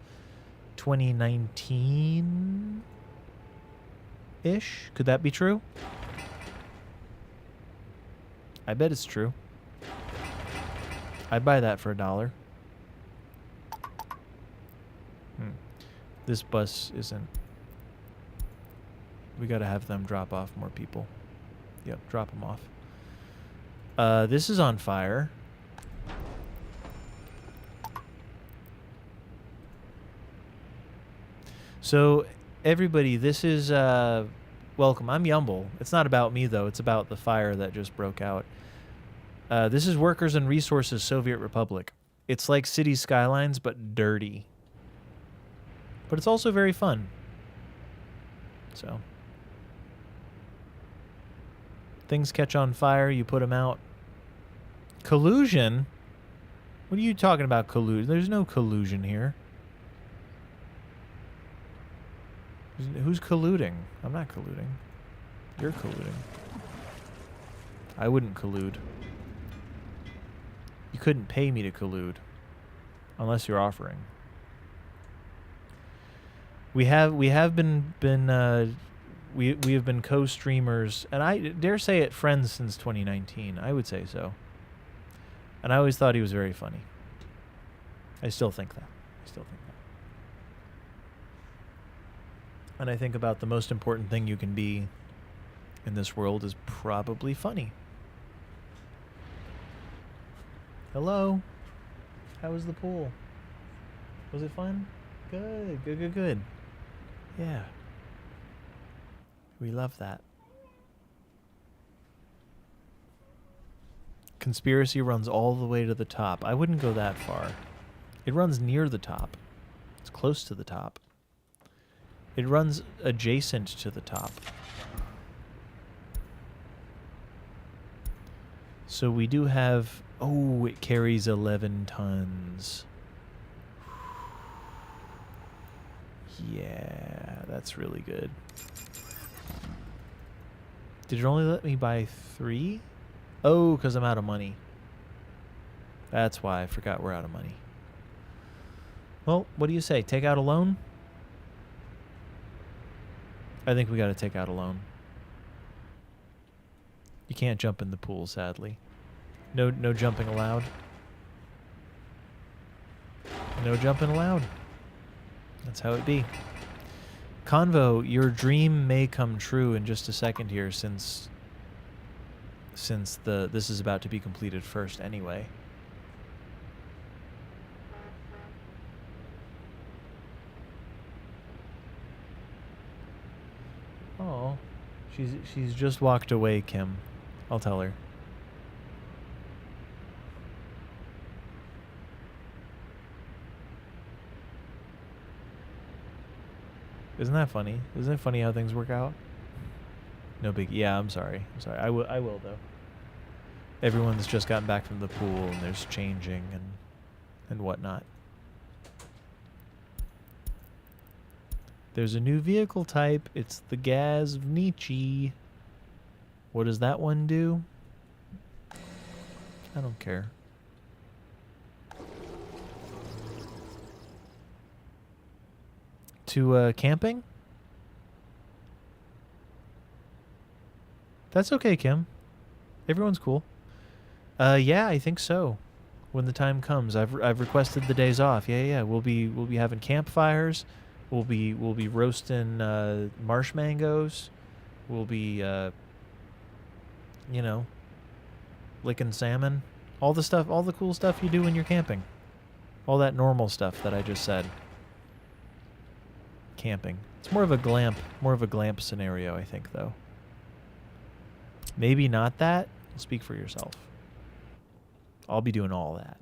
2019-ish. Could that be true? I bet it's true. I'd buy that for $1. This bus isn't... We gotta have them drop off more people. Yep, drop them off. This is on fire. So, everybody, this is... welcome. I'm Yumble. It's not about me, though. It's about the fire that just broke out. This is Workers and Resources Soviet Republic. It's like City Skylines, but dirty. But it's also very fun. So... Things catch on fire, you put them out. Collusion? What are you talking about, collusion? There's no collusion here. Who's colluding? I'm not colluding. You're colluding. I wouldn't collude. You couldn't pay me to collude. Unless you're offering. We have been we have been co-streamers, and I dare say it, friends since 2019. I would say so. And I always thought he was very funny. I still think that. And I think about the most important thing you can be in this world is probably funny. Hello. How was the pool? Was it fun? Good. Yeah. We love that. Conspiracy runs all the way to the top. I wouldn't go that far. It runs near the top. It's close to the top. It runs adjacent to the top. So we do have... Oh, it carries 11 tons. Yeah, that's really good. Did it only let me buy 3? Oh, because I'm out of money. That's why I forgot we're out of money. Well, what do you say? Take out a loan? I think we got to take out a loan. You can't jump in the pool, sadly. No jumping allowed. No jumping allowed. That's how it be. Convo, your dream may come true in just a second here, since this is about to be completed first anyway. Oh, she's just walked away, Kim. I'll tell her. Isn't that funny? Isn't it funny how things work out? No big... Yeah, I'm sorry. I will, though. Everyone's just gotten back from the pool, and there's changing and whatnot. There's a new vehicle type. It's the Gazvnichi. What does that one do? I don't care. To camping? That's okay, Kim. Everyone's cool. Yeah, I think so. When the time comes, I've requested the days off. Yeah. We'll be having campfires. We'll be roasting marsh mangoes. We'll be licking salmon. All the cool stuff you do when you're camping. All that normal stuff that I just said. Camping. It's more of a glamp scenario, I think, though. Maybe not that. Speak for yourself. I'll be doing all that.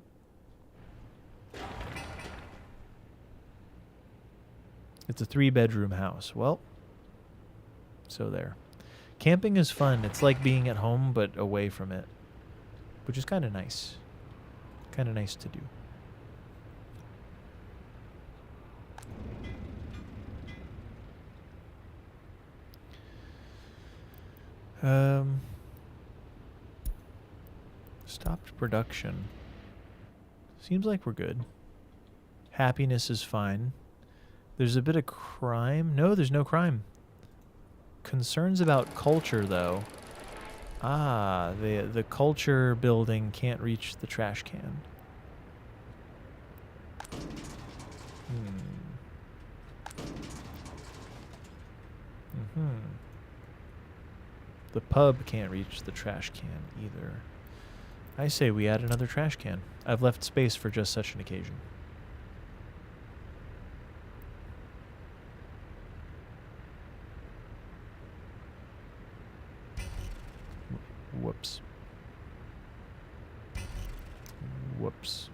It's a 3-bedroom house. Well, so there. Camping is fun. It's like being at home, but away from it, which is kind of nice. Kind of nice to do. Stopped production. Seems like we're good. Happiness is fine. There's a bit of crime. No, there's no crime. Concerns about culture, though. Ah, the culture building can't reach the trash can. The pub can't reach the trash can either. I say we add another trash can. I've left space for just such an occasion. Whoops. Whoops.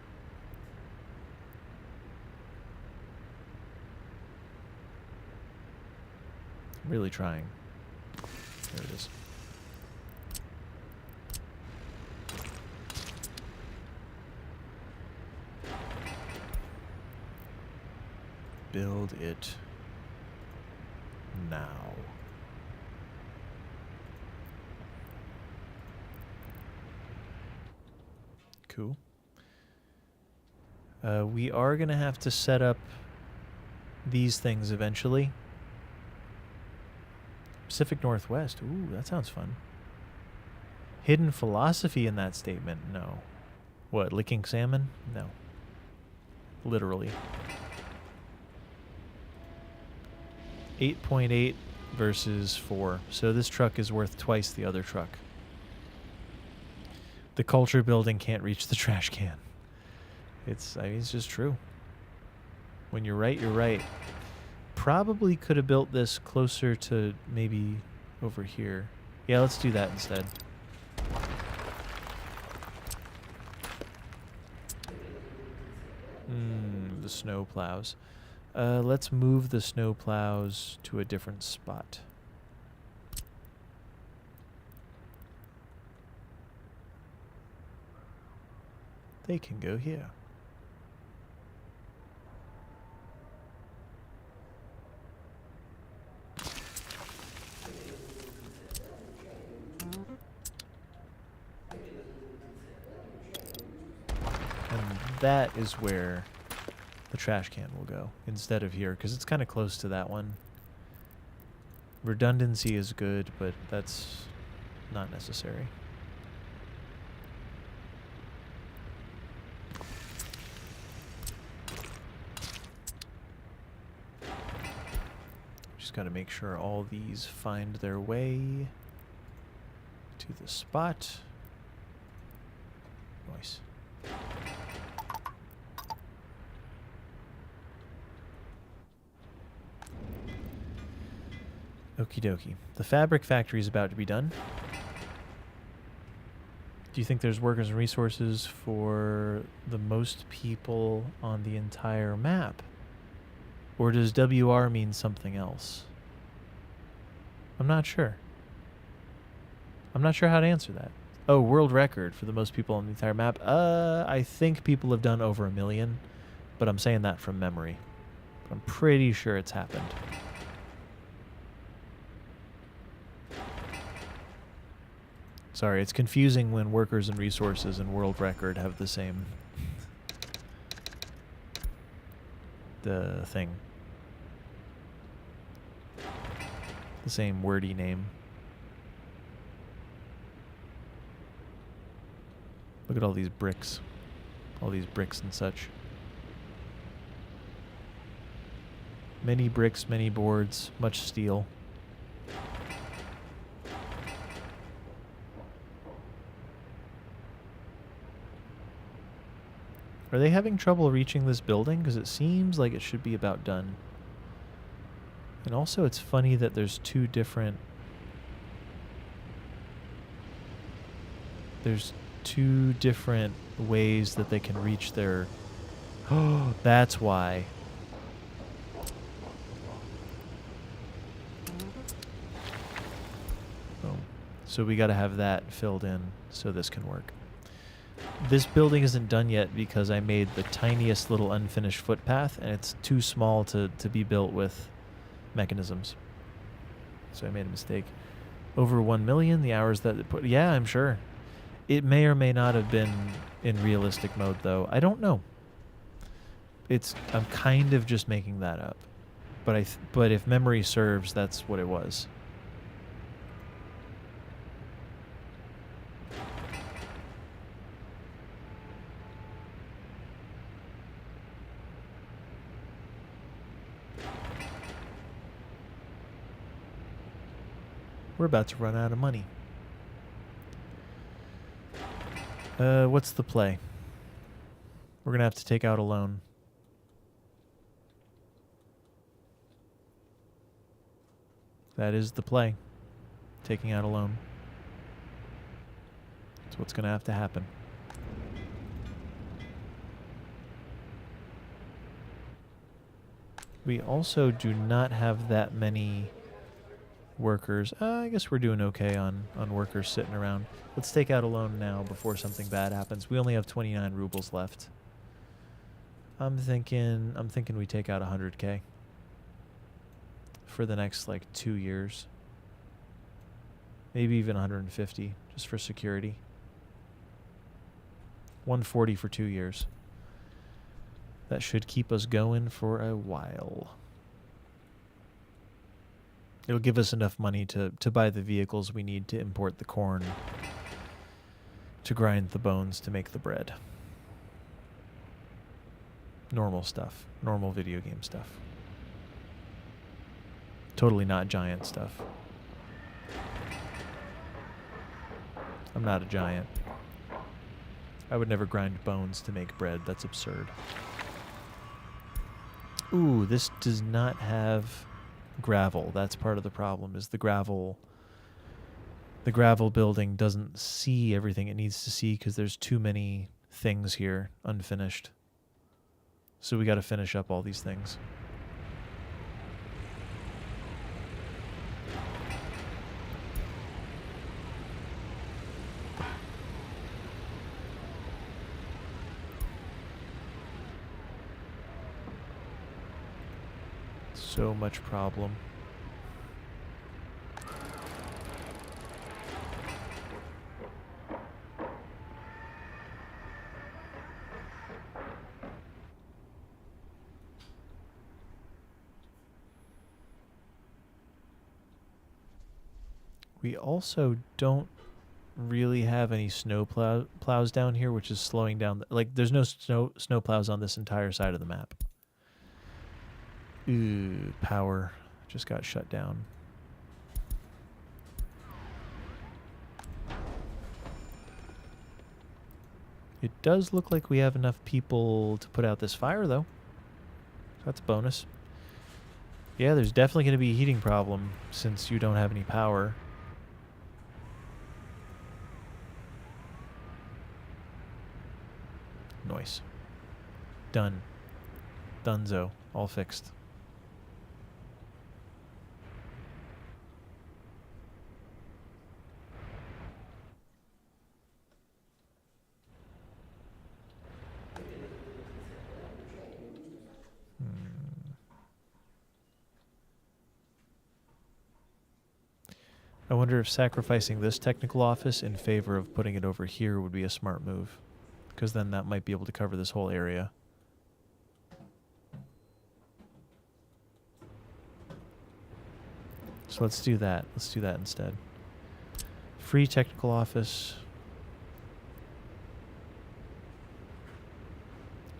Really trying. There it is. Build it now. Cool. We are going to have to set up these things eventually. Pacific Northwest. Ooh, that sounds fun. Hidden philosophy in that statement? No. What, licking salmon? No. Literally. 8.8 versus 4. So this truck is worth twice the other truck. The culture building can't reach the trash can. It's just true. When you're right, you're right. Probably could have built this closer to maybe over here. Yeah, let's do that instead. The snow plows. Let's move the snow plows to a different spot. They can go here. And that is where the trash can will go instead of here, because it's kind of close to that one. Redundancy is good, but that's not necessary. Just got to make sure all these find their way to the spot. Nice. Okie dokie. The fabric factory is about to be done. Do you think there's workers and resources for the most people on the entire map? Or does WR mean something else? I'm not sure. I'm not sure how to answer that. Oh, world record for the most people on the entire map. I think people have done over 1 million, but I'm saying that from memory. But I'm pretty sure it's happened. Sorry, it's confusing when workers and resources and world record have the same thing. The same wordy name. Look at all these bricks. All these bricks and such. Many bricks, many boards, much steel. Are they having trouble reaching this building? Because it seems like it should be about done. And also it's funny that there's two different... There's two different ways that they can reach their... Oh, that's why. Oh. So we got to have that filled in so this can work. This building isn't done yet because I made the tiniest little unfinished footpath, and it's too small to be built with mechanisms. So I made a mistake. Over 1 million, the hours that it put... Yeah, I'm sure. It may or may not have been in realistic mode, though. I don't know. I'm kind of just making that up. But if memory serves, that's what it was. We're about to run out of money. What's the play? We're gonna have to take out a loan. That is the play. Taking out a loan. That's what's gonna have to happen. We also do not have that many workers. I guess we're doing okay on workers sitting around. Let's take out a loan now before something bad happens. We only have 29 rubles left. I'm thinking we take out 100K for the next like 2 years. Maybe even 150 just for security. 140 for 2 years. That should keep us going for a while. It'll give us enough money to buy the vehicles we need to import the corn, to grind the bones, to make the bread. Normal stuff. Normal video game stuff. Totally not giant stuff. I'm not a giant. I would never grind bones to make bread. That's absurd. Ooh, this does not have gravel. That's part of the problem, is the gravel building doesn't see everything it needs to see because there's too many things here unfinished. So we got to finish up all these things. So much problem. We also don't really have any snow plows down here, which is slowing down. Like, there's no snow plows on this entire side of the map. Ooh, power just got shut down. It does look like we have enough people to put out this fire, though. That's a bonus. Yeah, there's definitely going to be a heating problem since you don't have any power. Nice. Done. Dunzo. All fixed. I wonder if sacrificing this technical office in favor of putting it over here would be a smart move. Because then that might be able to cover this whole area. So let's do that. Let's do that instead. Free technical office.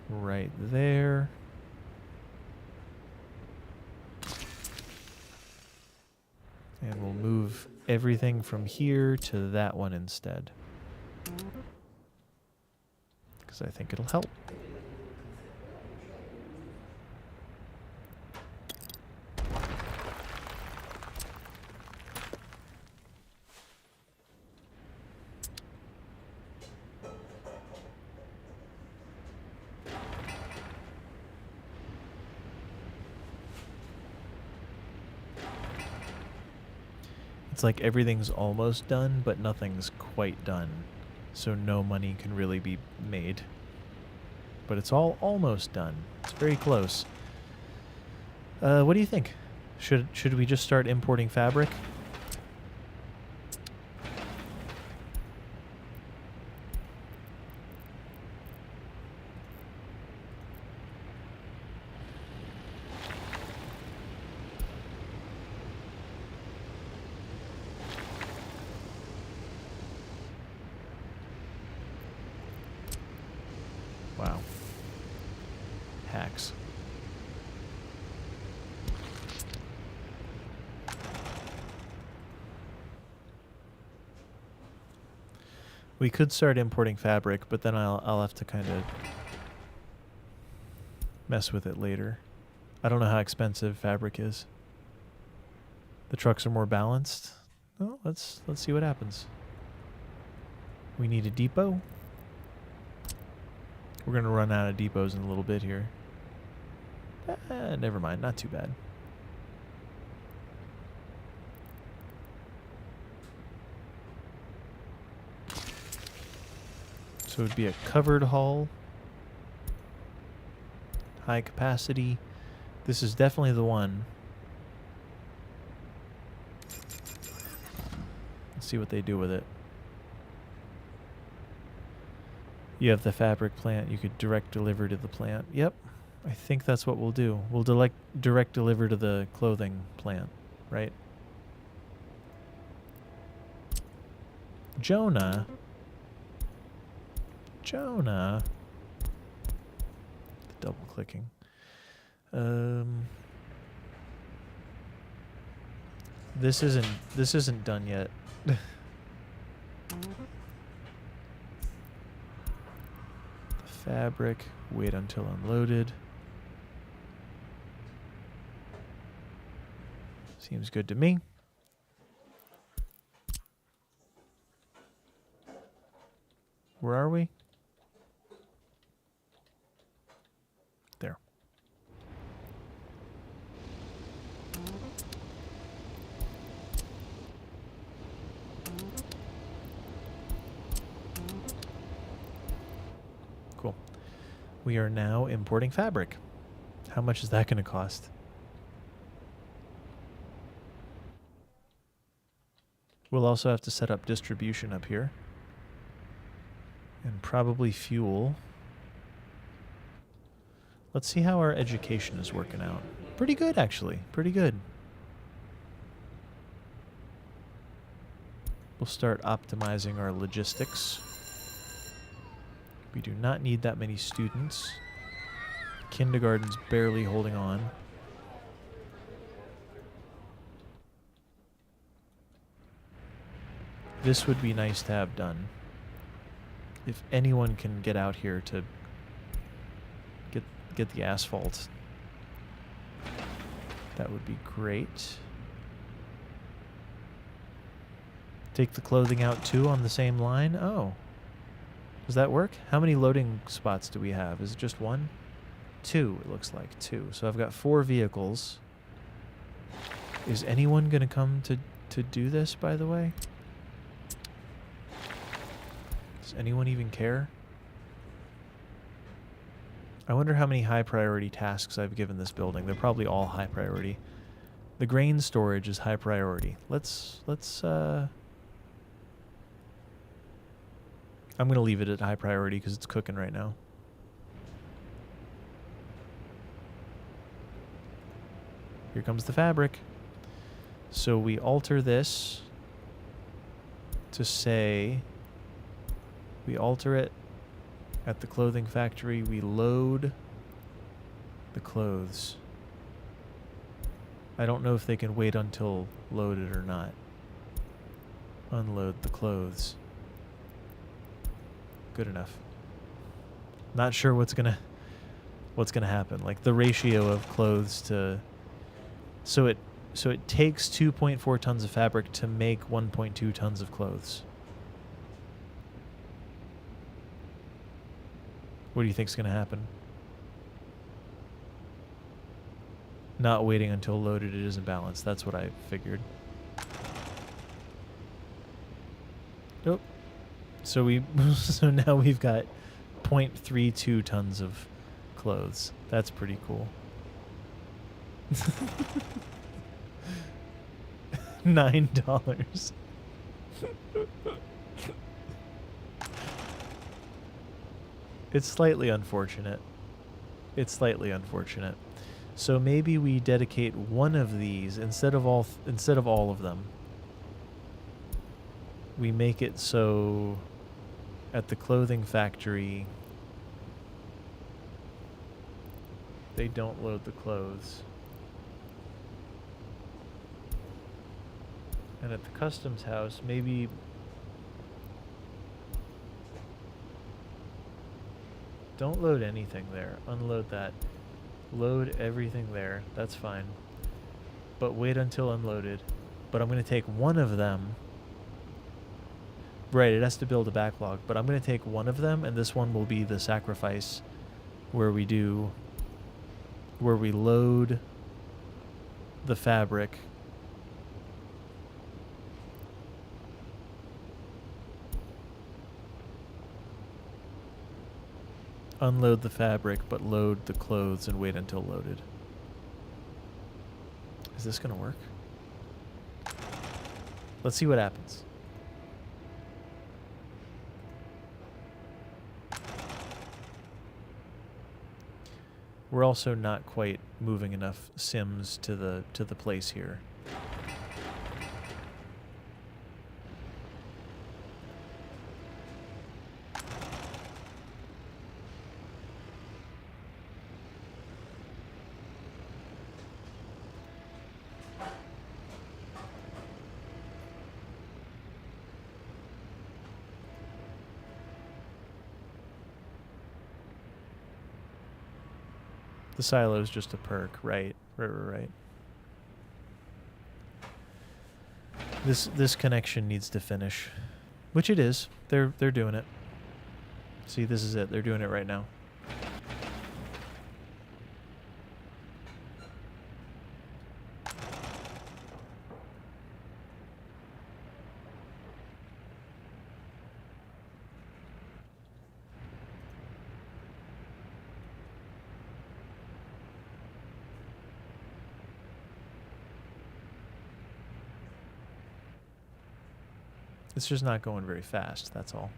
Right there. And we'll move everything from here to that one instead. Because I think it'll help. It's like everything's almost done, but nothing's quite done. So no money can really be made. But it's all almost done. It's very close. What do you think? Should we just start importing fabric? Wow. Hacks. We could start importing fabric, but then I'll have to kind of mess with it later. I don't know how expensive fabric is. The trucks are more balanced. Well, let's see what happens. We need a depot. We're gonna run out of depots in a little bit here. Never mind, not too bad. So it would be a covered hull. High capacity. This is definitely the one. Let's see what they do with it. You have the fabric plant. You could direct deliver to the plant. Yep. I think that's what we'll do. We'll direct deliver to the clothing plant, right? Jonah. Double clicking. This isn't done yet. Fabric, wait until unloaded. Seems good to me. Where are we? There. Cool. We are now importing fabric. How much is that going to cost? We'll also have to set up distribution up here. And probably fuel. Let's see how our education is working out. Pretty good, actually. Pretty good. We'll start optimizing our logistics. We do not need that many students. Kindergarten's barely holding on. This would be nice to have done. If anyone can get out here to get the asphalt, that would be great. Take the clothing out too on the same line. Oh. Does that work? How many loading spots do we have? Is it just one? 2, it looks like 2. So I've got 4 vehicles. Is anyone going to come to do this, by the way? Does anyone even care? I wonder how many high priority tasks I've given this building. They're probably all high priority. The grain storage is high priority. Let's I'm going to leave it at high priority because it's cooking right now. Here comes the fabric. So we alter this to say, we alter it at the clothing factory. We load the clothes. I don't know if they can wait until loaded or not. Unload the clothes. Good enough. Not sure what's gonna happen. Like the ratio of clothes to, so it takes 2.4 tons of fabric to make 1.2 tons of clothes. What do you think's gonna happen? Not waiting until loaded, it isn't balanced. That's what I figured. Nope. So now we've got 0.32 tons of clothes. That's pretty cool. $9. It's slightly unfortunate. So maybe we dedicate one of these instead of all of them. We make it so at the clothing factory they don't load the clothes. And at the customs house, maybe Don't load anything there. Unload that. Load everything there. That's fine. But wait until unloaded. But I'm going to take one of them. Right, it has to build a backlog. But I'm going to take one of them, and this one will be the sacrifice where we load the fabric. Unload the fabric, but load the clothes and wait until loaded. Is this going to work? Let's see what happens. We're also not quite moving enough Sims to the place here. The silo is just a perk, right? Right. This connection needs to finish, which it is. They're doing it. See, this is it. They're doing it right now. It's just not going very fast, that's all.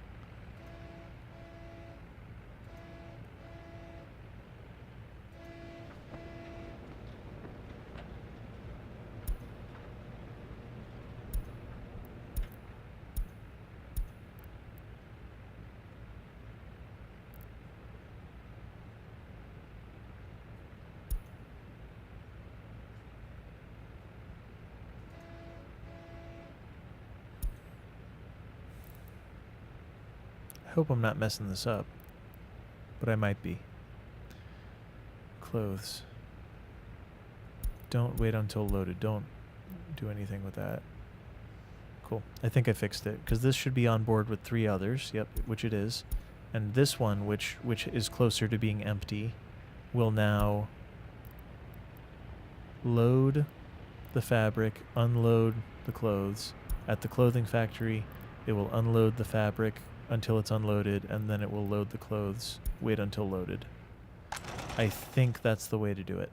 I hope I'm not messing this up, but I might be. Clothes. Don't wait until loaded. Don't do anything with that. Cool. I think I fixed it, because this should be on board with 3 others. Yep, which it is. And this one, which is closer to being empty, will now load the fabric, unload the clothes. At the clothing factory, it will unload the fabric until it's unloaded, and then it will load the clothes. Wait until loaded. I think that's the way to do it.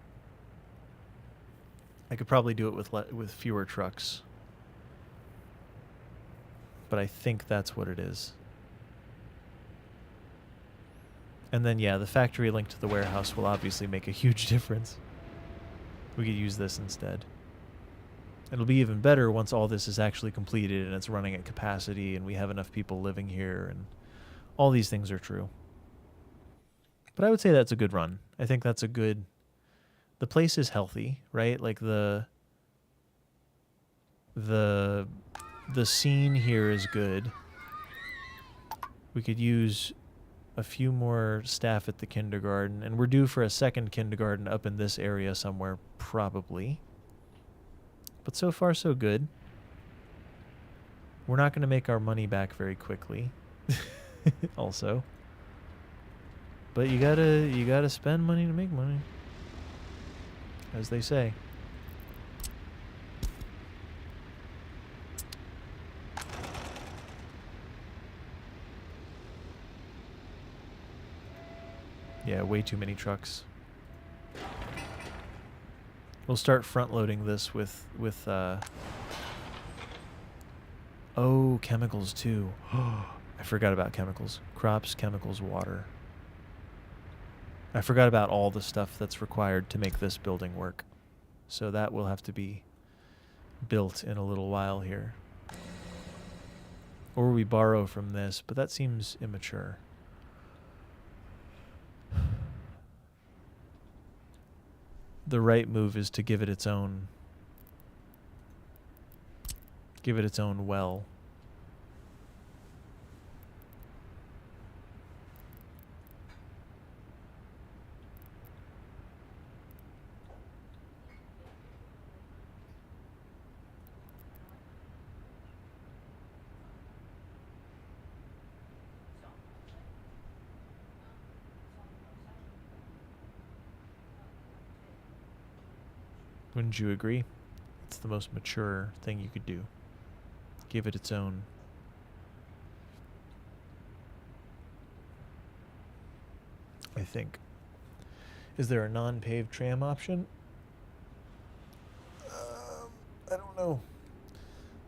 I could probably do it with fewer trucks, but I think that's what it is. And then, yeah, the factory link to the warehouse will obviously make a huge difference. We could use this instead. It'll be even better once all this is actually completed and it's running at capacity and we have enough people living here, and all these things are true. But I would say that's a good run. I think that's a good... The place is healthy, right? Like the scene here is good. We could use a few more staff at the kindergarten, and we're due for a second kindergarten up in this area somewhere, probably. But so far, so good. We're not going to make our money back very quickly. Also. But you gotta spend money to make money, as they say. Yeah, way too many trucks. We'll start front loading this with oh, chemicals too. I forgot about chemicals. Crops, chemicals, water. I forgot about all the stuff that's required to make this building work. So that will have to be built in a little while here. Or we borrow from this, but that seems immature. The right move is to give it its own well. Wouldn't you agree? It's the most mature thing you could do. Give it its own. I think. Is there a non-paved tram option? I don't know.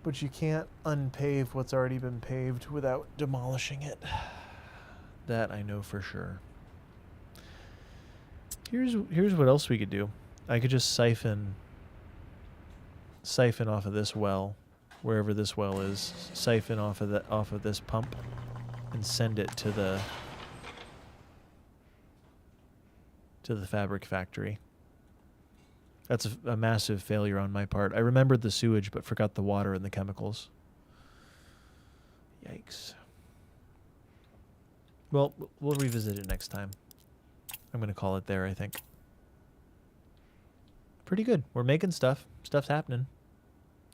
But you can't unpave what's already been paved without demolishing it. That I know for sure. Here's what else we could do. I could just siphon off of this well, wherever this well is. Siphon off of this pump, and send it to the fabric factory. That's a massive failure on my part. I remembered the sewage, but forgot the water and the chemicals. Yikes. Well, we'll revisit it next time. I'm going to call it there, I think. Pretty good. We're making stuff. Stuff's happening.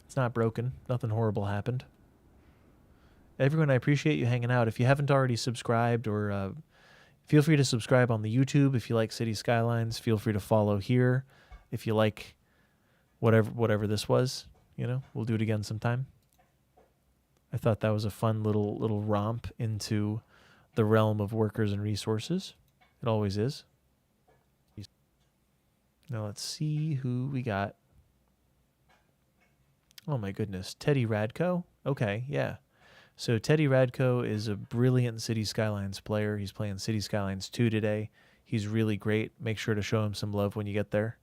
It's not broken. Nothing horrible happened. Everyone, I appreciate you hanging out. If you haven't already subscribed, or feel free to subscribe on the YouTube if you like City Skylines. Feel free to follow here if you like whatever this was. You know, we'll do it again sometime. I thought that was a fun little romp into the realm of workers and resources. It always is. Now let's see who we got. Oh my goodness, Teddy Radko? Okay, yeah. So Teddy Radko is a brilliant City Skylines player. He's playing City Skylines 2 today. He's really great. Make sure to show him some love when you get there.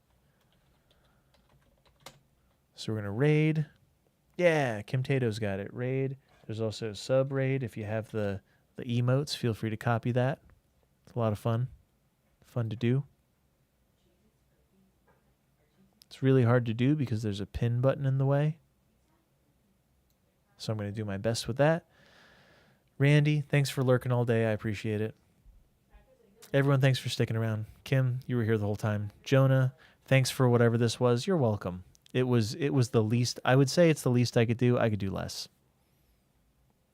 So we're going to raid. Yeah, Kim Tato's got it. Raid. There's also sub raid. If you have the emotes, feel free to copy that. It's a lot of fun. Fun to do. It's really hard to do because there's a pin button in the way. So I'm going to do my best with that. Randy, thanks for lurking all day. I appreciate it. Everyone, thanks for sticking around. Kim, you were here the whole time. Jonah, thanks for whatever this was. You're welcome. It was the least. I would say it's the least I could do. I could do less.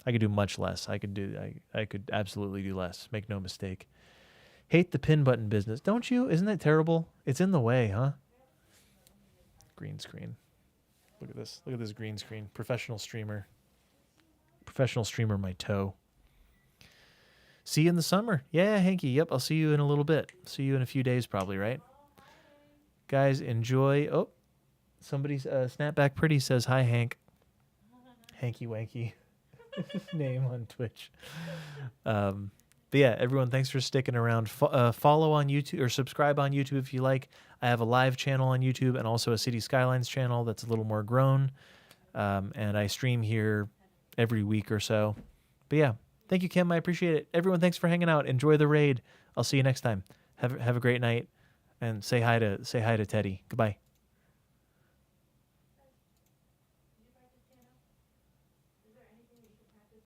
I could do much less. I could absolutely do less. Make no mistake. Hate the pin button business. Don't you? Isn't that terrible? It's in the way, huh? Green screen. Look at this. Look at this green screen. Professional streamer. Professional streamer, my toe. See you in the summer. Yeah, Hanky. Yep, I'll see you in a little bit. See you in a few days probably, right? Guys, enjoy. Oh, somebody's Snapback Pretty says, hi, Hank. Hanky Wanky. His name on Twitch. But yeah, everyone, thanks for sticking around. Follow on YouTube or subscribe on YouTube if you like. I have a live channel on YouTube and also a City Skylines channel that's a little more grown. And I stream here every week or so. But yeah, thank you, Kim. I appreciate it. Everyone, thanks for hanging out. Enjoy the raid. I'll see you next time. Have a great night, and say hi to Teddy. Goodbye.